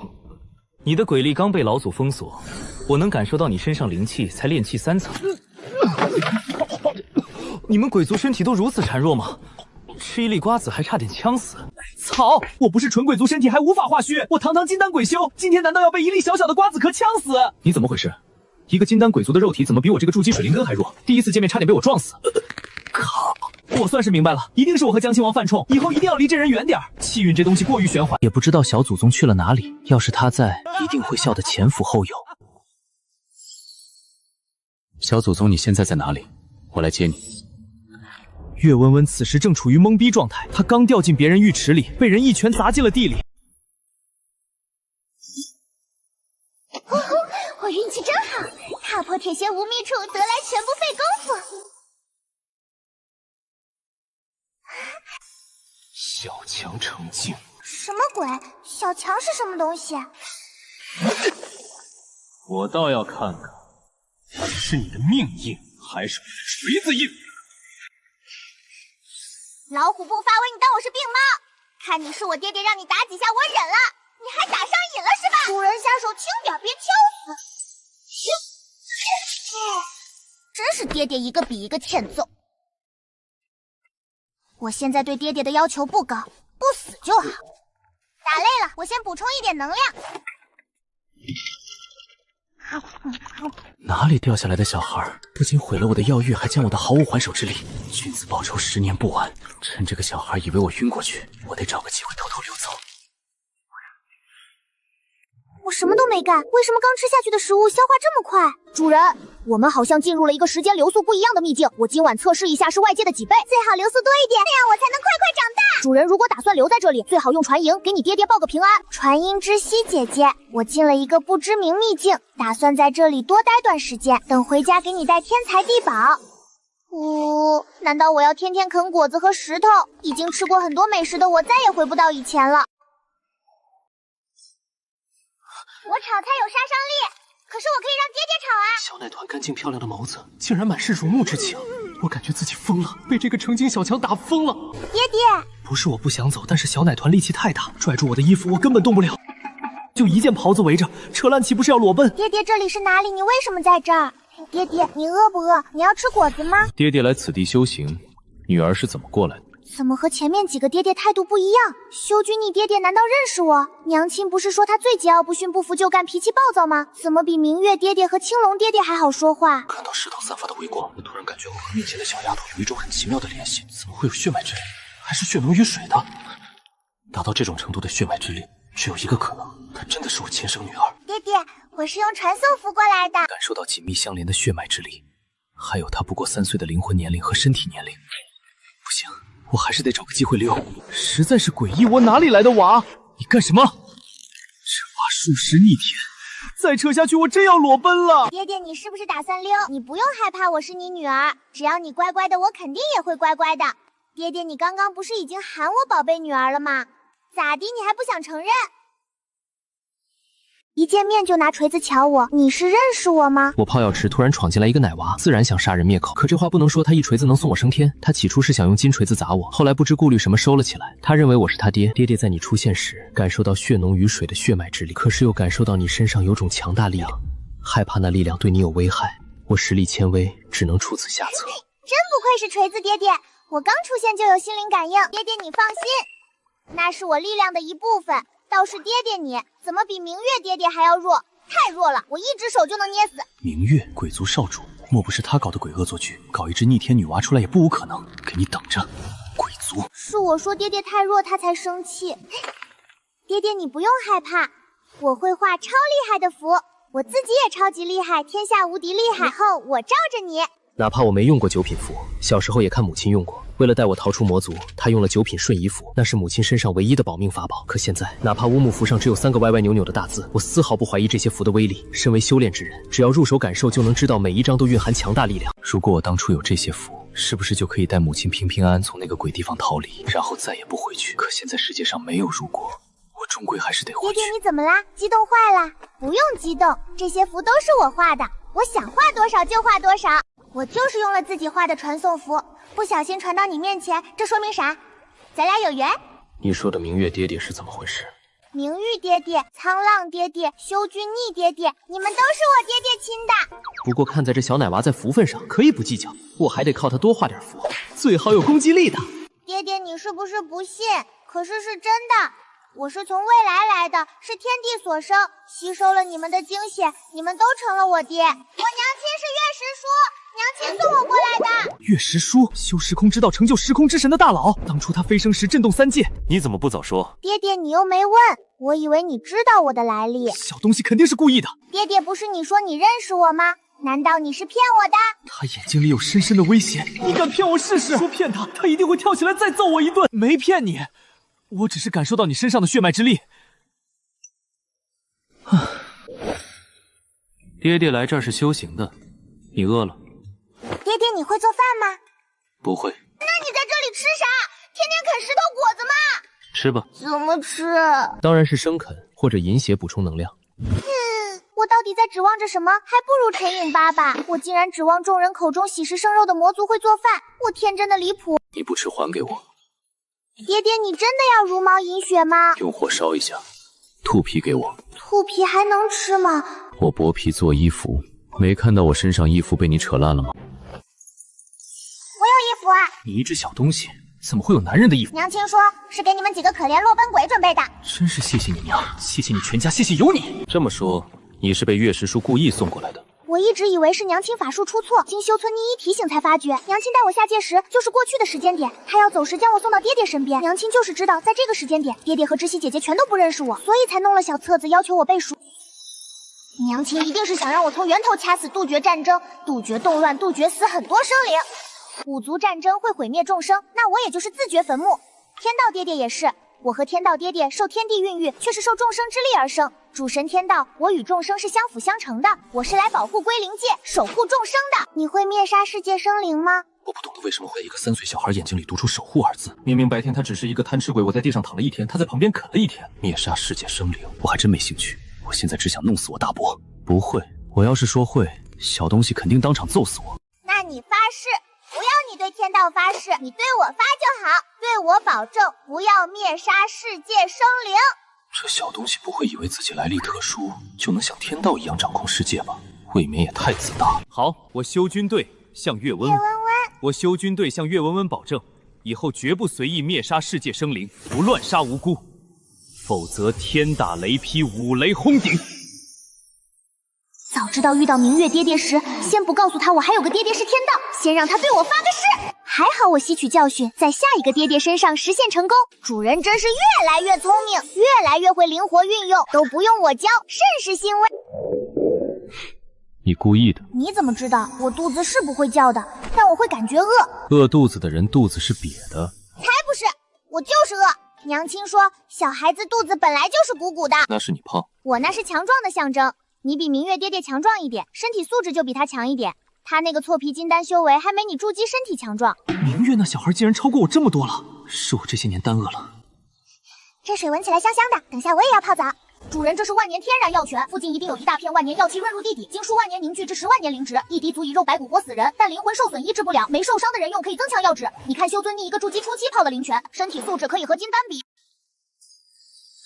你的鬼力刚被老祖封锁，我能感受到你身上灵气才炼气3层。你们鬼族身体都如此孱弱吗？吃一粒瓜子还差点呛死。操！我不是纯鬼族身体还无法化虚，我堂堂金丹鬼修，今天难道要被一粒小小的瓜子壳呛死？你怎么回事？一个金丹鬼族的肉体怎么比我这个筑基水灵根还弱？第一次见面差点被我撞死。靠！我算是明白了，一定是我和江亲王犯冲，以后一定要离这人远点。气运这东西过于玄幻，也不知道小祖宗去了哪里。要是他在，一定会笑得前赴后拥。小祖宗，你现在在哪里？我来接你。岳温温此时正处于懵逼状态，他刚掉进别人浴池里，被人一拳砸进了地里。我运气真好，踏破铁鞋无觅处，得来全不费功夫。小强成精？什么鬼？小强是什么东西？我倒要看看，是你的命硬，还是我的锤子硬？老虎不发威，你当我是病猫？看你是我爹爹让你打几下，我忍了，你还打上瘾了是吧？主人下手轻点，别敲死！真是爹爹一个比一个欠揍。我现在对爹爹的要求不高，不死就好。打累了，我先补充一点能量。哪里掉下来的小孩，不仅毁了我的药浴，还将我的毫无还手之力。君子报仇10年不晚，趁这个小孩以为我晕过去，我得找个机会偷偷溜走。我什么都没干，为什么刚吃下去的食物消化这么快？主人，我们好像进入了一个时间流速不一样的秘境，我今晚测试一下是外界的几倍，最好流速多一点，那样我才能快快长大。主人如果打算留在这里，最好用传音给你爹爹报个平安。传音之息姐姐，我进了一个不知名秘境，打算在这里多待段时间，等回家给你带天才地宝。难道我要天天啃果子和石头？已经吃过很多美食的我再也回不到以前了。我炒菜有杀伤力，可是我可以让爹爹炒啊！小奶团干净漂亮的眸子，竟然满是如沐之情。我感觉自己疯了，被这个成精小强打疯了。爹爹，不是我不想走，但是小奶团力气太大，拽住我的衣服，我根本动不了。就一件袍子围着，扯烂岂不是要裸奔？爹爹，这里是哪里？你为什么在这儿？爹爹，你饿不饿？你要吃果子吗？爹爹来此地修行，女儿是怎么过来的？怎么和前面几个爹爹态度不一样？修君，你爹爹难道认识我？娘亲不是说他最桀骜不驯、不服就干、脾气暴躁吗？怎么比明月爹爹和青龙爹爹还好说话？看到石头散发的微光，我突然感觉我和面前的小丫头有一种很奇妙的联系。怎么会有血脉之力？还是血浓于水的？达到这种程度的血脉之力，只有一个可能，她真的是我亲生女儿。爹爹，我是用传送符过来的。感受到紧密相连的血脉之力，还有她不过3岁的灵魂年龄和身体年龄。不行，我还是得找个机会溜。实在是诡异，我哪里来的娃？你干什么？这娃数十逆天，再扯下去我真要裸奔了。爹爹，你是不是打算溜？你不用害怕，我是你女儿，只要你乖乖的，我肯定也会乖乖的。爹爹，你刚刚不是已经喊我宝贝女儿了吗？咋地，你还不想承认？一见面就拿锤子敲我，你是认识我吗？我泡药池突然闯进来一个奶娃，自然想杀人灭口。可这话不能说，他一锤子能送我升天。他起初是想用金锤子砸我，后来不知顾虑什么收了起来。他认为我是他爹。爹爹在你出现时，感受到血浓于水的血脉之力，可是又感受到你身上有种强大力量，害怕那力量对你有危害。我实力谦微，只能出此下策。真不愧是锤子爹爹，我刚出现就有心灵感应。爹爹你放心，那是我力量的一部分。倒是爹爹你怎么比明月爹爹还要弱？太弱了，我一只手就能捏死。明月，鬼族少主，莫不是他搞的鬼恶作剧？搞一只逆天女娃出来也不无可能。给你等着，鬼族！是我说爹爹太弱，他才生气。爹爹你不用害怕，我会画超厉害的符，我自己也超级厉害，天下无敌厉害。以后我罩着你。哪怕我没用过九品符，小时候也看母亲用过。为了带我逃出魔族，她用了九品瞬移符，那是母亲身上唯一的保命法宝。可现在，哪怕乌木符上只有3个歪歪扭扭的大字，我丝毫不怀疑这些符的威力。身为修炼之人，只要入手感受，就能知道每一张都蕴含强大力量。如果我当初有这些符，是不是就可以带母亲平平安安从那个鬼地方逃离，然后再也不回去？可现在世界上没有如果，我终归还是得回去。爹爹你怎么啦？激动坏了？不用激动，这些符都是我画的，我想画多少就画多少。我就是用了自己画的传送符，不小心传到你面前，这说明啥？咱俩有缘。你说的明月爹爹是怎么回事？明玉爹爹、沧浪爹爹、修君逆爹爹，你们都是我爹爹亲的。不过看在这小奶娃在福分上，可以不计较，我还得靠他多画点符，最好有攻击力的。爹爹，你是不是不信？可是是真的，我是从未来来的，是天地所生，吸收了你们的精血，你们都成了我爹。我娘亲是月石书，娘亲送我过来的。月石书，修时空之道，成就时空之神的大佬，当初他飞升时震动3界。你怎么不早说？爹爹，你又没问，我以为你知道我的来历。小东西肯定是故意的。爹爹，不是你说你认识我吗？难道你是骗我的？他眼睛里有深深的危险，你敢骗我试试？说骗他，他一定会跳起来再揍我一顿。没骗你，我只是感受到你身上的血脉之力。爹爹来这儿是修行的，你饿了？爹爹，你会做饭吗？不会。那你在这里吃啥？天天啃石头果子吗？吃吧。怎么吃？当然是生啃或者饮血补充能量。我到底在指望着什么？还不如陈颖爸爸。我竟然指望众人口中喜食生肉的魔族会做饭，我天真的离谱。你不吃还给我。爹爹，你真的要茹毛饮血吗？用火烧一下，兔皮给我。兔皮还能吃吗？我剥皮做衣服，没看到我身上衣服被你扯烂了吗？我有衣服啊。你一只小东西，怎么会有男人的衣服？娘亲说是给你们几个可怜落奔鬼准备的。真是谢谢你娘，谢谢你全家，谢谢有你。这么说，你是被月石叔故意送过来的？我一直以为是娘亲法术出错，经修村逆一提醒才发觉，娘亲带我下界时就是过去的时间点，她要走时将我送到爹爹身边。娘亲就是知道在这个时间点，爹爹和知悉姐姐全都不认识我，所以才弄了小册子要求我背书。娘亲一定是想让我从源头掐死，杜绝战争，杜绝动乱，杜绝死很多生灵。五族战争会毁灭众生，那我也就是自掘坟墓。天道爹爹也是，我和天道爹爹受天地孕育，却是受众生之力而生。主神天道，我与众生是相辅相成的，我是来保护归灵界，守护众生的。你会灭杀世界生灵吗？我不懂得为什么会在一个3岁小孩眼睛里读出守护2字。明明白天他只是一个贪吃鬼，我在地上躺了1天，他在旁边啃了1天。灭杀世界生灵，我还真没兴趣。我现在只想弄死我大伯。不会，我要是说会，小东西肯定当场揍死我。那你发誓，不要你对天道发誓，你对我发就好，对我保证不要灭杀世界生灵。这小东西不会以为自己来历特殊就能像天道一样掌控世界吧？未免也太自大了。好，我修军队向岳温温，我修军队向岳温温保证，以后绝不随意灭杀世界生灵，不乱杀无辜，否则天打雷劈，五雷轰顶。早知道遇到明月爹爹时，先不告诉他我还有个爹爹是天道，先让他对我发个誓。还好我吸取教训，在下一个爹爹身上实现成功。主人真是越来越聪明，越来越会灵活运用，都不用我教，甚是欣慰。你故意的？你怎么知道？我肚子是不会叫的，但我会感觉饿。饿肚子的人肚子是瘪的。才不是，我就是饿。娘亲说，小孩子肚子本来就是鼓鼓的。那是你胖，我那是强壮的象征。你比明月爹爹强壮一点，身体素质就比他强一点。他那个错皮金丹修为还没你筑基身体强壮。明月那小孩竟然超过我这么多了，是我这些年耽饿了。这水闻起来香香的，等下我也要泡澡。主人，这是万年天然药泉，附近一定有一大片万年药气润入地底，经数万年凝聚至10万年灵值，一滴足以肉白骨活死人，但灵魂受损医治不了，没受伤的人用可以增强药质。你看修尊逆一个筑基初期泡的灵泉，身体素质可以和金丹比。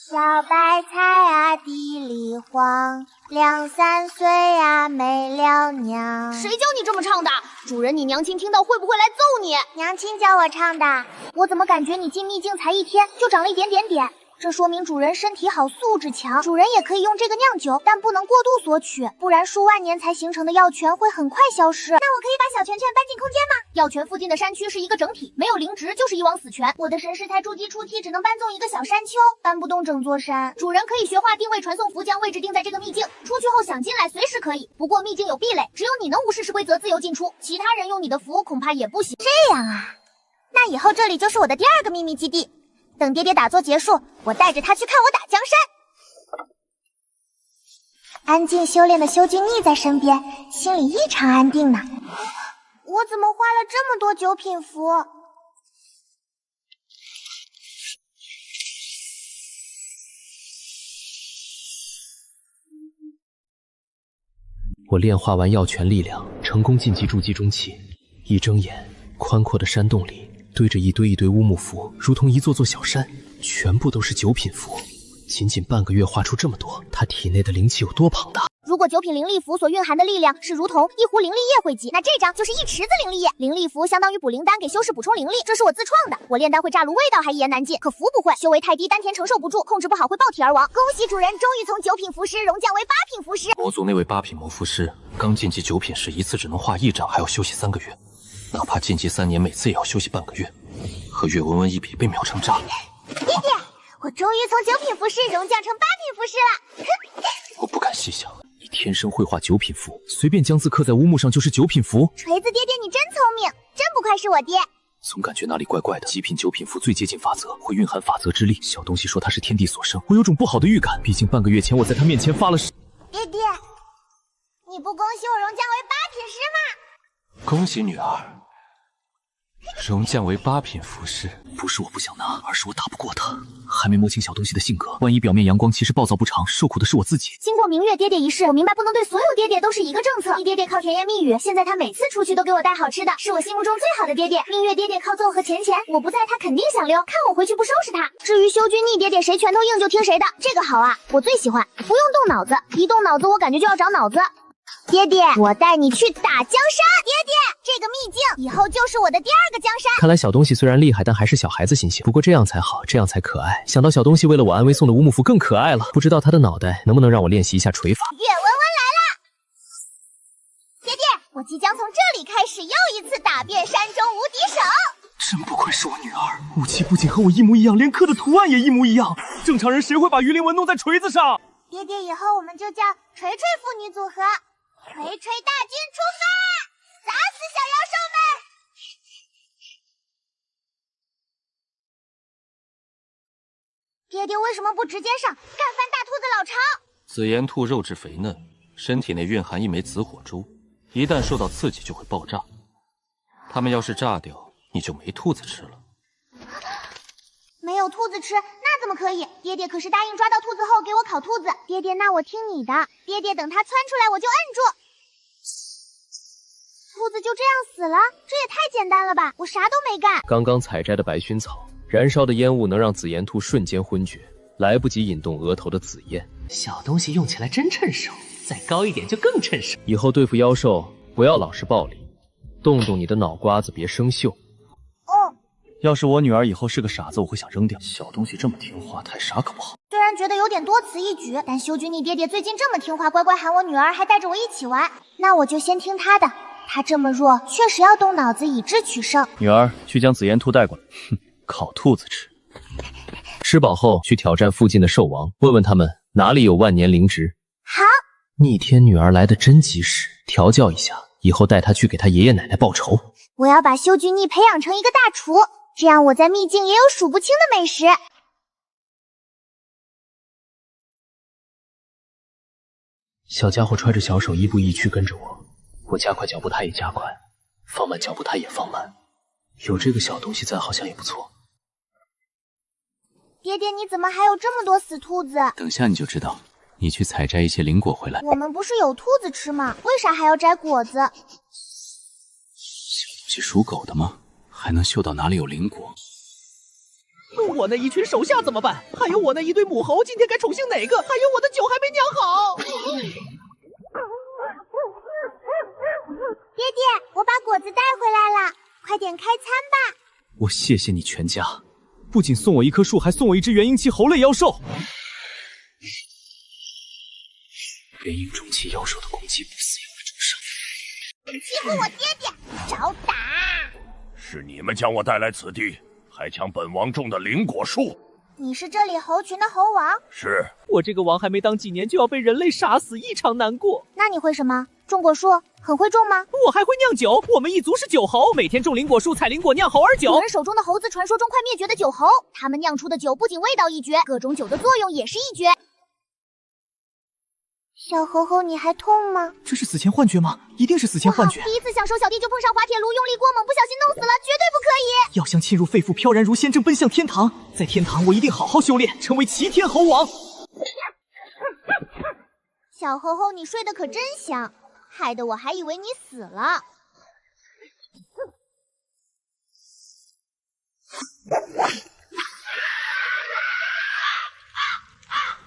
小白菜啊地里黄，2、3岁啊没了娘。谁教你这么唱的？主人，你娘亲听到会不会来揍你？娘亲教我唱的。我怎么感觉你进秘境才1天就长了一点点点？这说明主人身体好，素质强。主人也可以用这个酿酒，但不能过度索取，不然数万年才形成的药泉会很快消失。那我可以把小泉泉搬进空间吗？药泉附近的山区是一个整体，没有灵植就是一汪死泉。我的神识才筑基初期，只能搬动一个小山丘，搬不动整座山。主人可以学画定位传送符，将位置定在这个秘境，出去后想进来随时可以。不过秘境有壁垒，只有你能无视式规则自由进出，其他人用你的符恐怕也不行。这样啊，那以后这里就是我的第2个秘密基地。等爹爹打坐结束，我带着他去看我打江山。安静修炼的修君逆在身边，心里异常安定呢。我怎么画了这么多9品符？我炼化完药泉力量，成功晋级筑基中期。一睁眼，宽阔的山洞里堆着一堆乌木符，如同一座座小山，全部都是9品符。仅仅半个月画出这么多，他体内的灵气有多庞大？如果9品灵力符所蕴含的力量是如同一壶灵力液汇集，那这张就是一池子灵力液。灵力符相当于补灵丹，给修士补充灵力，这是我自创的。我炼丹会炸炉，味道还一言难尽，可符不会，修为太低，丹田承受不住，控制不好会爆体而亡。恭喜主人，终于从9品符师荣降为8品符师。魔族那位8品魔符师刚晋级9品时，一次只能画1张，还要休息3个月。哪怕晋级3年，每次也要休息半个月。和岳文文一比，被秒成渣。爹爹，我终于从9品符师荣降成8品符师了。我不敢细想，你天生会画9品符，随便将字刻在乌木上就是9品符。锤子爹爹，你真聪明，真不愧是我爹。总感觉哪里怪怪的。极品9品符最接近法则，会蕴含法则之力。小东西说它是天地所生，我有种不好的预感。毕竟半个月前我在他面前发了誓。爹爹，你不恭喜我荣降为8品师吗？恭喜女儿，荣降为8品符师。不是我不想拿，而是我打不过他。还没摸清小东西的性格，万一表面阳光，其实暴躁不长，受苦的是我自己。经过明月爹爹一事，我明白不能对所有爹爹都是一个政策。你爹爹靠甜言蜜语，现在他每次出去都给我带好吃的，是我心目中最好的爹爹。明月爹爹靠揍和钱钱，我不在他肯定想溜，看我回去不收拾他。至于修君逆爹爹谁拳头硬就听谁的，这个好啊，我最喜欢，不用动脑子，一动脑子我感觉就要长脑子。爹爹，我带你去打江山。爹爹，这个秘境以后就是我的第2个江山。看来小东西虽然厉害，但还是小孩子心性。不过这样才好，这样才可爱。想到小东西为了我安危送的乌木符更可爱了，不知道他的脑袋能不能让我练习一下锤法。岳文文来了，爹爹，我即将从这里开始又一次打遍山中无敌手。真不愧是我女儿，武器不仅和我一模一样，连刻的图案也一模一样。正常人谁会把鱼鳞纹弄在锤子上？爹爹，以后我们就叫锤锤父女组合。锤锤大军出发，砸死小妖兽们！爹爹为什么不直接上，干翻大兔子老巢？紫炎兔肉质肥嫩，身体内蕴含一枚紫火珠，一旦受到刺激就会爆炸。它们要是炸掉，你就没兔子吃了。没有兔子吃，那怎么可以？爹爹可是答应抓到兔子后给我烤兔子。爹爹，那我听你的。爹爹，等它窜出来我就摁住。兔子就这样死了，这也太简单了吧！我啥都没干。刚刚采摘的白薰草，燃烧的烟雾能让紫炎兔瞬间昏厥，来不及引动额头的紫焰。小东西用起来真趁手，再高一点就更趁手。以后对付妖兽不要老是暴力，动动你的脑瓜子，别生锈。要是我女儿以后是个傻子，我会想扔掉。小东西这么听话，太傻可不好。虽然觉得有点多此一举，但修君逆爹爹最近这么听话，乖乖喊我女儿，还带着我一起玩，那我就先听他的。他这么弱，确实要动脑子，以智取胜。女儿，去将紫炎兔带过来，烤兔子吃。吃饱后去挑战附近的兽王，问问他们哪里有万年灵植。好。逆天女儿来的真及时，调教一下，以后带她去给她爷爷奶奶报仇。我要把修君逆培养成一个大厨，这样我在秘境也有数不清的美食。小家伙揣着小手，一步一趋跟着我。我加快脚步，他也加快；放慢脚步，他也放慢。有这个小东西在，好像也不错。爹爹，你怎么还有这么多死兔子？等下你就知道。你去采摘一些灵果回来。我们不是有兔子吃吗？为啥还要摘果子？小东西属狗的吗？还能嗅到哪里有灵果？我那一群手下怎么办？还有我那一堆母猴，今天该宠幸哪个？还有我的酒还没酿好。爹爹，我把果子带回来了，快点开餐吧。我谢谢你全家，不仅送我一棵树，还送我一只元婴期猴类妖兽。元婴中期妖兽的攻击不死也会重伤。欺负我爹爹，找打！是你们将我带来此地，还抢本王种的灵果树。你是这里猴群的猴王？是。我这个王还没当几年就要被人类杀死，异常难过。那你会什么？种果树？很会种吗？我还会酿酒，我们一族是酒猴，每天种灵果树，采灵果，酿猴儿酒。古人手中的猴子，传说中快灭绝的酒猴，他们酿出的酒不仅味道一绝，各种酒的作用也是一绝。小猴猴，你还痛吗？这是死前幻觉吗？一定是死前幻觉。第一次享受，小弟就碰上滑铁卢，用力过猛，不小心弄死了，绝对不可以。药香沁入肺腑，飘然如仙，正奔向天堂。在天堂，我一定好好修炼，成为齐天猴王。小猴猴，你睡得可真香，害得我还以为你死了。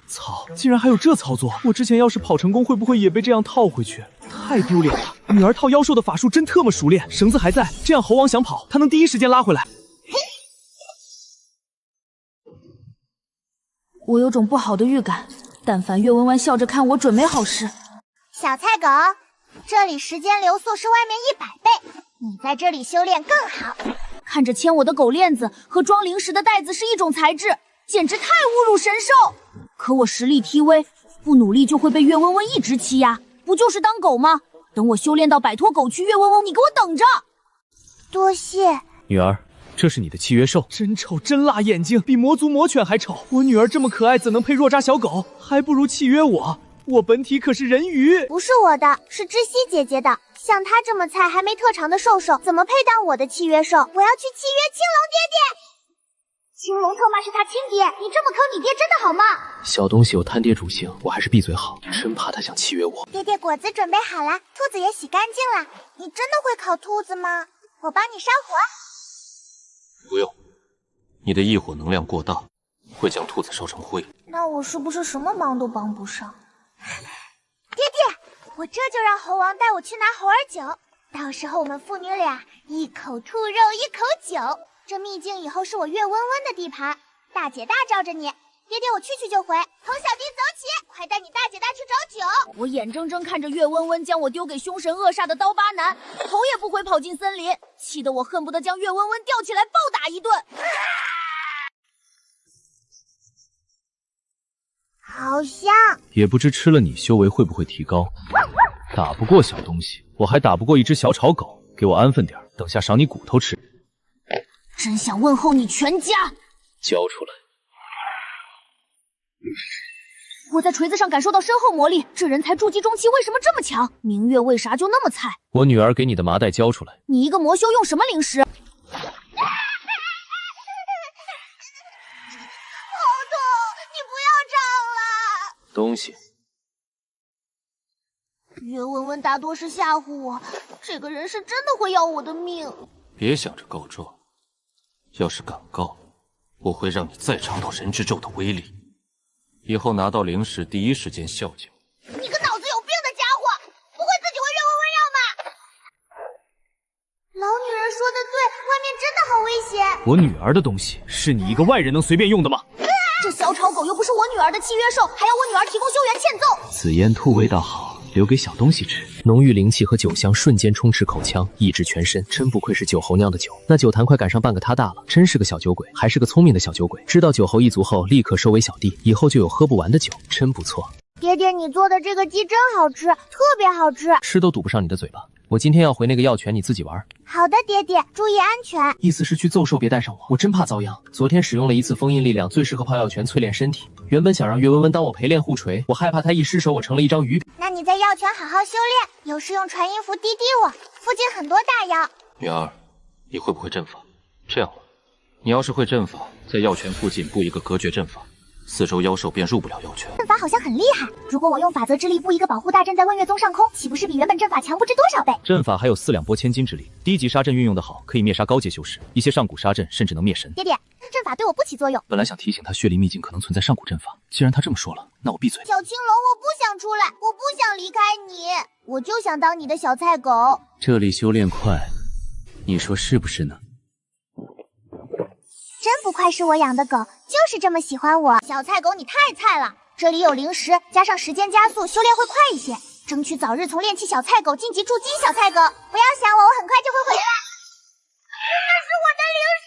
操！竟然还有这操作！我之前要是跑成功，会不会也被这样套回去？太丢脸了！女儿套妖兽的法术真特么熟练，绳子还在，这样猴王想跑，他能第一时间拉回来。我有种不好的预感，但凡岳温温笑着看我，准没好事。小菜狗，这里时间流速是外面100倍，你在这里修炼更好。看着牵我的狗链子和装零食的袋子是一种材质，简直太侮辱神兽。可我实力 TV， 不努力就会被岳温温一直欺压，不就是当狗吗？等我修炼到摆脱狗躯，岳温温你给我等着。多谢女儿，这是你的契约兽，真丑真辣，眼睛比魔族魔犬还丑。我女儿这么可爱，怎能配弱渣小狗？还不如契约我，我本体可是人鱼。不是我的，是知悉姐姐的。像她这么菜还没特长的兽兽，怎么配当我的契约兽？我要去契约青龙爹爹。青龙特骂是他亲爹，你这么坑你爹真的好吗？小东西有贪爹主性，我还是闭嘴好，真怕他想契约我。爹爹，果子准备好了，兔子也洗干净了。你真的会烤兔子吗？我帮你烧火。不用，你的异火能量过大，会将兔子烧成灰。那我是不是什么忙都帮不上？爹爹，我这就让猴王带我去拿猴儿酒，到时候我们父女俩一口兔肉一口酒。这秘境以后是我岳温温的地盘，大姐大罩着你。爹爹，我去就回，童小弟走起，快带你大姐大去找酒。我眼睁睁看着岳温温将我丢给凶神恶煞的刀疤男，头也不回跑进森林，气得我恨不得将岳温温吊起来暴打一顿。好香！也不知吃了你修为会不会提高。打不过小东西，我还打不过一只小吵狗，给我安分点，等下赏你骨头吃。真想问候你全家！交出来！我在锤子上感受到深厚魔力，这人才筑基中期为什么这么强？明月为啥就那么菜？我女儿给你的麻袋交出来！你一个魔修用什么零食？好痛！你不要长了！东西。岳温温大多是吓唬我，这个人是真的会要我的命。别想着告状。要是敢告，我会让你再尝到人之咒的威力。以后拿到零食，第一时间孝敬。你个脑子有病的家伙，不会自己为岳温温要吗？老女人说的对，外面真的好危险。我女儿的东西是你一个外人能随便用的吗？这小吵狗又不是我女儿的契约兽，还要我女儿提供修缘欠揍。紫烟兔味道好，留给小东西吃。浓郁灵气和酒香瞬间充斥口腔，抑制全身，真不愧是酒猴酿的酒。那酒坛快赶上半个他大了，真是个小酒鬼，还是个聪明的小酒鬼。知道酒猴一族后，立刻收为小弟，以后就有喝不完的酒，真不错。爹爹，你做的这个鸡真好吃，特别好吃，吃都堵不上你的嘴巴。我今天要回那个药泉，你自己玩。好的，爹爹，注意安全。意思是去揍兽，别带上我，我真怕遭殃。昨天使用了一次封印力量，最适合泡药泉淬炼身体。原本想让岳温温当我陪练护锤，我害怕他一失手，我成了一张鱼。那你在药泉好好修炼，有事用传音符滴滴我，附近很多大妖。女儿，你会不会阵法？这样吧，你要是会阵法，在药泉附近布一个隔绝阵法。四周妖兽便入不了药泉。阵法好像很厉害，如果我用法则之力布一个保护大阵在问月宗上空，岂不是比原本阵法强不知多少倍？阵法还有4两拨千斤之力，低级杀阵运用的好，可以灭杀高阶修士，一些上古杀阵甚至能灭神。爹爹，阵法对我不起作用。本来想提醒他血灵秘境可能存在上古阵法，既然他这么说了，那我闭嘴。小青龙，我不想出来，我不想离开你，我就想当你的小菜狗。这里修炼快，你说是不是呢？真不愧是我养的狗，就是这么喜欢我。小菜狗，你太菜了！这里有零食，加上时间加速，修炼会快一些。争取早日从炼气小菜狗晋级筑基小菜狗。不要想我，我很快就会回来。这是我的零食。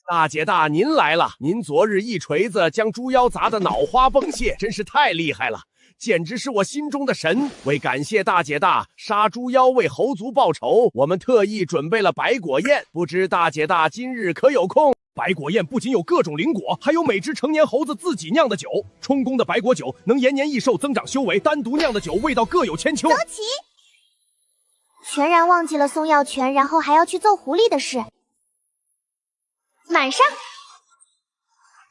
大姐大，您来了！您昨日一锤子将猪妖砸得脑花迸泄，真是太厉害了，简直是我心中的神。为感谢大姐大杀猪妖为猴族报仇，我们特意准备了白果宴，不知大姐大今日可有空？白果宴不仅有各种灵果，还有每只成年猴子自己酿的酒。充公的白果酒能延年益寿，增长修为；单独酿的酒味道各有千秋。走起！全然忘记了送药泉，然后还要去揍狐狸的事。满上！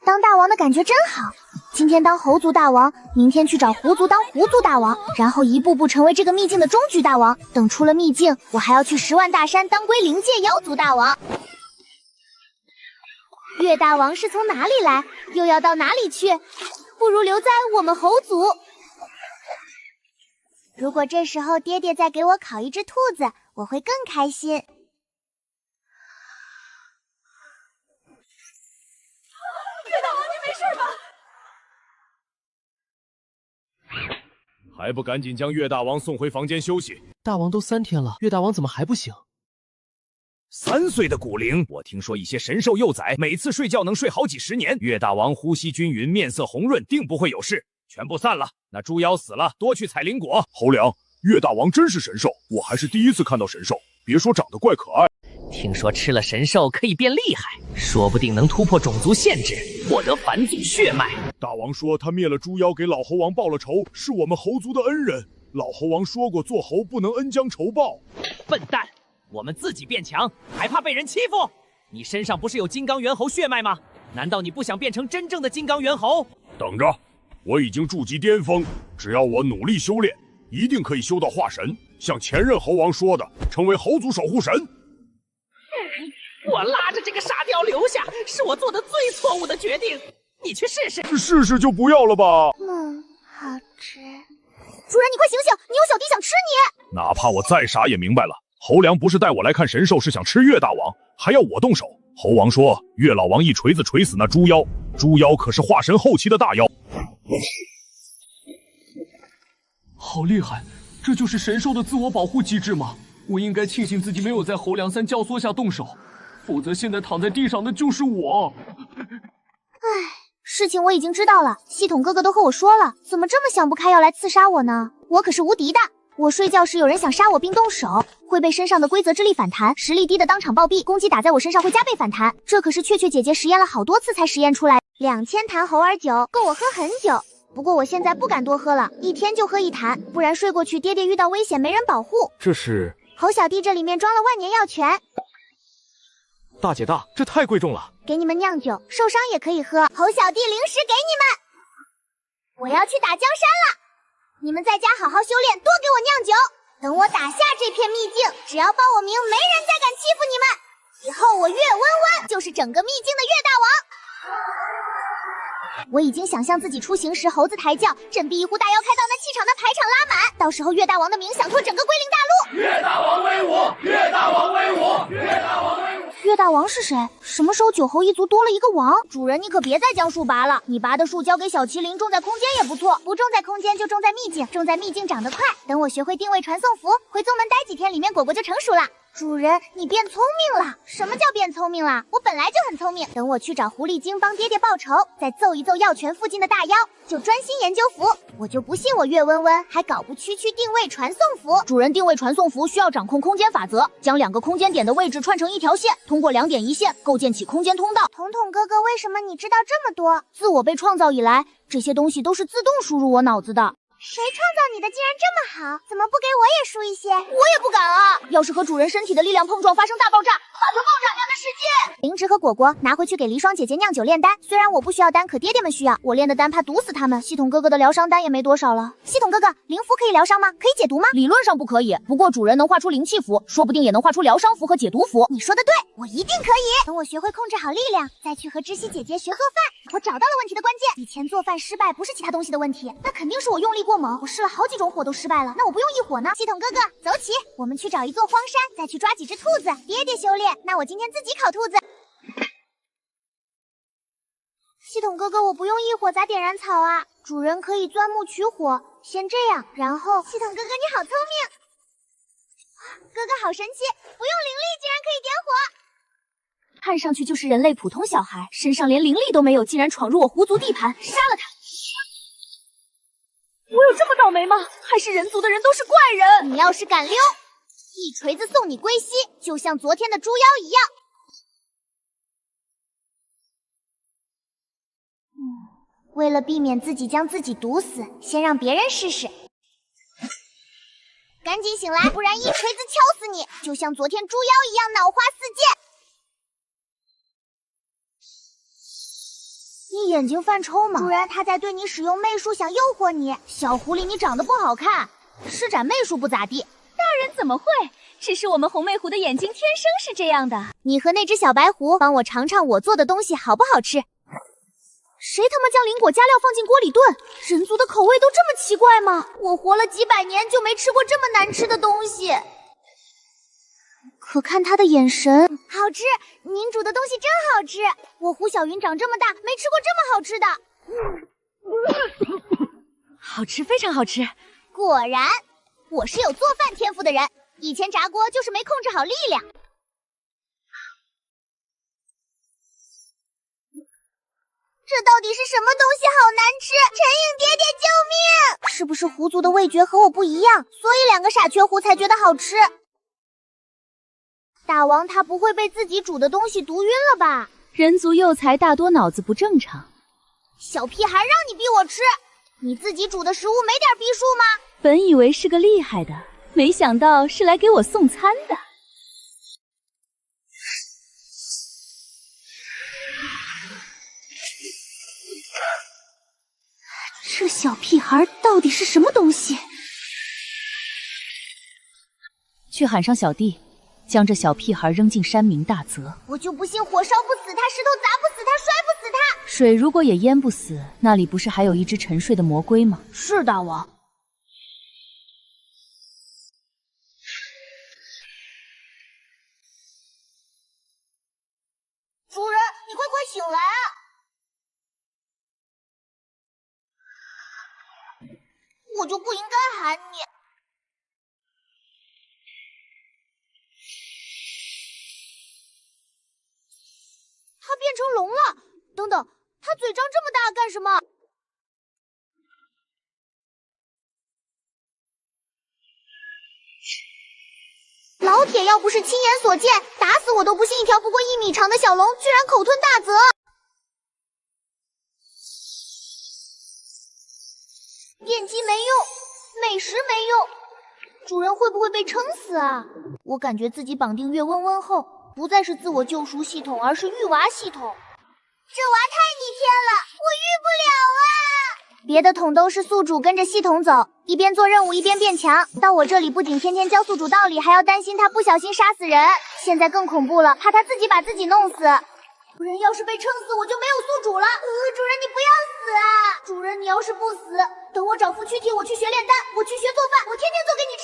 当大王的感觉真好。今天当猴族大王，明天去找狐族当狐族大王，然后一步步成为这个秘境的终局大王。等出了秘境，我还要去10万大山当归灵界妖族大王。月大王是从哪里来，又要到哪里去？不如留在我们猴族。如果这时候爹爹再给我烤一只兔子，我会更开心。月大王，你没事吧？还不赶紧将月大王送回房间休息！大王都3天了，月大王怎么还不醒？3岁的骨龄，我听说一些神兽幼崽每次睡觉能睡好几10年。月大王呼吸均匀，面色红润，定不会有事。全部散了，那猪妖死了，多去采灵果。侯良，月大王真是神兽，我还是第一次看到神兽，别说长得怪可爱，听说吃了神兽可以变厉害，说不定能突破种族限制，获得返祖血脉。大王说他灭了猪妖，给老猴王报了仇，是我们猴族的恩人。老猴王说过，做猴不能恩将仇报。笨蛋！我们自己变强，还怕被人欺负？你身上不是有金刚猿猴血脉吗？难道你不想变成真正的金刚猿猴？等着，我已经筑基巅峰，只要我努力修炼，一定可以修到化神，像前任猴王说的，成为猴族守护神。我拉着这个傻屌留下，是我做的最错误的决定。你去试试。试试就不要了吧。好吃。主人，你快醒醒，你有小弟想吃你。哪怕我再傻也明白了。侯良不是带我来看神兽，是想吃月大王，还要我动手。猴王说，月老王一锤子锤死那猪妖，猪妖可是化神后期的大妖。好厉害，这就是神兽的自我保护机制吗？我应该庆幸自己没有在侯良3教唆下动手，否则现在躺在地上的就是我。唉，事情我已经知道了，系统哥哥都和我说了，怎么这么想不开要来刺杀我呢？我可是无敌的。我睡觉时有人想杀我并动手，会被身上的规则之力反弹，实力低的当场暴毙，攻击打在我身上会加倍反弹。这可是雀雀姐姐实验了好多次才实验出来。2000坛猴儿酒够我喝很久，不过我现在不敢多喝了，1天就喝1坛，不然睡过去爹爹遇到危险没人保护。这是猴小弟，这里面装了万年药泉。大姐大，这太贵重了。给你们酿酒，受伤也可以喝。猴小弟，零食给你们。我要去打江山了。你们在家好好修炼，多给我酿酒。等我打下这片秘境，只要报我名，没人再敢欺负你们。以后我月温温就是整个秘境的月大王。我已经想象自己出行时猴子抬轿，振臂一呼大妖开到那气场的排场拉满，到时候月大王的名响彻整个归灵大陆。月大王威武！月大王威武！月大王威武！月大王是谁？什么时候九猴一族多了一个王？主人，你可别再将树拔了，你拔的树交给小麒麟，种在空间也不错，不种在空间就种在秘境，种在秘境长得快。等我学会定位传送符，回宗门待几天，里面果果就成熟了。主人，你变聪明了。什么叫变聪明了？我本来就很聪明。等我去找狐狸精帮爹爹报仇，再揍一揍药泉附近的大妖，就专心研究符。我就不信我月温温还搞不区定位传送符。主人，定位传送符需要掌控空间法则，将2个空间点的位置串成一条线，通过2点一线构建起空间通道。彤彤哥哥，为什么你知道这么多？自我被创造以来，这些东西都是自动输入我脑子的。谁创造你的竟然这么好？怎么不给我也输一些？我也不敢啊！要是和主人身体的力量碰撞，发生大爆炸，化成爆炸般的世界。灵青池和果果，拿回去给离霜姐姐酿酒炼丹。虽然我不需要丹，可爹爹们需要。我炼的丹怕毒死他们。系统哥哥的疗伤丹也没多少了。系统哥哥，灵符可以疗伤吗？可以解毒吗？理论上不可以，不过主人能画出灵气符，说不定也能画出疗伤符和解毒符。你说的对，我一定可以。等我学会控制好力量，再去和知悉姐姐学做饭。我找到了问题的关键，以前做饭失败不是其他东西的问题，那肯定是我用力过猛。我试了好几种火都失败了，那我不用一火呢？系统哥哥，走起，我们去找一座荒山，再去抓几只兔子。爹爹修炼，那我今天自己烤兔子。系统哥哥，我不用一火咋点燃草啊？主人可以钻木取火，先这样，然后……系统哥哥你好聪明，哥哥好神奇，不用灵力竟然可以点火。看上去就是人类普通小孩，身上连灵力都没有，竟然闯入我狐族地盘，杀了他！我有这么倒霉吗？还是人族的人都是怪人？你要是敢溜，一锤子送你归西，就像昨天的猪妖一样。为了避免自己将自己毒死，先让别人试试。赶紧醒来，不然一锤子敲死你，就像昨天猪妖一样脑花四溅。你眼睛犯抽吗？主人，他在对你使用媚术，想诱惑你。小狐狸，你长得不好看，施展媚术不咋地。大人怎么会？只是我们红媚狐的眼睛天生是这样的。你和那只小白狐，帮我尝尝我做的东西好不好吃？谁他妈将灵果加料放进锅里炖？人族的口味都这么奇怪吗？我活了几百年就没吃过这么难吃的东西。可看他的眼神，好吃！您煮的东西真好吃。我胡小云长这么大，没吃过这么好吃的。好吃，非常好吃。果然，我是有做饭天赋的人。以前炸锅就是没控制好力量。这到底是什么东西？好难吃！陈颖爹爹，救命！是不是狐族的味觉和我不一样，所以两个傻缺狐才觉得好吃？大王他不会被自己煮的东西毒晕了吧？人族幼才大多脑子不正常。小屁孩，让你逼我吃，你自己煮的食物没点逼数吗？本以为是个厉害的，没想到是来给我送餐的。这小屁孩到底是什么东西？去喊上小弟，将这小屁孩扔进山明大泽。我就不信火烧不死他，石头砸不死他，摔不死他。水如果也淹不死，那里不是还有一只沉睡的魔龟吗？是大王。主人，你快醒来啊！我就不应该喊你。他变成龙了！等等，他嘴张这么大干什么？老铁要不是亲眼所见，打死我都不信一条不过1米长的小龙居然口吞大泽。电击没用，美食没用，主人会不会被撑死啊？我感觉自己绑定月温温后，不再是自我救赎系统，而是育娃系统。这娃太逆天了，我育不了啊！别的桶都是宿主跟着系统走，一边做任务一边变强。到我这里不仅天天教宿主道理，还要担心他不小心杀死人。现在更恐怖了，怕他自己把自己弄死。主人要是被撑死，我就没有宿主了。主人你不要死啊！主人你要是不死，等我找副躯体，我去学炼丹，我去学做饭，我天天做给你吃。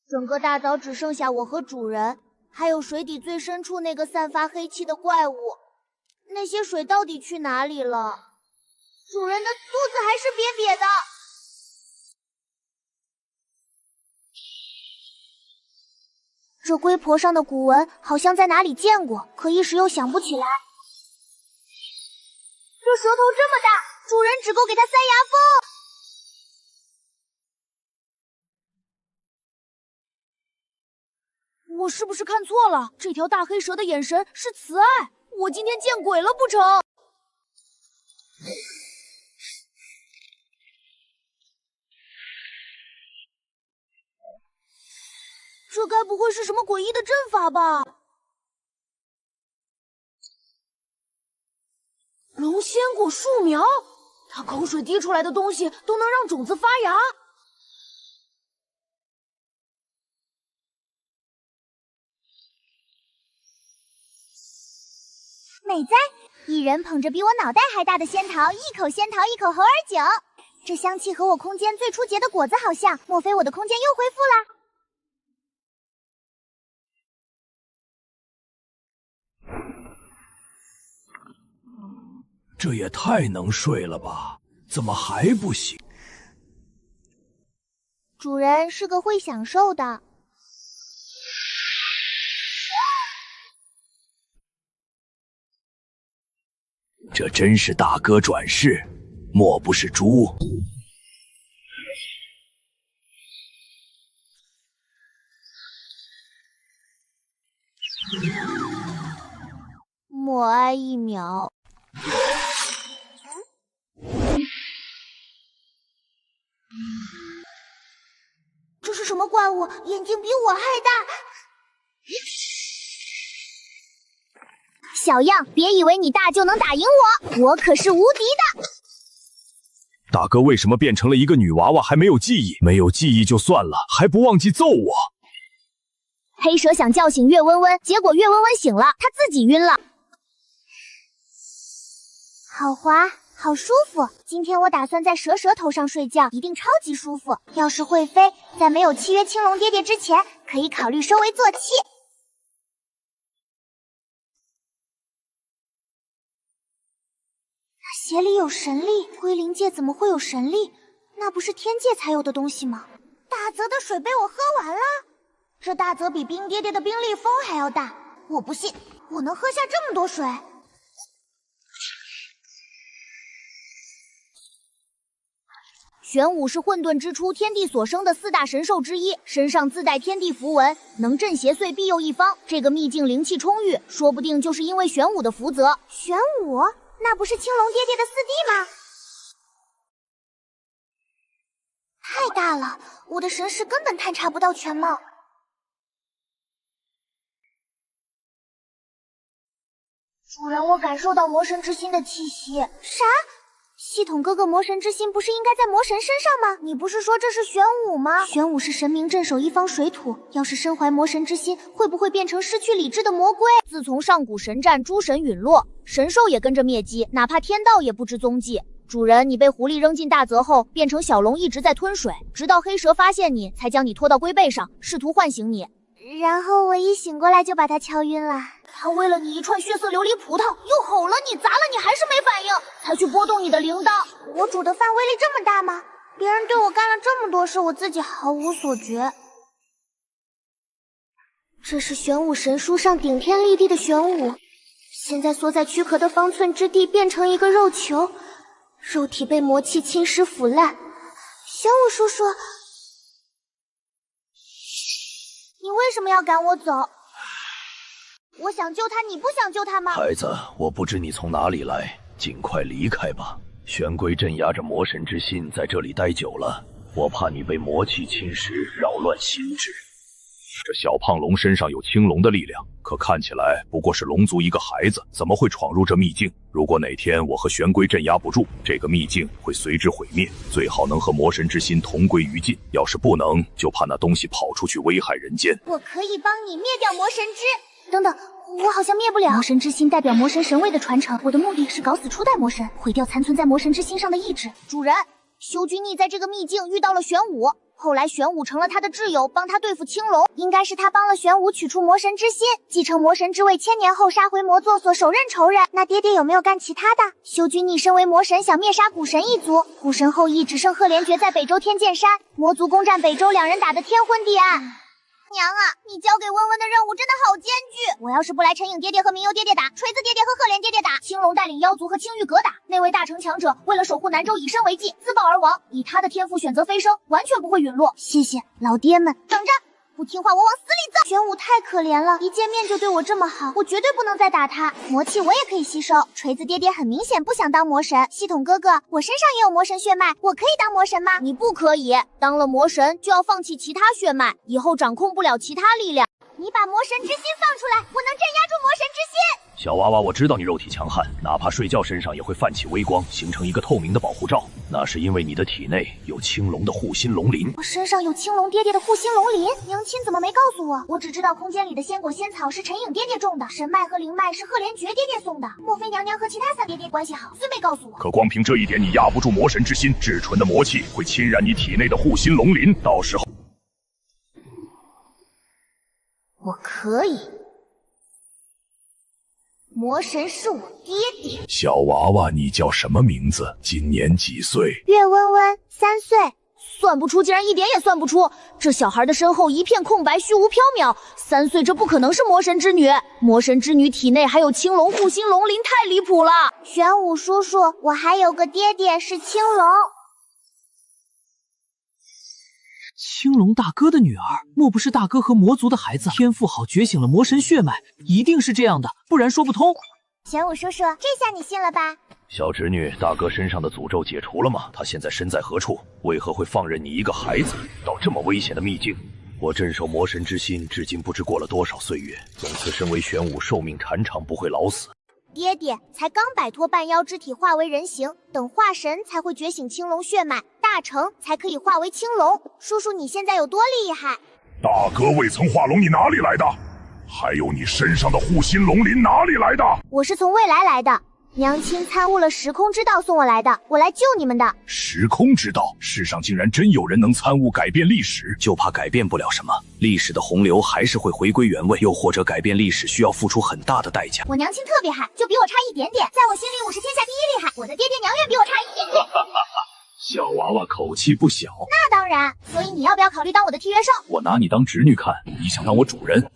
整个大岛只剩下我和主人，还有水底最深处那个散发黑气的怪物。那些水到底去哪里了？主人的肚子还是瘪瘪的。这龟婆上的古文好像在哪里见过，可一时又想不起来。这舌头这么大，主人只够给它塞牙缝。我是不是看错了？这条大黑蛇的眼神是慈爱，我今天见鬼了不成？这该不会是什么诡异的阵法吧？龙仙果树苗，它口水滴出来的东西都能让种子发芽。美哉！一人捧着比我脑袋还大的仙桃，一口仙桃，一口猴儿酒。这香气和我空间最初结的果子好像，莫非我的空间又恢复了？这也太能睡了吧？怎么还不醒？主人是个会享受的。这真是大哥转世，莫不是猪？默哀1秒。这是什么怪物？眼睛比我还大！小样，别以为你大就能打赢我，我可是无敌的！大哥为什么变成了一个女娃娃，还没有记忆？没有记忆就算了，还不忘记揍我！黑蛇想叫醒岳温温，结果岳温温醒了，他自己晕了。好滑，好舒服。今天我打算在蛇头上睡觉，一定超级舒服。要是会飞，在没有契约青龙爹爹之前，可以考虑收为坐骑。鞋里有神力，归灵界怎么会有神力？那不是天界才有的东西吗？大泽的水被我喝完了，这大泽比冰爹爹的冰立风还要大，我不信，我能喝下这么多水。玄武是混沌之初天地所生的4大神兽之一，身上自带天地符文，能镇邪祟庇佑一方。这个秘境灵气充裕，说不定就是因为玄武的福泽。玄武？那不是青龙爹爹的4弟吗？太大了，我的神识根本探查不到全貌。主人，我感受到魔神之心的气息。啥？系统哥哥，魔神之心不是应该在魔神身上吗？你不是说这是玄武吗？玄武是神明镇守一方水土，要是身怀魔神之心，会不会变成失去理智的魔龟？自从上古神战，诸神陨落，神兽也跟着灭迹，哪怕天道也不知踪迹。主人，你被狐狸扔进大泽后，变成小龙，一直在吞水，直到黑蛇发现你，才将你拖到龟背上，试图唤醒你。然后我一醒过来就把他敲晕了。他喂了你一串血色琉璃葡萄，又吼了你，砸了你，还是没反应，才去拨动你的铃铛。我煮的饭威力这么大吗？别人对我干了这么多事，我自己毫无所觉。这是玄武神书上顶天立地的玄武，现在缩在躯壳的方寸之地变成一个肉球，肉体被魔气侵蚀腐烂。玄武叔叔，你为什么要赶我走？我想救他，你不想救他吗？孩子，我不知你从哪里来，尽快离开吧。玄龟镇压着魔神之心，在这里待久了，我怕你被魔气侵蚀，扰乱心智。这小胖龙身上有青龙的力量，可看起来不过是龙族一个孩子，怎么会闯入这秘境？如果哪天我和玄龟镇压不住，这个秘境会随之毁灭。最好能和魔神之心同归于尽，要是不能，就怕那东西跑出去危害人间。我可以帮你灭掉魔神之……等等，我好像灭不了。魔神之心代表魔神神位的传承，我的目的是搞死初代魔神，毁掉残存在魔神之心上的意志。主人，修君逆在这个秘境遇到了玄武，后来玄武成了他的挚友，帮他对付青龙。应该是他帮了玄武取出魔神之心，继承魔神之位，1000年后杀回魔座所手刃仇人。那爹爹有没有干其他的？修君逆身为魔神，想灭杀古神一族，古神后裔只剩赫连觉在北周天剑山，魔族攻占北周，两人打得天昏地暗。娘啊，你交给温温的任务真的好艰巨！我要是不来陈颖爹爹和明幽爹爹打，锤子爹爹和赫连爹爹打，青龙带领妖族和青玉阁打，那位大成强者为了守护南州以身为祭，自爆而亡。以他的天赋选择飞升，完全不会陨落。谢谢老爹们。等着，不听话我往死里揍！玄武太可怜了，一见面就对我这么好，我绝对不能再打他。魔气我也可以吸收。锤子爹爹很明显不想当魔神。系统哥哥，我身上也有魔神血脉，我可以当魔神吗？你不可以，当了魔神就要放弃其他血脉，以后掌控不了其他力量。你把魔神之心放出来，我能镇压住魔神之心。小娃娃，我知道你肉体强悍，哪怕睡觉身上也会泛起微光，形成一个透明的保护罩。那是因为你的体内有青龙的护心龙鳞。我身上有青龙爹爹的护心龙鳞，娘亲怎么没告诉我？我只知道空间里的仙果仙草是陈颖爹爹种的，神脉和灵脉是赫连觉爹爹送的。莫非娘娘和其他三爹爹关系好，虽没告诉我？可光凭这一点，你压不住魔神之心，至纯的魔气会侵染你体内的护心龙鳞，到时候我可以。魔神是我爹爹。小娃娃，你叫什么名字？今年几岁？岳温温3岁。算不出，竟然一点也算不出。这小孩的身后一片空白，虚无缥缈。3岁，这不可能是魔神之女。魔神之女体内还有青龙护心龙鳞，太离谱了。玄武叔叔，我还有个爹爹是青龙。青龙大哥的女儿，莫不是大哥和魔族的孩子？天赋好，觉醒了魔神血脉，一定是这样的，不然说不通。玄武叔叔，这下你信了吧？小侄女，大哥身上的诅咒解除了吗？他现在身在何处？为何会放任你一个孩子到这么危险的秘境？我镇守魔神之心，至今不知过了多少岁月。从此身为玄武，寿命缠长，不会老死。爹爹才刚摆脱半妖之体，化为人形，等化神才会觉醒青龙血脉，大成才可以化为青龙。叔叔，你现在有多厉害？大哥未曾化龙，你哪里来的？还有你身上的护心龙鳞哪里来的？我是从未来来的，娘亲参悟了时空之道送我来的，我来救你们的。时空之道，世上竟然真有人能参悟改变历史，就怕改变不了什么，历史的洪流还是会回归原位，又或者改变历史需要付出很大的代价。我娘亲特别害，就比我差一点点，在我心里我是天下第一厉害，我的爹爹娘远比我差一点点。小娃娃口气不小。那当然，所以你要不要考虑当我的契约兽？我拿你当侄女看，你想当我主人？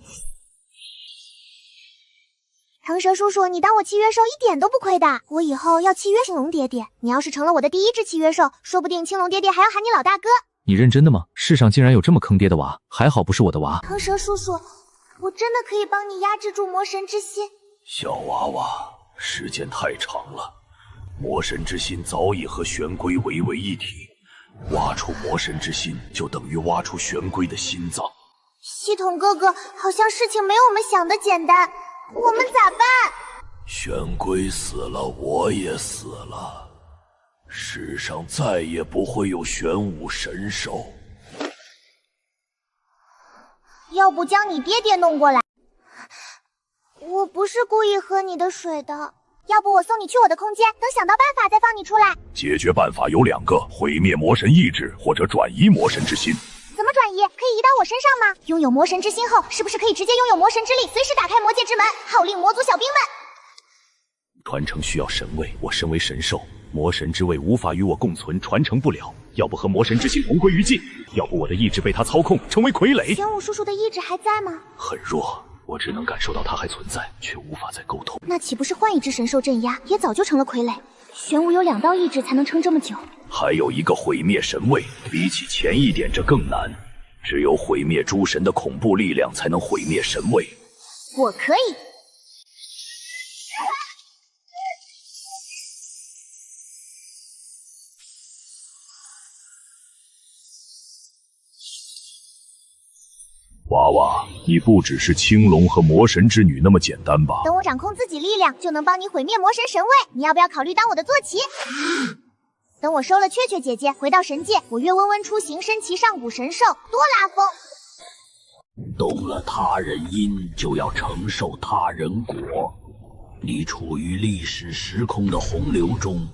腾蛇叔叔，你当我契约兽一点都不亏的。我以后要契约青龙爹爹，你要是成了我的第一只契约兽，说不定青龙爹爹还要喊你老大哥。你认真的吗？世上竟然有这么坑爹的娃，还好不是我的娃。腾蛇叔叔，我真的可以帮你压制住魔神之心。小娃娃，时间太长了，魔神之心早已和玄龟为一体，挖出魔神之心就等于挖出玄龟的心脏。系统哥哥，好像事情没有我们想的简单，我们咋办？玄龟死了，我也死了，世上再也不会有玄武神兽。要不将你爹爹弄过来？我不是故意喝你的水的，要不我送你去我的空间，等想到办法再放你出来。解决办法有2个：毁灭魔神意志，或者转移魔神之心。怎么转移？可以移到我身上吗？拥有魔神之心后，是不是可以直接拥有魔神之力，随时打开魔界之门，号令魔族小兵们？传承需要神位，我身为神兽，魔神之位无法与我共存，传承不了。要不和魔神之心同归于尽，要不我的意志被他操控，成为傀儡。玄武叔叔的意志还在吗？很弱，我只能感受到他还存在，却无法再沟通。那岂不是换一只神兽镇压，也早就成了傀儡？玄武有2道意志才能撑这么久。还有一个毁灭神位，比起前一点这更难，只有毁灭诸神的恐怖力量才能毁灭神位。我可以。娃娃，你不只是青龙和魔神之女那么简单吧？等我掌控自己力量，就能帮你毁灭魔神神位。你要不要考虑当我的坐骑？等我收了雀雀姐姐，回到神界，我岳温温出行，身骑上古神兽，多拉风！动了他人因，就要承受他人果。你处于历史时空的洪流中，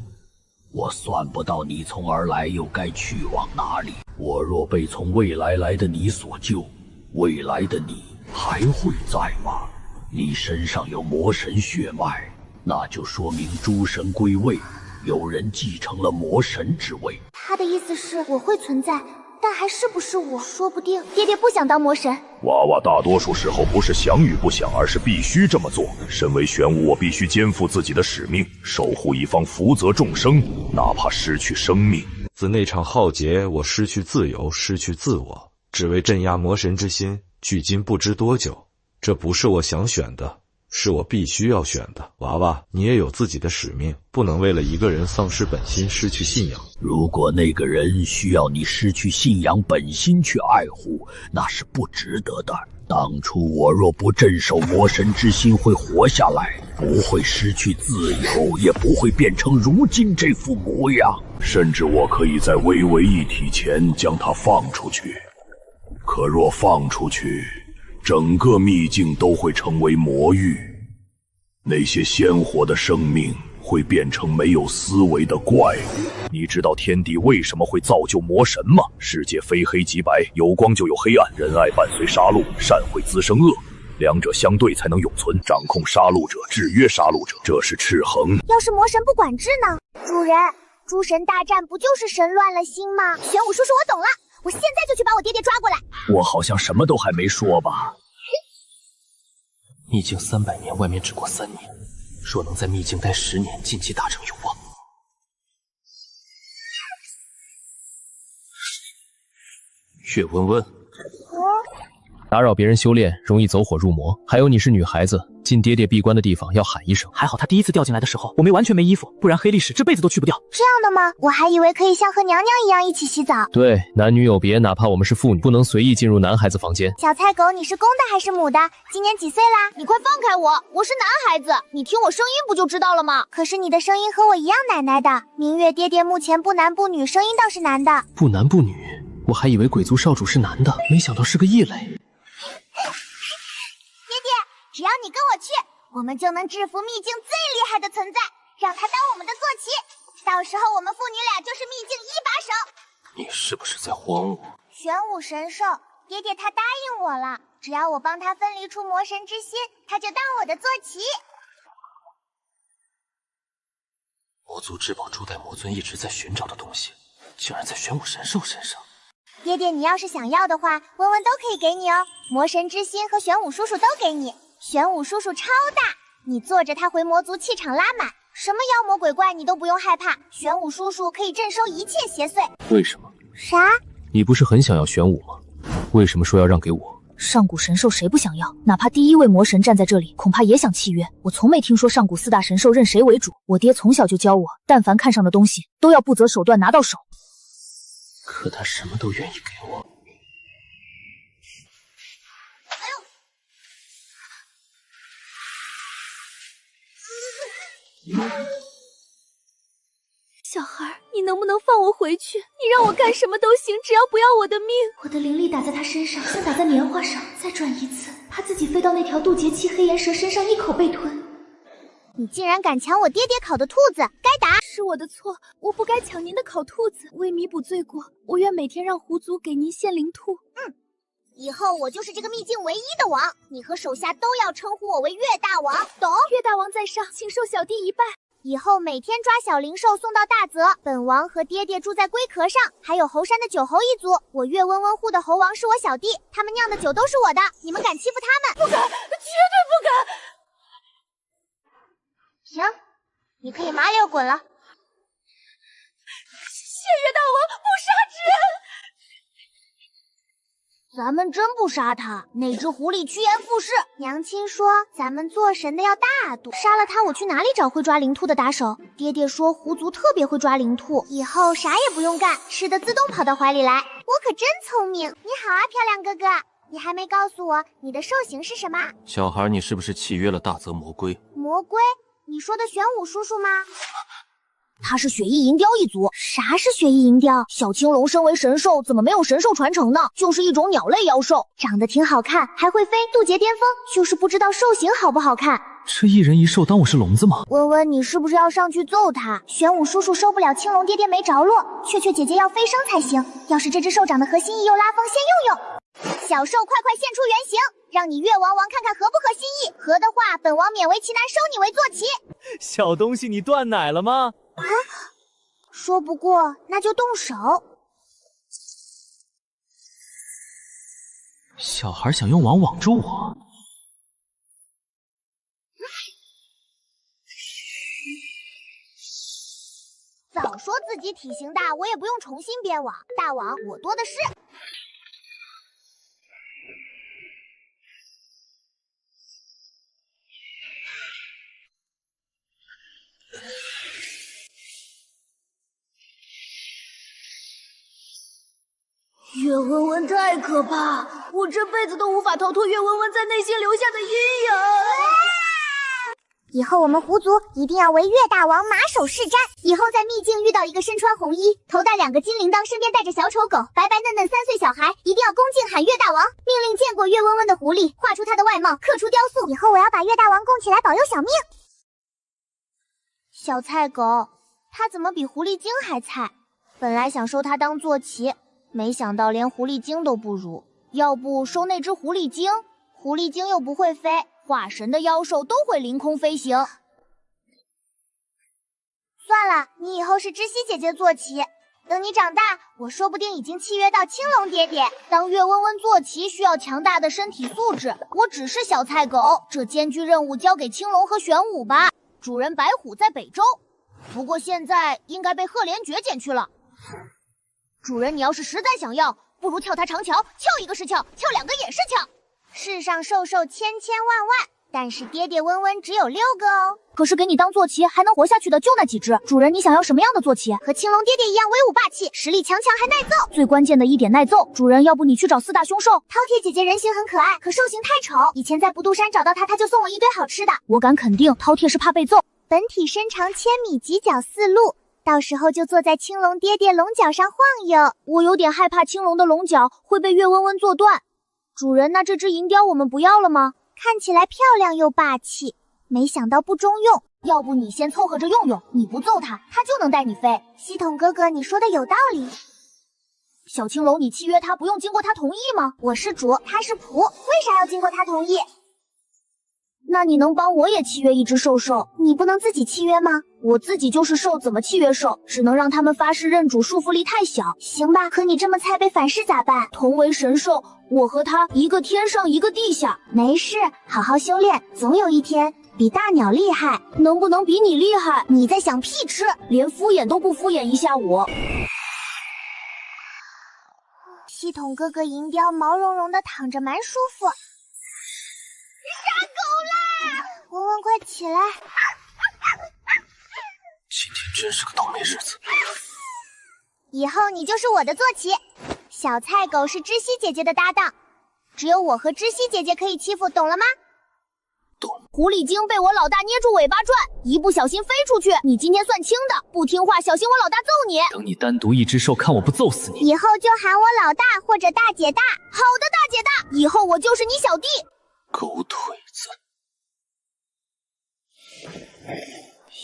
我算不到你从而来又该去往哪里。我若被从未来来的你所救，未来的你还会在吗？你身上有魔神血脉，那就说明诸神归位，有人继承了魔神之位。他的意思是我会存在，但还是不是我？说不定爹爹不想当魔神。娃娃大多数时候不是想与不想，而是必须这么做。身为玄武，我必须肩负自己的使命，守护一方，福泽众生，哪怕失去生命。自那场浩劫，我失去自由，失去自我，只为镇压魔神之心，距今不知多久。这不是我想选的，是我必须要选的。娃娃，你也有自己的使命，不能为了一个人丧失本心，失去信仰。如果那个人需要你失去信仰本心去爱护，那是不值得的。当初我若不镇守魔神之心，会活下来，不会失去自由，也不会变成如今这副模样。甚至我可以在微微一体前将它放出去。可若放出去，整个秘境都会成为魔域，那些鲜活的生命会变成没有思维的怪物。你知道天地为什么会造就魔神吗？世界非黑即白，有光就有黑暗，仁爱伴随杀戮，善会滋生恶，两者相对才能永存。掌控杀戮者，制约杀戮者，这是赤衡。要是魔神不管制呢？主人，诸神大战不就是神乱了心吗？玄武叔叔，我懂了，我现在就去把我爹爹抓过来。我好像什么都还没说吧？秘境300年，外面只过3年，若能在秘境待10年，晋级大成有望。岳温温，打扰别人修炼，容易走火入魔。还有你是女孩子，进爹爹闭关的地方要喊一声。还好他第一次掉进来的时候，我完全没衣服，不然黑历史这辈子都去不掉。这样的吗？我还以为可以像和娘娘一样一起洗澡。对，男女有别，哪怕我们是妇女，不能随意进入男孩子房间。小菜狗，你是公的还是母的？今年几岁啦？你快放开我，我是男孩子，你听我声音不就知道了吗？可是你的声音和我一样奶奶的。明月爹爹目前不男不女，声音倒是男的。不男不女，我还以为鬼族少主是男的，没想到是个异类。只要你跟我去，我们就能制服秘境最厉害的存在，让他当我们的坐骑。到时候我们父女俩就是秘境一把手。你是不是在慌我？玄武神兽，爹爹他答应我了，只要我帮他分离出魔神之心，他就当我的坐骑。魔族至宝初代魔尊一直在寻找的东西，竟然在玄武神兽身上。爹爹，你要是想要的话，温温都可以给你哦。魔神之心和玄武叔叔都给你。玄武叔叔超大，你坐着他回魔族气场拉满，什么妖魔鬼怪你都不用害怕。玄武叔叔可以镇收一切邪祟。为什么？啥？你不是很想要玄武吗？为什么说要让给我？上古神兽谁不想要？哪怕第一位魔神站在这里，恐怕也想契约。我从没听说上古4大神兽任谁为主，我爹从小就教我，但凡看上的东西，都要不择手段拿到手。可他什么都愿意给我。小孩，你能不能放我回去？你让我干什么都行，只要不要我的命。我的灵力打在他身上，像打在棉花上，再转一次，他自己飞到那条渡劫期黑岩蛇身上，一口被吞。你竟然敢抢我爹爹烤的兔子，该打！是我的错，我不该抢您的烤兔子。为弥补罪过，我愿每天让狐族给您献灵兔。以后我就是这个秘境唯一的王，你和手下都要称呼我为月大王，懂？月大王在上，请受小弟一拜。以后每天抓小灵兽送到大泽，本王和爹爹住在龟壳上，还有猴山的九猴一族。我月温温护的猴王是我小弟，他们酿的酒都是我的，你们敢欺负他们？不敢，绝对不敢！行，你可以麻溜滚了。谢月大王不杀之恩。咱们真不杀他，那只狐狸趋炎附势。娘亲说咱们做神的要大度，杀了他我去哪里找会抓灵兔的打手？爹爹说狐族特别会抓灵兔，以后啥也不用干，吃的自动跑到怀里来。我可真聪明。你好啊，漂亮哥哥，你还没告诉我你的兽型是什么？小孩，你是不是契约了大泽魔龟？魔龟？你说的玄武叔叔吗？他是雪翼银雕一族。啥是雪翼银雕？小青龙身为神兽，怎么没有神兽传承呢？就是一种鸟类妖兽，长得挺好看，还会飞，渡劫巅峰，就是不知道兽型好不好看。这一人一兽当我是聋子吗？温温，你是不是要上去揍他？玄武叔叔收不了青龙爹爹没着落，雀雀姐姐要飞升才行。要是这只兽长得合心意又拉风，先用用。小兽快快现出原形，让你月王王看看合不合心意。合的话，本王勉为其难收你为坐骑。小东西，你断奶了吗？啊，说不过那就动手。小孩想用网网住我。早说自己体型大，我也不用重新编网，大网我多的是。月温温太可怕，我这辈子都无法逃脱月温温在内心留下的阴影。以后我们狐族一定要为月大王马首是瞻。以后在秘境遇到一个身穿红衣、头戴2个金铃铛、身边带着小丑狗、白白嫩嫩3岁小孩，一定要恭敬喊月大王。命令见过月温温的狐狸画出他的外貌，刻出雕塑。以后我要把月大王供起来，保佑小命。小菜狗，他怎么比狐狸精还菜？本来想收他当坐骑，没想到连狐狸精都不如。要不收那只狐狸精？狐狸精又不会飞，化神的妖兽都会凌空飞行。算了，你以后是知悉姐姐坐骑，等你长大，我说不定已经契约到青龙爹爹。当月温温坐骑需要强大的身体素质，我只是小菜狗，这艰巨任务交给青龙和玄武吧。主人白虎在北周，不过现在应该被赫连觉捡去了。主人，你要是实在想要，不如撬他长桥，撬一个是撬，撬2个也是撬。世上兽兽千千万万，但是爹爹温温只有6个哦。可是给你当坐骑还能活下去的就那几只。主人，你想要什么样的坐骑？和青龙爹爹一样威武霸气，实力强还耐揍。最关键的一点耐揍。主人，要不你去找4大凶兽。饕餮姐姐人形很可爱，可兽形太丑。以前在不渡山找到她，她就送我一堆好吃的。我敢肯定，饕餮是怕被揍。本体身长1000米，犄角4路，到时候就坐在青龙爹爹龙角上晃悠。我有点害怕青龙的龙角会被月温温做断。主人，那这只银雕我们不要了吗？看起来漂亮又霸气，没想到不中用。要不你先凑合着用用，你不揍它，它就能带你飞。系统哥哥，你说的有道理。小青龙，你契约他不用经过他同意吗？我是主，他是仆，为啥要经过他同意？那你能帮我也契约一只兽兽？你不能自己契约吗？我自己就是兽，怎么契约兽？只能让他们发誓认主，束缚力太小。行吧，可你这么菜被反噬咋办？同为神兽，我和他一个天上一个地下。没事，好好修炼，总有一天比大鸟厉害。能不能比你厉害？你在想屁吃，连敷衍都不敷衍一下我。系统哥哥银雕毛茸茸的躺着蛮舒服。杀狗啦！温温快起来！今天真是个倒霉日子。以后你就是我的坐骑。小菜狗是知悉姐姐的搭档，只有我和知悉姐姐可以欺负，懂了吗？懂。狐狸精被我老大捏住尾巴转，一不小心飞出去，你今天算轻的，不听话小心我老大揍你。等你单独一只兽，看我不揍死你。以后就喊我老大或者大姐大。好的，大姐大，以后我就是你小弟。狗腿子，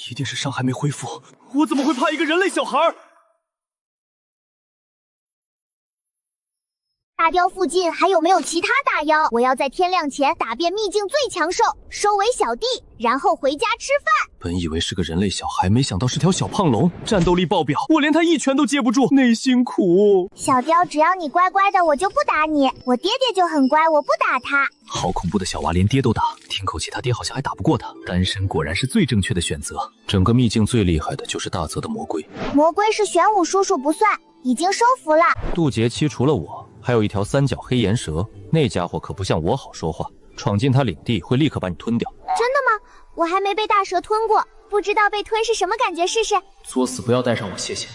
一定是伤还没恢复。我怎么会怕一个人类小孩？大雕附近还有没有其他大妖？我要在天亮前打遍秘境最强兽，收为小弟，然后回家吃饭。本以为是个人类小孩，没想到是条小胖龙，战斗力爆表，我连他一拳都接不住，内心苦。小雕，只要你乖乖的，我就不打你。我爹爹就很乖，我不打他。好恐怖的小娃，连爹都打，听口气他爹好像还打不过他。单身果然是最正确的选择。整个秘境最厉害的就是大泽的魔龟。魔龟是玄武叔叔不算，已经收服了。渡劫期除了我，还有一条3角黑岩蛇，那家伙可不像我好说话，闯进他领地会立刻把你吞掉。真的吗？我还没被大蛇吞过，不知道被吞是什么感觉，试试。作死不要带上我，谢谢。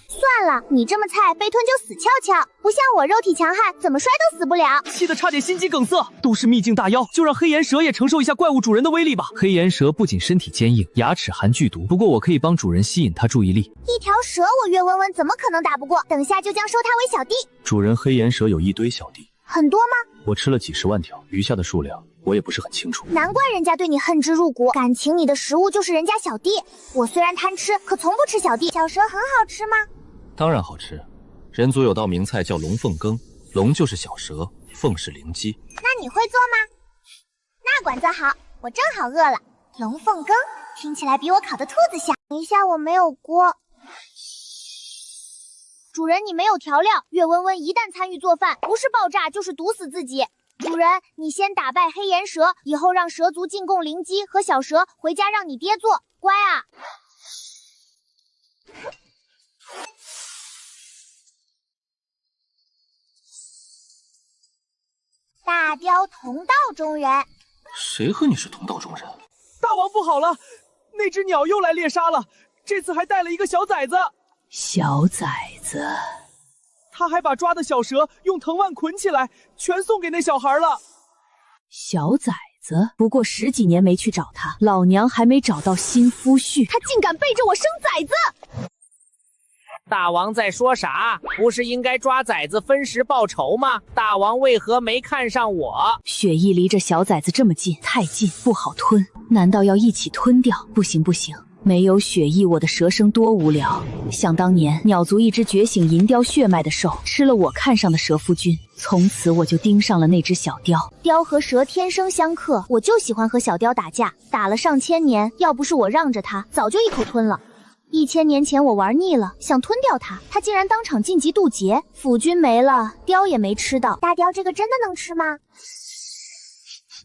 算了，你这么菜，被吞就死翘翘，不像我肉体强悍，怎么摔都死不了。气得差点心肌梗塞。都是秘境大妖，就让黑岩蛇也承受一下怪物主人的威力吧。黑岩蛇不仅身体坚硬，牙齿含剧毒，不过我可以帮主人吸引他注意力。一条蛇我月温温怎么可能打不过？等下就将收他为小弟。主人，黑岩蛇有一堆小弟。很多吗？我吃了几10万条，余下的数量我也不是很清楚。难怪人家对你恨之入骨，感情你的食物就是人家小弟。我虽然贪吃，可从不吃小弟。小蛇很好吃吗？当然好吃，人族有道名菜叫龙凤羹，龙就是小蛇，凤是灵鸡。那你会做吗？那管子好，我正好饿了。龙凤羹听起来比我烤的兔子香。等一下，我没有锅。主人，你没有调料，月温温一旦参与做饭，不是爆炸就是毒死自己。主人，你先打败黑岩蛇，以后让蛇族进贡灵鸡和小蛇，回家让你爹做，乖啊。大雕同道中人，谁和你是同道中人？大王不好了，那只鸟又来猎杀了，这次还带了一个小崽子。小崽子，他还把抓的小蛇用藤蔓捆起来，全送给那小孩了。小崽子，不过10几年没去找他，老娘还没找到新夫婿，他竟敢背着我生崽子！大王在说啥？不是应该抓崽子分食报仇吗？大王为何没看上我？血液离这小崽子这么近，太近不好吞，难道要一起吞掉？不行不行，没有血液，我的蛇生多无聊。想当年，鸟族一只觉醒银雕血脉的兽，吃了我看上的蛇夫君，从此我就盯上了那只小雕。雕和蛇天生相克，我就喜欢和小雕打架，打了上千年，要不是我让着它，早就一口吞了。1000年前我玩腻了，想吞掉它，它竟然当场晋级渡劫，辅君没了，雕也没吃到。大雕这个真的能吃吗？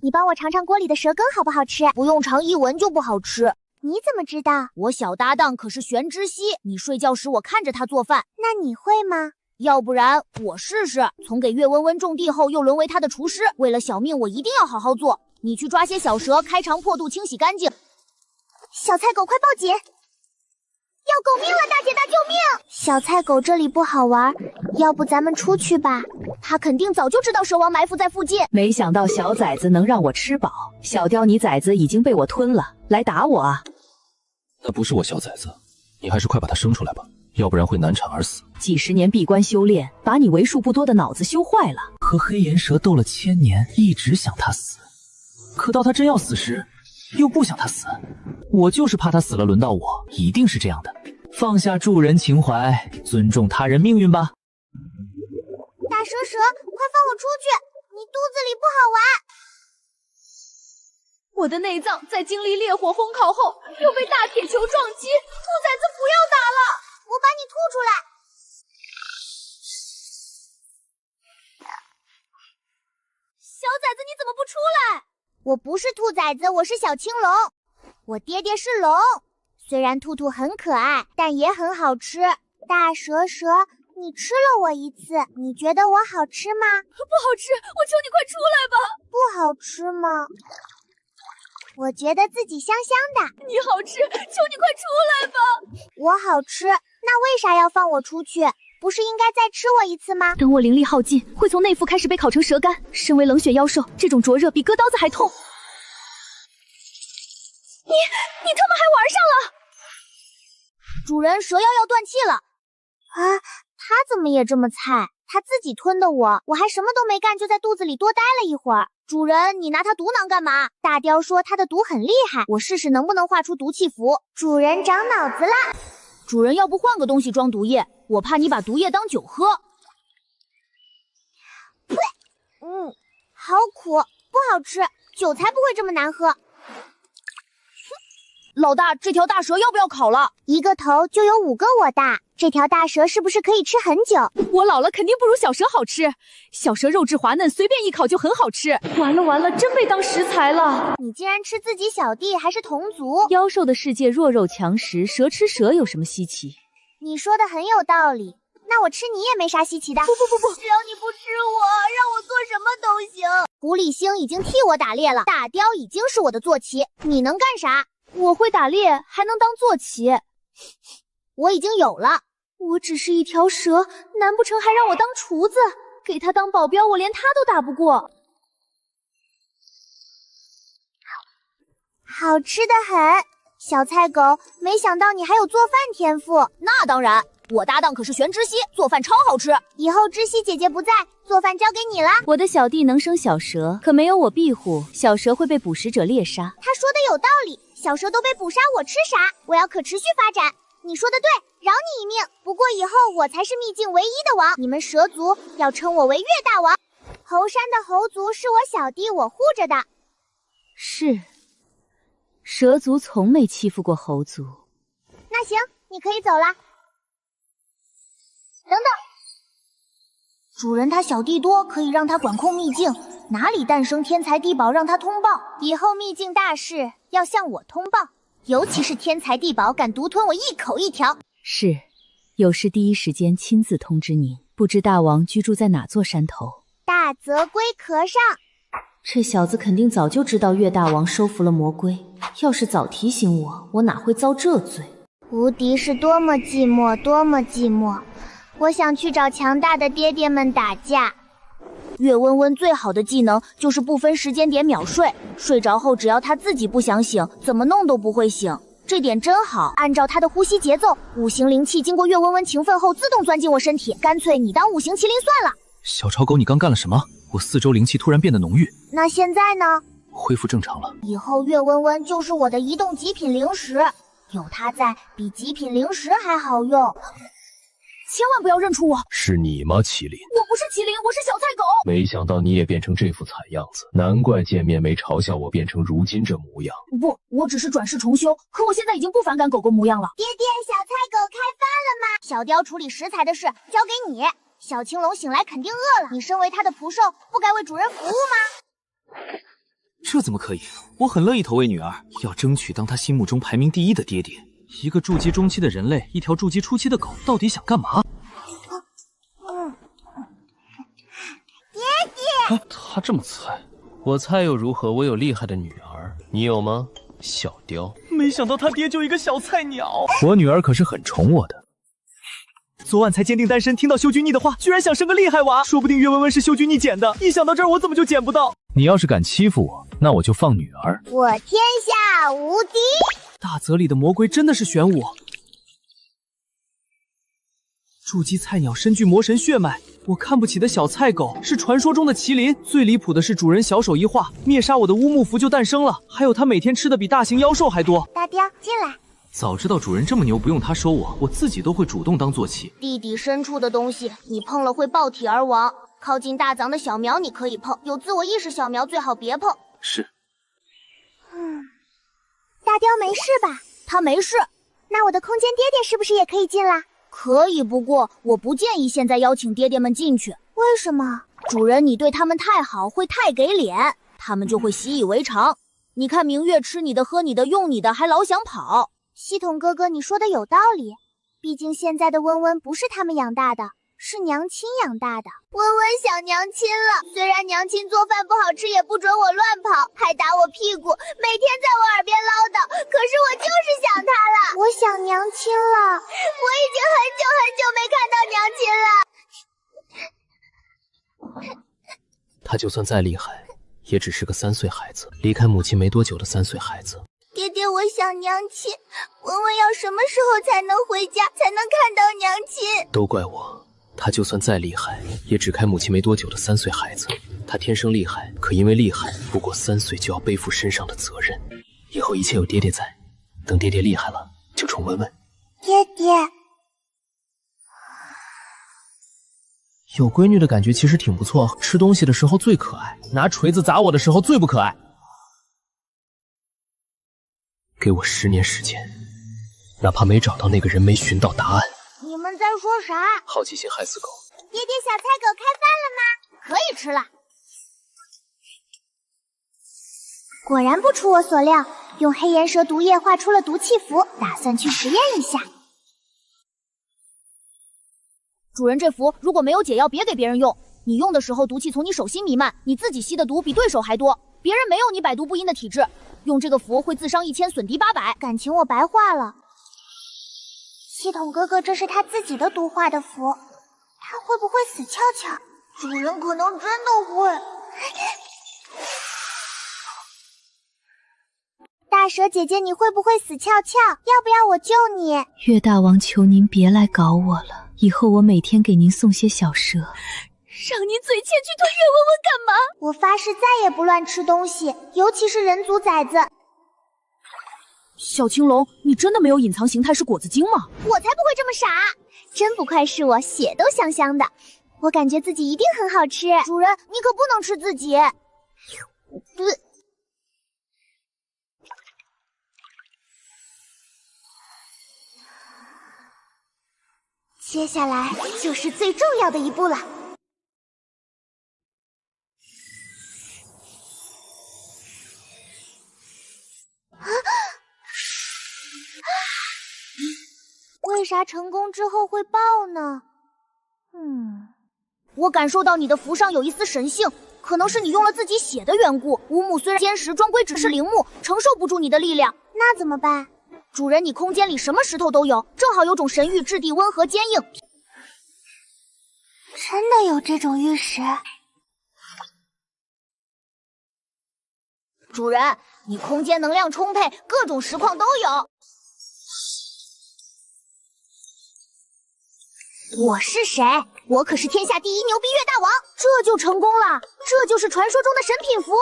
你帮我尝尝锅里的蛇羹好不好吃？不用尝，一闻就不好吃。你怎么知道？我小搭档可是玄之息，你睡觉时我看着他做饭。那你会吗？要不然我试试。从给岳温温种地后，又沦为他的厨师，为了小命，我一定要好好做。你去抓些小蛇，开肠破肚，清洗干净。小菜狗，快报警！要狗命了，大姐大，救命！小菜狗这里不好玩，要不咱们出去吧？他肯定早就知道蛇王埋伏在附近。没想到小崽子能让我吃饱，小雕你崽子已经被我吞了，来打我啊！那不是我小崽子，你还是快把它生出来吧，要不然会难产而死。几10年闭关修炼，把你为数不多的脑子修坏了。和黑岩蛇斗了1000年，一直想他死，可到他真要死时，又不想他死。我就是怕他死了轮到我，一定是这样的。放下助人情怀，尊重他人命运吧。大蛇，快放我出去！你肚子里不好玩。我的内脏在经历烈火烘烤后，又被大铁球撞击。兔崽子不要打了，我把你吐出来。小崽子，你怎么不出来？我不是兔崽子，我是小青龙。我爹爹是龙。虽然兔兔很可爱，但也很好吃。大蛇，你吃了我一次，你觉得我好吃吗？不好吃，我求你快出来吧。不好吃吗？我觉得自己香香的。你好吃，求你快出来吧。我好吃，那为啥要放我出去？不是应该再吃我一次吗？等我灵力耗尽，会从内腹开始被烤成蛇干。身为冷血妖兽，这种灼热比割刀子还痛。你他妈还玩上了！主人，蛇妖要断气了。啊，他怎么也这么菜？他自己吞的我还什么都没干，就在肚子里多待了一会儿。主人，你拿它毒囊干嘛？大雕说他的毒很厉害，我试试能不能化出毒气符。主人长脑子了。主人，要不换个东西装毒液？我怕你把毒液当酒喝。呸！好苦，不好吃，酒才不会这么难喝。老大，这条大蛇要不要烤了？一个头就有5个我大，这条大蛇是不是可以吃很久？我老了肯定不如小蛇好吃，小蛇肉质滑嫩，随便一烤就很好吃。完了，真被当食材了！你竟然吃自己小弟，还是同族？妖兽的世界弱肉强食，蛇吃蛇有什么稀奇？你说的很有道理，那我吃你也没啥稀奇的。不，只要你不吃我，让我做什么都行。狐狸星已经替我打猎了，大雕已经是我的坐骑，你能干啥？我会打猎，还能当坐骑。我已经有了。我只是一条蛇，难不成还让我当厨子？给他当保镖，我连他都打不过。好吃的很，小菜狗，没想到你还有做饭天赋。那当然，我搭档可是玄之息，做饭超好吃。以后知悉姐姐不在，做饭交给你了。我的小弟能生小蛇，可没有我庇护，小蛇会被捕食者猎杀。他说的有道理，小蛇都被捕杀，我吃啥？我要可持续发展。你说的对，饶你一命。不过以后我才是秘境唯一的王，你们蛇族要称我为月大王。猴山的猴族是我小弟，我护着的。是，蛇族从没欺负过猴族。那行，你可以走了。等等，主人他小弟多，可以让他管控秘境，哪里诞生天才地宝让他通报。以后秘境大事要向我通报，尤其是天才地宝敢独吞我一口一条。是，有事第一时间亲自通知您。不知大王居住在哪座山头？大泽龟壳上。这小子肯定早就知道岳大王收服了魔龟，要是早提醒我，我哪会遭这罪？无敌是多么寂寞，多么寂寞。我想去找强大的爹爹们打架。月温温最好的技能就是不分时间点秒睡，睡着后只要他自己不想醒，怎么弄都不会醒。这点真好，按照他的呼吸节奏，五行灵气经过月温温勤奋后自动钻进我身体，干脆你当五行麒麟算了。小超狗，你刚干了什么？我四周灵气突然变得浓郁。那现在呢？恢复正常了。以后月温温就是我的移动极品零食，有它在，比极品零食还好用。千万不要认出我！是你吗，麒麟？我不是麒麟，我是小菜狗。没想到你也变成这副惨样子，难怪见面没嘲笑我变成如今这模样。不，我只是转世重修，可我现在已经不反感狗狗模样了。爹爹，小菜狗开饭了吗？小雕处理食材的事交给你。小青龙醒来肯定饿了，你身为它的仆兽，不该为主人服务吗？这怎么可以？我很乐意投喂女儿，要争取当她心目中排名第一的爹爹。一个筑基中期的人类，一条筑基初期的狗，到底想干嘛？爹爹，他这么菜，我菜又如何？我有厉害的女儿，你有吗？小雕，没想到他爹就一个小菜鸟。我女儿可是很宠我的。昨晚才坚定单身，听到修君逆的话，居然想生个厉害娃，说不定月温温是修君逆捡的。一想到这儿，我怎么就捡不到？你要是敢欺负我，那我就放女儿。我天下无敌。大泽里的魔龟真的是玄武。筑基菜鸟身具魔神血脉，我看不起的小菜狗是传说中的麒麟。最离谱的是主人小手一画，灭杀我的乌木符就诞生了。还有他每天吃的比大型妖兽还多。大雕进来。早知道主人这么牛，不用他收我，我自己都会主动当坐骑。地底深处的东西，你碰了会爆体而亡。靠近大藏的小苗你可以碰，有自我意识小苗最好别碰。是。大雕没事吧？他没事。那我的空间爹爹是不是也可以进啦？可以，不过我不建议现在邀请爹爹们进去。为什么？主人，你对他们太好，会太给脸，他们就会习以为常。你看明月吃你的、喝你的、用你的，还老想跑。系统哥哥，你说的有道理。毕竟现在的温温不是他们养大的，是娘亲养大的。温温想娘亲了，虽然娘亲做饭不好吃，也不准我乱跑，还打我屁股，每天在我耳边唠叨。可是我就是想他了，我想娘亲了，我已经很久很久没看到娘亲了。他就算再厉害，也只是个3岁孩子，离开母亲没多久的3岁孩子。爹爹，我想娘亲，温温要什么时候才能回家，才能看到娘亲？都怪我，他就算再厉害，也只开母亲没多久的3岁孩子。他天生厉害，可因为厉害，不过3岁就要背负身上的责任。以后一切有爹爹在，等爹爹厉害了，就宠温温。爹爹，有闺女的感觉其实挺不错，吃东西的时候最可爱，拿锤子砸我的时候最不可爱。给我10年时间，哪怕没找到那个人，没寻到答案。你们在说啥？好奇心害死狗。爹爹，小菜狗开饭了吗？可以吃了。果然不出我所料，用黑岩蛇毒液画出了毒气符，打算去实验一下。主人，这符如果没有解药，别给别人用。你用的时候毒气从你手心弥漫，你自己吸的毒比对手还多，别人没有你百毒不侵的体质。用这个符会自伤1000，损敌800，感情我白画了。系统哥哥，这是他自己的毒画的符，他会不会死翘翘？主人可能真的会。大蛇姐姐，你会不会死翘翘？要不要我救你？月大王，求您别来搞我了，以后我每天给您送些小蛇。让您嘴欠去吞月温温干嘛？我发誓再也不乱吃东西，尤其是人族崽子。小青龙，你真的没有隐藏形态是果子精吗？我才不会这么傻！真不愧是我，血都香香的。我感觉自己一定很好吃。主人，你可不能吃自己。接下来就是最重要的一步了。为啥成功之后会爆呢？我感受到你的符上有一丝神性，可能是你用了自己血的缘故。乌木虽然坚实，终归只是灵木，承受不住你的力量。那怎么办？主人，你空间里什么石头都有，正好有种神玉，质地温和坚硬。真的有这种玉石？主人，你空间能量充沛，各种实况都有。我是谁？我可是天下第一牛逼月大王，这就成功了，这就是传说中的神品符。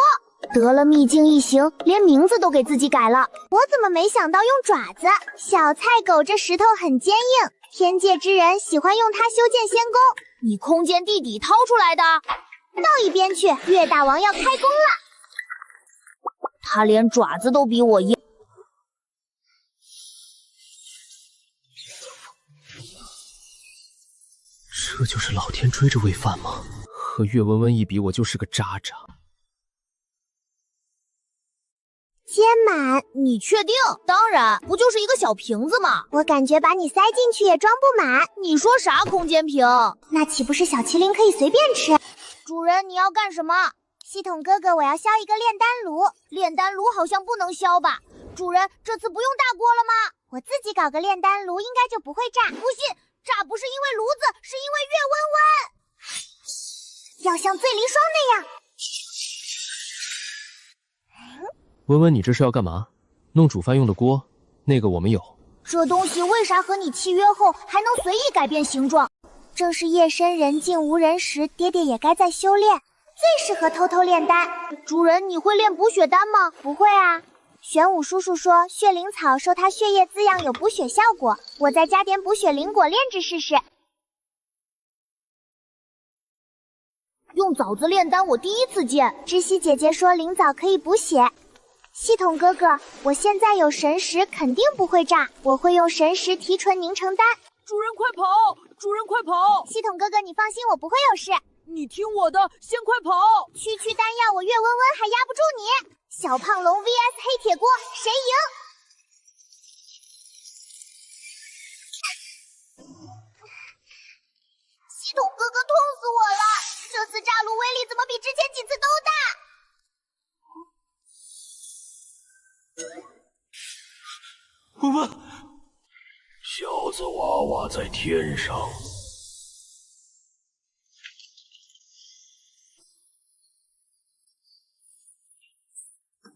得了秘境一行，连名字都给自己改了。我怎么没想到用爪子？小菜狗这石头很坚硬，天界之人喜欢用它修建仙宫。你空间地底掏出来的？到一边去，月大王要开工了。他连爪子都比我硬。这就是老天追着喂饭吗？和岳文文一比，我就是个渣渣。接满，你确定？当然，不就是一个小瓶子吗？我感觉把你塞进去也装不满。你说啥空间瓶？那岂不是小麒麟可以随便吃？主人，你要干什么？系统哥哥，我要烧一个炼丹炉。炼丹炉好像不能烧吧？主人，这次不用大锅了吗？我自己搞个炼丹炉，应该就不会炸。不信，炸不是因为炉子，是因为岳温温。要像醉离霜那样。文文，你这是要干嘛？弄煮饭用的锅，那个我们有。这东西为啥和你契约后还能随意改变形状？正是夜深人静无人时，爹爹也该在修炼，最适合偷偷炼丹。主人，你会炼补血丹吗？不会啊。玄武叔叔说血灵草受它血液滋养有补血效果，我再加点补血灵果炼制试试。用枣子炼丹我第一次见。知悉姐姐说灵枣可以补血。系统哥哥，我现在有神石，肯定不会炸。我会用神石提纯凝成丹。主人快跑！主人快跑！系统哥哥，你放心，我不会有事。你听我的，先快跑！区区丹药，我岳温温还压不住你。小胖龙 vs 黑铁锅，谁赢？系统哥哥，痛死我了！这次炸炉威力怎么比之前几次都大？文文，小子娃娃在天上。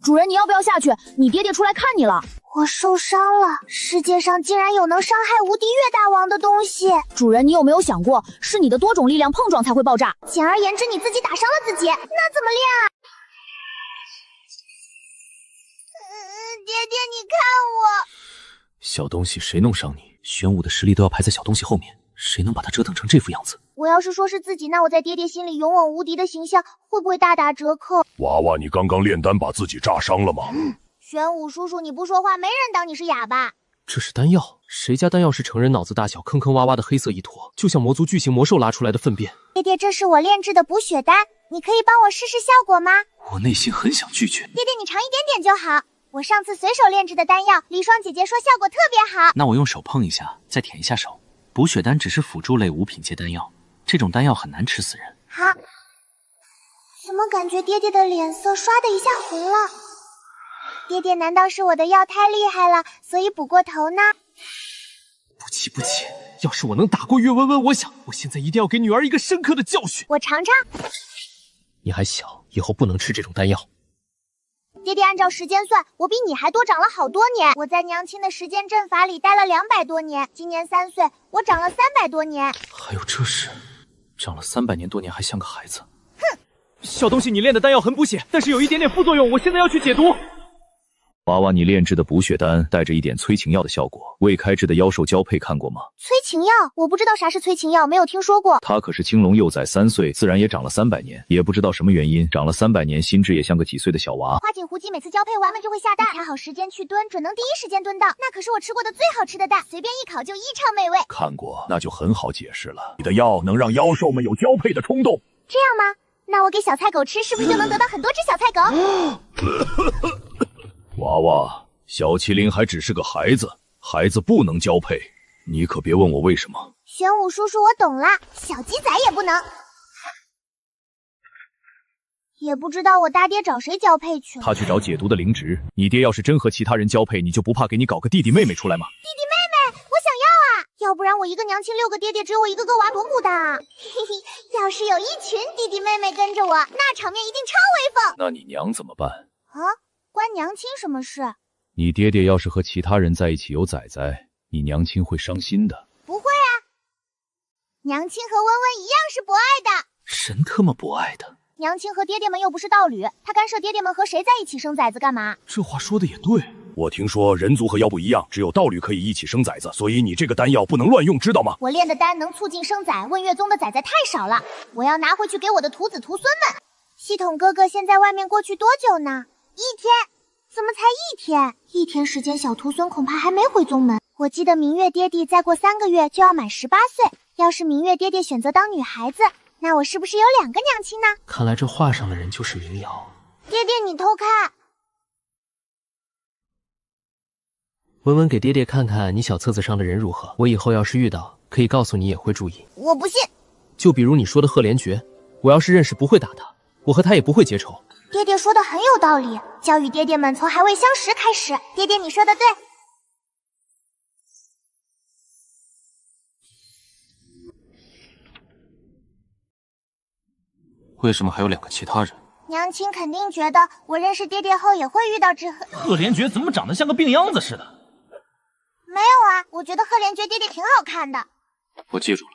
主人，你要不要下去？你爹爹出来看你了。我受伤了，世界上竟然有能伤害无敌月大王的东西。主人，你有没有想过，是你的多种力量碰撞才会爆炸？简而言之，你自己打伤了自己，那怎么练啊？爹爹，你看我。小东西，谁弄伤你？玄武的实力都要排在小东西后面，谁能把他折腾成这副样子？我要是说是自己，那我在爹爹心里勇猛无敌的形象会不会大打折扣？娃娃，你刚刚炼丹把自己炸伤了吗？玄武叔叔，你不说话，没人当你是哑巴。这是丹药，谁家丹药是成人脑子大小、坑坑洼洼的黑色一坨，就像魔族巨型魔兽拉出来的粪便。爹爹，这是我炼制的补血丹，你可以帮我试试效果吗？我内心很想拒绝。爹爹，你尝一点点就好。我上次随手炼制的丹药，离霜姐姐说效果特别好。那我用手碰一下，再舔一下手。补血丹只是辅助类5品阶丹药，这种丹药很难吃死人。好，怎么感觉爹爹的脸色唰的一下红了？爹爹难道是我的药太厉害了，所以补过头呢？不气不气，要是我能打过岳温温，我想我现在一定要给女儿一个深刻的教训。我尝尝。你还小，以后不能吃这种丹药。爹爹，按照时间算，我比你还多长了好多年。我在娘亲的时间阵法里待了200多年，今年3岁，我长了300多年。还有这事，长了300年多年还像个孩子。哼！小东西，你炼的丹药很补血，但是有一点点副作用，我现在要去解毒。娃娃，你炼制的补血丹带着一点催情药的效果，未开制的妖兽交配看过吗？催情药？我不知道啥是催情药，没有听说过。他可是青龙幼崽3岁，自然也长了300年，也不知道什么原因，长了300年，心智也像个几岁的小娃。花锦狐姬每次交配完了就会下蛋，调好时间去蹲，准能第一时间蹲到。那可是我吃过的最好吃的蛋，随便一烤就异常美味。看过，那就很好解释了。你的药能让妖兽们有交配的冲动，这样吗？那我给小菜狗吃，是不是就能得到很多只小菜狗？娃娃。小麒麟还只是个孩子，孩子不能交配，你可别问我为什么。玄武叔叔，我懂了，小鸡仔也不能。也不知道我大爹找谁交配去了。他去找解毒的灵植。你爹要是真和其他人交配，你就不怕给你搞个弟弟妹妹出来吗？弟弟妹妹，我想要啊！要不然我一个娘亲6个爹爹，只有我一个娃，多孤单啊！嘿嘿，要是有一群弟弟妹妹跟着我，那场面一定超威风。那你娘怎么办？啊，关娘亲什么事？你爹爹要是和其他人在一起有崽崽，你娘亲会伤心的。不会啊，娘亲和温温一样是博爱的。神特么博爱的！娘亲和爹爹们又不是道侣，他干涉爹爹们和谁在一起生崽子干嘛？这话说的也对。我听说人族和妖不一样，只有道侣可以一起生崽子，所以你这个丹药不能乱用，知道吗？我炼的丹能促进生崽，问月宗的崽崽太少了，我要拿回去给我的徒子徒孙们。系统哥哥现在外面过去多久呢？1天？怎么才1天？1天时间，小徒孙恐怕还没回宗门。我记得明月爹爹再过3个月就要满18岁，要是明月爹爹选择当女孩子，那我是不是有2个娘亲呢？看来这画上的人就是明瑶。爹爹，你偷看。温温给爹爹看看你小册子上的人如何，我以后要是遇到，可以告诉你也会注意。我不信。就比如你说的赫连觉，我要是认识不会打他，我和他也不会结仇。爹爹说的很有道理，教育爹爹们从还未相识开始。爹爹，你说的对。为什么还有2个其他人？娘亲肯定觉得我认识爹爹后也会遇到这赫连觉怎么长得像个病秧子似的？没有啊，我觉得赫连觉爹爹挺好看的。我记住了。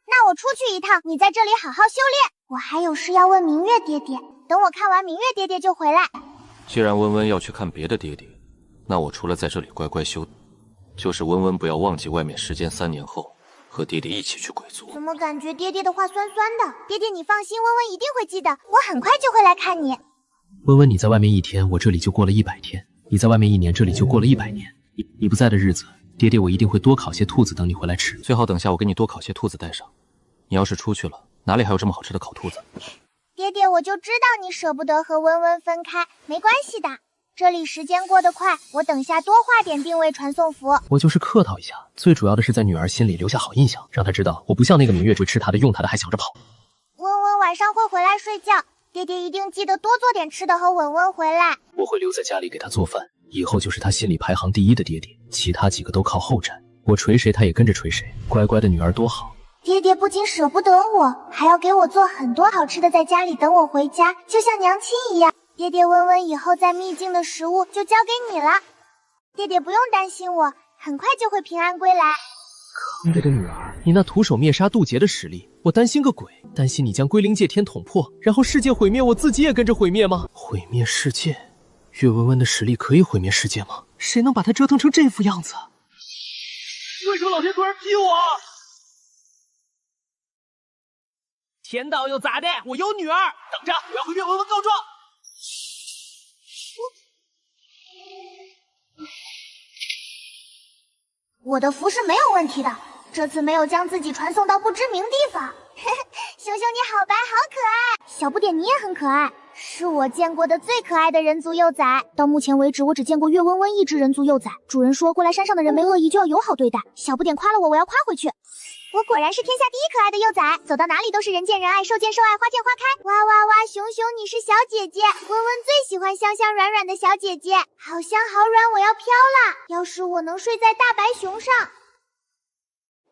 那我出去一趟，你在这里好好修炼。我还有事要问明月爹爹，等我看完明月爹爹就回来。既然温温要去看别的爹爹，那我除了在这里乖乖修，就是温温不要忘记外面时间3年后和爹爹一起去鬼族。怎么感觉爹爹的话酸酸的？爹爹你放心，温温一定会记得，我很快就会来看你。温温，你在外面1天，我这里就过了100天；你在外面1年，这里就过了100年。你不在的日子，爹爹我一定会多烤些兔子等你回来吃。最好等下我给你多烤些兔子带上。你要是出去了，哪里还有这么好吃的烤兔子？爹爹，我就知道你舍不得和温温分开，没关系的。这里时间过得快，我等下多画点定位传送符。我就是客套一下，最主要的是在女儿心里留下好印象，让她知道我不像那个明月追吃她的，用她的还想着跑。温温晚上会回来睡觉，爹爹一定记得多做点吃的和文文回来。我会留在家里给她做饭，以后就是她心里排行第1的爹爹，其他几个都靠后站。我锤谁她也跟着锤谁，乖乖的女儿多好。爹爹不仅舍不得我，还要给我做很多好吃的，在家里等我回家，就像娘亲一样。爹爹，温温以后在秘境的食物就交给你了，爹爹不用担心我，很快就会平安归来。康家的女儿，你那徒手灭杀渡劫的实力，我担心个鬼！担心你将归灵界天捅破，然后世界毁灭，我自己也跟着毁灭吗？毁灭世界？岳文文的实力可以毁灭世界吗？谁能把他折腾成这副样子？为什么老天突然劈我？天道又咋的？我有女儿，等着，我要和岳文文告状。我的符是没有问题的，这次没有将自己传送到不知名地方。熊熊你好白好可爱，小不点你也很可爱，是我见过的最可爱的人族幼崽。到目前为止，我只见过岳温温一只人族幼崽。主人说，过来山上的人没恶意就要友好对待。小不点夸了我，我要夸回去。我果然是天下第一可爱的幼崽，走到哪里都是人见人爱，兽见兽爱，花见花开。哇哇哇，熊熊你是小姐姐，温温最喜欢香香软软的小姐姐，好香好软，我要飘了。要是我能睡在大白熊上。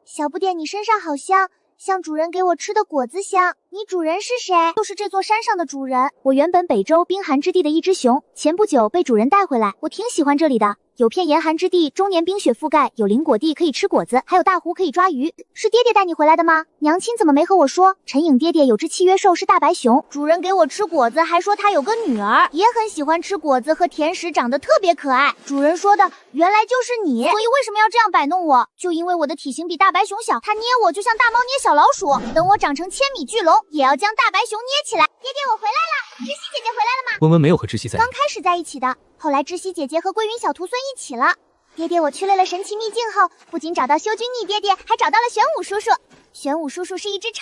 小不点你身上好香，像主人给我吃的果子香。你主人是谁？就是这座山上的主人。我原本北周冰寒之地的一只熊，前不久被主人带回来，我挺喜欢这里的。有片严寒之地，终年冰雪覆盖，有灵果地可以吃果子，还有大湖可以抓鱼。是爹爹带你回来的吗？娘亲怎么没和我说？陈颖爹爹有只契约兽是大白熊，主人给我吃果子，还说他有个女儿，也很喜欢吃果子和甜食，长得特别可爱。主人说的原来就是你，所以为什么要这样摆弄我？就因为我的体型比大白熊小，他捏我就像大猫捏小老鼠。等我长成千米巨龙，也要将大白熊捏起来。爹爹，我回来了，知悉姐姐回来了吗？温温没有和知悉在一起，刚开始在一起的。后来知悉姐姐和归云小徒孙一起了。爹爹，我去了神奇秘境后，不仅找到修君逆爹爹，还找到了玄武叔叔。玄武叔叔是一只超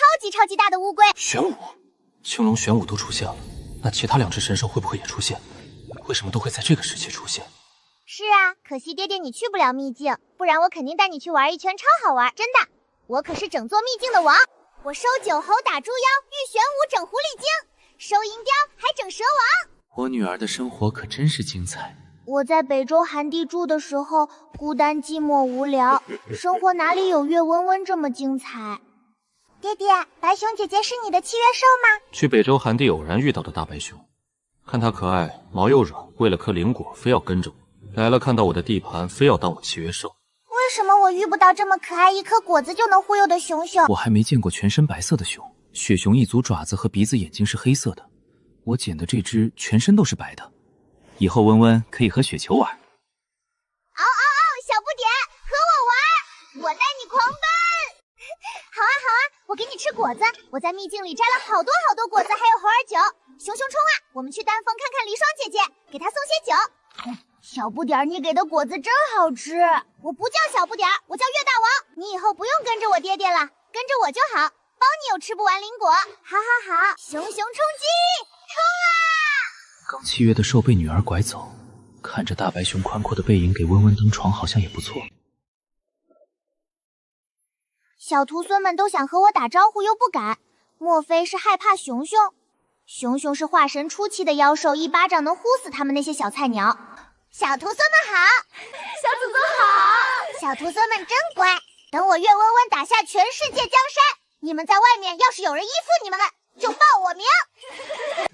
级大的乌龟。玄武、青龙、玄武都出现了，那其他2只神兽会不会也出现？为什么都会在这个时期出现？是啊，可惜爹爹你去不了秘境，不然我肯定带你去玩一圈，超好玩，真的。我可是整座秘境的王，我收9猴打猪妖，御玄武整狐狸精，收银雕还整蛇王。我女儿的生活可真是精彩。我在北周寒地住的时候，孤单寂寞无聊，生活哪里有岳温温这么精彩？爹爹，白熊姐姐是你的契约兽吗？去北周寒地偶然遇到的大白熊，看它可爱，毛又软，为了颗灵果非要跟着我，来了看到我的地盘，非要当我契约兽。为什么我遇不到这么可爱一颗果子就能忽悠的熊熊？我还没见过全身白色的熊，雪熊一族爪子和鼻子眼睛是黑色的，我捡的这只全身都是白的。以后温温可以和雪球玩。嗷嗷嗷！小不点，和我玩，我带你狂奔！好啊好啊，我给你吃果子，我在秘境里摘了好多好多果子，还有猴儿酒。熊熊冲啊！我们去丹峰看看离霜姐姐，给她送些酒。小不点，你给的果子真好吃。我不叫小不点，我叫月大王。你以后不用跟着我爹爹了，跟着我就好，包你有吃不完灵果。好好好，熊熊冲击，冲啊！刚契约的兽被女儿拐走，看着大白熊宽阔的背影给温温登床，好像也不错。小徒孙们都想和我打招呼又不敢，莫非是害怕熊熊？熊熊是化神初期的妖兽，一巴掌能呼死他们那些小菜鸟。小徒孙们好，小祖宗好，小徒孙们真乖。等我岳温温打下全世界江山，你们在外面要是有人依附你们，就报我名。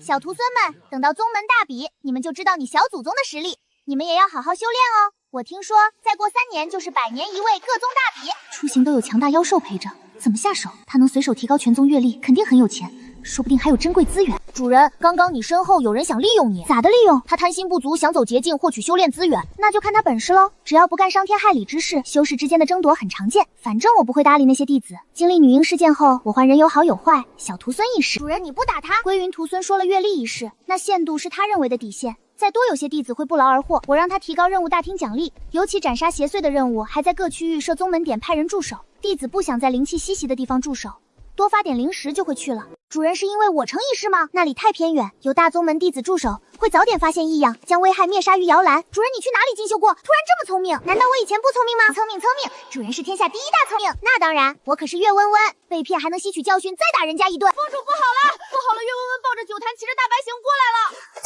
小徒孙们，等到宗门大比，你们就知道你小祖宗的实力。你们也要好好修炼哦。我听说再过3年就是100年一位各宗大比，出行都有强大妖兽陪着，怎么下手？他能随手提高全宗阅历，肯定很有钱，说不定还有珍贵资源。主人，刚刚你身后有人想利用你，咋的利用？他贪心不足，想走捷径获取修炼资源，那就看他本事喽。只要不干伤天害理之事，修士之间的争夺很常见。反正我不会搭理那些弟子。经历女婴事件后，我还人有好有坏，小徒孙一事。主人，你不打他？归云徒孙说了阅历一事，那限度是他认为的底线。再多有些弟子会不劳而获，我让他提高任务大厅奖励，尤其斩杀邪祟的任务，还在各区域设宗门点派人驻守。弟子不想在灵气稀稀的地方驻守，多发点零食就会去了。主人是因为我城一事吗？那里太偏远，有大宗门弟子驻守，会早点发现异样，将危害灭杀于摇篮。主人，你去哪里进修过？突然这么聪明？难道我以前不聪明吗？聪明聪明，主人是天下第一大聪明。那当然，我可是岳温温，被骗还能吸取教训，再打人家一顿。封主不好了，不好了！岳温温抱着酒坛，骑着大白熊过来了。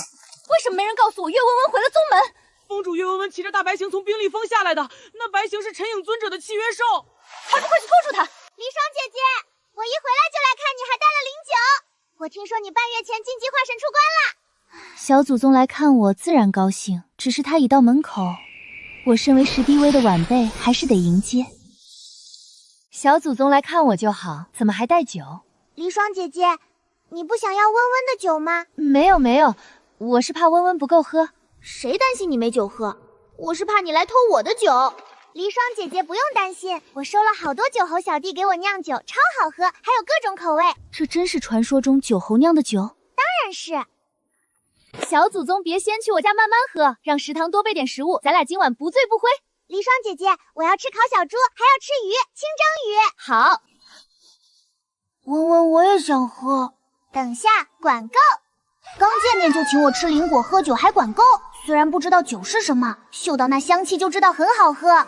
为什么没人告诉我岳温温回了宗门？封主岳温温骑着大白熊从冰立峰下来的，那白熊是陈影尊者的契约兽。还不快去拖住他！离霜姐姐，我一回来就来看你，还带了灵酒。我听说你半月前晋级化神出关了。小祖宗来看我，自然高兴。只是他已到门口，我身为石低微的晚辈，还是得迎接。小祖宗来看我就好，怎么还带酒？离霜姐姐，你不想要温温的酒吗？没有没有，我是怕温温不够喝。谁担心你没酒喝？我是怕你来偷我的酒。离霜姐姐不用担心，我收了好多酒猴小弟给我酿酒，超好喝，还有各种口味。这真是传说中酒猴酿的酒？当然是。小祖宗别先去我家慢慢喝，让食堂多备点食物，咱俩今晚不醉不归。离霜姐姐，我要吃烤小猪，还要吃鱼，清蒸鱼。好。温温，我也想喝。等下管够。刚见面就请我吃灵果喝酒，还管够。虽然不知道酒是什么，嗅到那香气就知道很好喝。